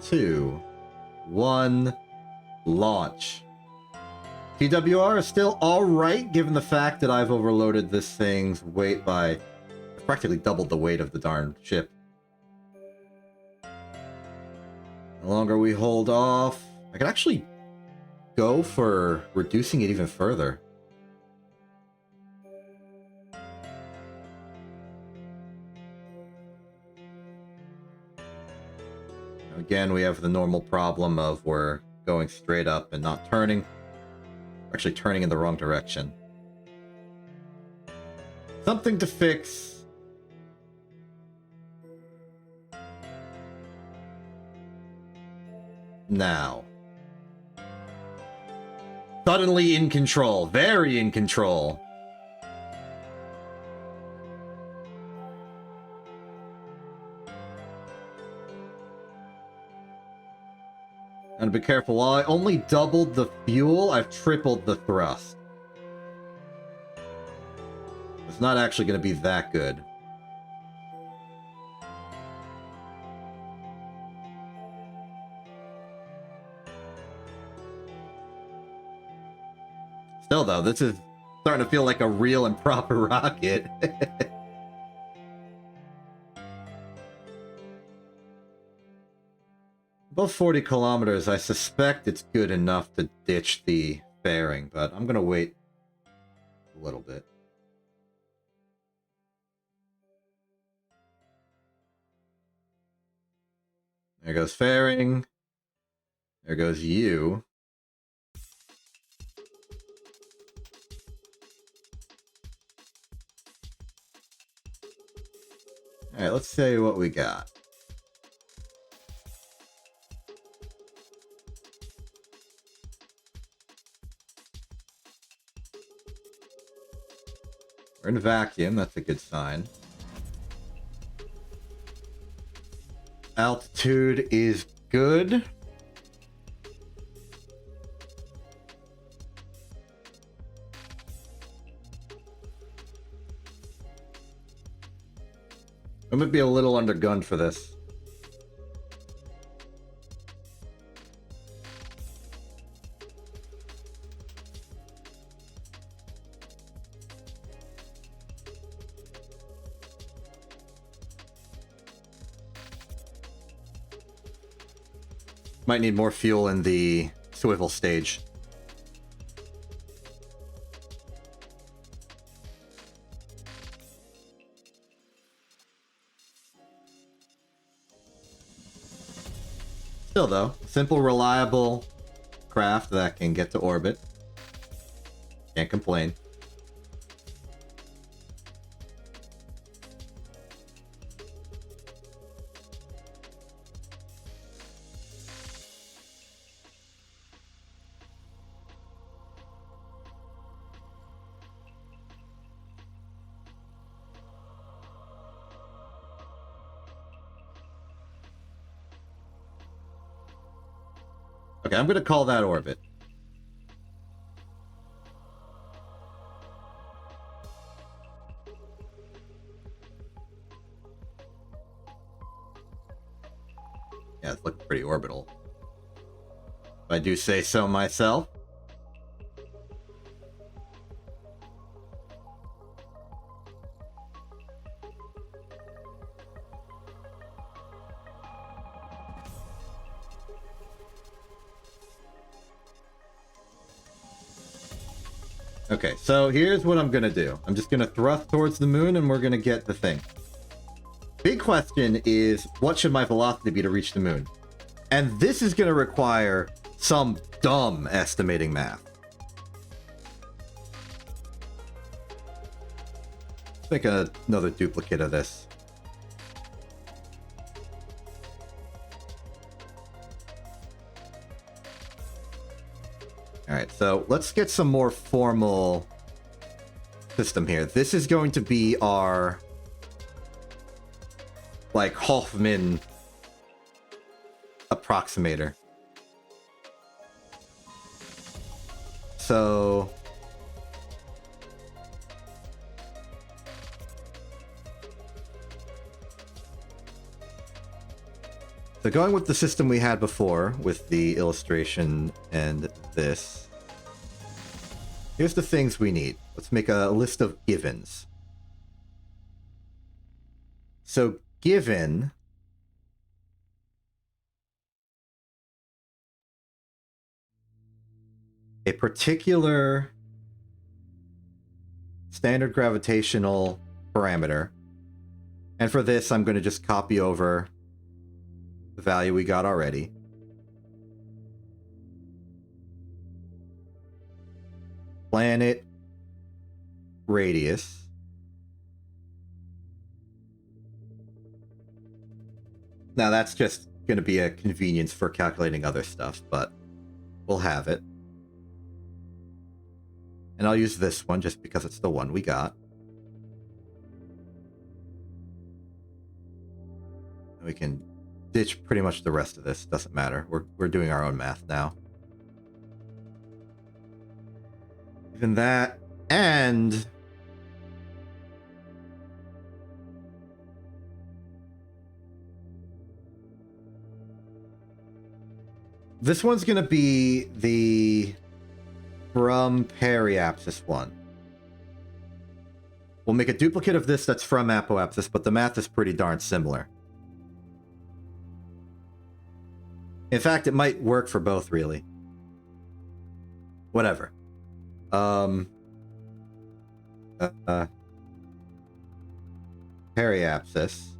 2, 1, launch. TWR is still alright, given the fact that I've overloaded this thing's weight by... practically doubled the weight of the darn ship. The longer we hold off... I could actually go for reducing it even further. Again, we have the normal problem of we're going straight up and not turning. We're actually turning in the wrong direction. Something to fix. Now. Suddenly in control. Very in control. And be careful, while I only doubled the fuel, I've tripled the thrust. It's not actually going to be that good. Still though, this is starting to feel like a real and proper rocket. Above 40 kilometers, I suspect it's good enough to ditch the fairing, but I'm gonna wait a little bit. There goes fairing. There goes you. Alright, let's see what we got. We're in vacuum, that's a good sign. Altitude is good. I'm gonna be a little undergunned for this. Might need more fuel in the swivel stage. Still though, simple, reliable craft that can get to orbit. Can't complain. Okay, I'm going to call that orbit. Yeah, it's looking pretty orbital, if I do say so myself. Okay, so here's what I'm gonna do. I'm just gonna thrust towards the moon and we're gonna get the thing. Big question is, what should my velocity be to reach the moon? And this is gonna require some dumb estimating math. Let's make another duplicate of this. Alright, so let's get some more formal system here. This is going to be our, like, Hoffman approximator. So going with the system we had before, with the illustration and this, here's the things we need. Let's make a list of givens. So given a particular standard gravitational parameter, and for this I'm going to just copy over the value we got already. Planet radius. Now that's just going to be a convenience for calculating other stuff, but we'll have it. And I'll use this one just because it's the one we got. We can ditch pretty much the rest of this. Doesn't matter. We're doing our own math now. Even that, and this one's gonna be the from periapsis one. We'll make a duplicate of this that's from apoapsis, but the math is pretty darn similar. In fact, it might work for both, really. Whatever. Periapsis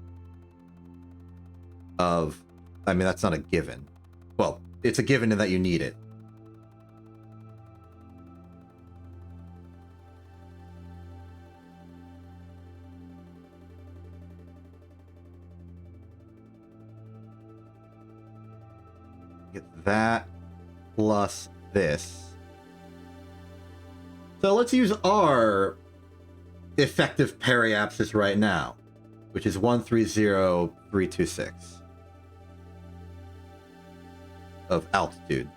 of, I mean, that's not a given. Well, it's a given in that you need it. Get that plus this. So let's use our effective periapsis right now, which is 130326 of altitude.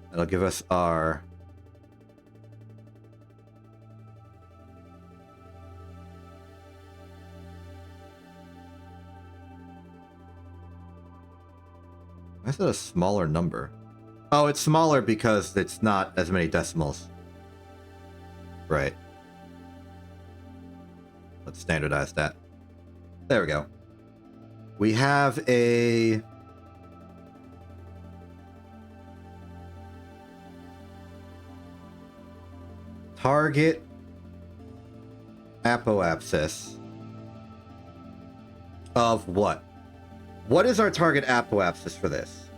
That'll give us our why is that a smaller number? Oh, it's smaller because it's not as many decimals. Right. Let's standardize that. There we go. We have a target apoapsis of what? What is our target apoapsis for this?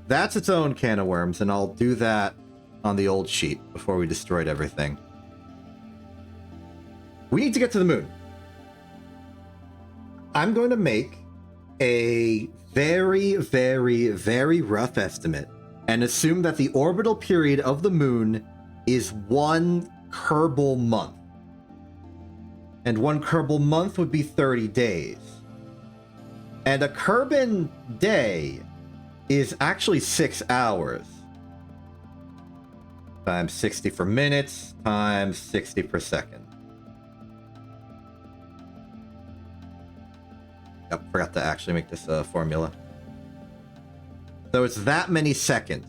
That's its own can of worms, and I'll do that on the old sheet before we destroyed everything. We need to get to the moon. I'm going to make a very, very, very rough estimate and assume that the orbital period of the moon is 1 Kerbal month. And 1 Kerbal month would be 30 days. And a Kerbin day is actually 6 hours. Times 60 for minutes, times 60 per second. Yep, forgot to actually make this formula. So it's that many seconds.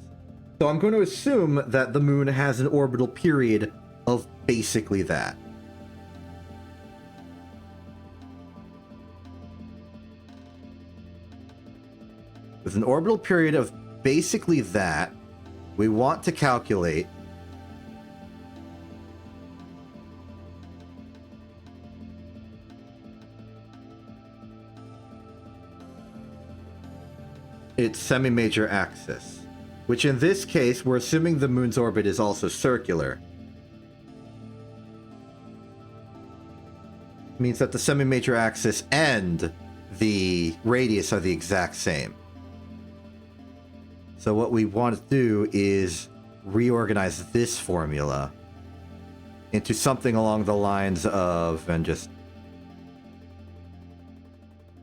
So I'm going to assume that the moon has an orbital period of basically that. With an orbital period of basically that, we want to calculate its semi-major axis, which in this case, we're assuming the moon's orbit is also circular. It means that the semi-major axis and the radius are the exact same. So what we want to do is reorganize this formula into something along the lines of, and just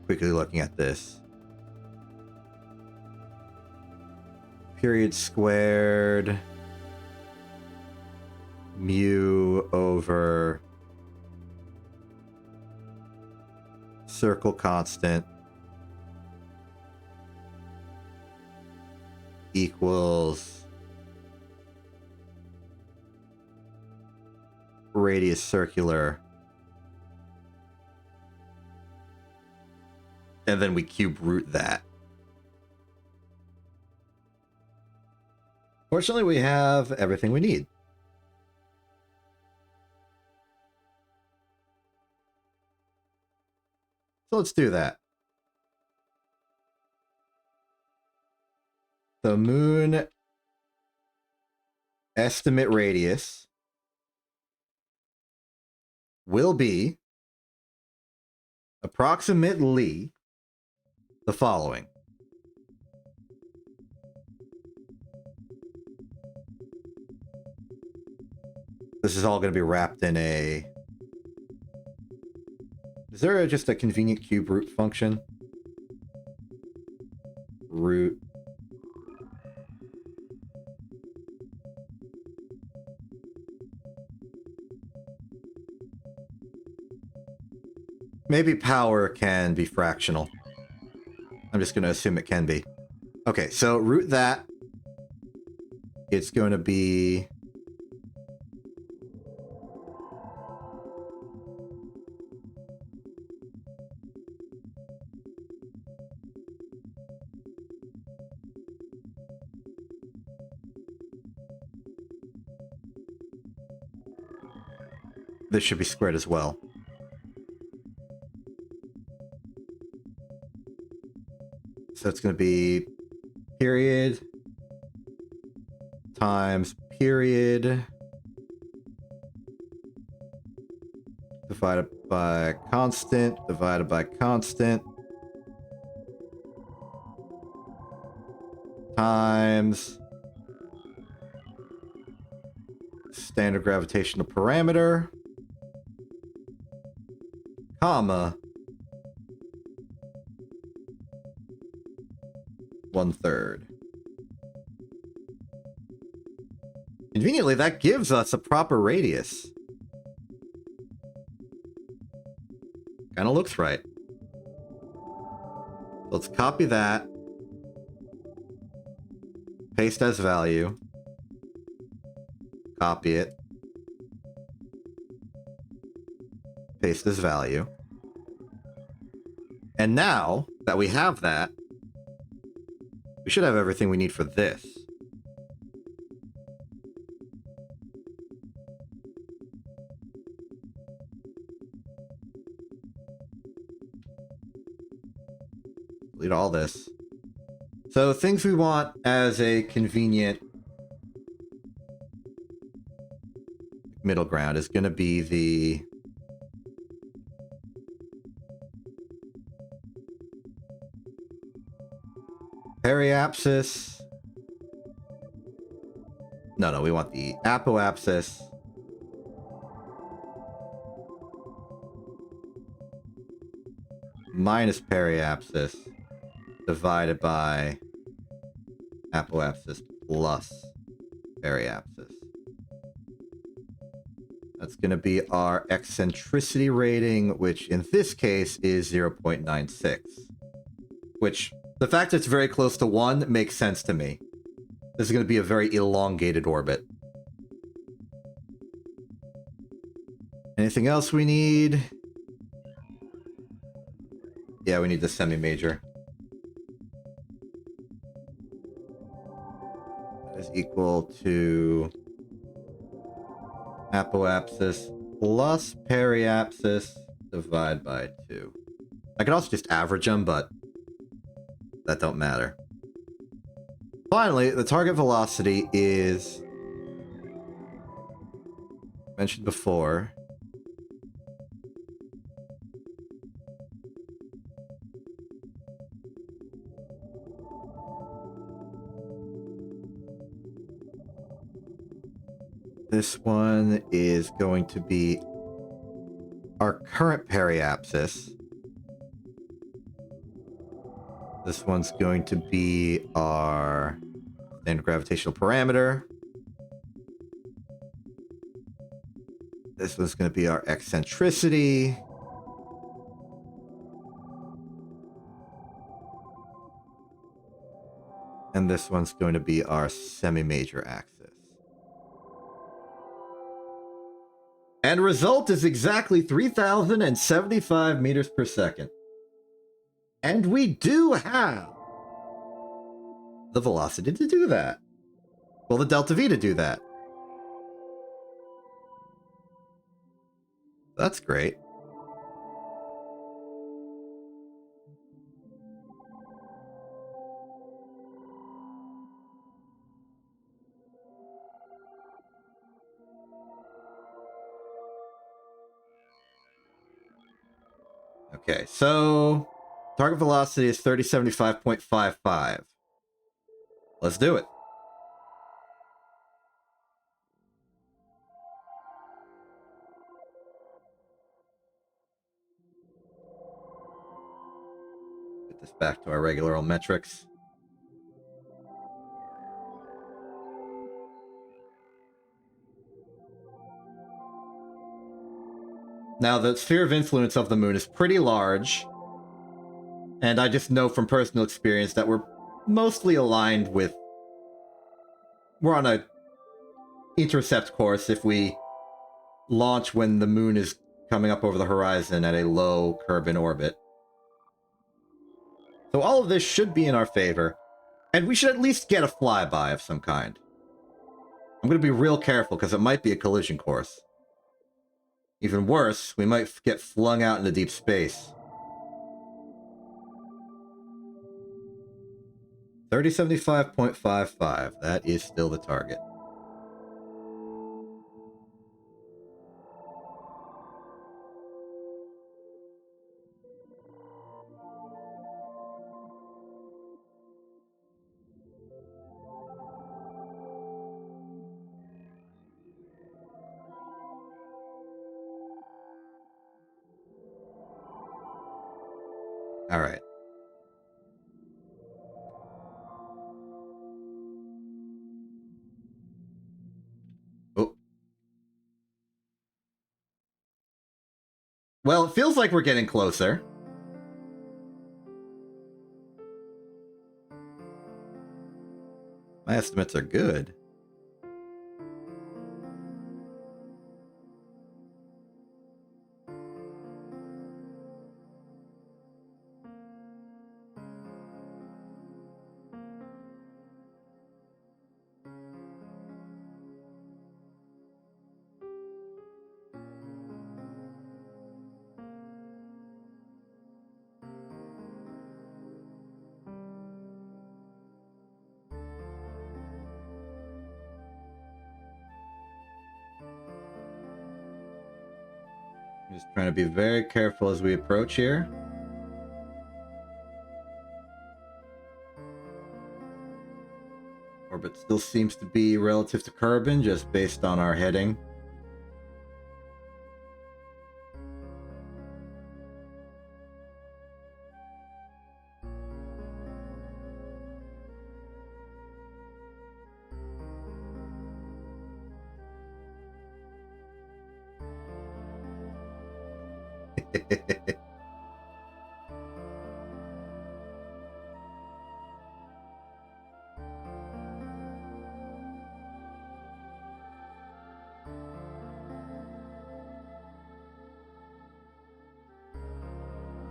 quickly looking at this. Period squared mu over circle constant equals radius circular, and then we cube root that. Fortunately, we have everything we need. So let's do that. The moon estimate radius will be approximately the following. This is all going to be wrapped in a... Is there just a convenient cube root function? Root. Maybe power can be fractional. I'm just going to assume it can be. Okay, so root that. It's going to be... This should be squared as well. So it's going to be period times period divided by constant divided by constant times standard gravitational parameter, comma 1/3. Conveniently, that gives us a proper radius. Kind of looks right. Let's copy that. Paste as value. Copy it. Paste as value. And now that we have that, we should have everything we need for this. Delete all this. So things we want as a convenient middle ground is going to be the periapsis. No, we want the apoapsis. Minus periapsis divided by apoapsis plus periapsis. That's going to be our eccentricity rating, which in this case is 0.96. Which, the fact it's very close to 1 makes sense to me. This is going to be a very elongated orbit. Anything else we need? Yeah, we need the semi-major. That is equal to apoapsis plus periapsis divided by 2. I could also just average them, but that don't matter. Finally, the target velocity is mentioned before. This one is going to be our current periapsis. This one's going to be our standard gravitational parameter. This one's going to be our eccentricity. And this one's going to be our semi-major axis. And result is exactly 3,075 meters per second. And we do have the velocity to do that. Well, the delta V to do that. That's great. Okay, so target velocity is 3075.55. Let's do it. Get this back to our regular old metrics. Now, the sphere of influence of the moon is pretty large, and I just know from personal experience that we're mostly aligned with... We're on a intercept course if we launch when the moon is coming up over the horizon at a low Kerbin orbit. So all of this should be in our favor, and we should at least get a flyby of some kind. I'm going to be real careful because it might be a collision course. Even worse, we might get flung out into deep space. 3075.55. That is still the target. All right. Oh. Well, it feels like we're getting closer. My estimates are good. Just trying to be very careful as we approach here. Orbit still seems to be relative to Kerbin, just based on our heading.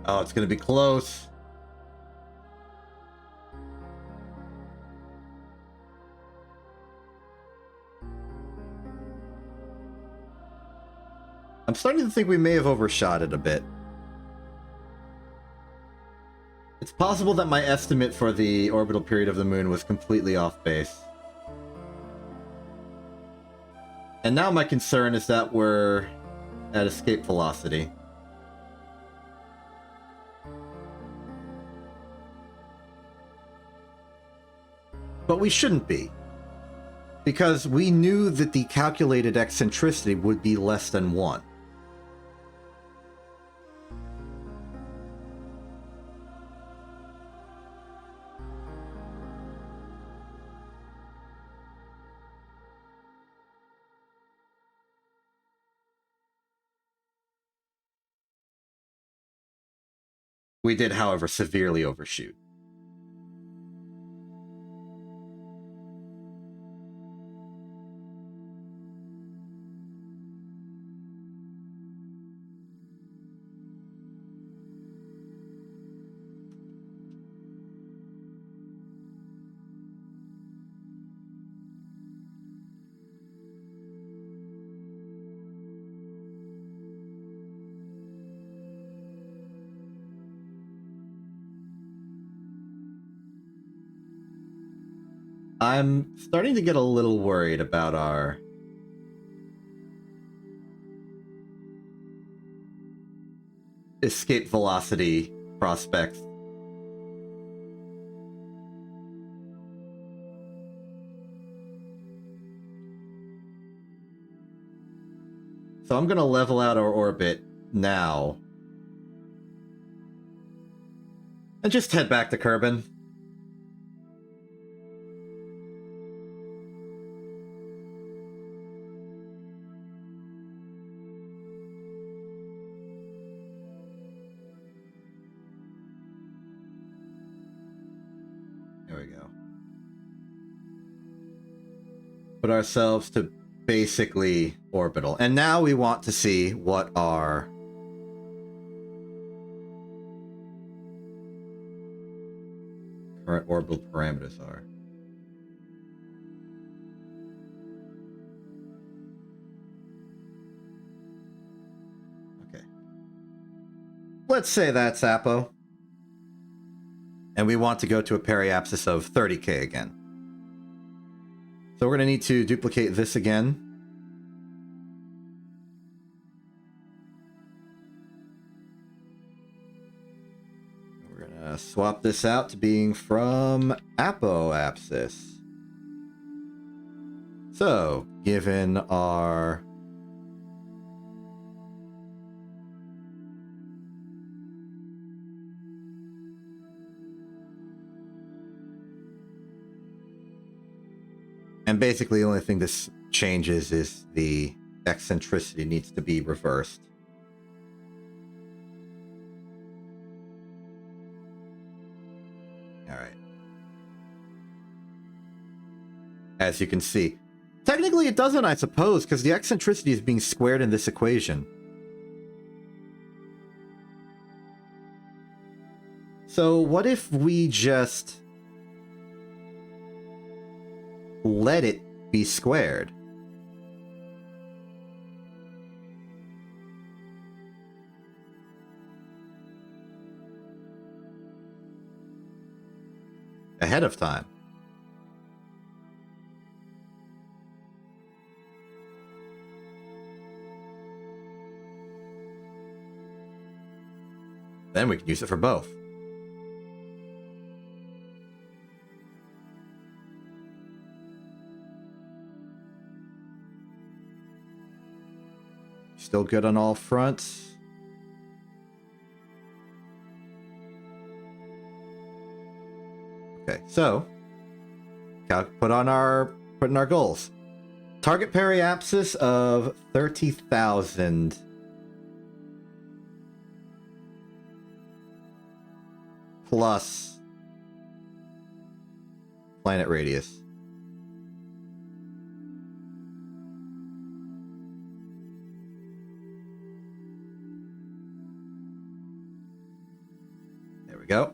Oh, it's gonna be close. I'm starting to think we may have overshot it a bit. It's possible that my estimate for the orbital period of the moon was completely off base. And now my concern is that we're at escape velocity. But we shouldn't be. Because we knew that the calculated eccentricity would be less than 1. We did, however, severely overshoot. I'm starting to get a little worried about our escape velocity prospects. So I'm going to level out our orbit now. And just head back to Kerbin. There we go. Put ourselves to basically orbital. And now we want to see what our current orbital parameters are. Okay. Let's say that's Apo. And we want to go to a periapsis of 30K again. So we're going to need to duplicate this again. We're going to swap this out to being from apoapsis. So, given our and basically the only thing this changes is the eccentricity needs to be reversed. All right. As you can see. Technically it doesn't, I suppose, because the eccentricity is being squared in this equation. So what if we just let it be squared? Ahead of time. Then we can use it for both. Still good on all fronts. Okay, so put in our goals. Target periapsis of 30,000 plus planet radius. There we go.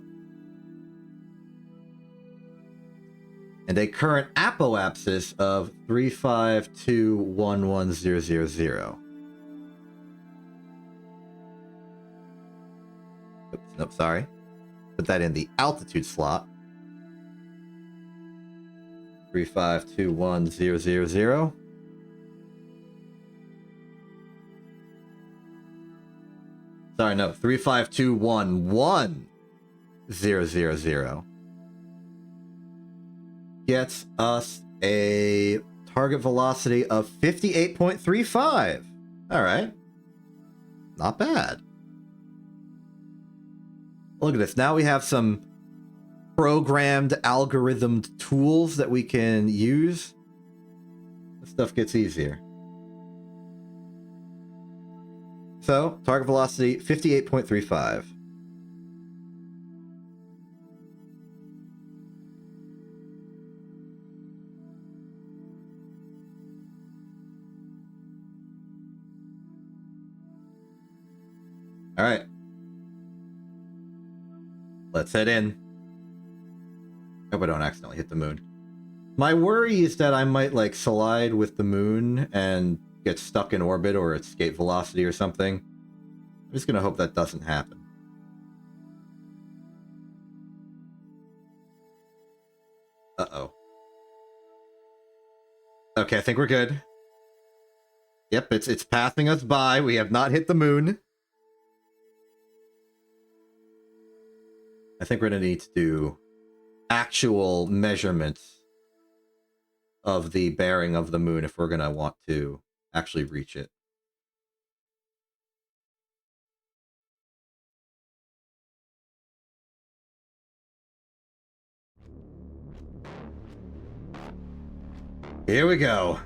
And a current apoapsis of 3521100. Oops, nope, sorry. Put that in the altitude slot. 3521000. Sorry, no, 3521100 gets us a target velocity of 58.35. All right. Not bad. Look at this. Now we have some programmed, algorithmed tools that we can use. This stuff gets easier. So, target velocity 58.35. All right. Let's head in. Hope I don't accidentally hit the moon. My worry is that I might like slide with the moon and get stuck in orbit or escape velocity or something. I'm just gonna hope that doesn't happen. Uh-oh. Okay, I think we're good. Yep, it's passing us by. We have not hit the moon. I think we're going to need to do actual measurements of the bearing of the moon if we're going to want to actually reach it. Here we go.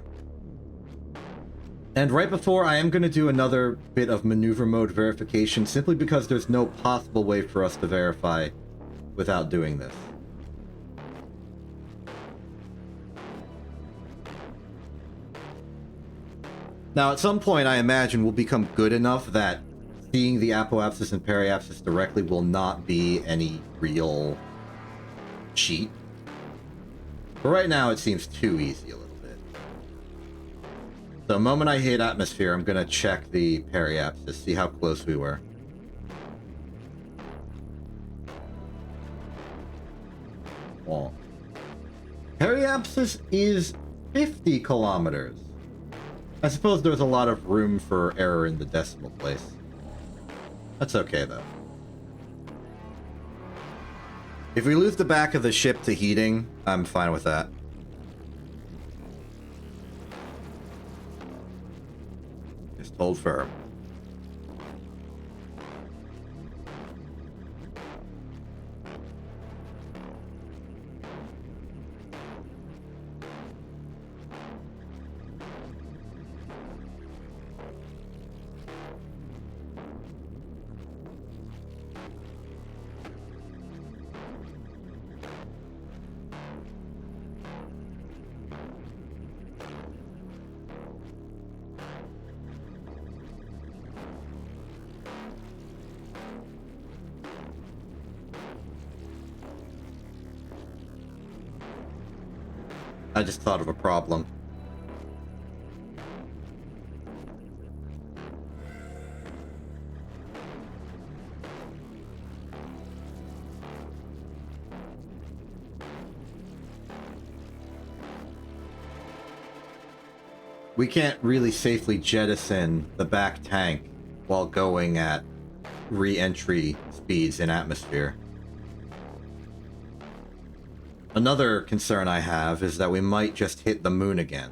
And right before, I am going to do another bit of maneuver mode verification, simply because there's no possible way for us to verify without doing this. Now, at some point, I imagine we'll become good enough that seeing the apoapsis and periapsis directly will not be any real cheat. But right now, it seems too easy a little bit. So the moment I hit atmosphere, I'm going to check the periapsis, see how close we were. Well, periapsis is 50 kilometers. I suppose there's a lot of room for error in the decimal place. That's okay, though. If we lose the back of the ship to heating, I'm fine with that. Just hold firm. I just thought of a problem. We can't really safely jettison the back tank while going at re-entry speeds in atmosphere. Another concern I have is that we might just hit the moon again.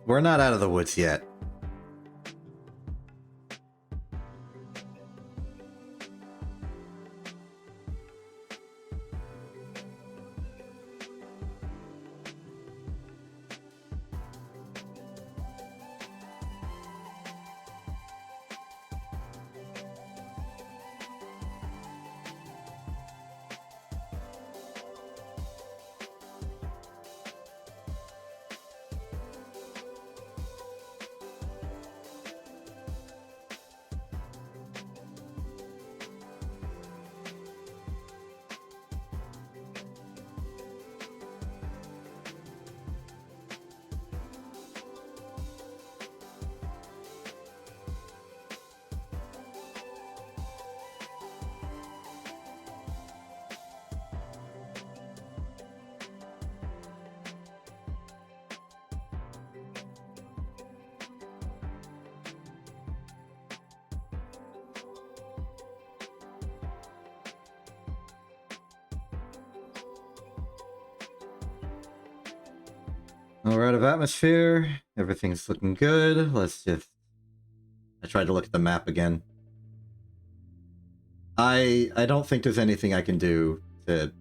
we're not out of the woods yet. We're out of atmosphere. Everything's looking good. Let's just... I tried to look at the map again. I don't think there's anything I can do to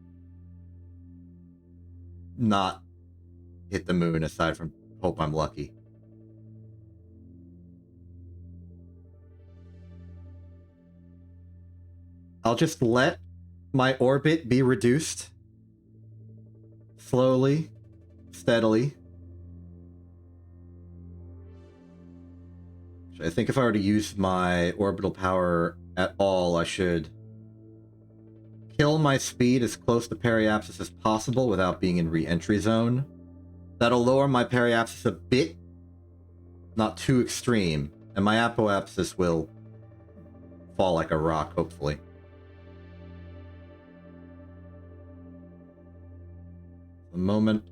not hit the moon aside from hope I'm lucky. I'll just let my orbit be reduced slowly, steadily. I think if I were to use my orbital power at all, I should kill my speed as close to periapsis as possible without being in re-entry zone. That'll lower my periapsis a bit, not too extreme, and my apoapsis will fall like a rock, hopefully. A moment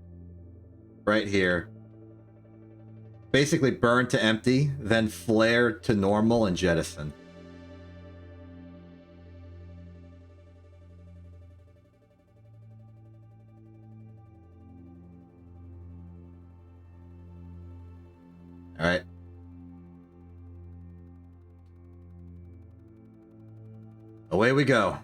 right here. Basically burn to empty, then flare to normal and jettison. Alright. Away we go.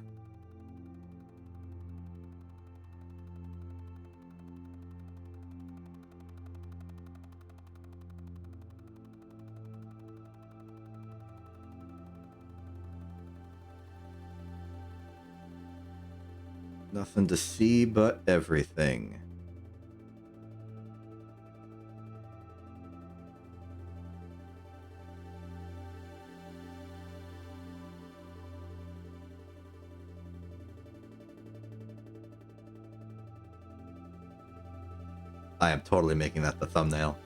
Nothing to see but everything. I am totally making that the thumbnail.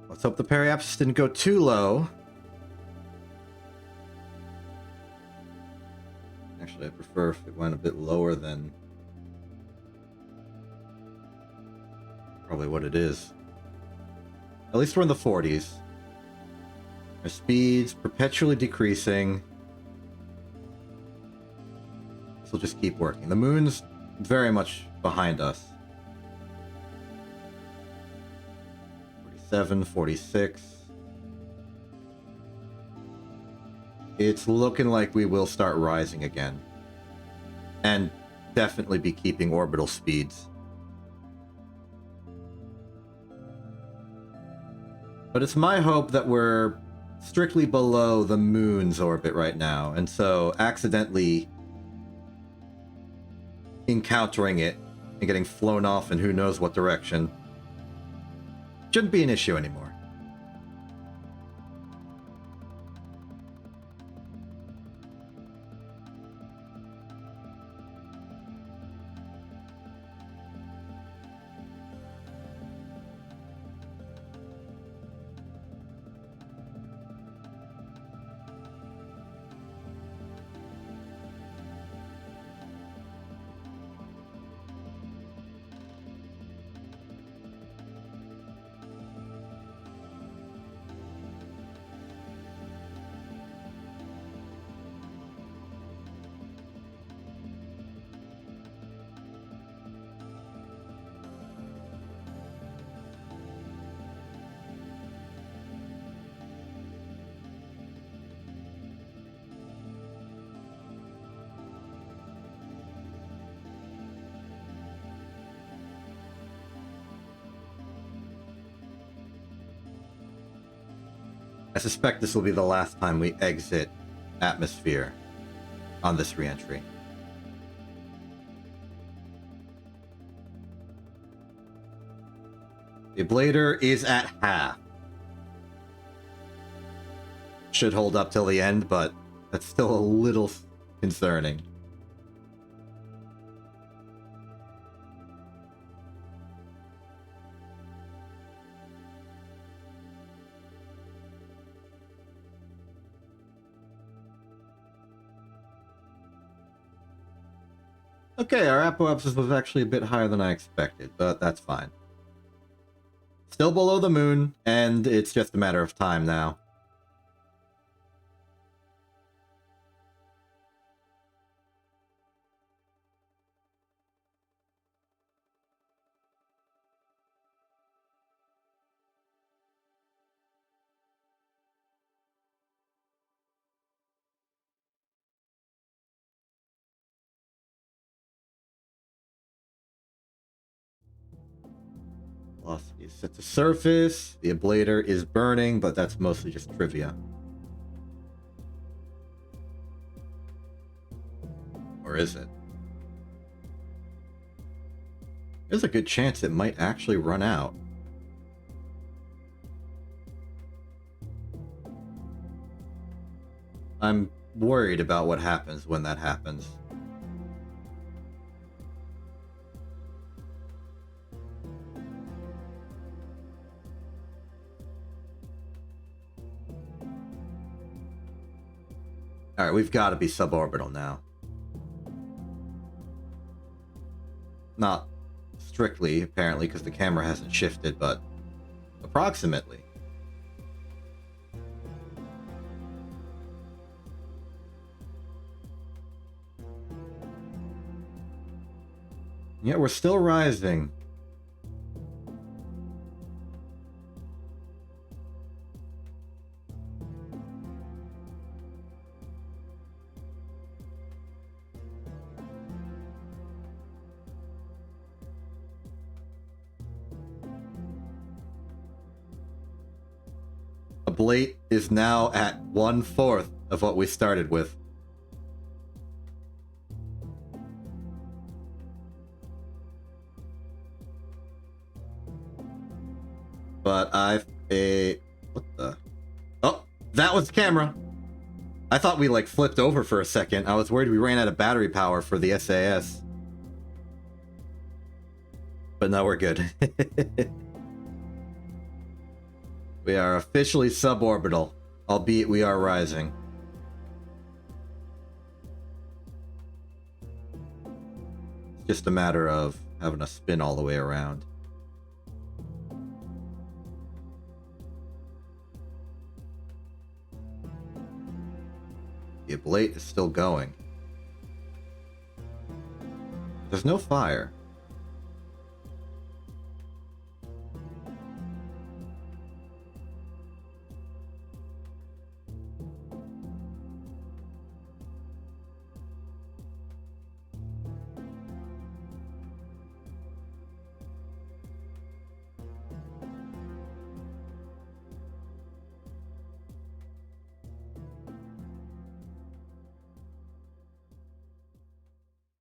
Let's hope the periapsis didn't go too low. Actually, I prefer if it went a bit lower than probably what it is. At least we're in the 40s. Our speed's perpetually decreasing. This will just keep working. The moon's very much behind us. 47, 46. It's looking like we will start rising again. And definitely be keeping orbital speeds. But it's my hope that we're strictly below the moon's orbit right now, and so accidentally encountering it and getting flown off in who knows what direction shouldn't be an issue anymore. I suspect this will be the last time we exit atmosphere on this re-entry. The ablator is at half. Should hold up till the end, but that's still a little concerning. Okay, our apoapsis was actually a bit higher than I expected, but that's fine. Still below the moon, and it's just a matter of time now. Velocity is set to surface. The ablator is burning, but that's mostly just trivia. Or is it? There's a good chance it might actually run out. I'm worried about what happens when that happens. Alright, we've got to be suborbital now. Not strictly, apparently, because the camera hasn't shifted, but approximately. Yeah, we're still rising. Ablate is now at 1/4 of what we started with. But what the? Oh, that was camera. I thought we like flipped over for a second. I was worried we ran out of battery power for the SAS. But no, we're good. We are officially suborbital, albeit we are rising. It's just a matter of having a spin all the way around. The ablate is still going. There's no fire.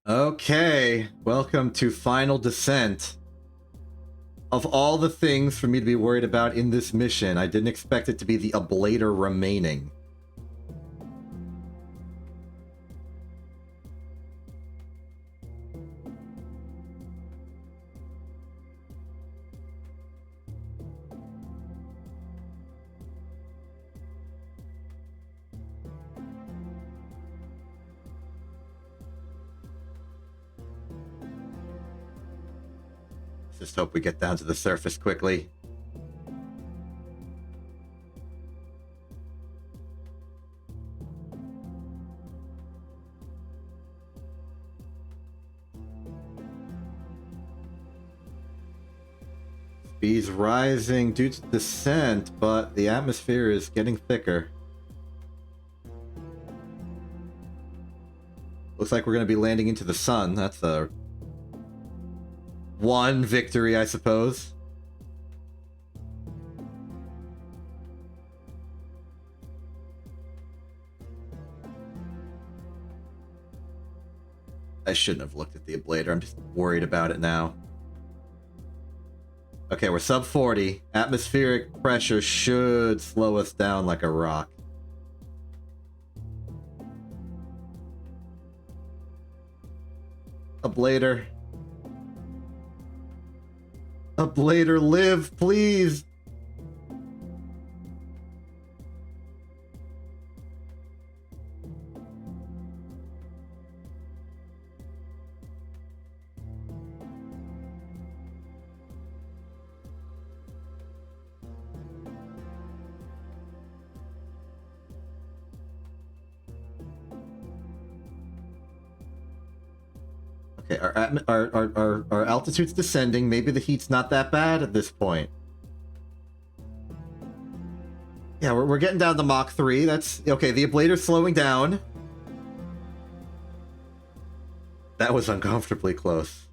Okay, welcome to Final Descent. Of all the things for me to be worried about in this mission, I didn't expect it to be the ablator remaining. Just hope we get down to the surface quickly. Speed's rising due to descent, but the atmosphere is getting thicker. Looks like we're going to be landing into the sun. That's a one victory, I suppose. I shouldn't have looked at the ablator. I'm just worried about it now. Okay, we're sub 40. Atmospheric pressure should slow us down like a rock. Ablator. Ablator, live, please! Okay, our altitude's descending. Maybe the heat's not that bad at this point. Yeah, we're getting down to Mach 3. That's... Okay, the ablator's slowing down. That was uncomfortably close.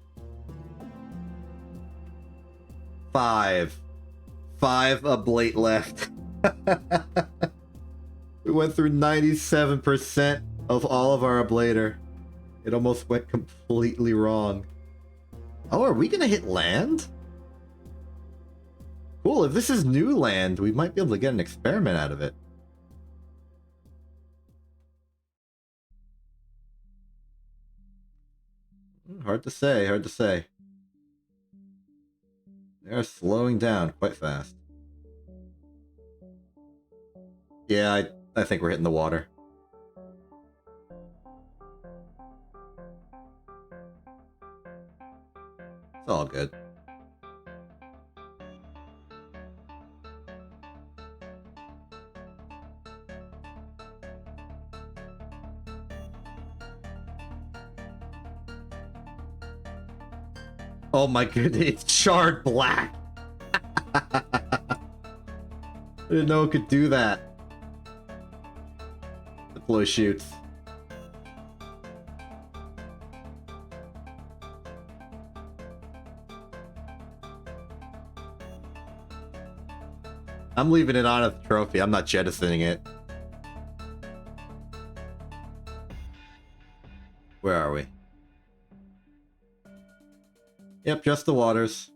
5 ablate left. We went through 97% of all of our ablator. It almost went completely wrong. Oh, are we gonna hit land? Cool, if this is new land, we might be able to get an experiment out of it. Hard to say, hard to say. They're slowing down quite fast. Yeah, I think we're hitting the water. It's all good. Oh my goodness, it's charred black! I didn't know it could do that. Deploy shoots. I'm leaving it on as a trophy. I'm not jettisoning it. Where are we? Yep, just the waters.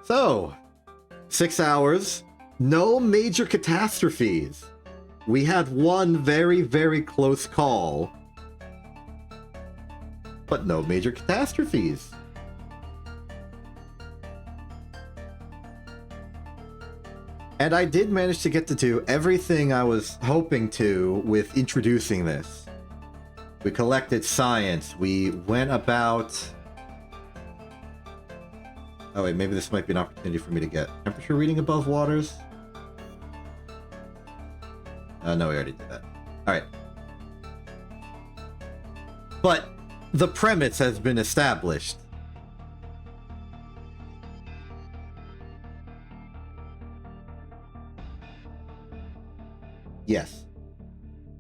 So, 6 hours, no major catastrophes. We had one very, very close call, but no major catastrophes. And I did manage to get to do everything I was hoping to with introducing this. We collected science, we went about... Oh wait, maybe this might be an opportunity for me to get temperature reading above waters. No, we already did that. Alright. But the premise has been established. Yes.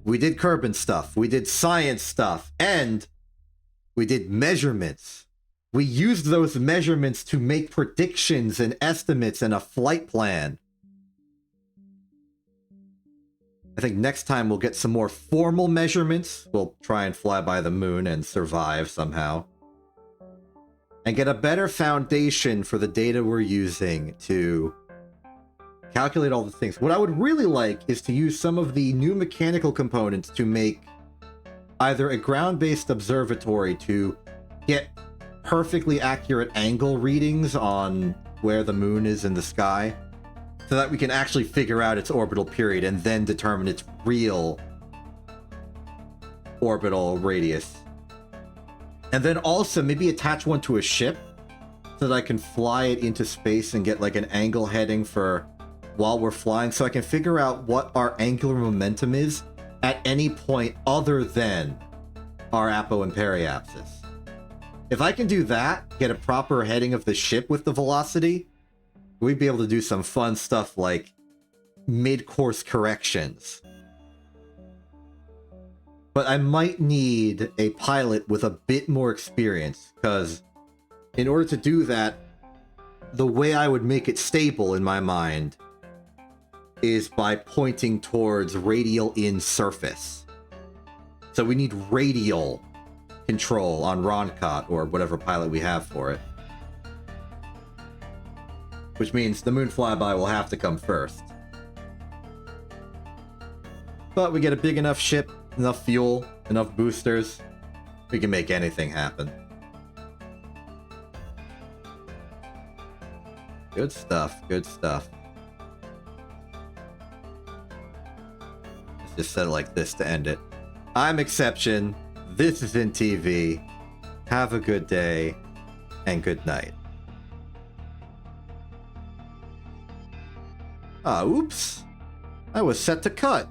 We did Kerbin stuff, we did science stuff, and we did measurements. We used those measurements to make predictions and estimates and a flight plan. I think next time we'll get some more formal measurements. We'll try and fly by the moon and survive somehow. And get a better foundation for the data we're using to calculate all the things. What I would really like is to use some of the new mechanical components to make either a ground-based observatory to get perfectly accurate angle readings on where the moon is in the sky, so that we can actually figure out its orbital period and then determine its real orbital radius. And then also maybe attach one to a ship so that I can fly it into space and get like an angle heading for while we're flying, so I can figure out what our angular momentum is at any point other than our apo and periapsis. If I can do that, get a proper heading of the ship with the velocity, we'd be able to do some fun stuff like mid-course corrections. But I might need a pilot with a bit more experience, because in order to do that, the way I would make it stable in my mind is by pointing towards radial in surface. So we need radial control on Roncott, or whatever pilot we have for it. Which means the moon flyby will have to come first. But we get a big enough ship, enough fuel, enough boosters, we can make anything happen. Good stuff, good stuff. Let's just set it like this to end it. I'm Exception, this is In TV. Have a good day, and good night. Ah, oops. I was set to cut.